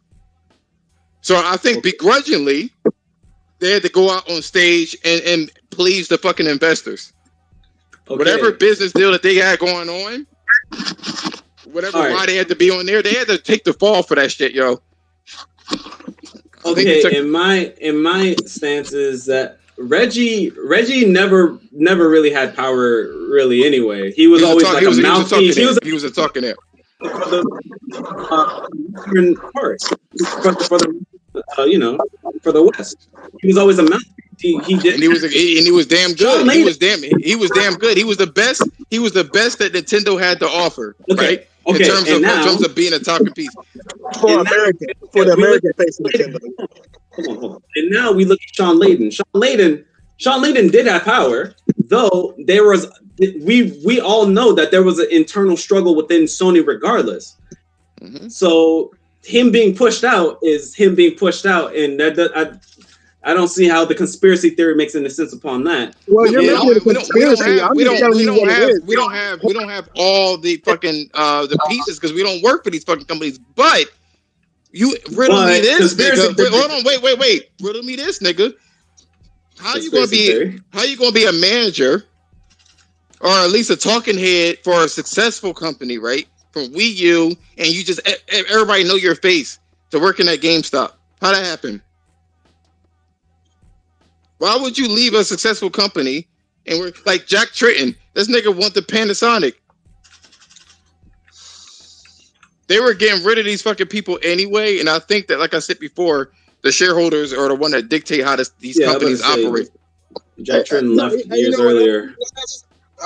Speaker 1: So I think begrudgingly, they had to go out on stage and please the fucking investors. Okay. Whatever business deal that they had going on, why they had to be on there, they had to take the fall for that shit, yo.
Speaker 9: Okay, in my stance is that Reggie never really had power really anyway. He was always like a mouthpiece. He was a talking head. for the Eastern part, for the for the West. He was always a mouthpiece. He did,
Speaker 1: and he was damn good. He was damn good. He was the best. He was the best that Nintendo had to offer.
Speaker 9: Okay.
Speaker 1: Right.
Speaker 9: Okay.
Speaker 1: In terms of being a talking piece
Speaker 11: for the American face of Nintendo.
Speaker 9: Hold on. And now we look at Sean Layden. Sean Layden did have power, though there was. We all know that there was an internal struggle within Sony, regardless. Mm-hmm. So him being pushed out is him being pushed out, and I don't see how the conspiracy theory makes any sense upon that.
Speaker 11: Well, we
Speaker 1: don't have all the fucking the pieces because we don't work for these fucking companies. But you riddle me this, nigga. Hold on, wait. Riddle me this, nigga. How you gonna be a manager or at least a talking head for a successful company, right? From Wii U, and you just everybody know your face to working at GameStop. How'd that happen? Why would you leave a successful company and we're like Jack Tritton? This nigga wanted Panasonic. They were getting rid of these fucking people anyway, and I think that, like I said before, the shareholders are the one that dictate how these companies operate.
Speaker 9: Jack Tritton left years earlier.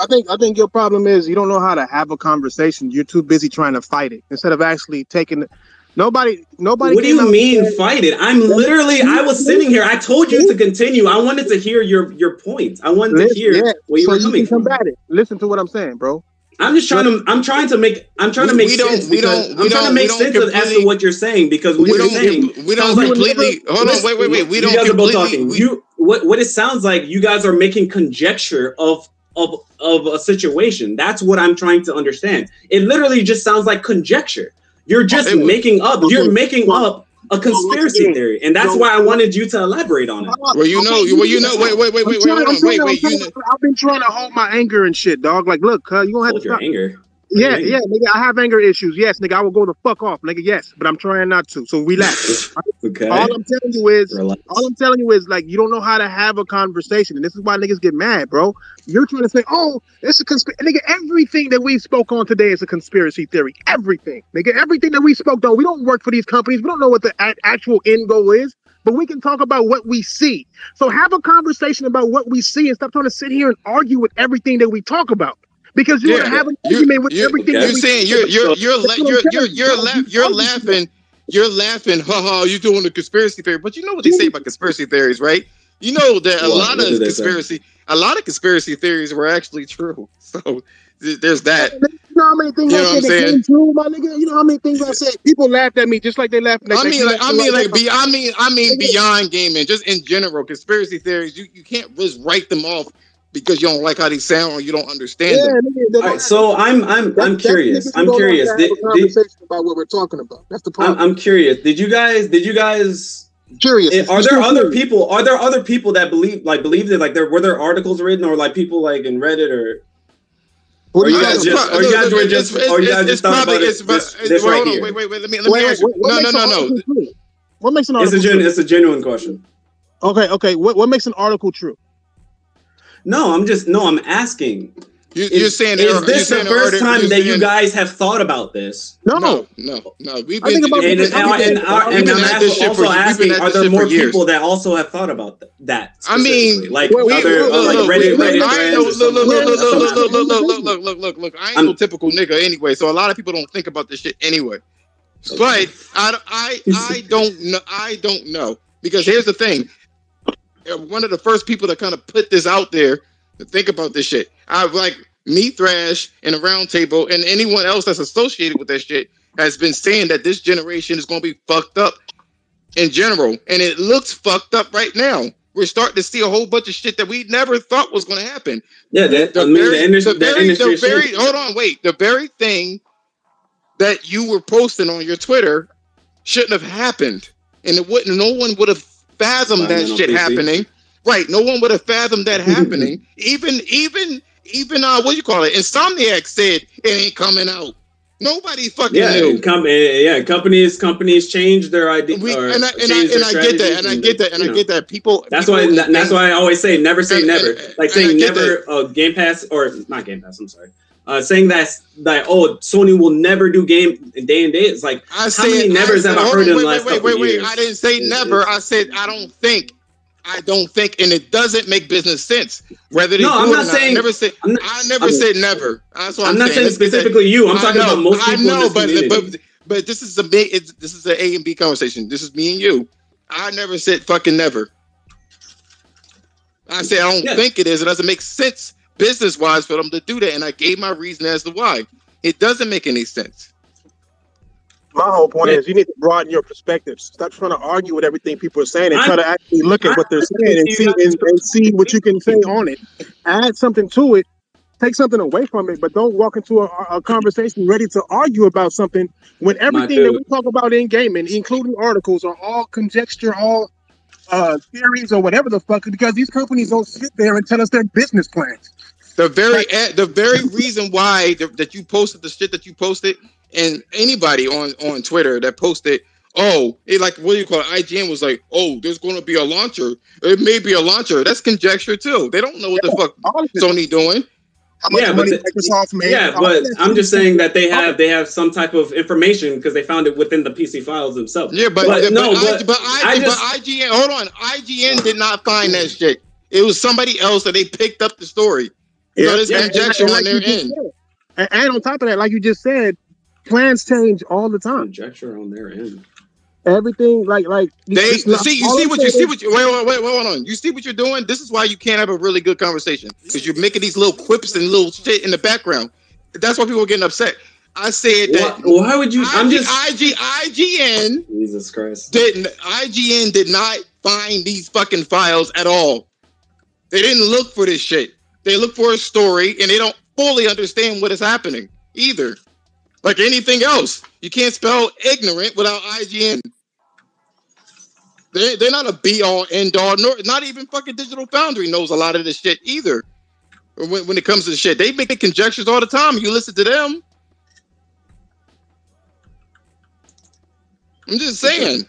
Speaker 11: I think your problem is you don't know how to have a conversation. You're too busy trying to fight it instead of actually taking it. Nobody.
Speaker 9: What do you mean fight it? I was sitting here. I told you to continue. I wanted to hear your points. I wanted to hear where you were coming from.
Speaker 11: Combat it. Listen to what I'm saying, bro.
Speaker 9: I'm trying to make sense as to what you're saying, because what you're saying,
Speaker 1: we don't completely hold on, wait. We don't.
Speaker 9: You guys are both talking. What it sounds like, you guys are making conjecture of a situation. That's what I'm trying to understand. It literally just sounds like conjecture. You're just making up. You're making up a conspiracy theory, and that's why I wanted you to elaborate on it.
Speaker 1: Wait.
Speaker 11: I've been trying to hold my anger and shit, dog. Like, look, you gonna have to stop.
Speaker 9: Anger.
Speaker 11: Yeah, nigga, I have anger issues. Yes, nigga, I will go the fuck off, nigga. Yes, but I'm trying not to. So relax.
Speaker 9: Okay.
Speaker 11: All I'm telling you is, like, you don't know how to have a conversation, and this is why niggas get mad, bro. You're trying to say, "Oh, it's a conspiracy." Nigga, everything that we spoke on today is a conspiracy theory. Everything, nigga, everything that we spoke on. We don't work for these companies. We don't know what the actual end goal is. But we can talk about what we see. So have a conversation about what we see and stop trying to sit here and argue with everything that we talk about. Because you want to have an argument with everything.
Speaker 1: You're saying you're laughing, haha, you're doing the conspiracy theory. But you know what they say about conspiracy theories, right? You know that a lot of conspiracy theories were actually true. So there's that.
Speaker 11: You know how many things I said that came true, my nigga? You know how many things I said? People laughed at me just like they laughed.
Speaker 1: I mean beyond gaming, just in general, conspiracy theories. You can't just write them off because you don't like how they sound or you don't understand them.
Speaker 9: All right, so I'm curious. I'm curious.
Speaker 11: Conversation about what we're talking about. That's the problem.
Speaker 9: I'm curious. Did you guys?
Speaker 11: Curious.
Speaker 9: Are there other people that believed it? Like, were there articles written, or like people like in Reddit, or? Or you guys just thought about it this right here?
Speaker 1: Wait. Let me ask you. No.
Speaker 11: What makes an article true?
Speaker 9: It's a genuine question.
Speaker 11: Okay. What makes an article true?
Speaker 9: No, I'm asking.
Speaker 1: You're saying,
Speaker 9: is this the first time that you guys have thought about this?
Speaker 11: No.
Speaker 1: We've been
Speaker 9: I'm also asking, are there more people that also have thought about that?
Speaker 1: I mean,
Speaker 9: like Reddit.
Speaker 1: Look. I ain't no typical nigga anyway, so a lot of people don't think about this shit anyway. But I don't know, because here's the thing. One of the first people that kind of put this out there to think about this shit, I like me, Thrash, and a round table, and anyone else that's associated with that shit has been saying that this generation is going to be fucked up in general, and it looks fucked up right now. We're starting to see a whole bunch of shit that we never thought was going to happen.
Speaker 9: Yeah, the
Speaker 1: very thing that you were posting on your Twitter shouldn't have happened, and no one would have fathomed that shit happening. Right, no one would have fathomed that happening. Even what you call it? Insomniac said it ain't coming out. Nobody fucking knew.
Speaker 9: Companies change their idea.
Speaker 1: I get that. People.
Speaker 9: That's why I always say never say never. Like saying never. Game Pass, or not Game Pass. I'm sorry. saying that Sony will never do game day and day. It's like how many nevers have I heard in the last couple years?
Speaker 1: I didn't say never. I said I don't think, and it doesn't make business sense. Whether they do
Speaker 9: I'm
Speaker 1: it
Speaker 9: not
Speaker 1: or
Speaker 9: saying.
Speaker 1: I never said never. That's what
Speaker 9: I'm not saying specifically you. I'm talking about most people.
Speaker 1: I know, but this is an A and B conversation. This is me and you. I never said fucking never. I said I don't think it is. It doesn't make sense business-wise for them to do that, and I gave my reason as to why. It doesn't make any sense.
Speaker 11: My whole point is you need to broaden your perspectives. Stop trying to argue with everything people are saying and try to actually look at what they're saying and see what you can say on it. Add something to it. Take something away from it, but don't walk into a conversation ready to argue about something when everything that we talk about in gaming, including articles, are all conjecture, all theories or whatever the fuck, because these companies don't sit there and tell us their business plans.
Speaker 1: The very reason why that you posted the shit that you posted, and anybody on Twitter that posted, like what do you call it? IGN was like, there's going to be a launcher. It may be a launcher. That's conjecture too. They don't know what the fuck Sony doing.
Speaker 9: But I'm just saying that they have some type of information because they found it within the PC files themselves.
Speaker 1: Yeah, but IGN, hold on. IGN did not find that shit. It was somebody else that they picked up the story. So there's conjecture on their end.
Speaker 11: And on top of that, like you just said, plans change all the time.
Speaker 9: Conjecture on their end.
Speaker 11: Everything like
Speaker 1: they see what hold on. You see what you're doing? This is why you can't have a really good conversation, because you're making these little quips and little shit in the background. That's why people are getting upset. I said that.
Speaker 9: Why would you?
Speaker 1: IGN.
Speaker 9: Jesus Christ.
Speaker 1: IGN did not find these fucking files at all. They didn't look for this shit. They look for a story, and they don't fully understand what is happening either. Like anything else, you can't spell ignorant without IGN. They're not a be-all, end-all, nor not even fucking Digital Foundry knows a lot of this shit either. When it comes to shit, they make conjectures all the time. You listen to them. I'm just saying,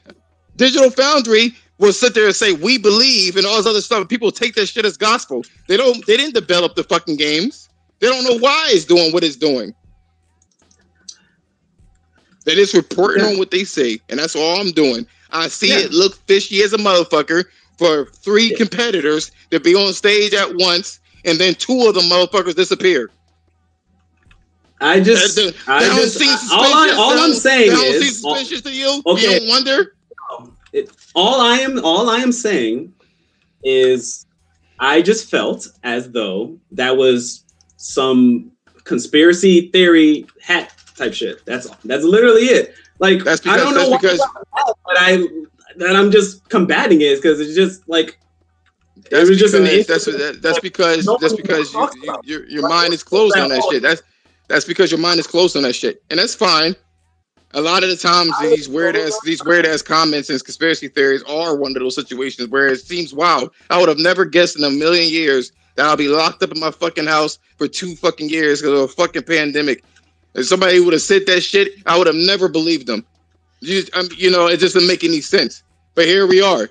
Speaker 1: Digital Foundry will sit there and say we believe and all this other stuff. People take that shit as gospel. They didn't develop the fucking games. They don't know why it's doing what it's doing. They're just reporting on what they say, and that's all I'm doing. I see it look fishy as a motherfucker for 3 competitors to be on stage at once, and then 2 of the motherfuckers disappear.
Speaker 9: All I'm saying is,
Speaker 1: suspicious to you? Okay. You don't wonder?
Speaker 9: All I am saying is, I just felt as though that was some conspiracy theory hat type shit. That's literally it. Like, I don't know why, but I'm just combating it because it's just like that's
Speaker 1: because your mind is closed on that shit. That's because your mind is closed on that shit, and that's fine. A lot of the times, these weird ass comments and conspiracy theories are one of those situations where it seems wild. I would have never guessed in a million years that I'll be locked up in my fucking house for 2 fucking years because of a fucking pandemic. If somebody would have said that shit, I would have never believed them. It just doesn't make any sense. But here we are.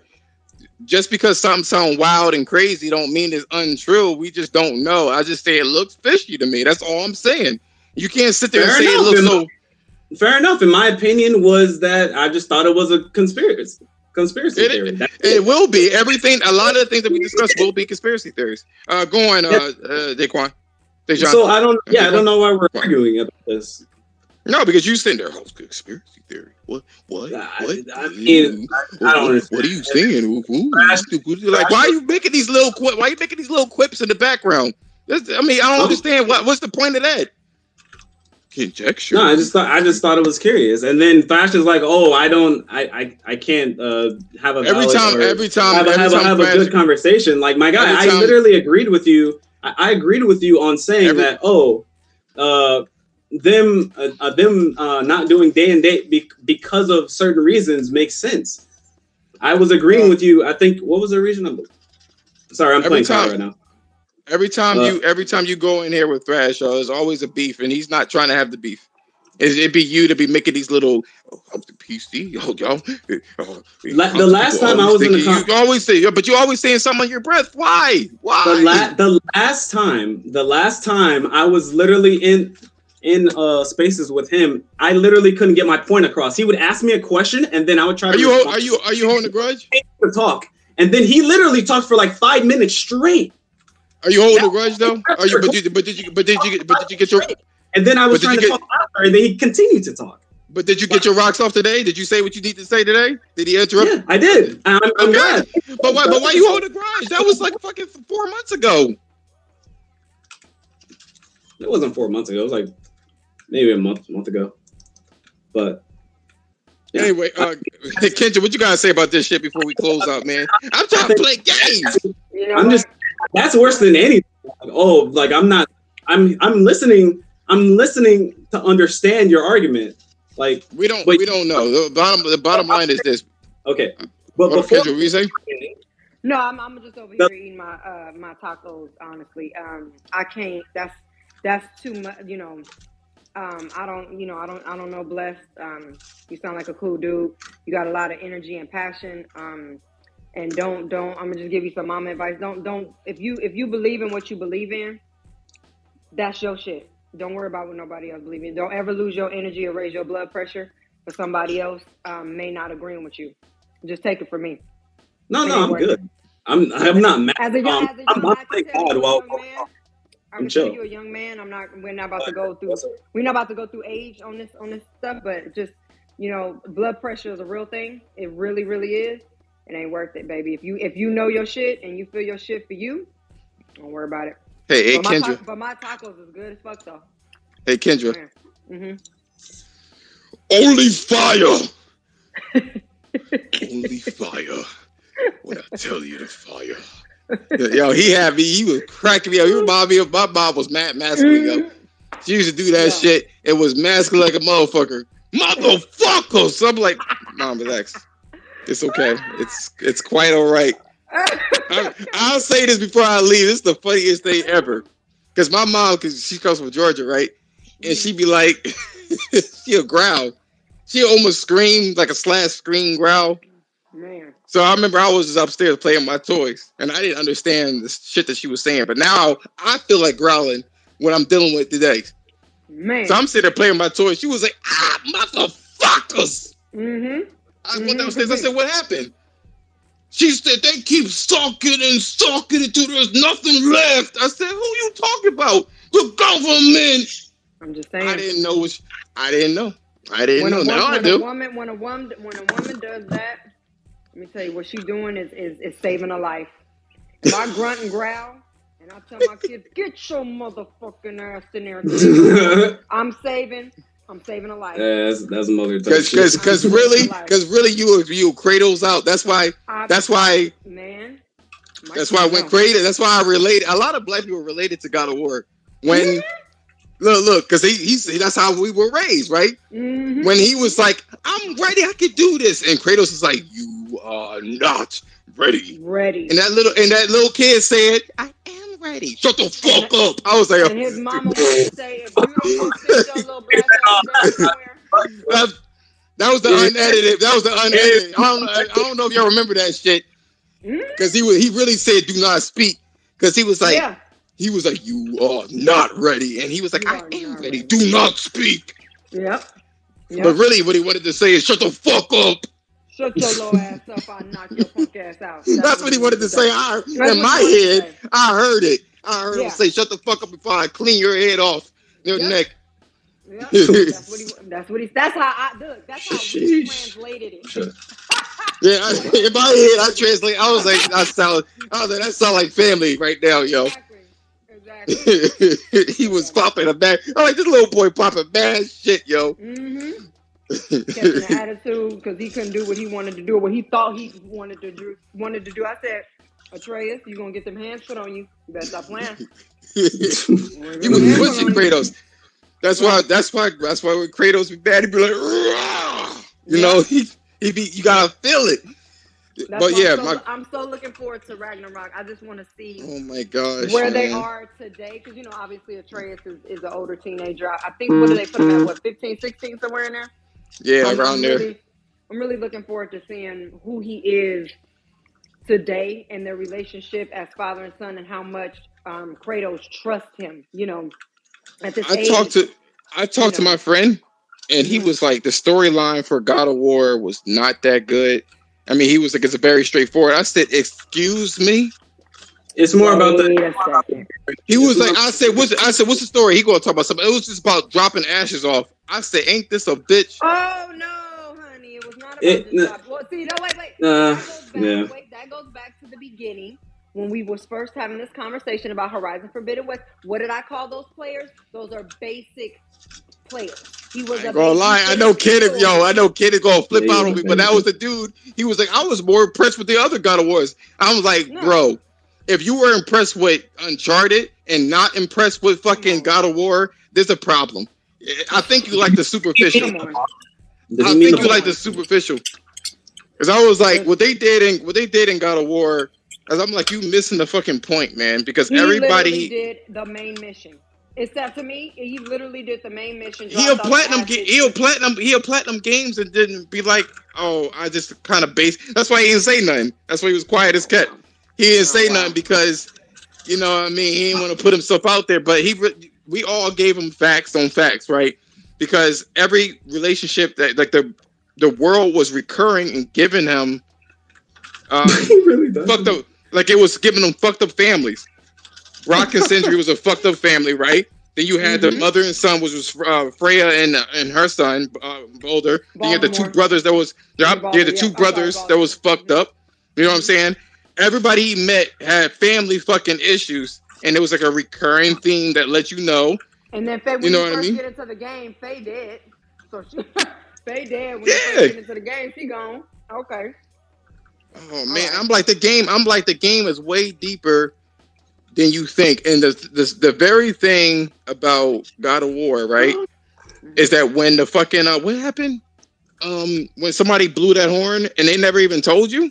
Speaker 1: Just because something sounds wild and crazy don't mean it's untrue. We just don't know. I just say it looks fishy to me. That's all I'm saying. You can't sit there and say it looks so...
Speaker 9: Fair enough. In my opinion, was that I just thought it was a conspiracy theory.
Speaker 1: It will be. Everything, a lot of the things that we discussed will be conspiracy theories. Go on, Daquan.
Speaker 9: So I don't know why we're arguing about this.
Speaker 1: No, because you sitting there, conspiracy theory. What?
Speaker 9: I don't understand.
Speaker 1: What are you saying? Like, why are you making these little quips in the background? I don't understand. What's the point of that? Conjecture.
Speaker 9: No, I just thought it was curious, and then Flash is like, "Oh, I can't have a
Speaker 1: every time
Speaker 9: have a good conversation." Like, my guy, I literally agreed with you. I agreed with you on saying that. Them not doing day and date because of certain reasons makes sense. I was agreeing with you. I think what was the reason? Sorry, I'm playing right now.
Speaker 1: Every time you go in here with Thrash, there's always a beef, and he's not trying to have the beef. It'd be you to be making these little the PC. Y'all.
Speaker 9: The last time I was in the
Speaker 1: you always say, but you always saying something on your breath. Why?
Speaker 9: The last time I was literally in spaces with him, I literally couldn't get my point across. He would ask me a question, and then I would try.
Speaker 1: Are you holding a grudge?
Speaker 9: To talk, and then he literally talked for like 5 minutes straight.
Speaker 1: Are you holding a grudge though? Are you? But did you get your?
Speaker 9: And then I was trying to talk after, and then he continued to talk.
Speaker 1: But did you get your rocks off today? Did you say what you need to say today? Did he interrupt?
Speaker 9: Yeah, I did. I'm glad.
Speaker 1: But why you holding a grudge? That was like fucking 4 months ago.
Speaker 9: It wasn't 4 months ago. It was like maybe a month ago. But
Speaker 1: yeah. Anyway, Kendra, what you gotta say about this shit before we close out, man? I'm trying to play games.
Speaker 9: That's worse than anything. Like, I'm listening. I'm listening to understand your argument. Like
Speaker 1: we don't know. The bottom line is this.
Speaker 9: Okay, but
Speaker 1: before Kendra, what you say?
Speaker 5: No, I'm just over here eating my my tacos. Honestly, I can't. That's too much. I don't know. Blessed. You sound like a cool dude. You got a lot of energy and passion. And don't. I'm gonna just give you some mama advice. Don't. If you believe in what you believe in, that's your shit. Don't worry about what nobody else believes in. Don't ever lose your energy or raise your blood pressure for somebody else may not agreeing with you. Just take it from me.
Speaker 9: No, I'm good. I'm not mad.
Speaker 5: I'm
Speaker 9: chill.
Speaker 5: You're a young man. We're not about to go through. We're not about to go through age on this stuff. But just blood pressure is a real thing. It really, really is. It ain't worth it, baby. If you know your shit and you feel your shit for you, don't worry about it.
Speaker 1: Hey, Kendra.
Speaker 5: But my tacos is good as fuck though.
Speaker 1: Hey, Kendra.
Speaker 5: Mm-hmm.
Speaker 1: Only fire. Only fire. When I tell you to fire. Yo, he was cracking me up. He reminded me of my mom was masculine, yo. She used to do that shit. It was masculine like a motherfucker. Motherfucker! So I'm like, Mom, relax. It's okay. It's quite all right. I'll say this before I leave. This is the funniest thing ever. Because my mom, because she comes from Georgia, right? And she'd be like, she'll growl. She'll almost scream, like a scream growl.
Speaker 5: Man.
Speaker 1: So I remember I was just upstairs playing my toys. And I didn't understand the shit that she was saying. But now I feel like growling when I'm dealing with today.
Speaker 5: Man.
Speaker 1: So I'm sitting there playing my toys. She was like, motherfuckers.
Speaker 5: Mm-hmm.
Speaker 1: I went downstairs. I said, what happened? She said, they keep stalking until there's nothing left. I said, who you talking about? The government.
Speaker 5: I'm just saying.
Speaker 1: I didn't know. Now I do.
Speaker 5: When a woman does that, let me tell you, what she's doing is saving a life. If I grunt and growl, and I tell my kids, get your motherfucking ass in there. I'm saving a life.
Speaker 9: Yeah, that's mother touch.
Speaker 1: Because really, you Kratos out. That's why.
Speaker 5: Man.
Speaker 1: That's why when Kratos. That's why I relate. A lot of black people related to God of War. When look, because that's how we were raised, right?
Speaker 5: Mm-hmm.
Speaker 1: When he was like, I'm ready, I can do this, and Kratos is like, you are not ready.
Speaker 5: And
Speaker 1: that little kid said, I am ready. Shut the fuck up. I was like,
Speaker 5: and his mama would say, if you don't sit your little black ass somewhere.
Speaker 1: That was the unedited. I don't know if y'all remember that shit. Because he really said, do not speak. Because he was like, you are not ready. And he was like, I am ready. Do not speak.
Speaker 5: Yep.
Speaker 1: But really what he wanted to say is, shut the fuck up.
Speaker 5: Shut your little ass up. I'll knock your punk ass out.
Speaker 1: That's what he wanted to say. In my head, I heard it. I heard him say, shut the fuck up before I clean your head off your neck.
Speaker 5: Yeah, that's how we translated it.
Speaker 1: Yeah, in my head, I translate. I was like, that sound like family right now, yo. Exactly. He was popping a bad. I'm like, this little boy popping bad shit, yo.
Speaker 5: Mm-hmm. Catching an attitude because he couldn't do what he wanted to do, what he thought he wanted to do. I said, Atreus, you gonna get them hands put on you. You better stop playing.
Speaker 1: He was pushing Kratos. That's why when Kratos be bad, he'd be like, Rah! You know, you gotta feel it.
Speaker 5: That's
Speaker 1: But
Speaker 5: why
Speaker 1: yeah,
Speaker 5: I'm so looking forward to Ragnarok. I just want to see
Speaker 1: oh my gosh,
Speaker 5: where they
Speaker 1: man.
Speaker 5: are today. Because, obviously Atreus is an older teenager. I think, what do they put him at, what, 15, 16, somewhere in there?
Speaker 1: Yeah,
Speaker 5: I'm
Speaker 1: around there.
Speaker 5: really looking forward to seeing who he is today and their relationship as father and son and how much Kratos trusts him, at this
Speaker 1: I talked
Speaker 5: age,
Speaker 1: to I talked to my friend, and he
Speaker 5: Mhm.
Speaker 1: was like, the storyline for God of War was not that good. I mean, he was like, it's a very straightforward. I said, excuse me.
Speaker 9: It's more about
Speaker 5: Wait a second.
Speaker 1: He was like, I said, what's the story? He gonna talk about something. It was just about dropping ashes off. I said, ain't this a bitch?
Speaker 5: Oh no, honey, it was not about just drop. Well, see, no, wait. That goes back to the beginning when we was first having this conversation about Horizon Forbidden West. What did I call those players? Those are basic players. He was
Speaker 1: I ain't gonna lie. I know Kid is gonna flip out on me, but that was the dude. He was like, I was more impressed with the other God of Wars. I was like, bro, if you were impressed with Uncharted and not impressed with fucking God of War, there's a problem. I think you like the superficial. I think you like the superficial. Because I was like, what they did in God of War, as I'm like, you missing the fucking point, man. Because
Speaker 5: he
Speaker 1: everybody
Speaker 5: literally did the main mission. Except to me, he literally did the main mission.
Speaker 1: He'll platinum games and didn't be like, oh, I just kind of base. That's why he didn't say nothing. That's why he was quiet as kept. He didn't say nothing because, you know what I mean, he didn't want to put himself out there. But we all gave him facts on facts, right? Because every relationship that like the world was recurring and giving him fucked up, like it was giving them fucked up families. Rock and Sindri was a fucked up family, right? Then you had the mother and son, which was Freya and her son, Boulder. Then you had the two brothers that was that was fucked up. You know what I'm saying? Everybody he met had family fucking issues, and it was like a recurring theme that let you know.
Speaker 5: And then Faye, when you first get into the game, Faye dead. So Faye dead when you first get into the game. She gone. Okay.
Speaker 1: Oh man, I'm like the game is way deeper than you think. And the very thing about God of War, right, is that when the fucking what happened? When somebody blew that horn and they never even told you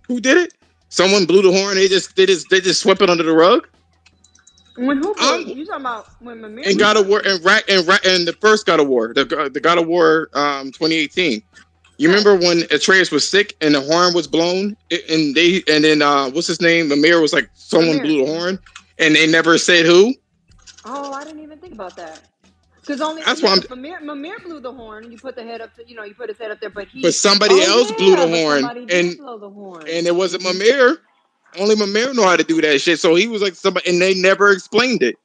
Speaker 1: who did it. Someone blew the horn. They just swept it under the rug.
Speaker 5: When who? You talking about when Mimir?
Speaker 1: And God of War and the first God of War, the God of War 2018. You remember when Atreus was sick and the horn was blown, and then what's his name? Mimir was like, someone blew the horn, and they never said who.
Speaker 5: Oh, I didn't even think about that. Because Mimir blew the horn. You put the head up, you put his head up there, but
Speaker 1: somebody else blew the horn, and it wasn't Mimir. Only Mimir know how to do that shit. So he was like somebody, and they never explained it.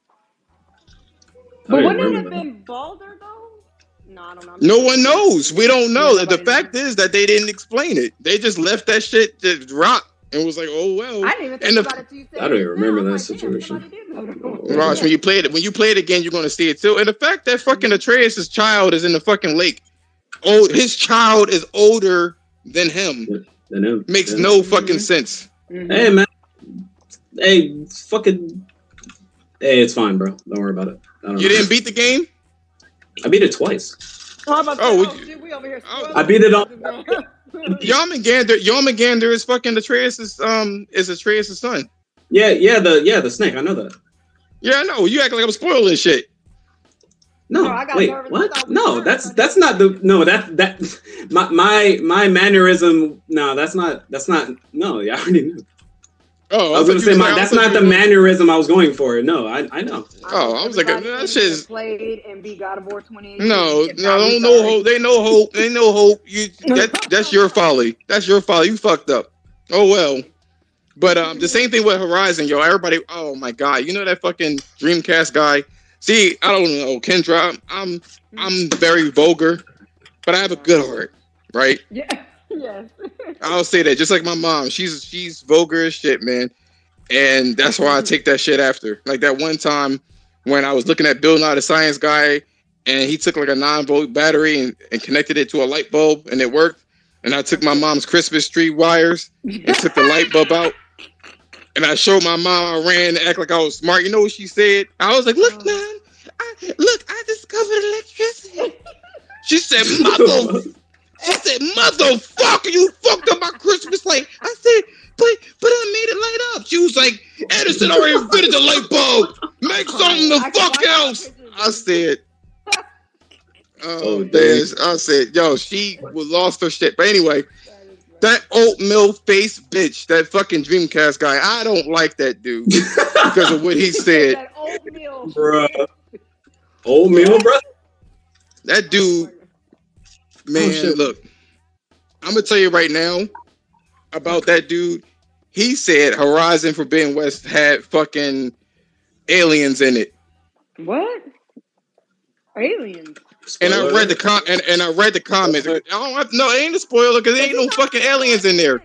Speaker 5: But wouldn't it have been Baldur though? No, I don't know.
Speaker 1: No one knows. We don't know. The fact is that they didn't explain it. They just left that shit to rock and was like, "Oh well."
Speaker 5: I didn't even think about it till you said.
Speaker 9: I don't even remember that situation.
Speaker 1: Ross, when you play it again, you're gonna see it too. And the fact that fucking Atreus' child is in the fucking lake, his child is older than him. Makes no fucking sense.
Speaker 9: Hey man, hey fucking, hey, it's fine, bro. Don't worry about it.
Speaker 1: You didn't beat the game? I
Speaker 9: beat it twice.
Speaker 5: We over here.
Speaker 9: I beat it on.
Speaker 1: Yarmagander is fucking Atreus' son.
Speaker 9: Yeah, the snake. I know that.
Speaker 1: Yeah, I know. You act like I'm spoiling shit.
Speaker 9: No, wait, what? No, that's not the that my mannerism. No, that's not. No, I already knew.
Speaker 1: Oh,
Speaker 9: I was gonna say that's not the mannerism I was going for. No, I know.
Speaker 1: Oh, I was like, that shit's
Speaker 5: played and beat God of War 2018.
Speaker 1: No hope. They no hope. They no hope. That's your folly. That's your folly. You fucked up. Oh well. But the same thing with Horizon, yo. Everybody, oh my god, you know that fucking Dreamcast guy. See, I don't know, Kendra. I'm very vulgar, but I have a good heart, right?
Speaker 5: Yeah. Yes.
Speaker 1: I'll say that. Just like my mom, she's vulgar as shit, man, and that's why I take that shit after. Like that one time when I was looking at Bill Nye the Science Guy, and he took like a 9-volt battery and connected it to a light bulb, and it worked. And I took my mom's Christmas tree wires and took the light bulb out. And I showed my mom, I ran to act like I was smart. You know what she said? I was like, look, man, I discovered electricity. She said, motherfucker, you fucked up my Christmas light. I said I already invented the light bulb. Make something the fuck else. I said. Oh man! I said, yo, she lost her shit. But anyway, that oatmeal face bitch, that fucking Dreamcast guy, I don't like that dude because of what he said.
Speaker 5: That oatmeal,
Speaker 9: bro. Oatmeal, bro.
Speaker 1: That dude, man, look, I'm gonna tell you right now about that dude. He said Horizon Forbidden West had fucking aliens in it.
Speaker 5: What? Aliens?
Speaker 1: And I read the and I read the comments. I don't have, no, it ain't a spoiler because there ain't no fucking aliens in there.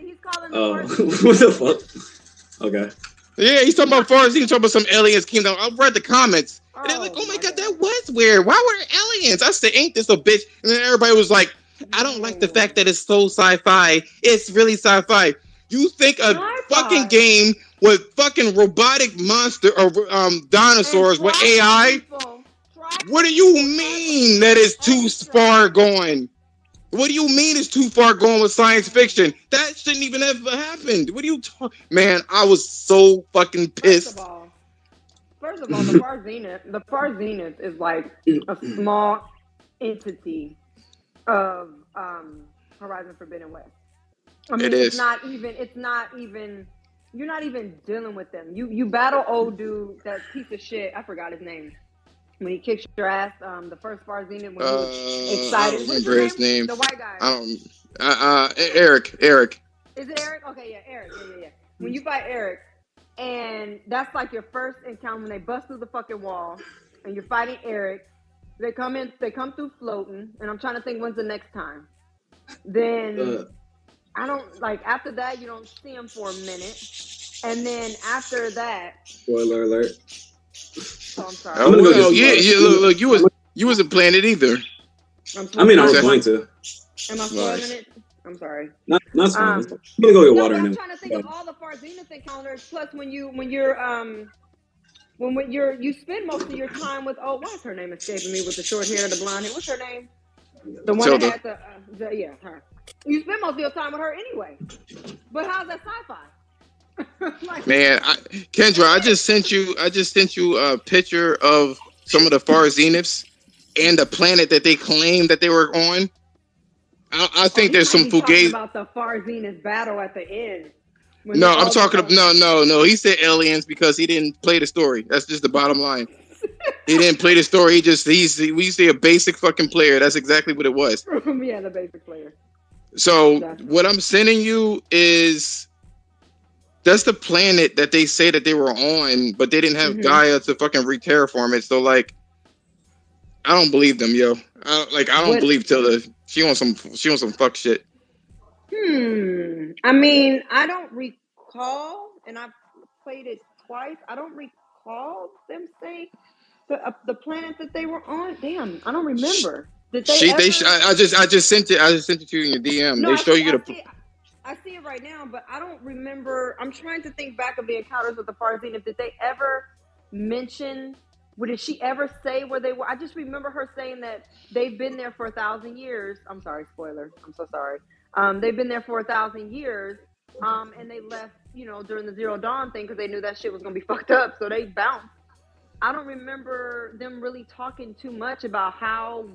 Speaker 9: Oh, what the fuck? Okay.
Speaker 1: Yeah, he's talking about Farzine. He's talking about some aliens came down. I read the comments. And they're like, oh my God, that was weird. Why were there aliens? I said, ain't this a bitch? And then everybody was like, I don't like the fact that it's so sci-fi. It's really sci-fi. You think a fucking game with fucking robotic monster or dinosaurs with AI? What do you mean that is too far going? What do you mean it's too far going with science fiction? That shouldn't even have happened. What are you talking? Man, I was so fucking pissed.
Speaker 5: First of all, the Far Zenith is like a small entity of Horizon Forbidden West. I mean, it's not even. You're not even dealing with them. You battle old dude, that piece of shit. I forgot his name. When he kicks your ass, the first Far Zenith, when he was excited.
Speaker 1: I don't remember his name.
Speaker 5: The white guy.
Speaker 1: Eric.
Speaker 5: Is it Eric? Okay, yeah, Eric. Yeah. When you fight Eric, and that's like your first encounter when they bust through the fucking wall, and you're fighting Eric. They come through floating, and I'm trying to think when's the next time. Then I don't like after that you don't see him for a minute, and then after that.
Speaker 9: Spoiler alert.
Speaker 5: Oh, I'm sorry.
Speaker 1: Oh, well, look, you wasn't playing it either.
Speaker 9: I mean, I was going to.
Speaker 5: Am I spoiling it? I'm sorry.
Speaker 9: Not spoiling. I'm gonna go get water.
Speaker 5: I'm trying to think of all the Far Zenith encounters. Plus, when you spend most of your time with why is her name escaping me with the short hair, the blonde hair? What's her name? The one that had her. You spend most of your time with her anyway. But how's that sci-fi?
Speaker 1: Man, Kendra, I just sent you a picture of some of the Far Zeniths and the planet that they claimed that they were on. I think there's some fugazi
Speaker 5: about the Far Zenith battle at the end.
Speaker 1: No, I'm talking about no. He said aliens because he didn't play the story. That's just the bottom line. He didn't play the story. We see a basic fucking player. That's exactly what it was.
Speaker 5: Yeah, the basic player.
Speaker 1: So what I'm sending you is. That's the planet that they say that they were on, but they didn't have Gaia to fucking re-terraform it. So like, I don't believe them, yo. I don't believe Tilda. She on some fuck shit.
Speaker 5: I mean, I don't recall, and I've played it twice. I don't recall them saying the planet that they were on. Damn, I don't remember. Did they?
Speaker 1: I just sent it. I just sent it to you in your DM.
Speaker 5: No,
Speaker 1: they show you the.
Speaker 5: I see it right now, but I don't remember. I'm trying to think back of the encounters with the Far Zenith. Did they ever mention? Did she ever say where they were? I just remember her saying that they've been there for 1,000 years. I'm sorry, spoiler. I'm so sorry. They've been there for 1,000 years, and they left, during the Zero Dawn thing because they knew that shit was gonna be fucked up, so they bounced. I don't remember them really talking too much about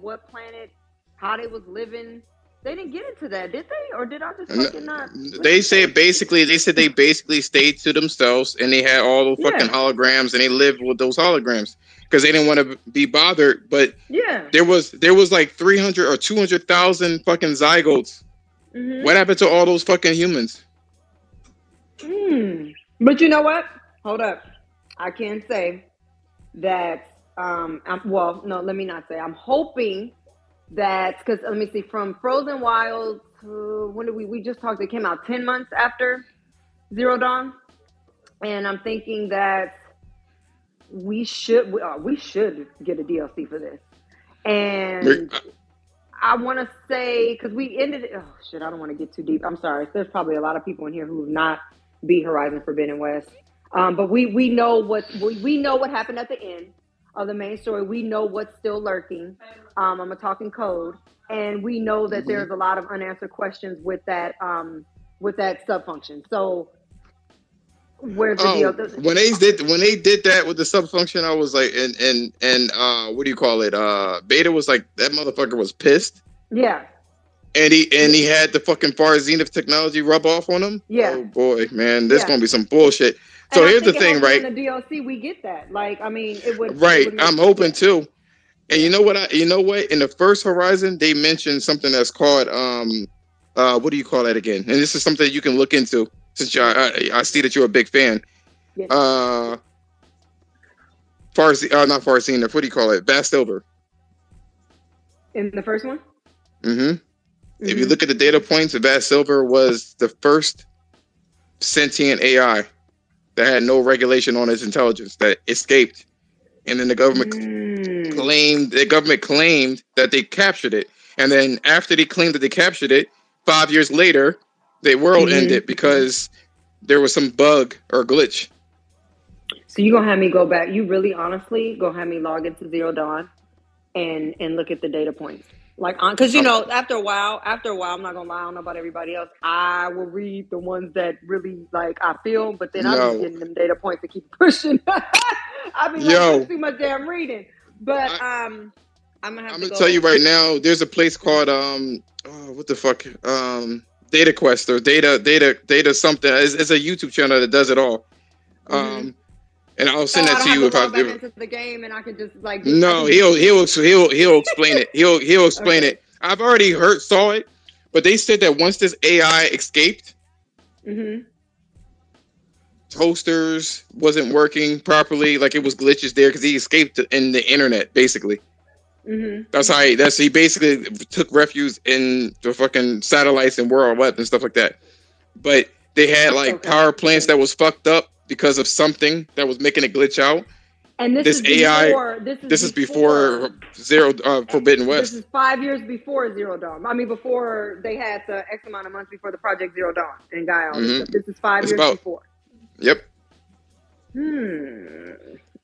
Speaker 5: what planet, how they was living. They didn't get into that, did they? Or did I just fucking not?
Speaker 1: They said they basically stayed to themselves and they had all the fucking holograms and they lived with those holograms because they didn't want to be bothered. But there was like 300 or 200,000 fucking zygotes. Mm-hmm. What happened to all those fucking humans?
Speaker 5: But you know what? Hold up. I can say that, let me not say. I'm hoping that, because let me see, from Frozen Wilds, when did we just talked, it came out 10 months after Zero Dawn. And I'm thinking that we should get a DLC for this. And I want to say, because we ended it, I don't want to get too deep. I'm sorry. There's probably a lot of people in here who have not beat Horizon Forbidden West. But we know what happened at the end of the main story. We know what's still lurking. I'm talking code, and we know that there's a lot of unanswered questions with that sub function. So Where's the
Speaker 1: Oh,
Speaker 5: deal?
Speaker 1: when they did that with the sub function, I was like, and what do you call it? Beta was like, that motherfucker was pissed,
Speaker 5: Yeah.
Speaker 1: and he had the fucking Far Zenith technology rub off on him.
Speaker 5: Yeah.
Speaker 1: Oh boy, man, this
Speaker 5: Yeah.
Speaker 1: gonna be some bullshit.
Speaker 5: And
Speaker 1: So
Speaker 5: I
Speaker 1: here's the
Speaker 5: think
Speaker 1: thing, right?
Speaker 5: in the DLC we get that. Like, I mean, it would
Speaker 1: Right,
Speaker 5: make,
Speaker 1: I'm hoping
Speaker 5: yeah.
Speaker 1: too. And you know what? You know what? In the first Horizon, they mentioned something that's called what do you call that again? And this is something you can look into since I see that you're a big fan.
Speaker 5: Yes.
Speaker 1: Not Far Zenith. What do you call it? Bass Silver.
Speaker 5: In the first one?
Speaker 1: Mm-hmm. If you look at the data points, Bass Silver was the first sentient AI that had no regulation on its intelligence that escaped, and then the government claimed that they captured it, and then after they claimed that they captured it, 5 years later, the world ended because there was some bug or glitch.
Speaker 5: So you gonna have me go back? You really, honestly, gonna have me log into Zero Dawn and look at the data points? Like, because you know, after a while, I'm not gonna lie, I don't know about everybody else. I will read the ones that really like I feel, but then I'm just getting them data points to keep pushing. I mean, like, there's too much damn reading. But I'm gonna
Speaker 1: tell you right now, there's a place called what the fuck, Data Quest or data something. It's a YouTube channel that does it all. And I'll send that to you if I
Speaker 5: back into the game and I can just like.
Speaker 1: No, he'll explain it. He'll explain it. I've already saw it, but they said that once this AI escaped, toasters wasn't working properly. Like, it was glitches there because he escaped in the internet, basically. He basically took refuge in the fucking satellites and World Web and stuff like that. But they had like power plants that was fucked up because of something that was making it glitch out.
Speaker 5: And this is
Speaker 1: AI. This is before Forbidden West.
Speaker 5: This is 5 years before Zero Dawn. I mean, before they had the X amount of months before the Project Zero Dawn and Gaia. All this stuff. This is 5 years before.
Speaker 1: Yep.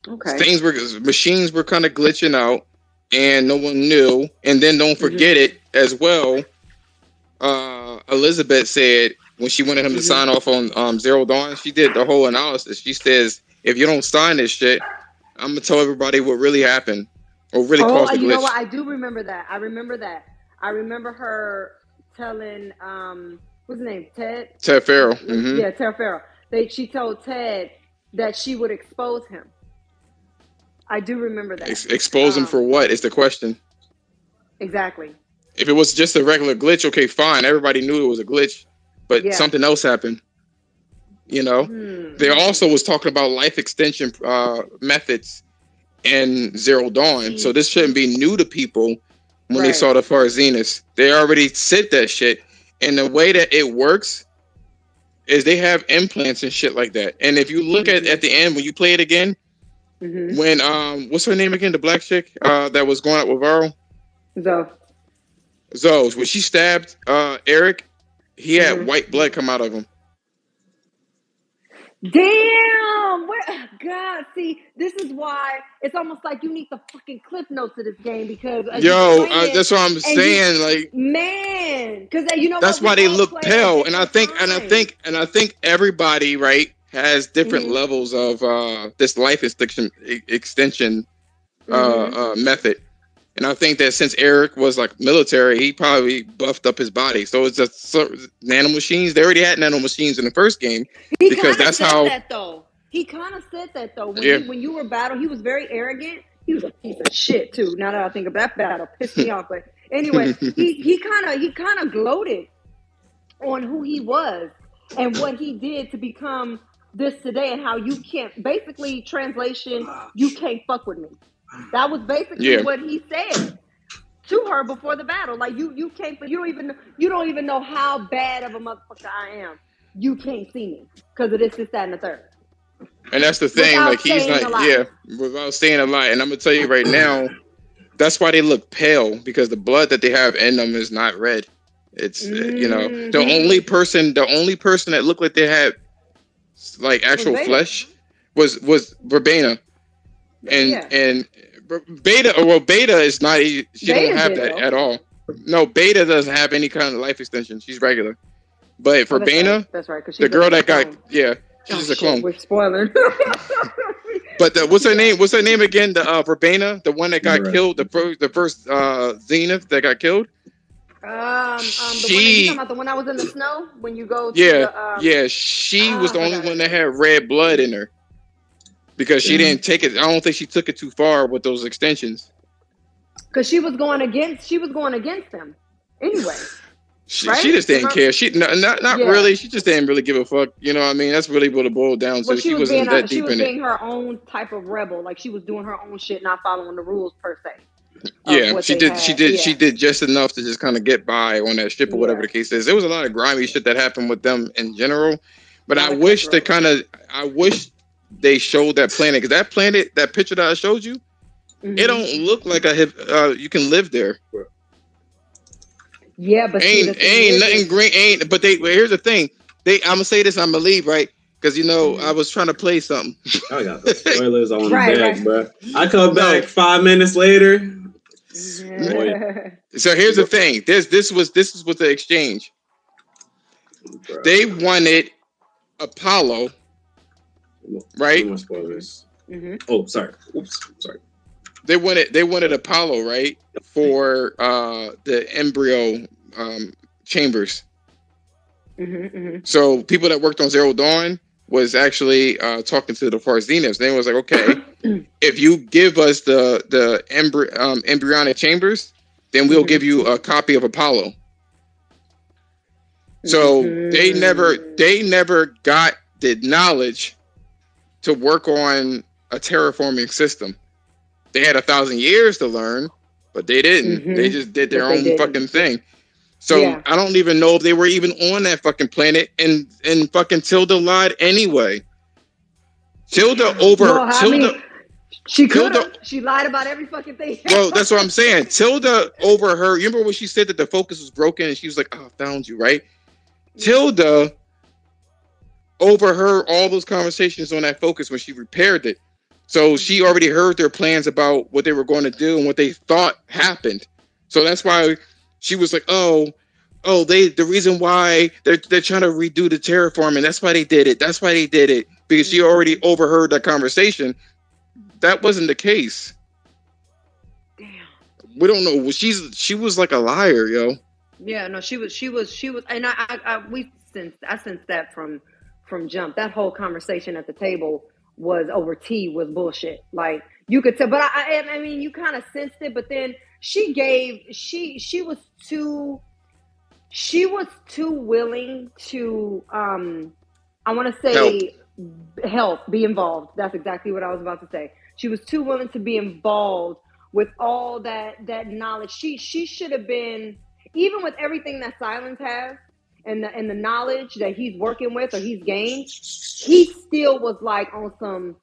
Speaker 5: Okay.
Speaker 1: Machines were kind of glitching out, and no one knew. And then don't forget it as well. Elizabeth said when she wanted him to sign off on Zero Dawn, she did the whole analysis. She says, if you don't sign this shit, I'm gonna tell everybody what really happened or really caused the glitch.
Speaker 5: You know what? I do remember that. I remember her telling what's his name? Ted
Speaker 1: Farrell.
Speaker 5: Yeah, Ted Farrell. She told Ted that she would expose him. I do remember that.
Speaker 1: Expose him for what is the question?
Speaker 5: Exactly.
Speaker 1: If it was just a regular glitch, okay, fine. Everybody knew it was a glitch, but something else happened. You know, they also was talking about life extension methods in Zero Dawn. So this shouldn't be new to people when they saw the Far Zenith. They already said that shit. And the way that it works is they have implants and shit like that. And if you look at the end, when you play it again, when what's her name again? The black chick that was going out with Varl? Zoe. When she stabbed Eric, he had white blood come out of him.
Speaker 5: Damn! God, see, this is why it's almost like you need the fucking cliff notes of this game because
Speaker 1: that's what I'm saying. Like,
Speaker 5: man, because you know
Speaker 1: that's why they look pale, and I think everybody has different levels of this life extension method. And I think that since Eric was like military, he probably buffed up his body. So it's just nano machines. They already had nano machines in the first game because that's how.
Speaker 5: He kind of said that though. When you were battle, he was very arrogant. He was a piece of shit too. Now that I think of that battle, pissed me off. But anyway, he kind of gloated on who he was and what he did to become this today, and how you can't. Basically, translation, you can't fuck with me. That was basically what he said to her before the battle. Like you can't. You don't even know how bad of a motherfucker I am. You can't see me because of this, that, and the third.
Speaker 1: And that's the thing. Like, he's not. Without saying a lot. And I'm gonna tell you right now, that's why they look pale, because the blood that they have in them is not red. It's the only person that looked like they had like actual flesh was Verbena. And Beta is not. She don't have that at all. No, Beta doesn't have any kind of life extension. She's regular. But for Beta,
Speaker 5: that's right. 'Cause
Speaker 1: the girl that got She's just a clone.
Speaker 5: We're spoiling.
Speaker 1: But what's her name? What's her name again? The Verbena, the one that got killed, the first Zenith that got killed.
Speaker 5: The one that you talking about, the one that was in the snow when you go to
Speaker 1: the she was the only one that had red blood in her because she didn't take it. I don't think she took it too far with those extensions.
Speaker 5: Because she was going against them anyway.
Speaker 1: She just didn't care. She not really. She just didn't really give a fuck. You know what I mean? That's really what it boiled down to. She wasn't that deep in it.
Speaker 5: She was being her own type of rebel. Like she was doing her own shit, not following the rules per se.
Speaker 1: Yeah, she did just enough to just kind of get by on that ship or whatever the case is. There was a lot of grimy shit that happened with them in general, but I wish they showed that planet, because that planet, that picture that I showed you, it don't look like you can live there.
Speaker 5: Yeah, but
Speaker 1: ain't nothing green. But here's the thing. I'm gonna say this. I'm gonna leave, right? Because I was trying to play something.
Speaker 9: I got the spoilers on the back, bro. I come back 5 minutes later.
Speaker 1: So here's the thing. This was the exchange. Bro. They wanted Apollo, right?
Speaker 9: Oh, sorry. Oops, sorry.
Speaker 1: They wanted Apollo, right, for the embryo chambers. So people that worked on Zero Dawn was actually talking to the Farzinas. They was like, okay, if you give us the embryonic chambers, then we'll give you a copy of Apollo. So they never got the knowledge to work on a terraforming system. They had 1,000 years to learn, but they didn't. They just did their own fucking thing. So I don't even know if they were even on that fucking planet, and fucking Tilda lied anyway. Tilda
Speaker 5: she lied about every fucking thing.
Speaker 1: Well, that's what I'm saying. Tilda overheard. You remember when she said that the focus was broken, and she was like, "Oh, I found you," right? Tilda overheard all those conversations on that focus when she repaired it. So she already heard their plans about what they were going to do and what they thought happened. So that's why she was like, the reason why they're trying to redo the terraforming, that's why they did it. That's why they did it. Because she already overheard that conversation. That wasn't the case.
Speaker 5: Damn.
Speaker 1: We don't know. She was like a liar, yo.
Speaker 5: Yeah, no, she was, and I sensed that from jump. That whole conversation at the table was over tea, was bullshit. Like you could tell, but I mean, you kind of sensed it. But then she was too willing to I want to say help, be involved. That's exactly what I was about to say. She was too willing to be involved with all that knowledge. She should have been, even with everything that Silence has and the knowledge that he's working with or he's gained, he still was like on some,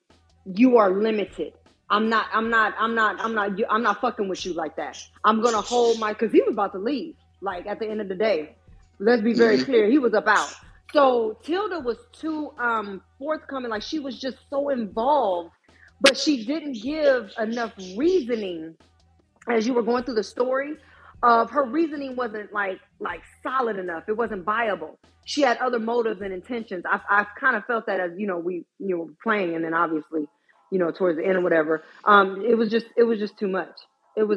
Speaker 5: you are limited. I'm not fucking with you like that. I'm gonna hold because he was about to leave. Like at the end of the day, let's be very clear, he was about. So Tilda was too forthcoming. Like she was just so involved, but she didn't give enough reasoning as you were going through the story. Of her reasoning wasn't like solid enough. It wasn't viable. She had other motives and intentions. I've kind of felt that as we were playing, and then obviously towards the end or whatever. It was just too much.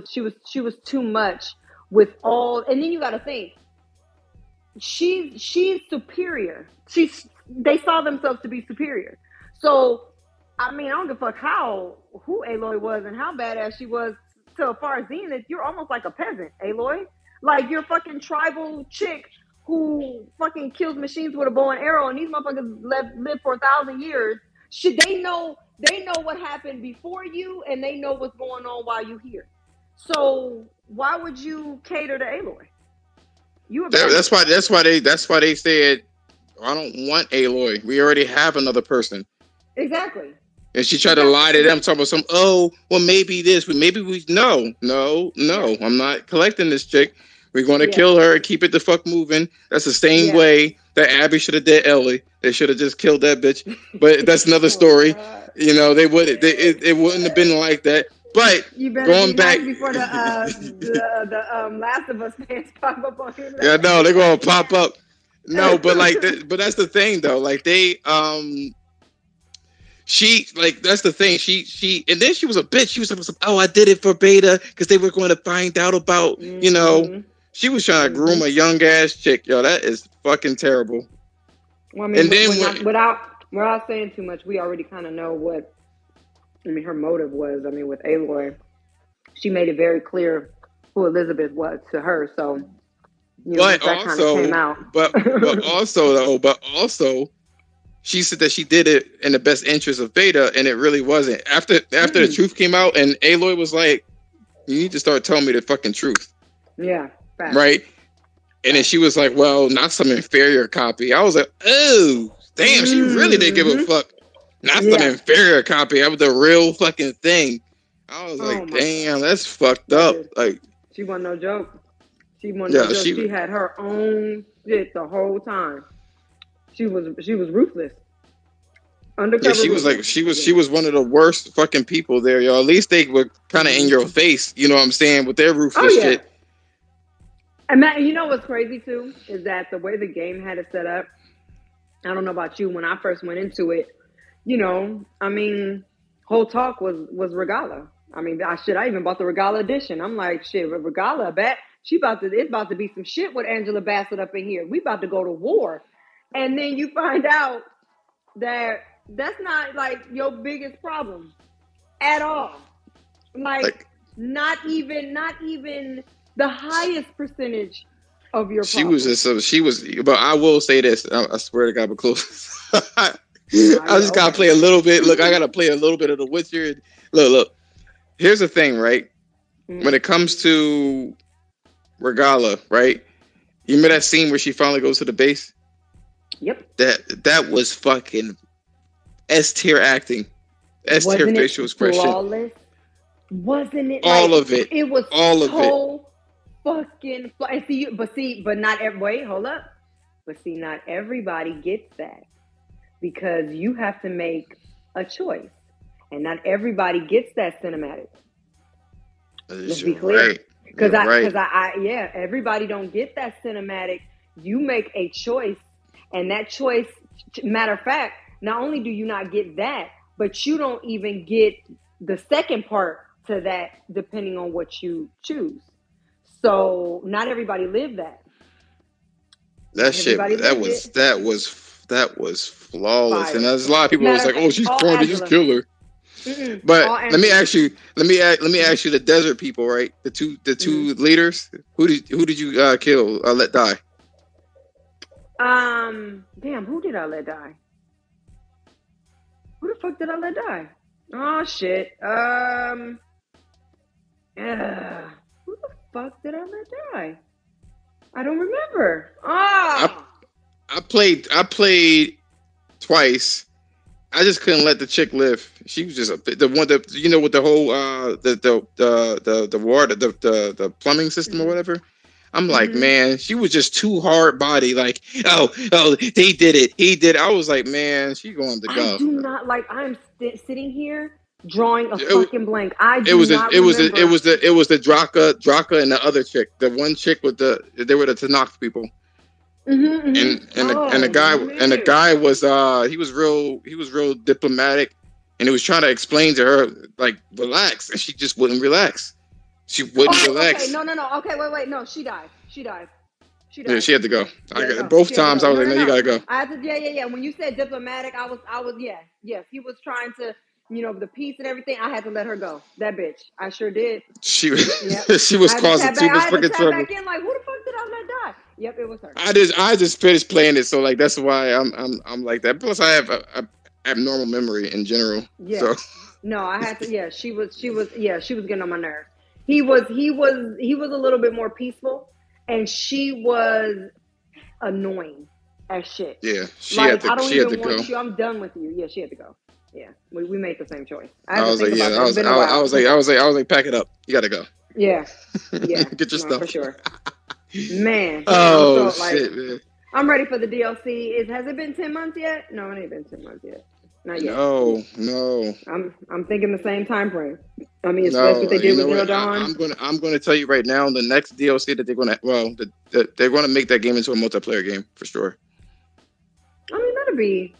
Speaker 5: She was too much with all, and then you got to think she's superior. They saw themselves to be superior. So I mean, I don't give a fuck who Aloy was and how badass she was. So far as Zenith, you're almost like a peasant, Aloy. Like you're a fucking tribal chick who fucking kills machines with a bow and arrow, and these motherfuckers live for 1,000 years. They know what happened before you, and they know what's going on while you're here. So why would you cater to Aloy?
Speaker 1: That's why they said, I don't want Aloy. We already have another person.
Speaker 5: Exactly.
Speaker 1: And she tried to lie to them, talking about maybe this, no, I'm not collecting this chick. We're going to kill her and keep it the fuck moving. That's the same way that Abby should have did Ellie. They should have just killed that bitch. But that's another story. It wouldn't have been like that. But
Speaker 5: you better going back before the Last of Us fans pop up on here.
Speaker 1: Yeah, no, they're gonna pop up. No, but but that's the thing though. Like they she like that's the thing. She and then she was a bitch. She was like, "Oh, I did it for beta because they were going to find out about She was trying to groom a young ass chick. Yo, that is fucking terrible.
Speaker 5: Well, I mean, and then without saying too much, we already kind of know what. I mean, her motive was. I mean, with Aloy, she made it very clear who Elizabeth was to her. So, that kind of came out.
Speaker 1: But also, she said that she did it in the best interest of Beta, and it really wasn't. After the truth came out, and Aloy was like, "You need to start telling me the fucking truth."
Speaker 5: Yeah. Fact.
Speaker 1: Right. And then she was like, "Well, not some inferior copy." I was like, "Oh, damn!" She really didn't give a fuck. Not some inferior copy. That was the real fucking thing. I was like, "Damn, that's fucked up." Like,
Speaker 5: she wasn't no joke. She wasn't no joke. She had her own shit the whole time. She was ruthless. Undercover.
Speaker 1: Yeah, she was like she was one of the worst fucking people there, y'all. At least they were kind of in your face. You know what I'm saying, with their ruthless shit.
Speaker 5: And Matt, you know what's crazy too is that the way the game had it set up. I don't know about you. When I first went into it, I mean, whole talk was Regala. I mean, I even bought the Regala edition. I'm like, shit, Regala, it's about to be some shit with Angela Bassett up in here. We about to go to war, and then you find out that that's not like your biggest problem at all. Like not even the highest percentage of your problem.
Speaker 1: But I will say this. I swear to God, but close. I just gotta play a little bit. Look, I gotta play a little bit of The Witcher. Look. Here's the thing, right? When it comes to Regala, right? You remember that scene where she finally goes to the base?
Speaker 5: Yep.
Speaker 1: That was fucking S tier acting. S tier facial expression.
Speaker 5: Flawless? Wasn't it?
Speaker 1: All of it.
Speaker 5: It was
Speaker 1: all of
Speaker 5: it. Fucking but not every wait, hold up. But see, not everybody gets that because you have to make a choice, and not everybody gets that cinematic. Let's be clear, because everybody don't get that cinematic. You make a choice, and that choice. Matter of fact, not only do you not get that, but you don't even get the second part to that, depending on what you choose. So not everybody lived that.
Speaker 1: That was flawless. Fire. And there's a lot of people who was like, "Oh, she's corny, just kill her." But let me ask you the desert people, right? The two leaders. Who did you kill? Let die.
Speaker 5: Damn, who did I let die? Who the fuck did I let die? Oh shit. Who the fuck did I let die? I don't remember. I played twice.
Speaker 1: I just couldn't let the chick live. She was just the one that with the whole the water the plumbing system or whatever. I'm like, man, she was just too hard body. Like, oh, they did it. He did. I was like, man, she going to go.
Speaker 5: I do not like. I'm sitting here drawing a fucking blank.
Speaker 1: It was the Draka and the other chick. The one chick with they were the Tanakh people. And the guy was he was real diplomatic, and he was trying to explain to her like relax, and she just wouldn't relax. She wouldn't relax.
Speaker 5: Okay, no. Okay, wait. No, she died.
Speaker 1: Yeah, she had to go. Both times I was like, no, you gotta go.
Speaker 5: I had to, yeah. When you said diplomatic, I was, yes. He was trying to, the peace and everything. I had to let her go. That bitch. I sure did.
Speaker 1: She was causing too much fucking trouble.
Speaker 5: Back in, like, who the fuck did I let die? Yep, it was her.
Speaker 1: I just finished playing it, so like that's why I'm like that. Plus, I have a abnormal memory in general.
Speaker 5: Yeah.
Speaker 1: So.
Speaker 5: No, I had to. Yeah, she was getting on my nerves. He was a little bit more peaceful, and she was annoying as shit.
Speaker 1: Yeah, she had to go.
Speaker 5: I'm done with you. Yeah, she had to go. Yeah, we made the same choice.
Speaker 1: I was like, pack it up. You got to go.
Speaker 5: Yeah.
Speaker 1: Get your stuff
Speaker 5: for sure. Man.
Speaker 1: Oh shit, man.
Speaker 5: I'm ready for the DLC. Has it been 10 months yet? No, it ain't been 10 months yet. Not yet.
Speaker 1: No.
Speaker 5: I'm thinking the same time frame. I mean, that's what they did with Zero Dawn.
Speaker 1: I'm going to tell you right now, the next DLC that they're going to, they're going to make that game into a multiplayer game for sure.
Speaker 5: I mean, that'll be.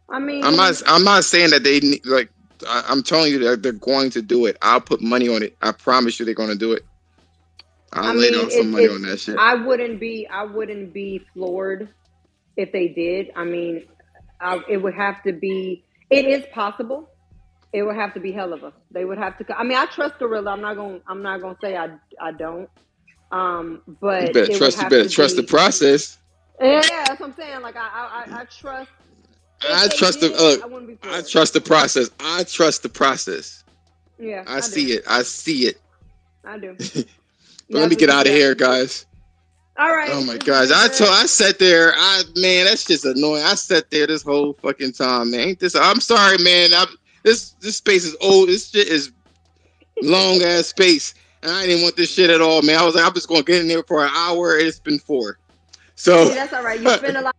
Speaker 5: I mean,
Speaker 1: I'm not saying that they need, like. I'm telling you that they're going to do it. I'll put money on it. I promise you, they're going to do it. I'll lay down some money on that shit.
Speaker 5: I wouldn't be floored if they did. I mean, it would have to be. It is possible. It would have to be hell of a. They would have to. I mean, I trust Gorilla. I'm not gonna say I don't. But
Speaker 1: you better trust the process.
Speaker 5: Yeah, that's what I'm saying. Like I trust.
Speaker 1: I trust the process. I trust the process.
Speaker 5: Yeah,
Speaker 1: I see it. I
Speaker 5: do.
Speaker 1: But let me get out of here, guys.
Speaker 5: All right.
Speaker 1: Oh my gosh. I sat there. Man, that's just annoying. I sat there this whole fucking time, man. Ain't this? I'm sorry, man. This space is old. This shit is long ass space, and I didn't want this shit at all, man. I was like, I'm just gonna get in there for an hour. And it's been 4. So
Speaker 5: that's all right. You spend a lot